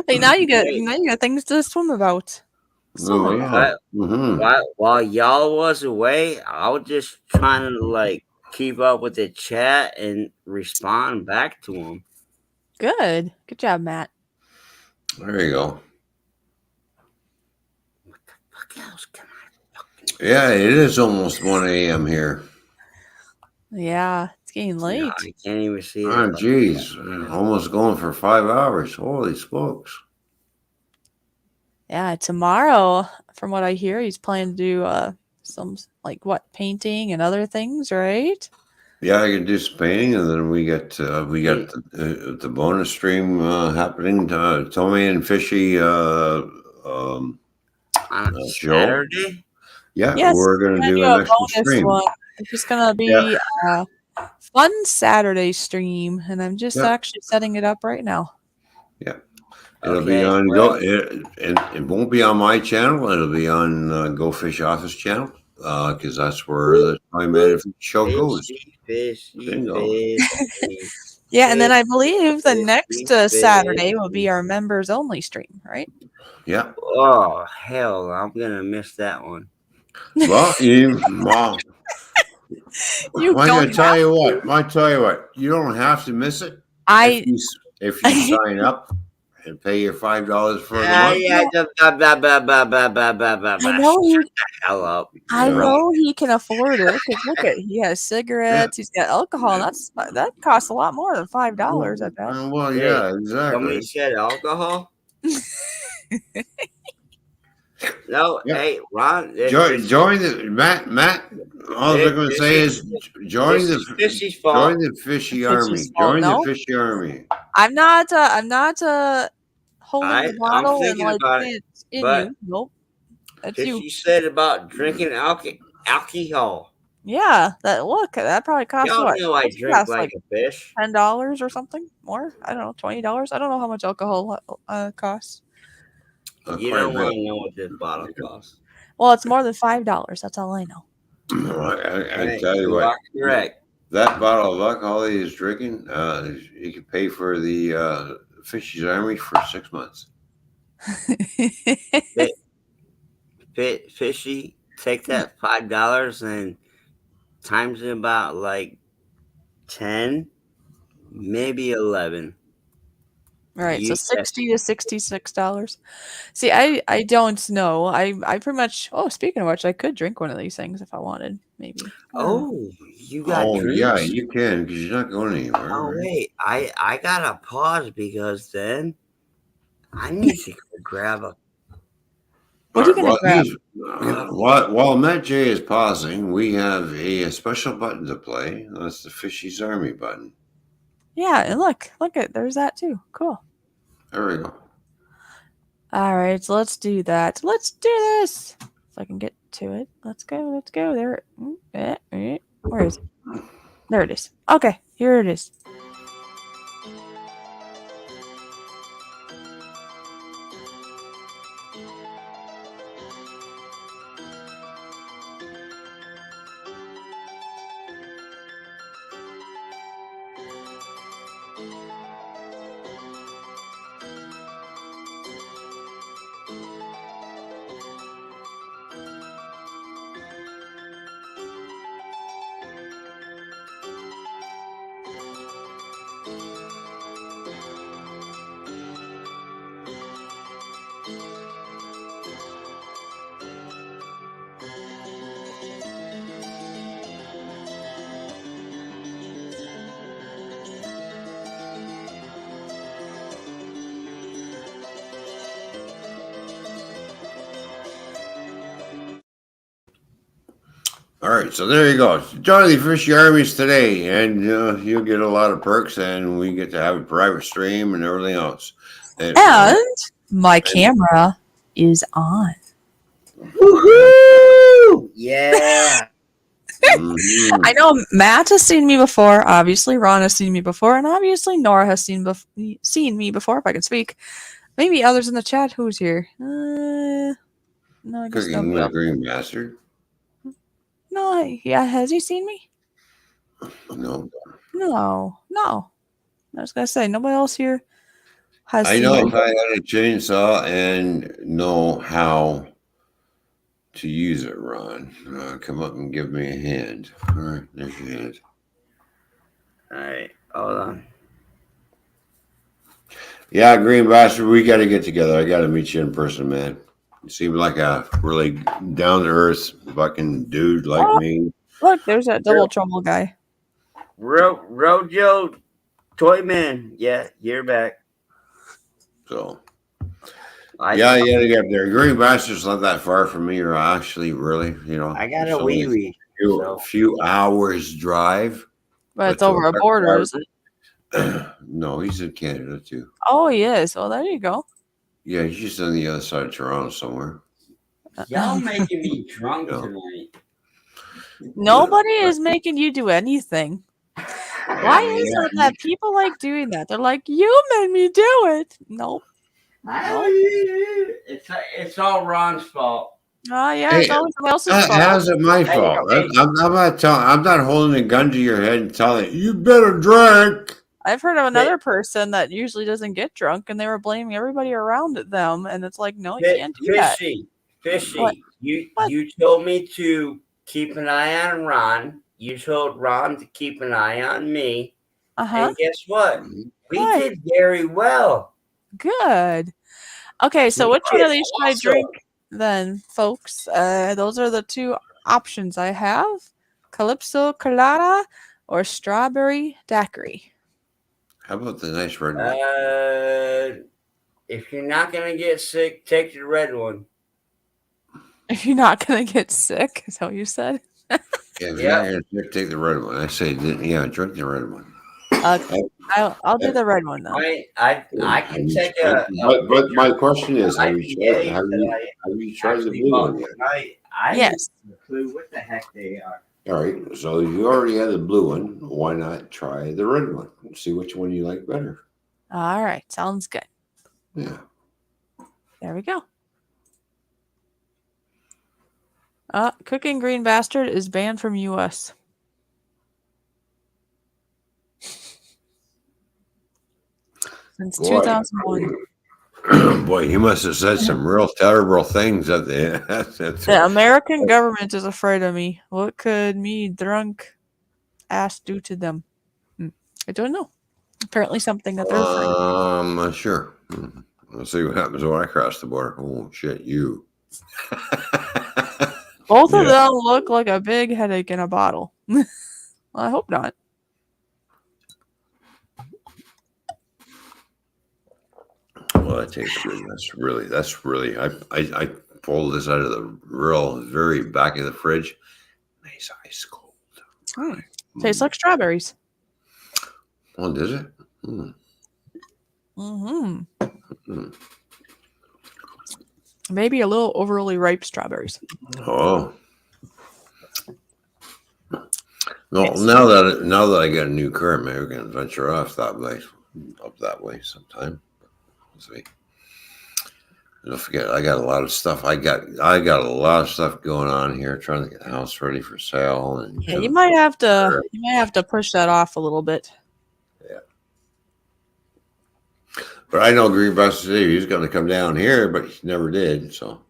Hey, now you got things to swim about. So, yeah. While y'all was away, I was just trying to like keep up with the chat and respond back to them. Good job, Matt. There you go. What the fuck else can Yeah, it is almost 1 a.m. here. Yeah, it's getting late. No, I can't even see it. Oh, geez. Almost going for 5 hours. Holy smokes. Yeah, tomorrow, from what I hear, he's planning to do some painting and other things, right? Yeah, I can do some painting, and then we got the bonus stream happening. Tommy and Fishy on Saturday. Yeah, yes, we're going to do an extra stream. One. It's just going to be a fun Saturday stream, and I'm just actually setting it up right now. Yeah. It'll be on it won't be on my channel. It'll be on Go Fish Office channel because that's where the Toyman show goes. Yeah, and then I believe the next Saturday will be our members only stream, right? Yeah. Oh hell, I'm gonna miss that one. Well, I tell you what, you don't have to miss it. If you sign up and pay your $5 for the month. I know Shut the hell up. I know he can afford it because look at he has cigarettes, he's got alcohol. That costs a lot more than $5. I bet. Well, yeah, exactly. Somebody said alcohol. No, hey, Ron. Join the Matt. All I'm going to say is join the fishy army. Join the fishy army. I'm not holding the bottle and like it's in you. Nope. That's you. She said about drinking alcohol. Yeah, that probably costs Y'all what? know I drink like a fish. $10 or something more. I don't know, $20. I don't know how much alcohol costs. You don't want to know what this bottle costs. Well, it's more than $5. That's all I know. I tell you what, correct. That bottle of alcohol he is drinking, you can pay for the Fishy's Army for 6 months. Fishy, take that $5 and times it about like 10, maybe 11. Right, so $60 to $66. See, I don't know. I pretty much. Oh, speaking of which, I could drink one of these things if I wanted, maybe. Oh, you got Oh yeah, drinks? you can because you're not going anywhere. Oh right? wait, I gotta pause because then I need to go grab a. What are you gonna grab? While Matt J is pausing, we have a special button to play. That's the Fishy's Army button. Yeah, and look at there's that too. Cool. There we go. All right, so let's do that. Let's do this. If I can get to it, let's go. Let's go. There. Where is it? There it is. Okay, here it is. All right, so there you go. Join the Fishy Armies today, and you'll get a lot of perks, and we get to have a private stream and everything else. And my camera is on. Woohoo! Yeah. I know Matt has seen me before. Obviously, Ron has seen me before, and obviously Nora has seen me before. If I can speak, maybe others in the chat. Who's here? No, I guess Cooking with Green Bastard. No, yeah, has he seen me? No. No. I was gonna say nobody else here has. I know if I had a chainsaw and know how to use it, Ron, come up and give me a hand. All right, there's your hand. All right, hold on. Yeah, Green Bastard, we got to get together. I got to meet you in person, man. You seem like a really down to earth fucking dude like me. Look, there's that double trouble guy. Rojo Toyman. Yeah, you're back. So, you got to get there. Green Bastard's not that far from me, or actually, really, I got a wee. A few hours drive. But it's over a border, is it? No, he's in Canada too. Oh, he is. Well, there you go. Yeah, he's just on the other side of Toronto somewhere. Y'all making me drunk tonight. Nobody is making you do anything. Why is it that people like doing that? They're like, you made me do it. Nope. It's all Ron's fault. Oh yeah, it's always somebody else's fault. How's it my fault? I'm not holding a gun to your head and telling you better drink. I've heard of another person that usually doesn't get drunk, and they were blaming everybody around them, and it's like, no, you can't do that. Fishy, what? You told me to keep an eye on Ron. You told Ron to keep an eye on me. And guess what? We did very well. Good. Okay, so which one of these should I drink then, folks? Those are the two options I have: Calypso Colada or Strawberry Daiquiri. How about the nice red one? If you're not gonna get sick, take the red one. If you're not gonna get sick, is that what you said? Yeah, if you're not gonna sick, take the red one. I say, yeah, drink the red one. I'll do the red one though. I can take a. But my question is, have you tried the blue one yet? I yes. have no clue what the heck they are. All right, so you already had the blue one. Why not try the red one and see which one you like better? All right, sounds good. Yeah. There we go. Cooking Green Bastard is banned from U.S. Since 2001. Boy, he must have said some real terrible things at the end. The American government is afraid of me. What could me drunk ass do to them? I don't know. Apparently something that they're afraid of. Sure. Let's see what happens when I cross the border. Oh, shit, you. Both of them look like a big headache in a bottle. Well, I hope not. Well, that tastes good. That's really. I pulled this out of the real very back of the fridge. Nice ice cold. Tastes like strawberries. Oh, does it? Maybe a little overly ripe strawberries. Oh. Well, now that I got a new car, maybe we can venture off that way sometime. Let's see. Don't forget, I got a lot of stuff. I got a lot of stuff going on here, trying to get the house ready for sale. And yeah, you might have to push that off a little bit. Yeah. But I know Greenbuster said he was going to come down here, but he never did. So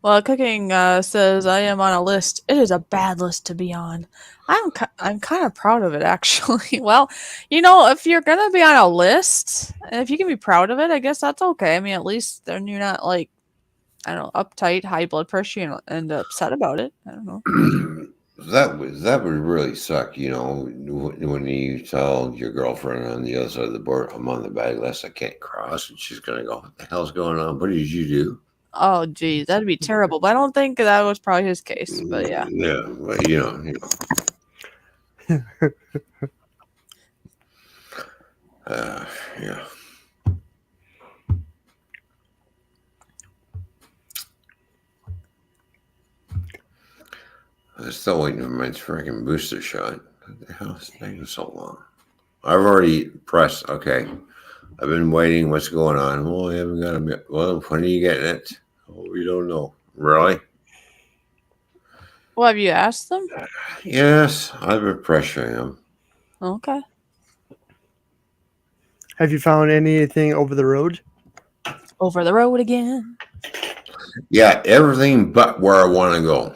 Well, Cooking says I am on a list. It is a bad list to be on. I'm kind of proud of it, actually. Well, if you're gonna be on a list, and if you can be proud of it, I guess that's okay. I mean, at least then you're not like, I don't know, uptight, high blood pressure, and upset about it. I don't know. that would really suck, when you tell your girlfriend on the other side of the board, I'm on the bad list, I can't cross, and she's gonna go, what the hell's going on? What did you do? Oh, geez, that'd be terrible. But I don't think that was probably his case. But yeah. Yeah, well, yeah. I'm still waiting for my freaking booster shot. What the hell is taking so long? I've already pressed. Okay, I've been waiting. What's going on? Well, I haven't got a. Well, when are you getting it? Oh, we don't know. Really? Well, have you asked them? Yes, I've been pressuring them. Okay. Have you found anything over the road? Over the road again. Yeah, everything but where I want to go.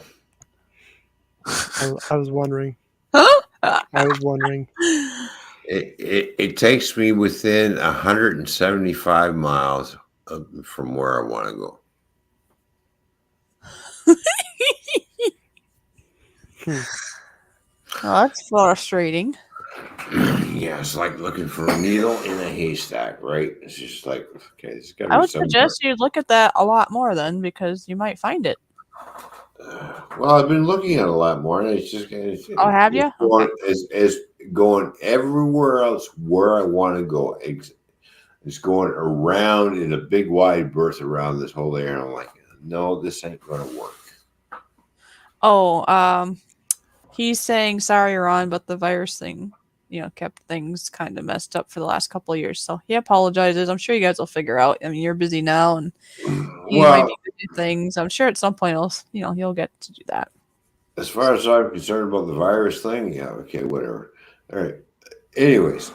I was wondering. I was wondering. It takes me within 175 miles from where I want to go. Oh, that's frustrating. Yeah, it's like looking for a needle in a haystack, right? It's just like, okay, it's got to be I would somewhere. suggest you look at that a lot more then, because you might find it. Well, I've been looking at it a lot more, and it's just have you? It's going everywhere else where I want to go. It's going around in a big wide berth around this whole area. And I'm like, no, this ain't going to work. Oh, he's saying sorry, Ron, but the virus thing, kept things kind of messed up for the last couple of years. So he apologizes. I'm sure you guys will figure out. I mean, you're busy now, and you might need to do things. I'm sure at some point you'll get to do that. As far as I'm concerned about the virus thing, yeah, okay, whatever. All right. Anyways,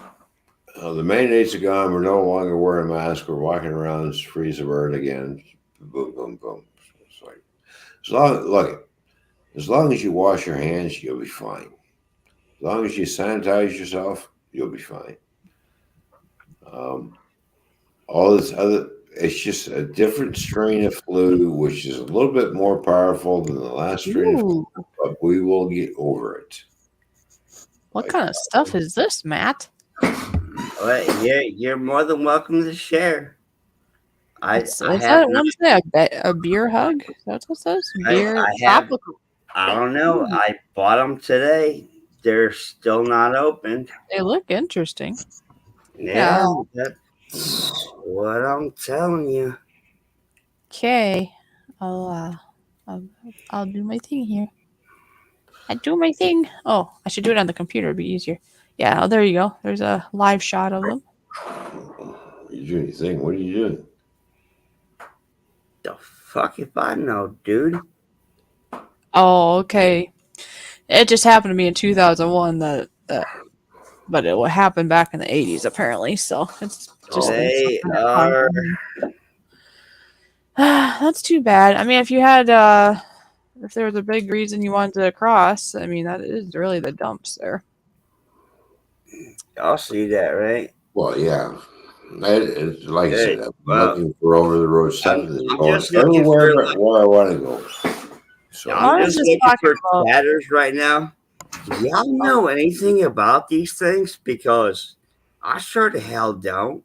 the mandates are gone. We're no longer wearing masks. We're walking around and freeze the bird again. Boom, boom, boom. It's like, as long as you wash your hands, you'll be fine. As long as you sanitize yourself, you'll be fine. All this other, it's just a different strain of flu, which is a little bit more powerful than the last strain of flu, but we will get over it. What kind of stuff is this, Matt? Well, you're more than welcome to share. What is that? A beer hug? That's what it says? Beer tropical. I don't know. I bought them today. They're still not open. They look interesting. Yeah. That's what I'm telling you. Okay. I'll do my thing here. I do my thing. Oh, I should do it on the computer. It'd be easier. Yeah, oh, there you go. There's a live shot of them. You doing your thing? What are you doing? The fuck if I know, dude. Oh, okay. It just happened to me in 2001 but it will happen back in the 80s apparently. So it's just they are. That's too bad. I mean, if you had if there was a big reason you wanted to cross, I mean that is really the dumps there. I'll see that, right? Well, yeah. Like I said, I'm Well, looking for over the road stuff. I'm Going just looking everywhere for but where I want to go. So I'm just just looking talking for about- chatters right now. Do y'all know anything about these things? Because I sure the hell don't.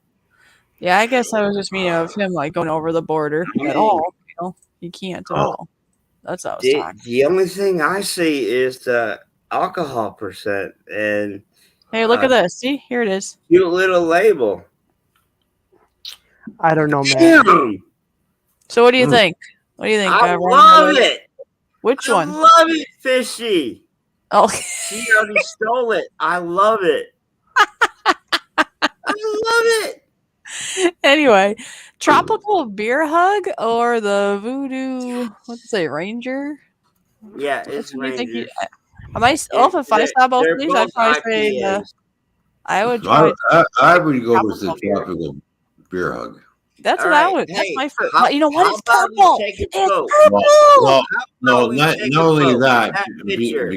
Yeah, I guess I was just meaning of him like going over the border at all. You know, he can't at all. That's what I was talking. The only thing I see is the alcohol percent and Hey, look at this. See, here it is. cute little label. I don't know, man. Damn, So, what do you think? What do you think? I Ryan? love it. Which I one? love it, Fishy. Oh, She already stole it. I love it. I love it. anyway, tropical beer hug or the voodoo? What's it say, Ranger? Yeah, it's Which one do you think? Rangers. If I saw both of these, I'd both probably say IPAs. I would probably. I would go with the tropical beer. tropical beer hug. That's All what I right, would. That's hey, my first. how- You know what? how It's about we purple. take a It's vote? purple. No, How about we not take a only vote? that, picture.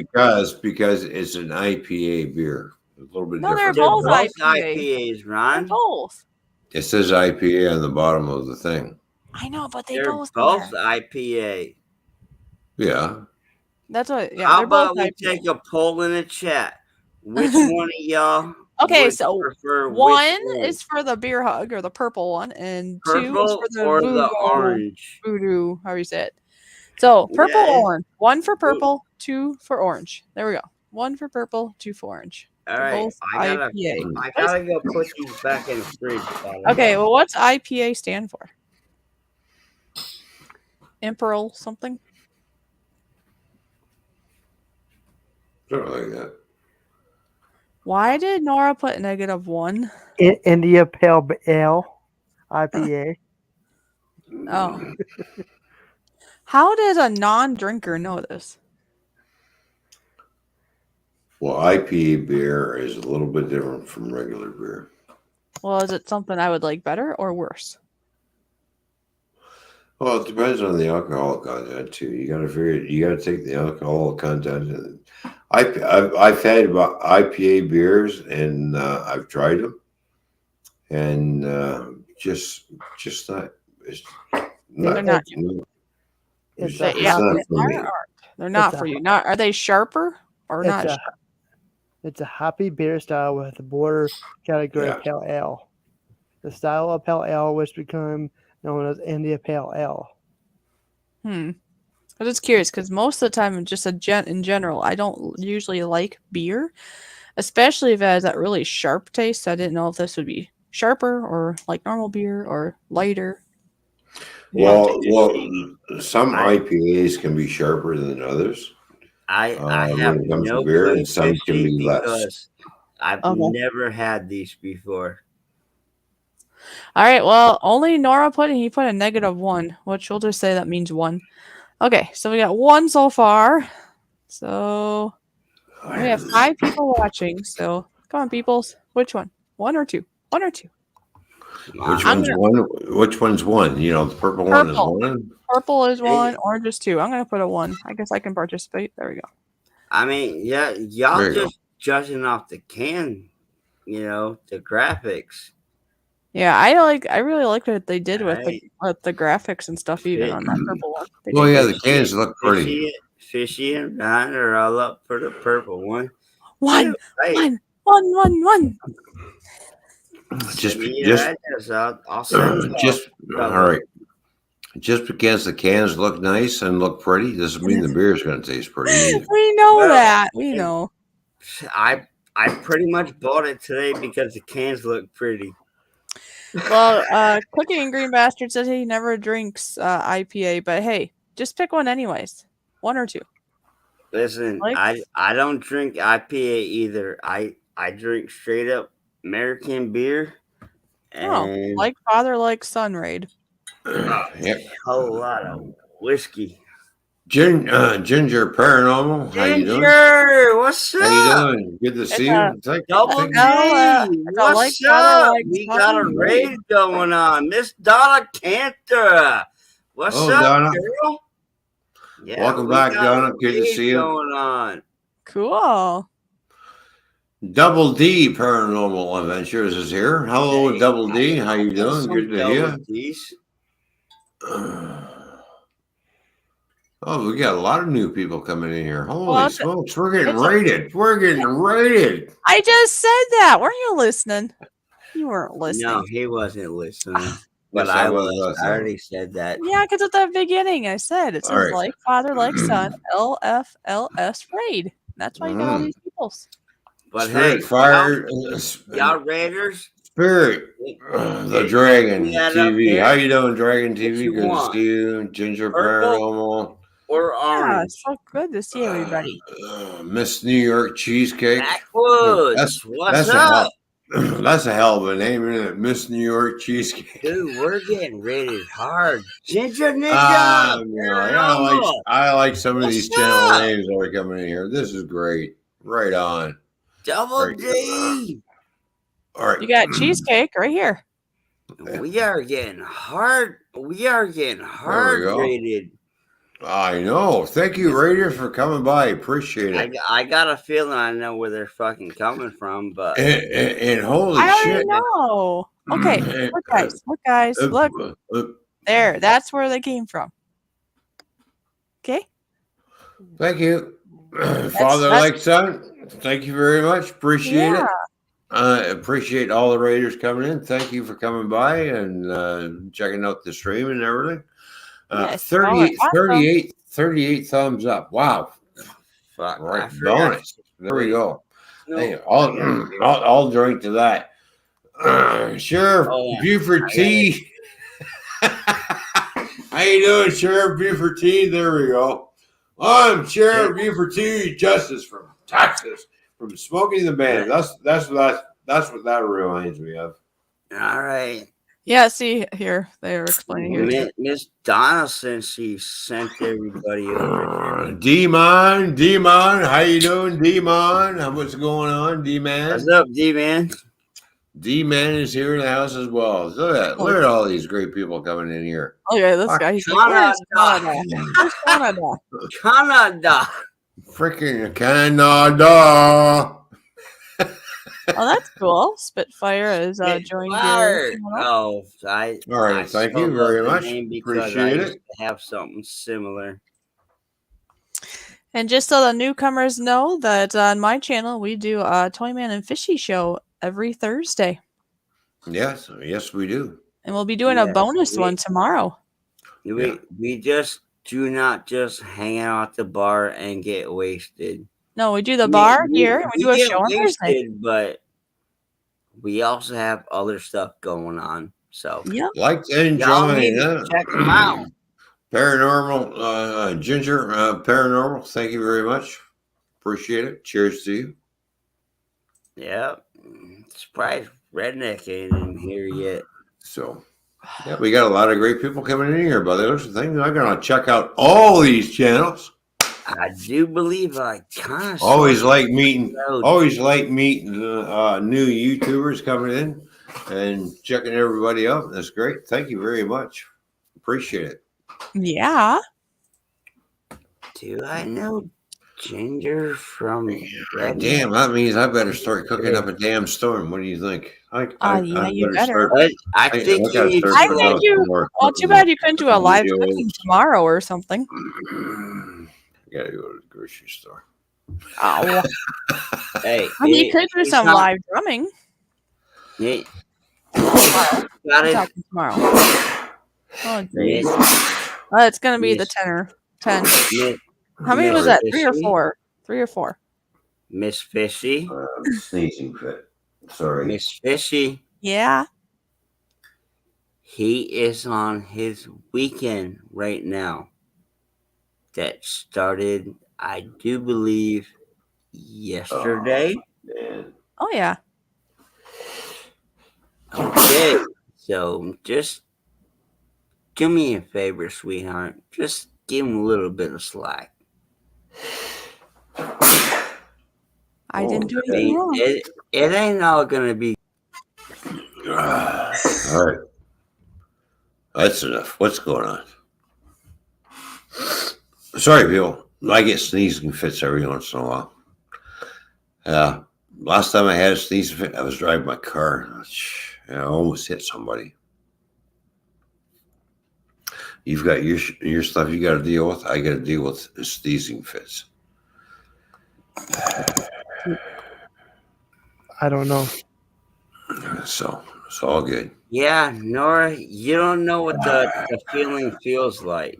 because it's an IPA beer. A little bit No, they're different. They're both both IPA. IPAs, They're Ron. both. It says IPA on the bottom of the thing. I know, but they They're both both are. IPA. Yeah. That's what. Yeah, How they're both about we IPA. take a poll in the chat? Which one of y'all Okay, would so prefer which one one? is for the beer hug or the purple one, and two is Purple for the or voodoo. the orange? Voodoo, how you say it? So purple, Yeah, orange. One for purple, two for orange. There we go. One for purple, two for orange. All They're right, both I gotta IPA. go put these back in the fridge. Okay, well, what's IPA stand for? Imperial something? Something like that. Why did Nora put -1? India Pale Ale IPA. Oh. How did a non-drinker know this? Well, IPA beer is a little bit different from regular beer. Well, is it something I would like better or worse? Well, it depends on the alcohol content too. You got to figure. You got to take the alcohol content. And I've had about IPA beers, and I've tried them, and just not. It's They're not. It's not for me. They're not for you. Not are they sharper or It's not? It's a hoppy beer style with a border category of pale ale. The style of pale ale which became known as India Pale Ale. I'm just curious because most of the time, just in general, I don't usually like beer, especially if it has that really sharp taste. I didn't know if this would be sharper or like normal beer or lighter. Well, some IPAs can be sharper than others. I when have it comes no to beer, clue, and some can be less. because I've never had these before. All right. Well, only Nora he put a -1, which we'll just say that means 1. Okay, so we got 1 so far. So we have 5 people watching. So come on, peoples. Which one? 1 or 2? 1 or 2? Which one's one? Which one's one? You know, the purple one is one. Purple is 1. Orange is 2. I'm gonna put a 1. I guess I can participate. There we go. I mean, yeah, y'all just judging off the can, the graphics. Yeah, I really like what they did with the graphics and stuff, even on that purple one. Well, yeah, the cans look pretty. Fishy and Ron are all up for the purple one. 1. Just all right. Just because the cans look nice and look pretty doesn't mean the beer is going to taste pretty either. We know that. We know. I pretty much bought it today because the cans look pretty. Well, Cookie and Green Bastard says he never drinks IPA, but hey, just pick one anyways. 1 or 2. Listen, I don't drink IPA either. I drink straight up American beer. And like father, like son, Raid. A whole lot of whiskey. Ginger Paranormal, how you doing? Ginger, what's up? How you doing? Good to see you. Double G, what's up? We got a raid going on. Miss Donna Cantor, what's up, Donna? girl? Yeah, welcome back, Donna. Good to see you. Going on. Cool. Double D Paranormal Adventures is here. Hello, Hey, Double D. How you doing? some Good to double hear. D's. Oh, we got a lot of new people coming in here. Holy Well, smokes, we're getting rated. We're getting rated. I just said that. Weren't you listening? You weren't listening. No, he wasn't listening. But Yes, I was was. I listening. already said that. Yeah, because at the beginning I said it All says right. like father, like son, LFLS raid. That's why you got all these peoples. But Spirit hey, Fire, y'all Raiders, Spirit, the Dragon that up TV. there? How you doing, Dragon TV? you Good to want? see you. Ginger Purple? Paranormal. Or Yeah, orange? it's so good to see everybody. Miss New York Cheesecake. Backwoods, what's that's a up? hell. That's a hell of a name, isn't it? Miss New York Cheesecake. Dude, we're getting rated hard. Ginger Ninja. I like some of What's these channel up? names that are coming in here. This is great. Right on. Double Right. D. All right. You got cheesecake right here. We are getting hard. We are getting hard go. rated. I know. Thank you, Raider, for coming by. Appreciate it. I got a feeling I know where they're fucking coming from, but And holy I already shit. know. Okay, look, guys, look. There, that's where they came from. Okay. Thank you, Father like son. Thank you very much. Appreciate it. Appreciate all the Raiders coming in. Thank you for coming by and checking out the stream and everything. 38 thumbs up. Wow. fuck, Right. Bonus. There we go. No, Hey, I'll drink to that. Sheriff Buford T. How you doing, Sheriff Buford T? There we go. I'm Sheriff Buford T. Justice from Texas, from Smoking the Band. That's what that reminds me of. All right. Yeah, see here they are explaining here. Miss Donna, since she sent everybody over. D-Man, how you doing, D-Man? What's going on, D-Man? What's up, D-Man? D-Man is here in the house as well. Look at all these great people coming in here. Oh yeah, this guy. He's like, where's Canada? Where's Canada? Canada. Freaking Canada. Oh, that's cool. Spitfire is joined here. Oh, all right. Thank you very much. Appreciate it. Have something similar. And just so the newcomers know that on my channel we do a Toyman and Fishy show every Thursday. Yes, we do. And we'll be doing a bonus one tomorrow. We just do not just hang out at the bar and get wasted. No, we do the bar here and we do a show on Thursday. But we also have other stuff going on. So like and join. Check them out. Paranormal, Ginger, Paranormal. Thank you very much. Appreciate it. Cheers to you. Yeah, surprised Redneck ain't in here yet. So, yeah, we got a lot of great people coming in here. But there's the thing. I'm gonna check out all these channels. I do believe I kind of always like meeting new YouTubers coming in and checking everybody out. That's great. Thank you very much. Appreciate it. Yeah. Do I know Ginger from? Damn, that means I better start cooking up a damn storm. What do you think? You better. I think you. Well, too bad you couldn't do a live cooking tomorrow or something. Gotta go to the grocery store. Oh. Hey, you could do some live drumming. Yeah. Tomorrow. Oh, geez. It's gonna be the 10. How many was that? 3 or 4? 3 or 4. Miss Fishy. Sneezing fit. Sorry. Miss Fishy. Yeah. He is on his weekend right now. That started, I do believe, yesterday. Oh yeah. Okay, so just do me a favor, sweetheart. Just give him a little bit of slack. I didn't do anything wrong. It ain't all gonna be. All right. That's enough. What's going on? Sorry, people. I get sneezing fits every once in a while. Last time I had a sneezing fit, I was driving my car. And I almost hit somebody. You've got your stuff you got to deal with. I got to deal with sneezing fits. I don't know. So it's all good. Yeah, Nora, you don't know what the feeling feels like.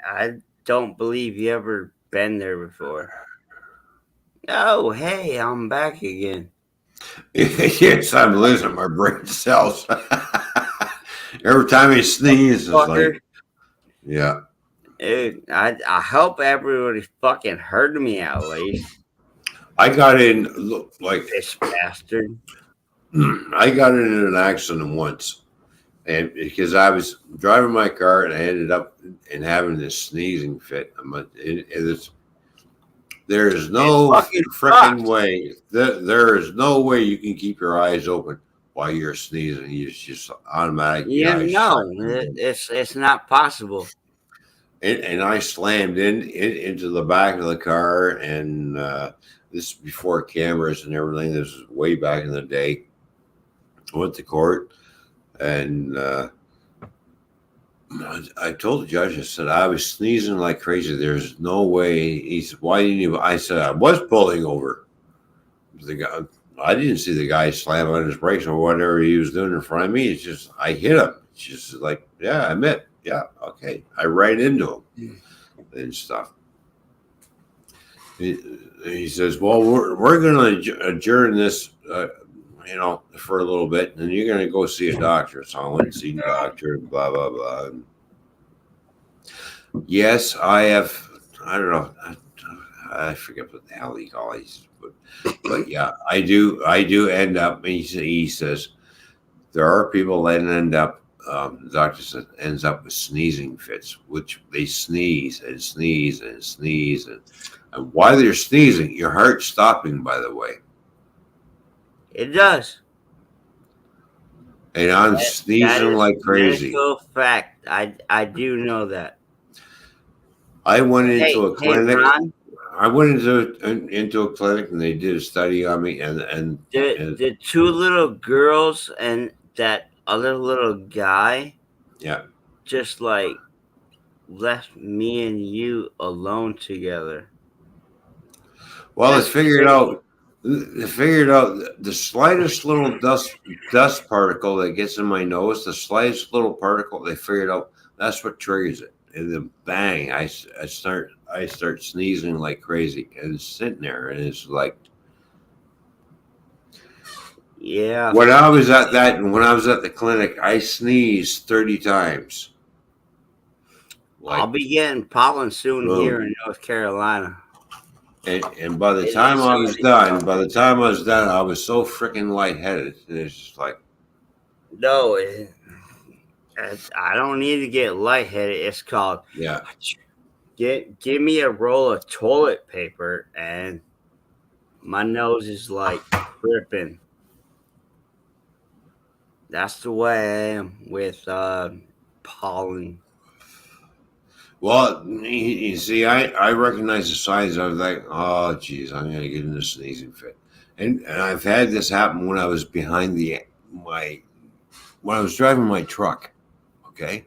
I don't believe you ever been there before. Oh, hey, I'm back again. Yes, I'm losing my brain cells. Every time I sneeze, it's like, yeah. Dude, I hope everybody fucking heard me at least. I got in like This bastard. I got in an accident once, and because I was driving my car and I ended up in having this sneezing fit. There is no freaking way. There is no way you can keep your eyes open while you're sneezing. It's just automatic. Yeah, no, it's not possible. And I slammed into the back of the car, and this is before cameras and everything. This was way back in the day. I went to court, and I told the judge, I said, I was sneezing like crazy. There's no way. He said, why didn't you? I said, I was pulling over. The guy, I didn't see the guy slam on his brakes or whatever he was doing in front of me. It's just, I hit him. It's just like, yeah, I admit. Yeah, okay. I ran into him and stuff. He says, well, we're going to adjourn this, for a little bit, and you're going to go see a doctor. So I went and see the doctor, blah, blah, blah. And yes, I have, I don't know. I forget what the hell he calls it, but yeah, I do end up, he says, there are people that end up, the doctor says, ends up with sneezing fits, which they sneeze and sneeze and sneeze. And while they're sneezing, your heart's stopping, by the way. It does. And I'm sneezing like crazy. Medical fact. I do know that. I went into a clinic. Ron, I went into a clinic and they did a study on me. And the two little girls and that other little guy, yeah, just like left me and you alone together. Well, they figured out the slightest little dust particle that gets in my nose, the slightest little particle, they figured out that's what triggers it. And then bang, I start sneezing like crazy, and it's sitting there, and it's like, yeah. When I was at the clinic, I sneezed 30 times. I'll be getting pollen soon here in North Carolina. And by the time I was done, I was so freaking lightheaded. It's just like, no, I don't need to get lightheaded. It's called give me a roll of toilet paper, and my nose is like dripping. That's the way I am with pollen. Well, you see, I recognize the signs. I was like, oh, geez, I'm going to get in a sneezing fit. And I've had this happen when I was behind when I was driving my truck, okay?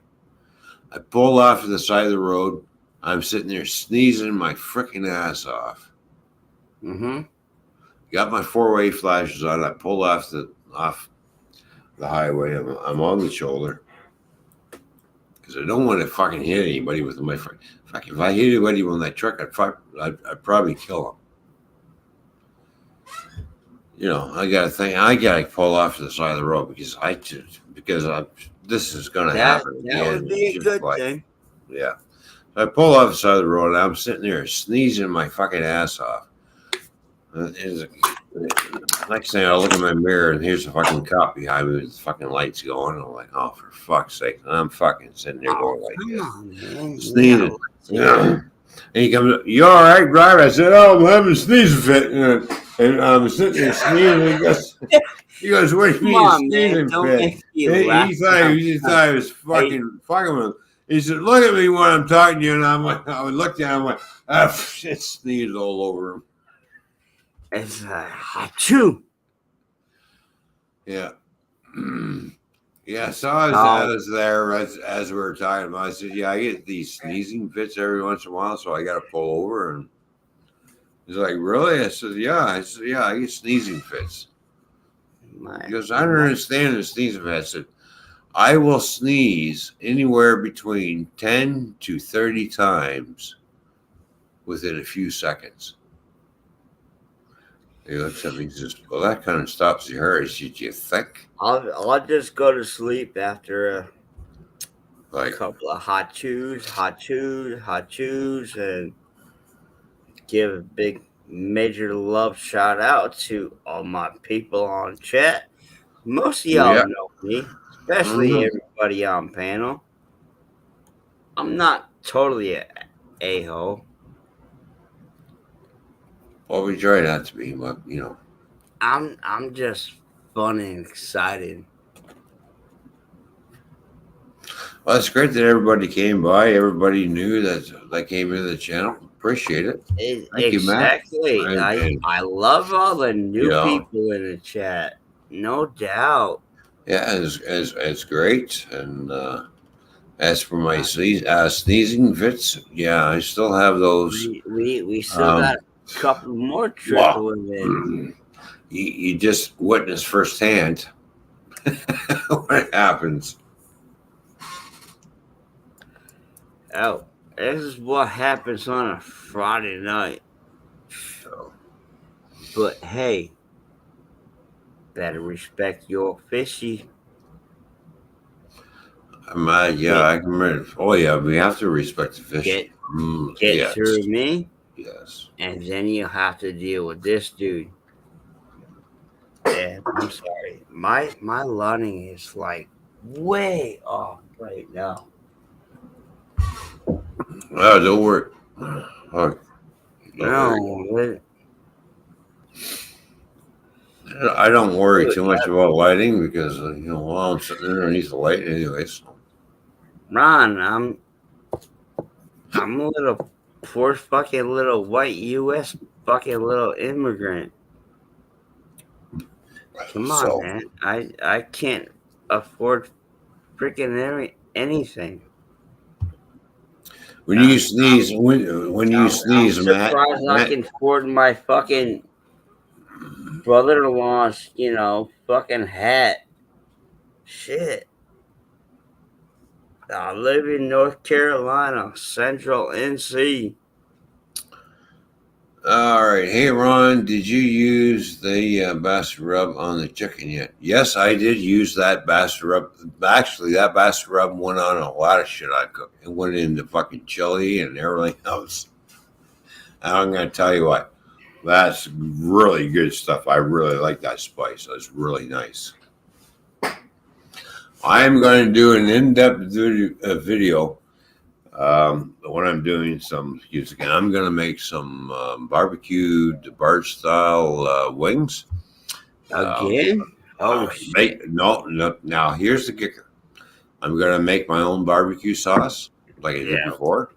I pulled off to the side of the road. I'm sitting there sneezing my freaking ass off. Mm-hmm. Got my four-way flashes on. I pulled off the highway. I'm on the shoulder. Because I don't want to fucking hit anybody with my fuck. If I hit anybody with my truck, I'd probably kill them. You know, I gotta pull off to the side of the road because this is gonna happen again. That would be a good thing. Yeah. So I pull off the side of the road and I'm sitting there sneezing my fucking ass off. Next thing I look in my mirror and here's a fucking cop behind me with the fucking lights going. I'm like, oh, for fuck's sake. And I'm fucking sitting there going like this. Sneezing. Yeah. And he comes up, you all right, driver? I said, oh, I'm having a sneezing fit. And I'm sitting there sneezing. He goes, what do you mean a sneezing fit? He thought I was fucking with him. He said, look at me when I'm talking to you. And I looked at him, I'm like, shit sneezed all over him. It's like achoo. Yeah. Yeah, so I was there as we were talking about. I said, yeah, I get these sneezing fits every once in a while, so I got to pull over. And he's like, really? I said, yeah. I said, yeah, I get sneezing fits. Because I don't understand the sneezing fits. I said, I will sneeze anywhere between 10 to 30 times within a few seconds. He looks at me and says, well, that kind of stops the hurry. Did you think? I'll just go to sleep after a Like, couple of hot chews, and give a big major love shout out to all my people on chat. Most of y'all know me, especially everybody on panel. I'm not totally a hole. Well, we try not to be, but you know. I'm just fun and excited. Well, it's great that everybody came by. Everybody knew that they came into the channel. Appreciate it. Thank you, Matt. Exactly. I love all the new people in the chat. No doubt. Yeah, it's great. And as for my sneezing fits, yeah, I still have those. We still got a couple more trickling in. You just witness firsthand what happens. Oh, this is what happens on a Friday night. But hey, better respect your fishy. I can remember. Oh yeah, we have to respect the fish. Get through me. Yes. And then you have to deal with this dude. And I'm sorry. My learning is like way off right now. Oh, don't worry. I don't worry too much about lighting because while I'm sitting underneath the light anyways. Ron, I'm a little poor fucking little white US fucking little immigrant. Come on, man. I can't afford freaking anything. When you sneeze, when you sneeze, I'm Matt, surprised I can afford my fucking brother-in-law's, fucking hat. Shit. I live in North Carolina, Central NC. All right. Hey, Ron, did you use the Bastard Rub on the chicken yet? Yes, I did use that Bastard Rub. Actually, that Bastard Rub went on a lot of shit I cooked. It went into fucking chili and everything else. And I'm going to tell you what. That's really good stuff. I really like that spice. That's really nice. I'm going to do an in-depth video when I'm doing some music, and I'm going to make some barbecued bar style wings. Again? Shit. No. Now, here's the kicker. I'm going to make my own barbecue sauce like I did before.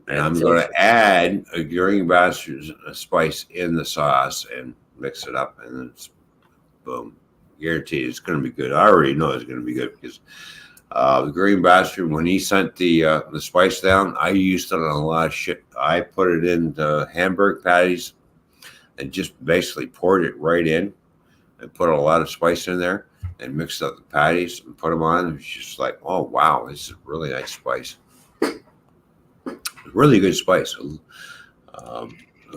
And I'm going to add a green bastard spice in the sauce and mix it up, and then it's boom. Guaranteed it's going to be good. I already know it's going to be good because the green bastard, when he sent the spice down, I used it on a lot of shit. I put it into hamburger patties and just basically poured it right in and put a lot of spice in there and mixed up the patties and put them on. It was just like, oh, wow, this is really nice spice. Really good spice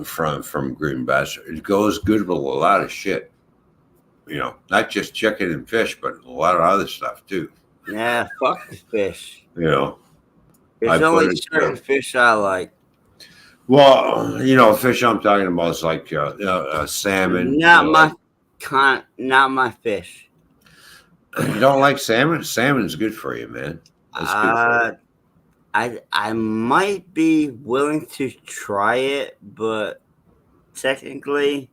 from green bastard. It goes good with a lot of shit. Not just chicken and fish, but a lot of other stuff too. Yeah, fuck the fish. There's only certain fish I like. Well, fish I'm talking about is like salmon. Not my fish. You don't like salmon? Salmon's good for you, man. That's good for you. I might be willing to try it, but technically,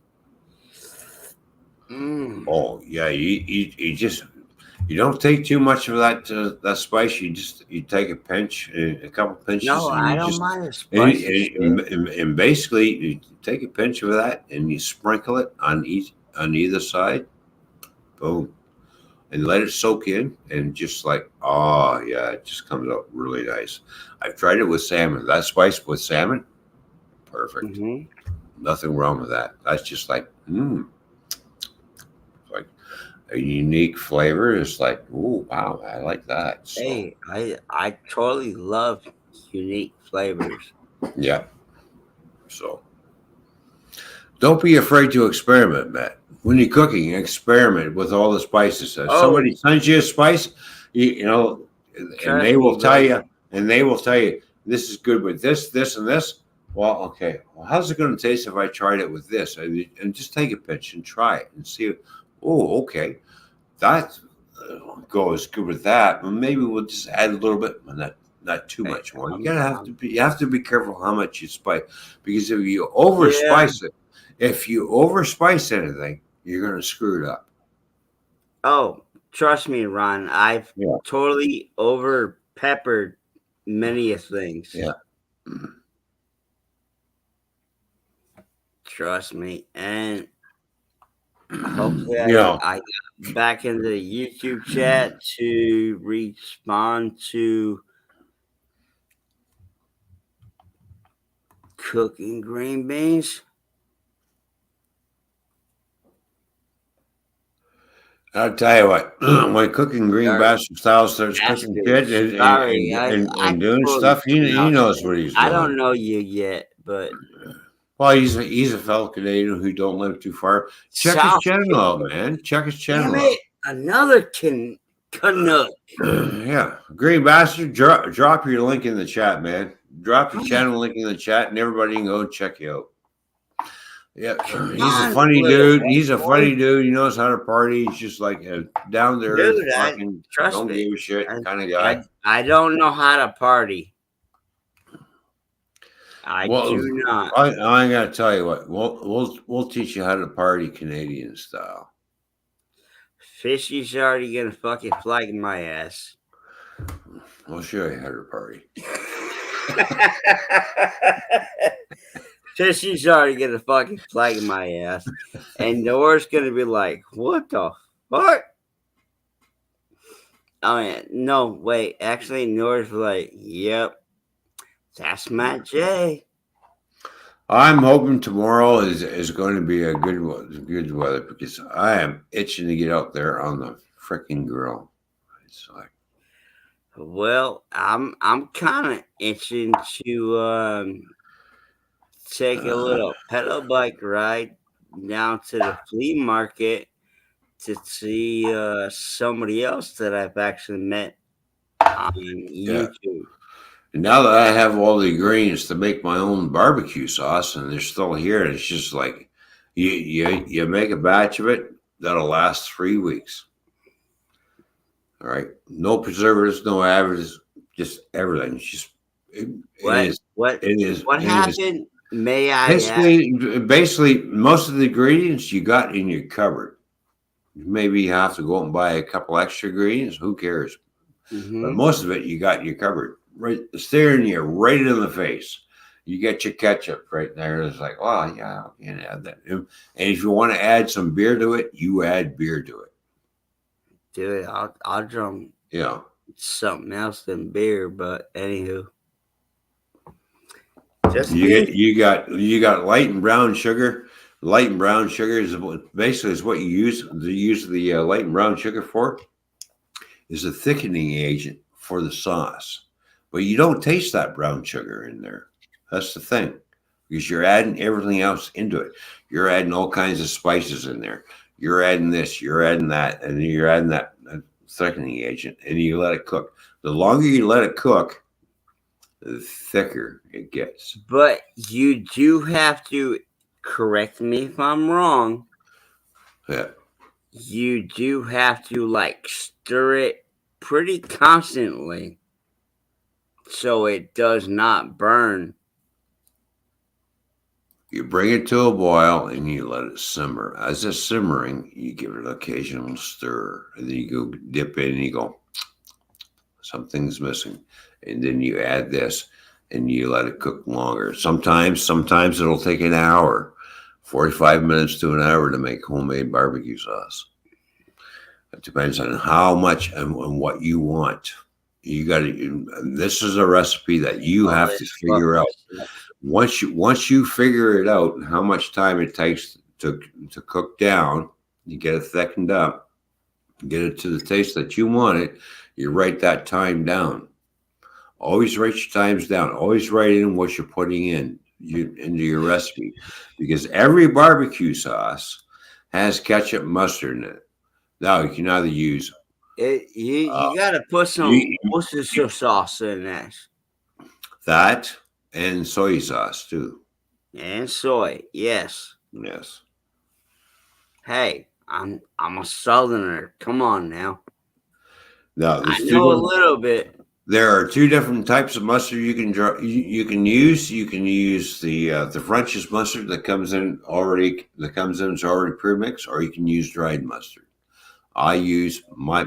oh yeah, you just You don't take too much of that spice. You take a pinch, a couple pinches, No, and I you don't just mind the spicy and basically you take a pinch of that and you sprinkle it on either side. Boom, and let it soak in, and just like, oh yeah, it just comes out really nice. I've tried it with salmon. That spice with salmon, perfect. Nothing wrong with that. That's just like like a unique flavor. It's like, oh wow, I like that. So Hey, I totally love unique flavors. yeah. So don't be afraid to experiment, Matt. When you're cooking, experiment with all the spices. If somebody sends you a spice, you know, and they will tell you, this is good with this, this, and this. Well, okay. Well, how's it going to taste if I tried it with this? And just take a pinch and try it and see. Oh, okay, that goes good with that. But maybe we'll just add a little bit, but not too much more. You have to be careful how much you spice, because if you overspice it. If you overspice anything, you're going to screw it up. Oh, trust me, Ron. I've totally over peppered many of things. Yeah. Trust me. And hopefully I got back into the YouTube chat to respond to cooking green beans. I'll tell you what, when cooking green bastard style starts cooking shit and doing stuff, he knows what he's doing. I don't know you yet, but well, he's a fellow Canadian who don't live too far. Check his channel out, man. Check his channel out. Another Canuck. Yeah, green bastard. Drop your link in the chat, man. Drop your channel link in the chat, and everybody can go and check you out. Yeah, he's a funny dude. He's a funny dude. He knows how to party. He's just like a down there, fucking don't give a shit kind of guy. I don't know how to party. I do not. I gotta tell you what. We'll teach you how to party Canadian style. Fishy's already gonna fucking flag my ass. I'll show you how to party. Fishy's already gonna fucking flag my ass, and Nora's gonna be like, "What the fuck?" Oh yeah, no, wait. Actually, Nora's like, "Yep, that's Matt J." I'm hoping tomorrow is going to be a good weather, because I am itching to get out there on the freaking grill. It's like, well, I'm kind of itching to take a little pedal bike ride down to the flea market to see somebody else that I've actually met on YouTube. And now that I have all the ingredients to make my own barbecue sauce, and they're still here, and it's just like you make a batch of it that'll last 3 weeks. All right, no preservatives, no additives, just everything. It's just what happened? May I basically most of the ingredients you got in your cupboard. Maybe you have to go out and buy a couple extra ingredients. Who cares? But most of it you got in your cupboard, right, staring you right in the face. You get your ketchup right there. It's like, oh yeah, you can add that. And if you want to add some beer to it, you add beer to it. Dude, I'll drum something else than beer, but anywho. You got light and brown sugar. Light and brown sugar is basically what you use the light and brown sugar for. Is a thickening agent for the sauce, but you don't taste that brown sugar in there. That's the thing, because you're adding everything else into it. You're adding all kinds of spices in there. You're adding this, you're adding that, and you're adding that thickening agent, and you let it cook. The longer you let it cook, the thicker it gets. But you do have to correct me if I'm wrong. Yeah. You do have to like stir it pretty constantly so it does not burn. You bring it to a boil and you let it simmer. As it's simmering, you give it an occasional stir, and then you go dip in and you go, something's missing, and then you add this and you let it cook longer. Sometimes it'll take an hour, 45 minutes to an hour to make homemade barbecue sauce. It depends on how much and what you want. You got to. This is a recipe that you have to figure out. Once you figure it out, how much time it takes to cook down, you get it thickened up, get it to the taste that you want it. You write that time down. Always write your times down. Always write in what you're putting into your recipe, because every barbecue sauce has ketchup and mustard in it. Now you can either use it. You gotta put some Worcestershire sauce in that and soy sauce too. And soy, yes. Yes. Hey, I'm a southerner. Come on now. Now I know a little bit. There are two different types of mustard you can use. You can use the French's mustard that comes in it's already pre-mixed, or you can use dried mustard. I use my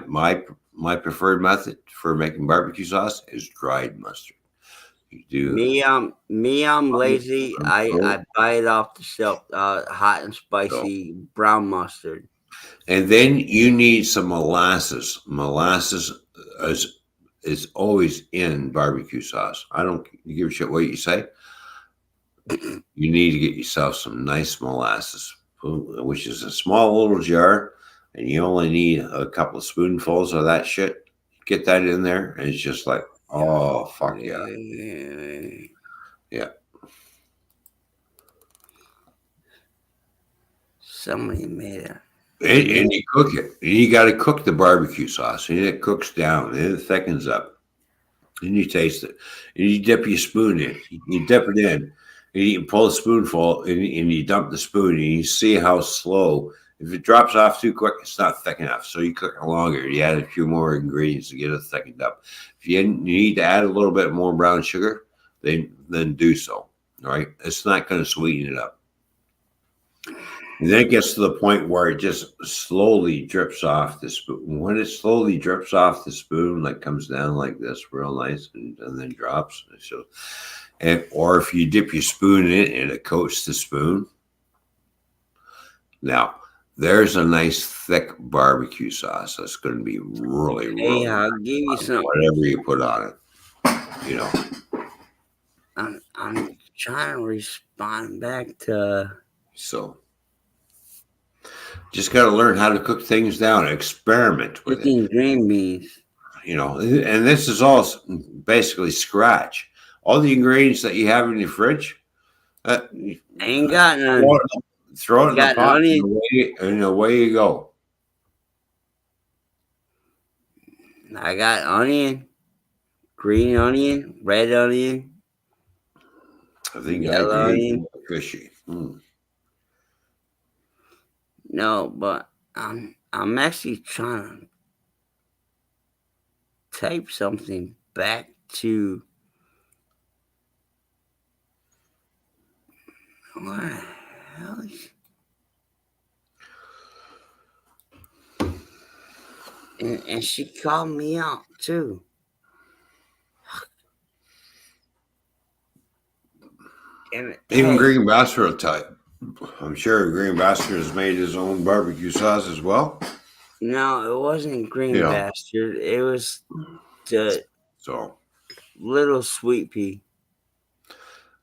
preferred method for making barbecue sauce is dried mustard. You do I'm lazy. I buy it off the shelf, hot and spicy brown mustard. And then you need some molasses. Molasses is always in barbecue sauce. I don't give a shit what you say. You need to get yourself some nice molasses, which is a small little jar, and you only need a couple of spoonfuls of that shit. Get that in there, and it's just like, oh, fuck yeah. Yeah. Somebody made it. And you cook it. And you got to cook the barbecue sauce, and it cooks down, and it thickens up. And you taste it. And you dip your spoon in. You dip it in, and you pull a spoonful, and you dump the spoon, and you see how slow. If it drops off too quick, it's not thick enough. So you cook it longer. You add a few more ingredients to get it thickened up. If you need to add a little bit more brown sugar, then do so. All right? It's not going to sweeten it up. And then it gets to the point where it just slowly drips off the spoon. When it slowly drips off the spoon, like comes down like this, real nice, and then drops. Or if you dip your spoon in it and it coats the spoon. Now, there's a nice thick barbecue sauce that's going to be really, really. Hey, I'll give you some. Whatever you put on it, you know. I'm trying to respond back to. So. Just got to learn how to cook things down, experiment with it. Green beans. You know, and this is all basically scratch. All the ingredients that you have in your fridge, ain't got none. Throw it in the pot and away you go. I got onion, green onion, red onion. I think yellow onion. Fishy. No, but I'm actually trying to type something back to what the hell is and she called me out too. And even Green Bastard will type. I'm sure Green Bastard has made his own barbecue sauce as well. No, it wasn't Green Bastard. It was the little sweet pea.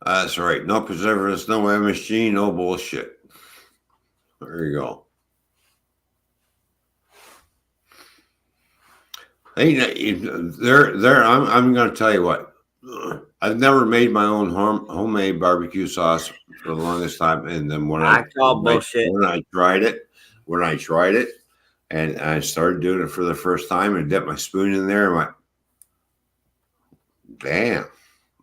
That's right. No preservatives, no MSG, no bullshit. There you go. Hey, I'm going to tell you what. I've never made my own homemade barbecue sauce for the longest time, and then when I tried it, and I started doing it for the first time, and dipped my spoon in there, and went, "Damn,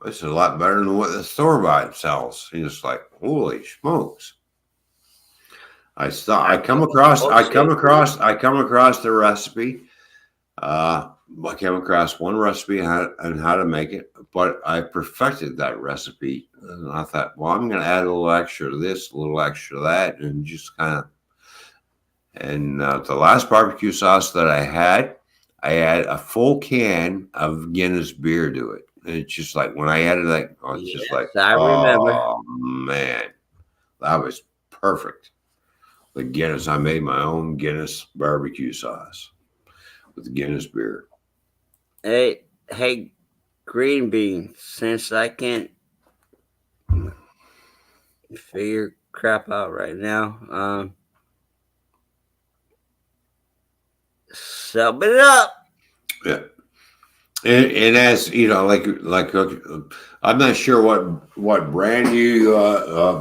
this is a lot better than what the store bought sells." And it's like, holy smokes! I come across the recipe. I came across one recipe on how to make it, but I perfected that recipe. And I thought, well, I'm going to add a little extra to this, a little extra to that, and just kind of. And the last barbecue sauce that I had a full can of Guinness beer to it. And it's just like when I added that, I was just like, I remember. oh man, that was perfect. The Guinness, I made my own Guinness barbecue sauce with Guinness beer. Hey, green bean. Since I can't figure crap out right now, sub it up. Yeah. And as you know, like I'm not sure what brand you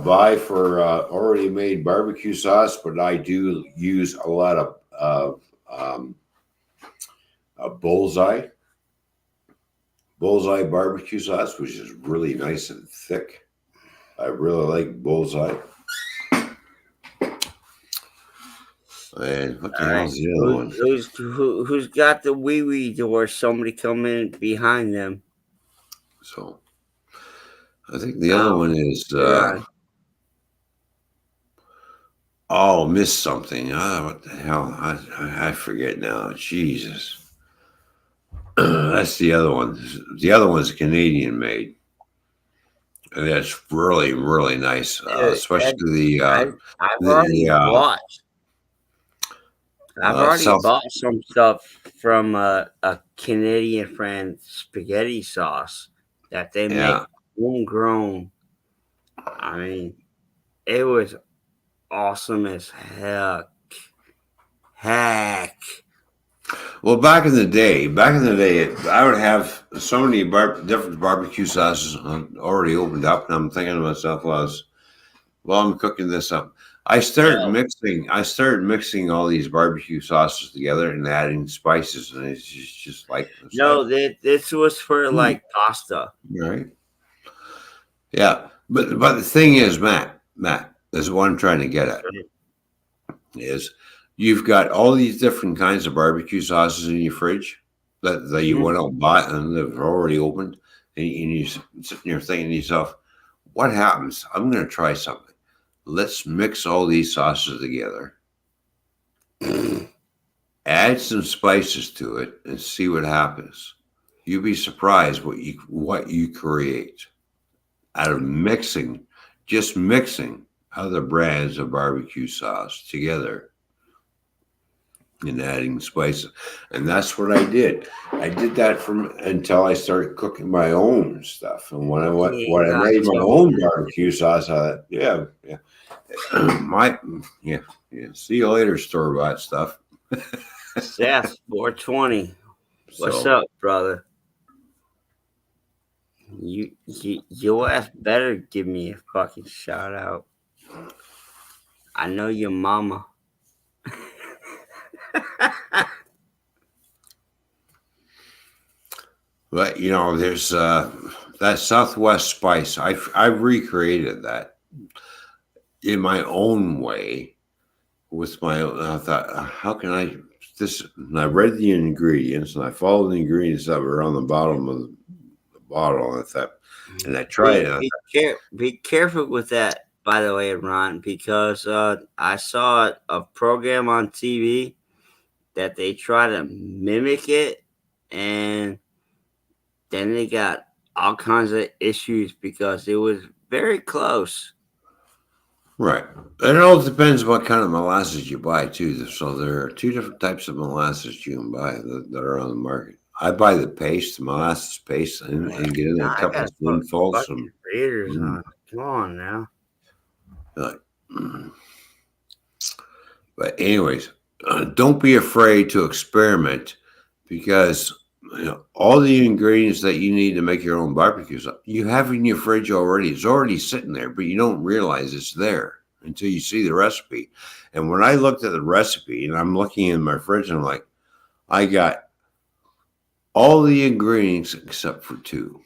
buy for already made barbecue sauce, but I do use a lot of bullseye barbecue sauce, which is really nice and thick. I really like bullseye. And what the hell is the other one? Who's got the wee wee door? Somebody come in behind them. So I think the other one is missed something. What the hell? I forget now. Jesus. That's the other one. The other one's Canadian made. And that's really, really nice. Especially I've already bought some stuff from a Canadian friend spaghetti sauce that they make homegrown. I mean, it was awesome as heck. Well, back in the day, I would have so many different barbecue sauces already opened up, and I'm thinking to myself, I'm cooking this up. I started mixing all these barbecue sauces together and adding spices, and it's just like this was for like pasta, right? Yeah, but the thing is, Matt, is what I'm trying to get at is you've got all these different kinds of barbecue sauces in your fridge that you went out and bought and they've already opened, and you're sitting there thinking to yourself, what happens? I'm going to try something. Let's mix all these sauces together, add some spices to it, and see what happens. You'll be surprised what you create out of mixing other brands of barbecue sauce together and adding spices. And that's what I did. I did that until I started cooking my own stuff. And when I made my own barbecue sauce, I thought, see you later, store-bought stuff. Seth 420. What's up, brother? Your ass better give me a fucking shout out. I know your mama. But there's that Southwest spice. I've recreated that in my own way with my own. I thought, how can I this? And I read the ingredients and I followed the ingredients that were on the bottom of the bottle. And I thought, and I tried it. Be careful with that, by the way, Ron, because I saw a program on TV that they try to mimic it, and then they got all kinds of issues because it was very close. Right. And it all depends what kind of molasses you buy, too. So there are two different types of molasses you can buy that are on the market. I buy the paste, the molasses paste, and get in a couple of spoonfuls. Come on now. But anyways, don't be afraid to experiment, because all the ingredients that you need to make your own barbecues you have in your fridge already. It's already sitting there, but you don't realize it's there until you see the recipe. And when I looked at the recipe and I'm looking in my fridge, and I'm like, I got all the ingredients except for two.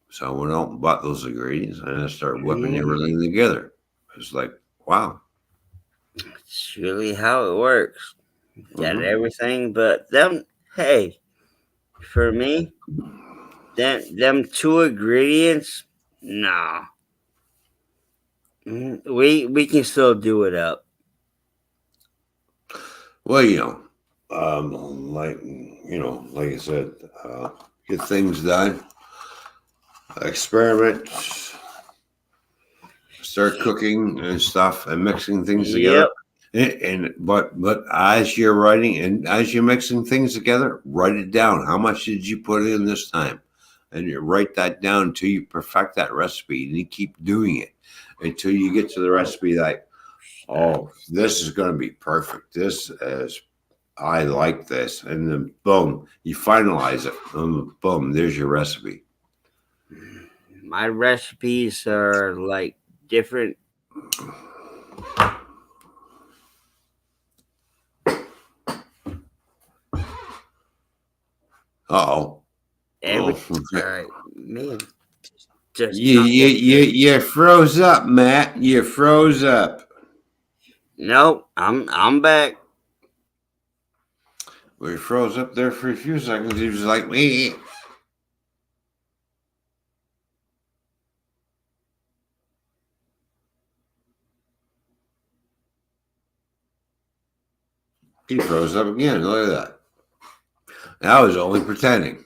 So I went out and bought those ingredients and I started whipping everything together. It's like, wow. It's really how it works. Got everything but them. Hey, for me, them two ingredients, nah. We can still do it up. Well, like I said, get things done, experiment, start cooking and stuff, and mixing things together. But as you're writing and as you're mixing things together, write it down. How much did you put in this time? And you write that down until you perfect that recipe, and you keep doing it until you get to the recipe like, oh, this is going to be perfect. I like this, and then boom, you finalize it. Boom, there's your recipe. My recipes are like different. Uh-oh. All right, man. You froze up, Matt. You froze up. Nope, I'm back. We froze up there for a few seconds. He was like, me. He froze up again. Look at that. I was only pretending.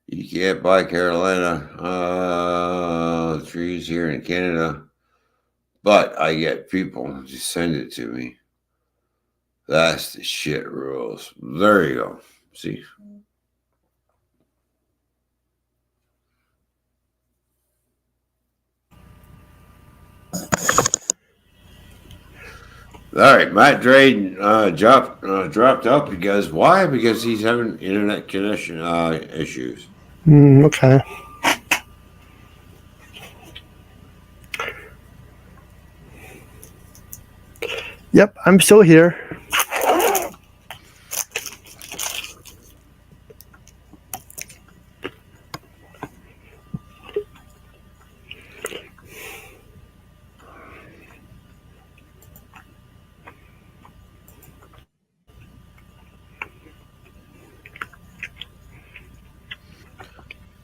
You can't buy Carolina trees here in Canada, but I get people to send it to me. That's the shit rules. There you go. See? All right, Matt Drayden dropped out because why? Because he's having internet connection issues. Okay. Yep, I'm still here.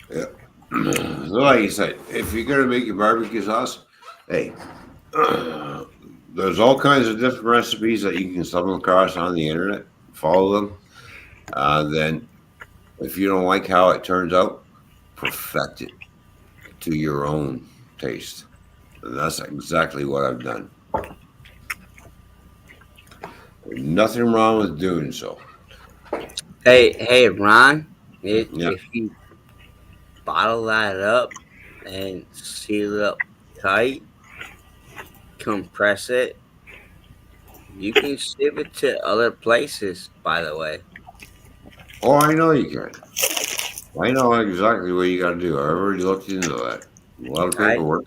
Yeah. So like you said, if you're going to make your barbecue sauce, hey, there's all kinds of different recipes that you can stumble across on the internet. Follow them. Then, if you don't like how it turns out, perfect it to your own taste. And that's exactly what I've done. There's nothing wrong with doing so. Hey, Ron. If you bottle that up and seal it up tight, compress it, you can ship it to other places, by the way. Oh, I know you can. I know exactly what you got to do. I already looked into that. A lot of paperwork.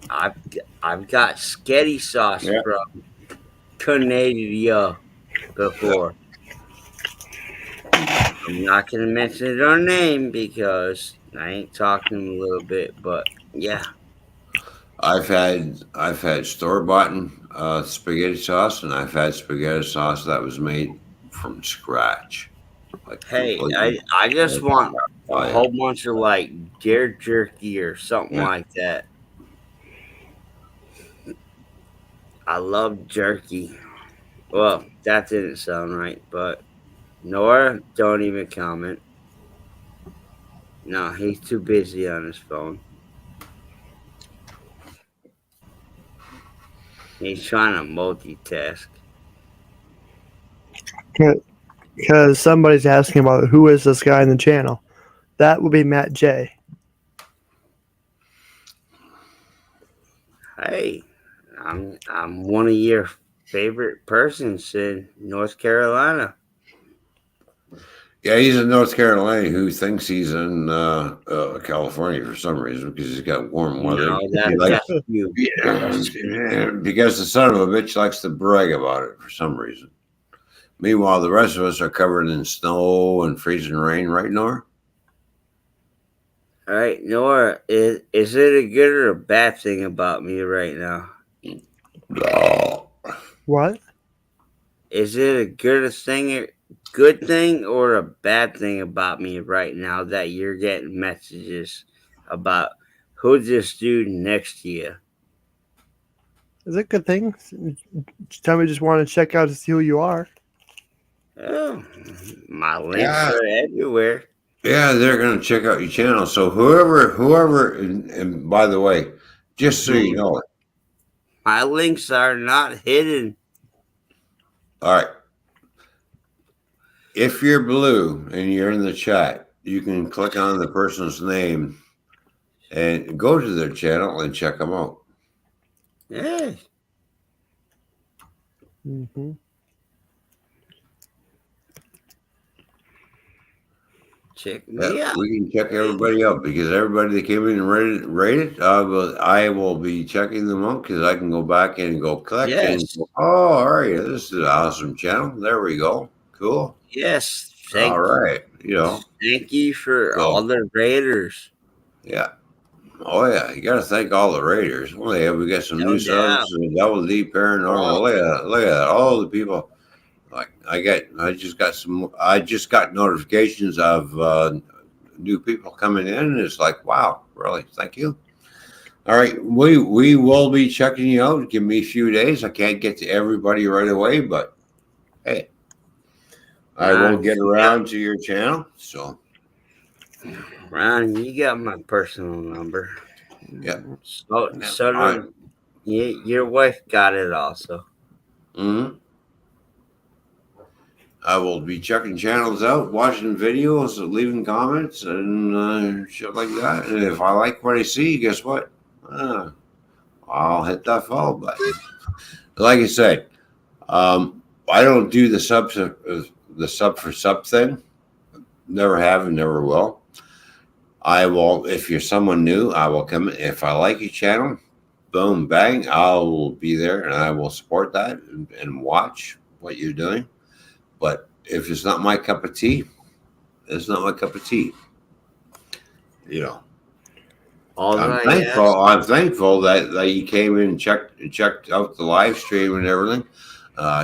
I've got sketty sauce from Canada before. I'm not gonna mention their name because I ain't talking a little bit, but yeah. I've had store-bought spaghetti sauce, and I've had spaghetti sauce that was made from scratch. Like hey, I just want a whole bunch of like deer jerky or something like that. I love jerky. Well, that didn't sound right, but Nora, don't even comment. No, he's too busy on his phone. He's trying to multitask. Because somebody's asking about who is this guy in the channel. That would be Matt J. Hey, I'm one of your favorite persons in North Carolina. Yeah, he's in North Carolina who thinks he's in California for some reason because he's got warm weather. No, that's you. Because the son of a bitch likes to brag about it for some reason. Meanwhile, the rest of us are covered in snow and freezing rain, right, Nora? All right, Nora, is it a good or a bad thing about me right now? Oh. What? Is it a good thing or a bad thing about me right now that you're getting messages about who's this dude next to you? Is it a good thing? Tell me, just want to check out to see who you are. Oh, my links Yeah. are everywhere. Yeah, they're going to check out your channel. So whoever, and by the way, just so you know it. My links are not hidden. All right. If you're blue and you're in the chat, you can click on the person's name and go to their channel and check them out. Yeah. Mm-hmm. Check me out. We can check everybody out because everybody that came in and rated, I will be checking them out because I can go back and go click and Yes. go, oh, all right, this is an awesome channel. There we go. Cool. Yes. All right. You know. Thank you for all the raiders. Yeah. Oh yeah, you got to thank all the raiders. Oh yeah, we got some No new doubt. subs. Double D Paranormal. Look at that. All the people. Like I just got notifications of new people coming in. And it's like, wow, really? Thank you. All right, we will be checking you out. Give me a few days. I can't get to everybody right away, but hey, I will get around to your channel. So, Ron, you got my personal number. yeah. So your wife got it also. Mm-hmm. I will be checking channels out, watching videos, leaving comments, and shit like that. And if I like what I see, guess what? I'll hit that follow button. Like I said, I don't do the sub for sub thing. Never have and never will. I will, if you're someone new, I will come. If I like your channel, boom, bang, I'll be there and I will support that and watch what you're doing. But if it's not my cup of tea, it's not my cup of tea. You know. I'm thankful that you came in and checked out the live stream and everything.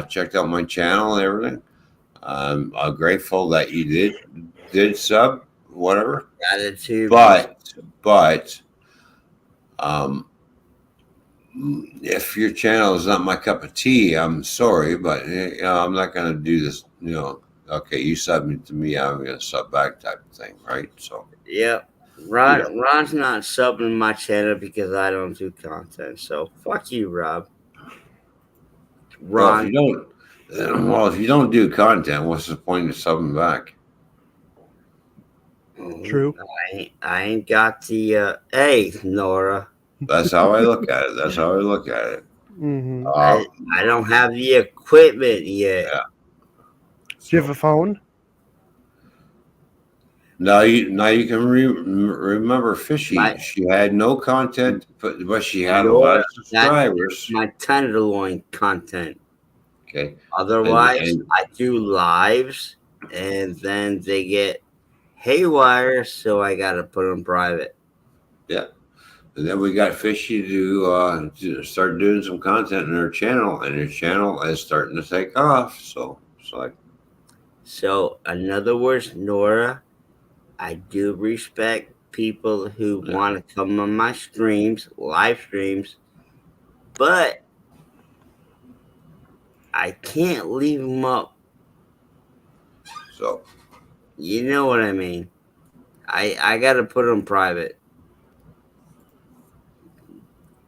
Checked out my channel and everything. I'm grateful that you did sub, whatever. Gratitude. But if your channel is not my cup of tea, I'm sorry, but I'm not going to do this. Okay, you sub to me, I'm going to sub back type of thing, right? So. Yep. Ron's not subbing my channel because I don't do content. So fuck you, Rob. Ron. Well, if you don't do content, what's the point of subbing back? True. I ain't got the hey, Nora. That's how I look at it. Mm-hmm. I don't have the equipment yet. Yeah. Do you have a phone? Now you can remember Fishy. She had no content, but she had a lot of subscribers. My tenderloin content. Okay. Otherwise, I do lives, and then they get haywire, so I gotta put them private. Yeah. And then we got Fishy to start doing some content in her channel, and her channel is starting to take off. So it's like. So in other words, Nora, I do respect people who want to come on my streams, live streams, but I can't leave them up. So. You know what I mean. I gotta put them private.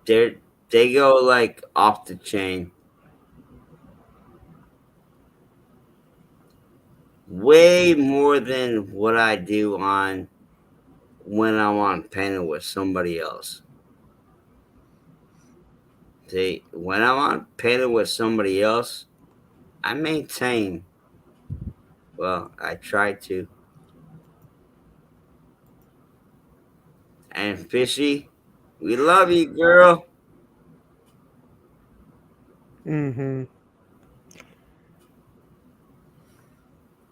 They go like off the chain. Way more than what I do when I'm on panel with somebody else. See, when I'm on panel with somebody else, I maintain. Well, I try to. And Fishy, we love you, girl. Mm-hmm.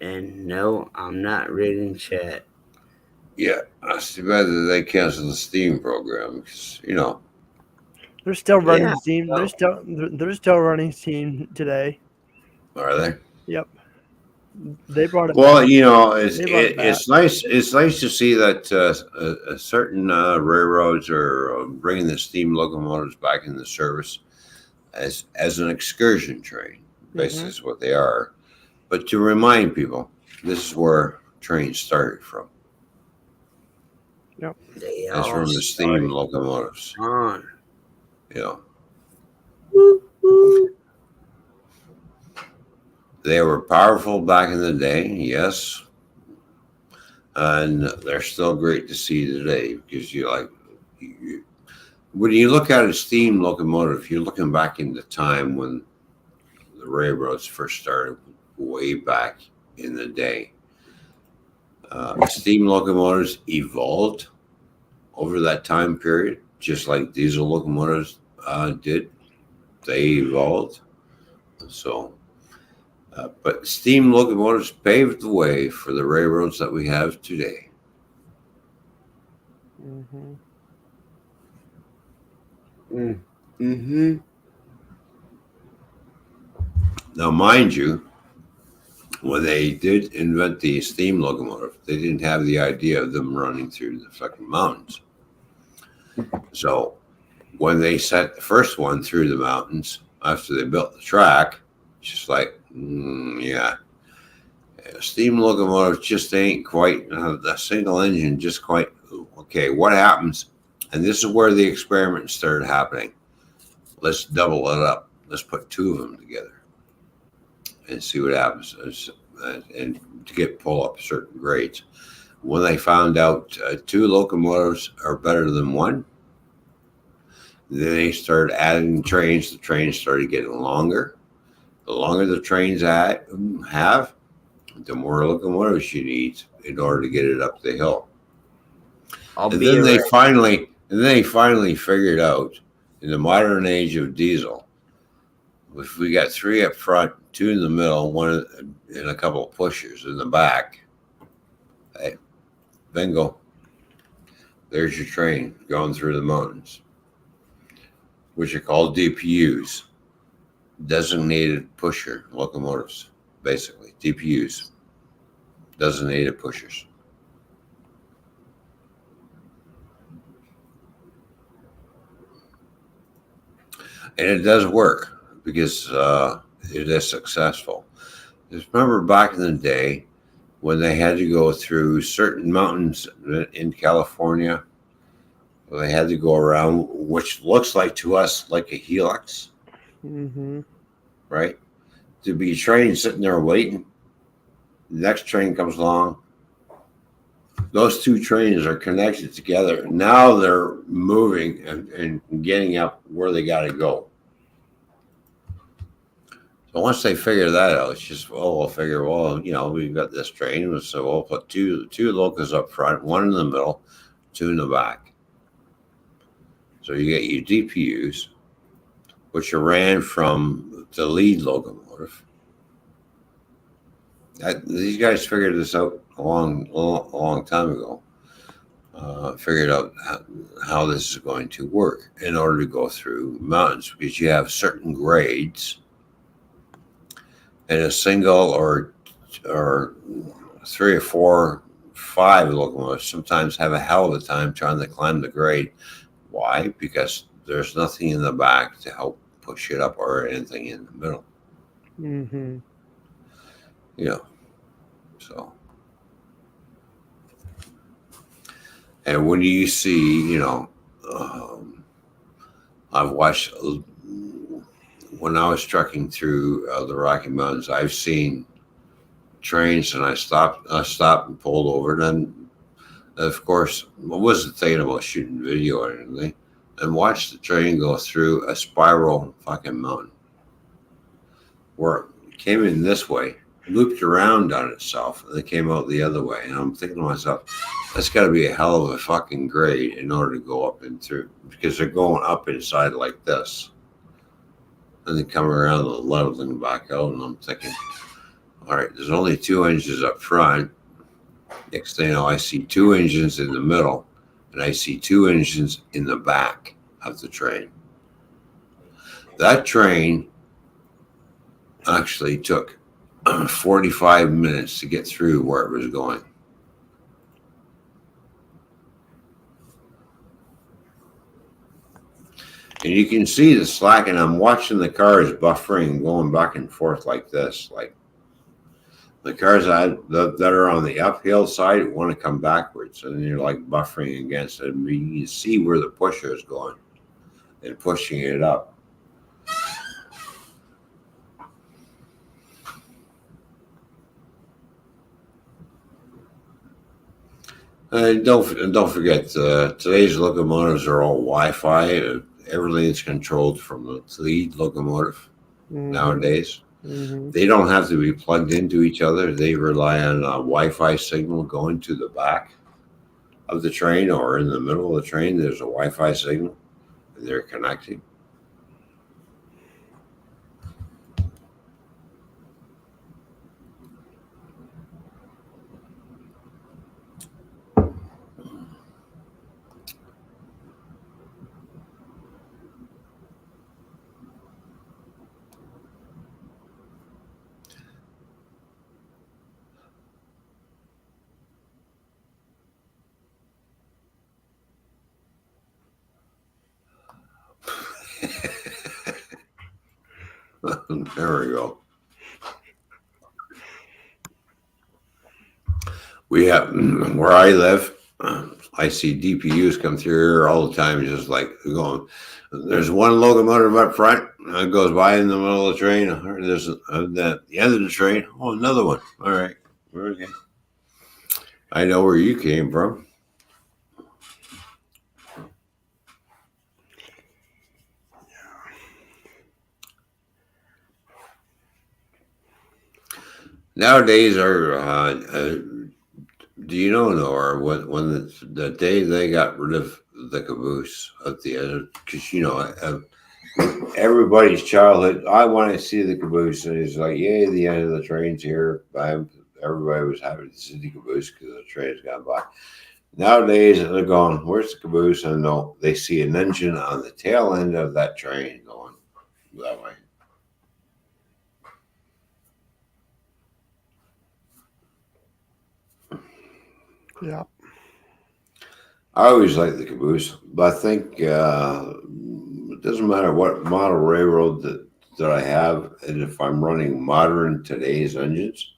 And no, I'm not reading chat. Yeah, that's too bad that they canceled the Steam program because They're still running Yeah. Steam. They're still running Steam today. are they? Yep. They brought it Well, back. it's They brought it back. it's nice. It's nice to see that certain railroads are bringing the steam locomotives back into service as an excursion train. Basically, is what they are. But to remind people, this is where trains started from. Yep. They It's all from the steam locomotives. on. They were powerful back in the day, yes, and they're still great to see today because when you look at a steam locomotive, you're looking back into time when the railroads first started, way back in the day. Steam locomotives evolved over that time period, just like diesel locomotives did. They evolved. So, but steam locomotives paved the way for the railroads that we have today. Now, mind you, when they did invent the steam locomotive, they didn't have the idea of them running through the fucking mountains. So when they sent the first one through the mountains after they built the track, just like, steam locomotive just ain't quite, the single engine just quite, okay, what happens? And this is where the experiment started happening. Let's double it up. Let's put two of them together and see what happens, and to pull up certain grades. When they found out two locomotives are better than one, then they started adding trains. The trains started getting longer. The longer the trains have, the more locomotives you need in order to get it up the hill. And then they finally figured out, in the modern age of diesel, if we got three up front, two in the middle, one and a couple of pushers in the back, hey, bingo, there's your train going through the mountains, which are called DPUs, designated pusher locomotives, basically. DPUs, designated pushers. And it does work because it is successful. Just remember back in the day when they had to go through certain mountains in California, where they had to go around, which looks like to us like a helix, right? To be train sitting there waiting. The next train comes along. Those two trains are connected together. Now they're moving and getting up where they got to go. So once they figure that out, it's just, we'll figure, we've got this train, so we'll put two locos up front, one in the middle, two in the back. So you get your DPUs, which are ran from the lead locomotive. These guys figured this out a long time ago. Figured out how this is going to work in order to go through mountains, because you have certain grades, and a single or 3 or 4, 5 locomotives sometimes have a hell of a time trying to climb the grade. Why? Because there's nothing in the back to help push it up or anything in the middle. So, and when you see, I've watched, when I was trekking through the Rocky Mountains, I've seen trains, and I stopped and pulled over. And then, of course, I wasn't thinking about shooting video or anything, and watched the train go through a spiral fucking mountain, where it came in this way, looped around on itself, and it came out the other way. And I'm thinking to myself, that's got to be a hell of a fucking grade in order to go up and through, because they're going up inside like this, and then come around and leveling back out. And I'm thinking, All right, there's only 2 engines up front. Next thing you know, I see 2 engines in the middle, and I see 2 engines in the back of the train. That train actually took 45 minutes to get through where it was going. And you can see the slack, and I'm watching the cars buffering, going back and forth like this. Like the cars that are on the uphill side want to come backwards, and you're like buffering against it. I mean, you see where the pusher is going and pushing it up. And don't forget, today's locomotives are all Wi-Fi. Everything's controlled from the lead locomotive nowadays. Mm-hmm. They don't have to be plugged into each other. They rely on a Wi-Fi signal going to the back of the train, or in the middle of the train. There's a Wi-Fi signal, and they're connecting. There we go. We have, where I live, I see DPUs come through here all the time, just like going. There's one locomotive up front that goes by in the middle of the train. There's at the end of the train. Oh, another one. All right. Okay. I know where you came from. Nowadays, do you know, Nora, when the day they got rid of the caboose at the end? Because, everybody's childhood, I want to see the caboose. And it's like, yay, the end of the train's here. Everybody was happy to see the caboose because the train's gone by. Nowadays, they're going, where's the caboose? And no, they see an engine on the tail end of that train going that way. Yeah. I always like the caboose, but I think it doesn't matter what model railroad that I have, and if I'm running modern today's engines,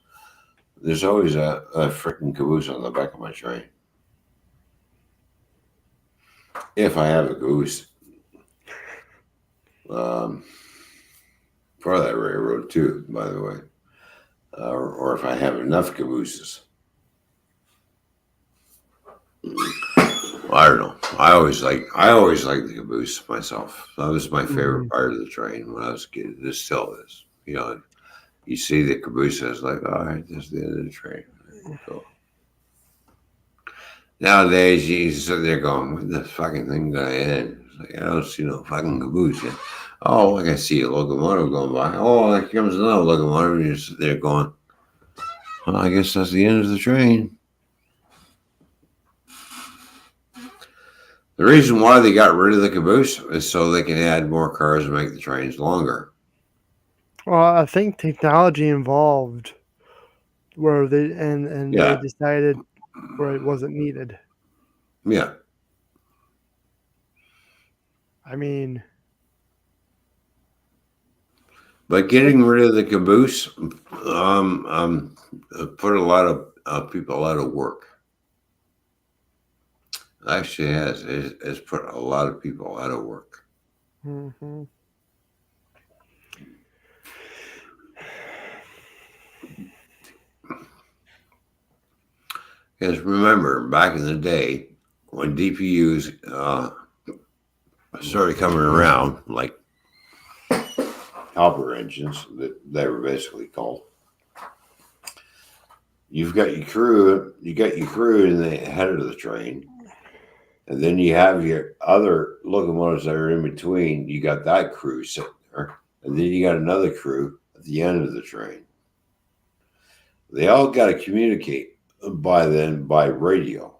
there's always a freaking caboose on the back of my train. If I have a caboose for that railroad too, by the way, or if I have enough cabooses. I don't know. I always like the caboose myself. That was my favorite part of the train when I was a kid. This still is. You see the caboose, it's like, all right, this is the end of the train. Cool. Nowadays, you sit there going, "What the fucking thing gonna end?" It's like, I don't see no fucking caboose yet. Oh, I can see a locomotive going by. Oh, there comes another locomotive, and you sit there going, well, I guess that's the end of the train. The reason why they got rid of the caboose is so they can add more cars and make the trains longer. Well, I think technology involved where they they decided where it wasn't needed. Yeah. I mean, but getting rid of the caboose put a lot of people out of work. Actually, it's put a lot of people out of work. Mm-hmm. Because remember, back in the day, when DPUs started coming around, like helper engines that they were basically called, you've got your crew in the head of the train, and then you have your other locomotives that are in between. You got that crew sitting there, and then you got another crew at the end of the train. They all got to communicate by radio.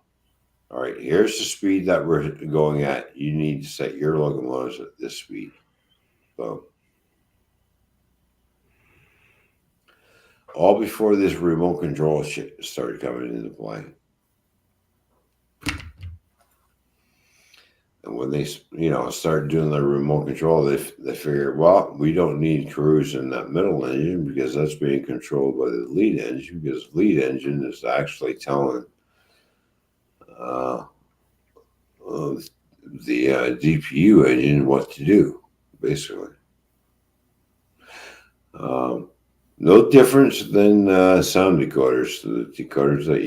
All right, here's the speed that we're going at. You need to set your locomotives at this speed. Boom. All before this remote control shit started coming into play. And when they, started doing the remote control, they figured, well, we don't need crews in that middle engine because that's being controlled by the lead engine, because the lead engine is actually telling the DPU engine what to do, basically. No difference than sound decoders. The decoders that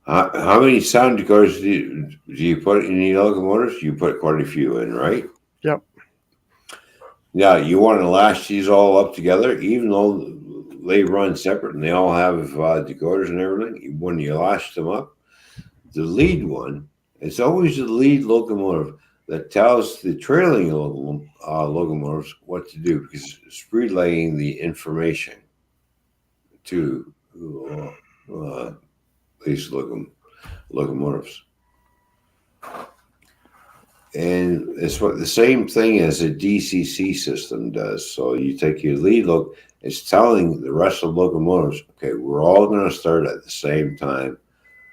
how many sound decoders do you put in your locomotives? You put quite a few in, right? Yep. Yeah, you want to lash these all up together, even though they run separate and they all have decoders and everything. When you lash them up, the lead one, it's always the lead locomotive that tells the trailing locomotives what to do, because it's relaying the information to these locomotives. And it's what the same thing as a DCC system does. So you take your lead look, it's telling the rest of the locomotives, okay, we're all going to start at the same time.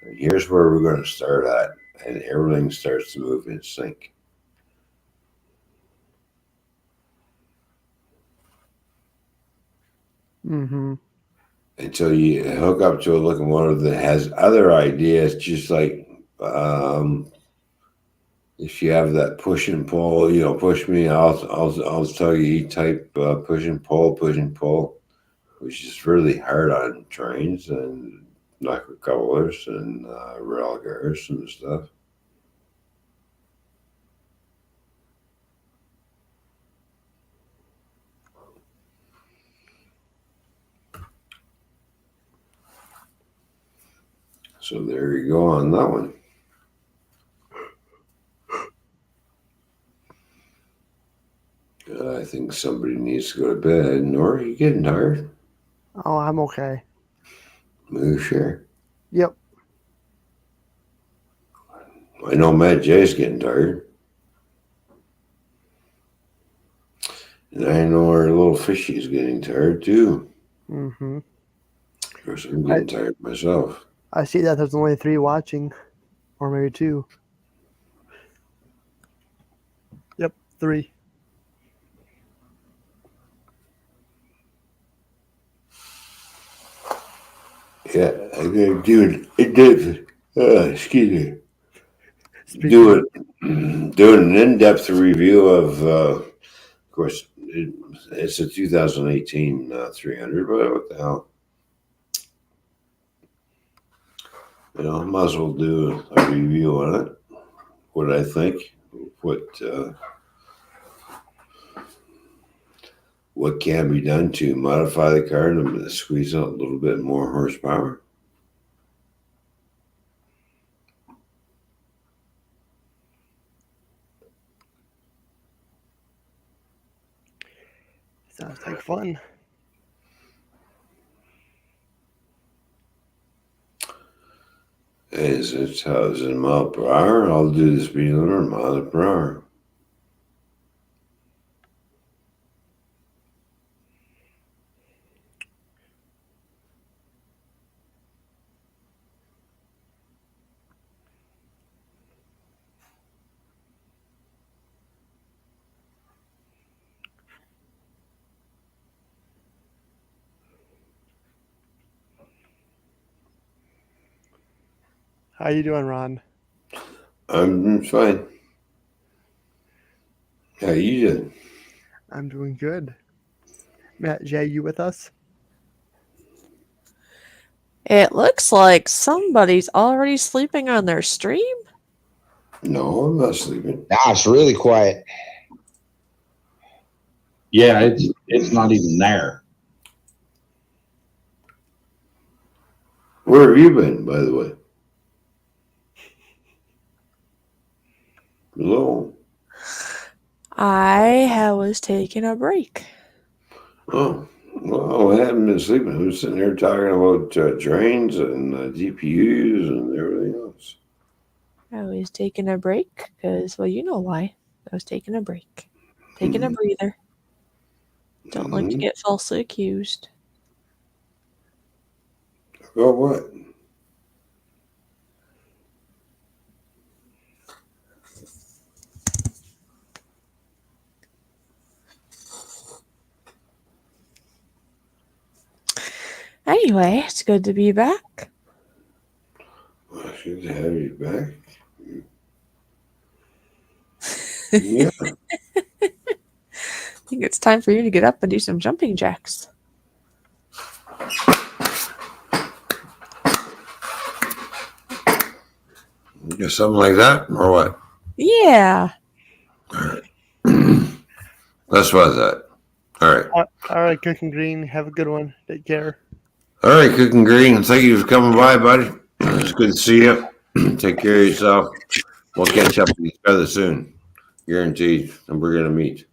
And here's where we're going to start at. And everything starts to move in sync. Mm-hmm. Until you hook up to a locomotive that has other ideas, just like if you have that push and pull, push me, I'll tell you E-type push and pull, which is really hard on trains and knocker couplers and rail cars and stuff. So there you go on that one. I think somebody needs to go to bed. Nora, you getting tired? Oh, I'm okay. Are you sure? Yep. I know Matt J's getting tired. And I know our little fishy's getting tired too. Mm-hmm. Of course, I'm getting tired myself. I see that there's only 3 watching, or maybe 2. Yep, 3. Yeah, I gotta do it. Excuse me. Do an in-depth review of course, it's a 2018 300, but what the hell? I might as well do a review on it. What I think, what can be done to modify the car to squeeze out a little bit more horsepower. Sounds like fun. Is it 1,000 miles per hour? I'll do the speed limit miles per hour. How you doing, Ron? I'm fine. How you doing? I'm doing good. Matt J, you with us? It looks like somebody's already sleeping on their stream. No, I'm not sleeping. Nah, it's really quiet. Yeah, it's not even there. Where have you been, by the way? Hello. I was taking a break. Oh, Well, I haven't been sleeping. I was sitting there talking about trains and GPUs and everything else. I was taking a break because, well, you know why. I was taking a break. Taking a breather. Don't like to get falsely accused. About what? Anyway, it's good to be back. Well, it's good to have you back. Yeah. I think it's time for you to get up and do some jumping jacks. Something like that, or what? Yeah. All right. That's what I thought. All right. All right, Cooking Green. Have a good one. Take care. All right, Cooking Green. Thank you for coming by, buddy. It's good to see you. Take care of yourself. We'll catch up with each other soon. Guaranteed. And we're going to meet.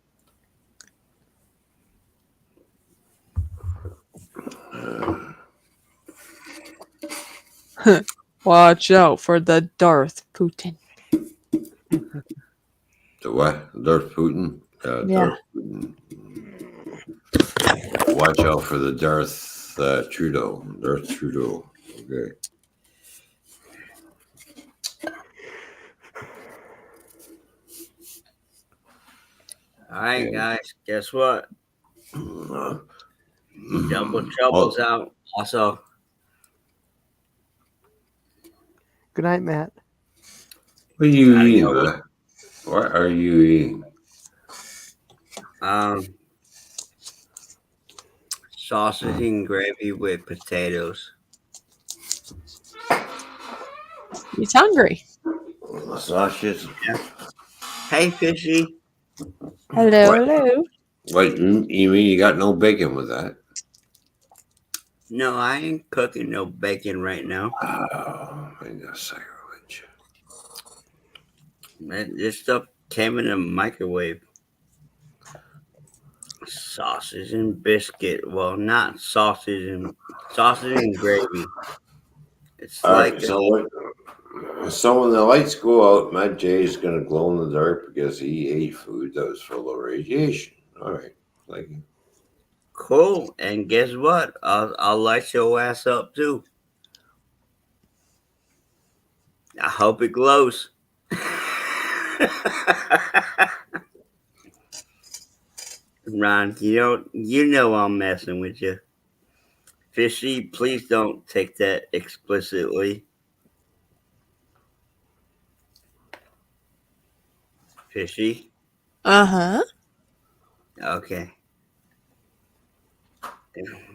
Watch out for the Darth Putin. The what? Darth Putin? Yeah. Darth Putin. Watch out for the Darth Trudeau. Darth Trudeau. Okay. All right, guys. Guess what? Double Trouble's out. Also. Good night, Matt. What are you eating, Matt? What are you eating? Sausage and gravy with potatoes. He's hungry. Sausage. Yeah. Hey, Fishy. Hello, What? hello. What, you mean you got no bacon with that? No, I ain't cooking no bacon right now. Oh, I got sacrilege. This stuff came in a microwave. Sausage and biscuit. Well, not sausage and gravy. It's like so when the lights go out, Matt J is going to glow in the dark because he ate food that was full of radiation. All right, thank you. Cool. And guess what? I'll light your ass up too. I hope it glows. Ron, you know I'm messing with you. Fishy, please don't take that explicitly. Fishy? Uh-huh. Okay.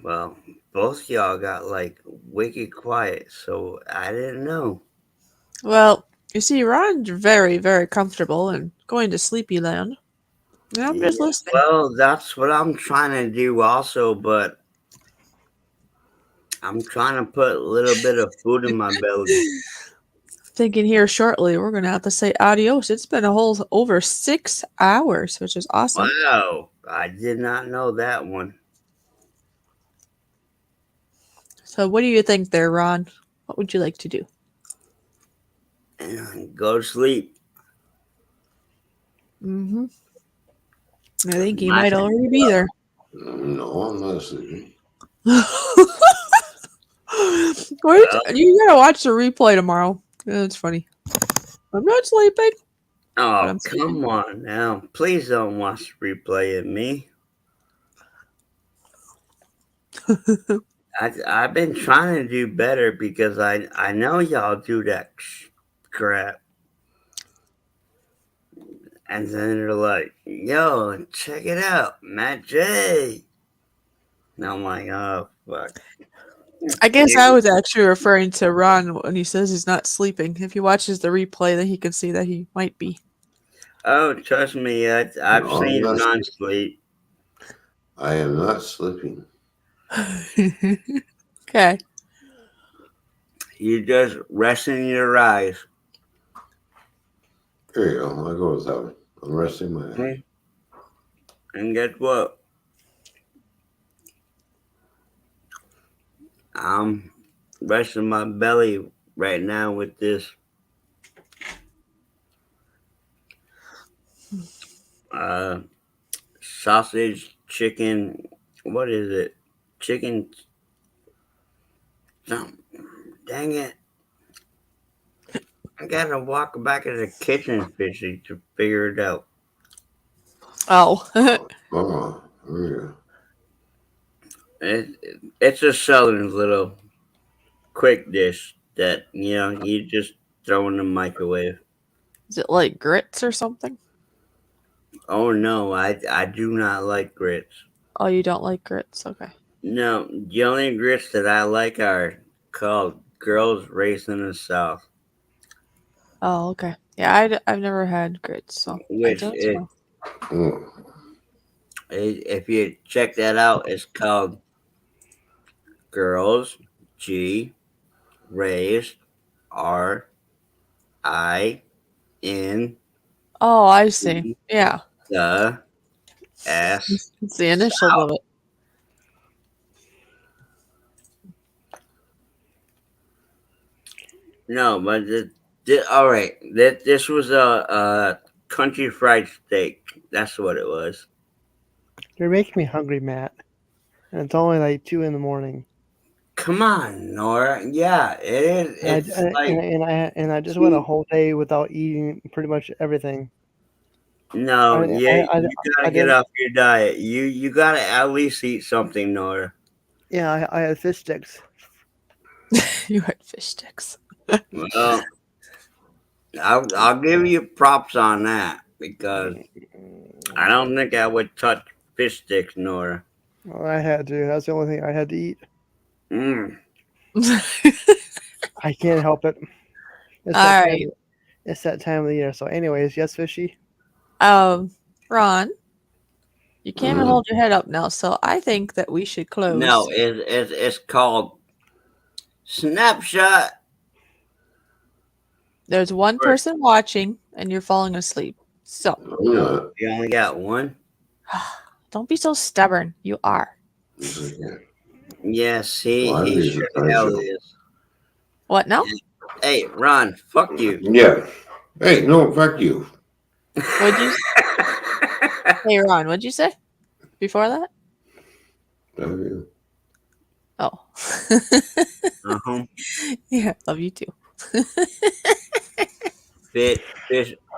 Well, both y'all got like wicked quiet, so I didn't know. Well, you see, Ron's very, very comfortable and going to sleepy land. And I'm just listening. Well, that's what I'm trying to do also, but I'm trying to put a little bit of food in my belly. Thinking here shortly, we're going to have to say adios. It's been a whole over 6 hours, which is awesome. Wow. I did not know that one. So what do you think there, Ron? What would you like to do? Go to sleep. Mm-hmm. I think he might already be there. No, I'm not sleeping. You gotta watch the replay tomorrow. It's funny. I'm not sleeping. Oh, come on now. Please don't watch the replay of me. I've been trying to do better because I know y'all do that crap. And then they're like, yo, check it out, Matt J. And I'm like, oh, fuck. I guess I was actually referring to Ron when he says he's not sleeping. If he watches the replay, then he can see that he might be. Oh, trust me, I've seen Ron sleep. I am not sleeping. Okay. You're just resting your eyes. There you go. I'll go with that one. I'm resting my eyes. And guess what? I'm resting my belly right now with this sausage, chicken. What is it? Chicken. No, dang it. I gotta walk back to the kitchen, Fishy, to figure it out. Oh. Oh, yeah. It's a southern little quick dish that, you just throw in the microwave. Is it like grits or something? Oh no, I do not like grits. Oh, you don't like grits? Okay. No, the only grits that I like are called Girls Raised in the South. Oh, okay. Yeah, I've never had grits, so I Which don't it, know. if you check that out, it's called Girls Raised RIN Oh, I see. Yeah. the S. It's the initials of it. No, but all right. This was a country fried steak. That's what it was. You're making me hungry, Matt. And it's only like 2 in the morning. Come on, Nora. Yeah, it is. And I just went a whole day without eating pretty much everything. No, you gotta get didn't. off your diet. You gotta at least eat something, Nora. Yeah, I had fish sticks. You had fish sticks. Well, I'll give you props on that because I don't think I would touch fish sticks, Nora. Well, I had to. That's the only thing I had to eat. I can't help it. It's All right. It's that time of the year. So, anyways, yes, Fishy. Ron, you can't even hold your head up now, so I think that we should close. No, it's called Snapshot. There's one person watching, and you're falling asleep. So you only got one. Don't be so stubborn. You are. Yes, he sure the hell is. What now? Hey, Ron, fuck you. Yeah. Hey, no, fuck you. What'd you? Hey, Ron, what'd you say before that? Oh. Yeah, love you too.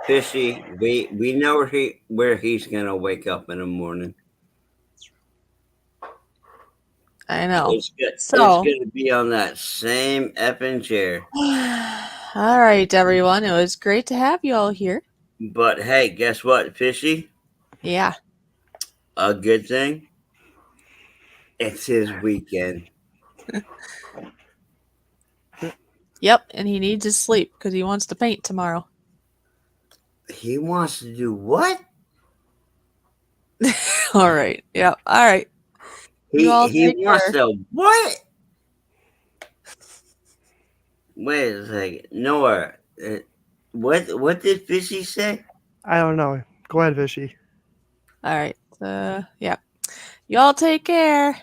Fishy, we know where he's gonna wake up in the morning. I know. It's gonna be on that same effing chair. All right, everyone. It was great to have you all here. But hey, guess what, Fishy? Yeah. A good thing. It's his weekend. Yep, and he needs his sleep because he wants to paint tomorrow. He wants to do what? All right. Yep. All right. He wants to what? Wait a second. Noah, what did Fishy say? I don't know. Go ahead, Fishy. All right. Yeah. Y'all take care.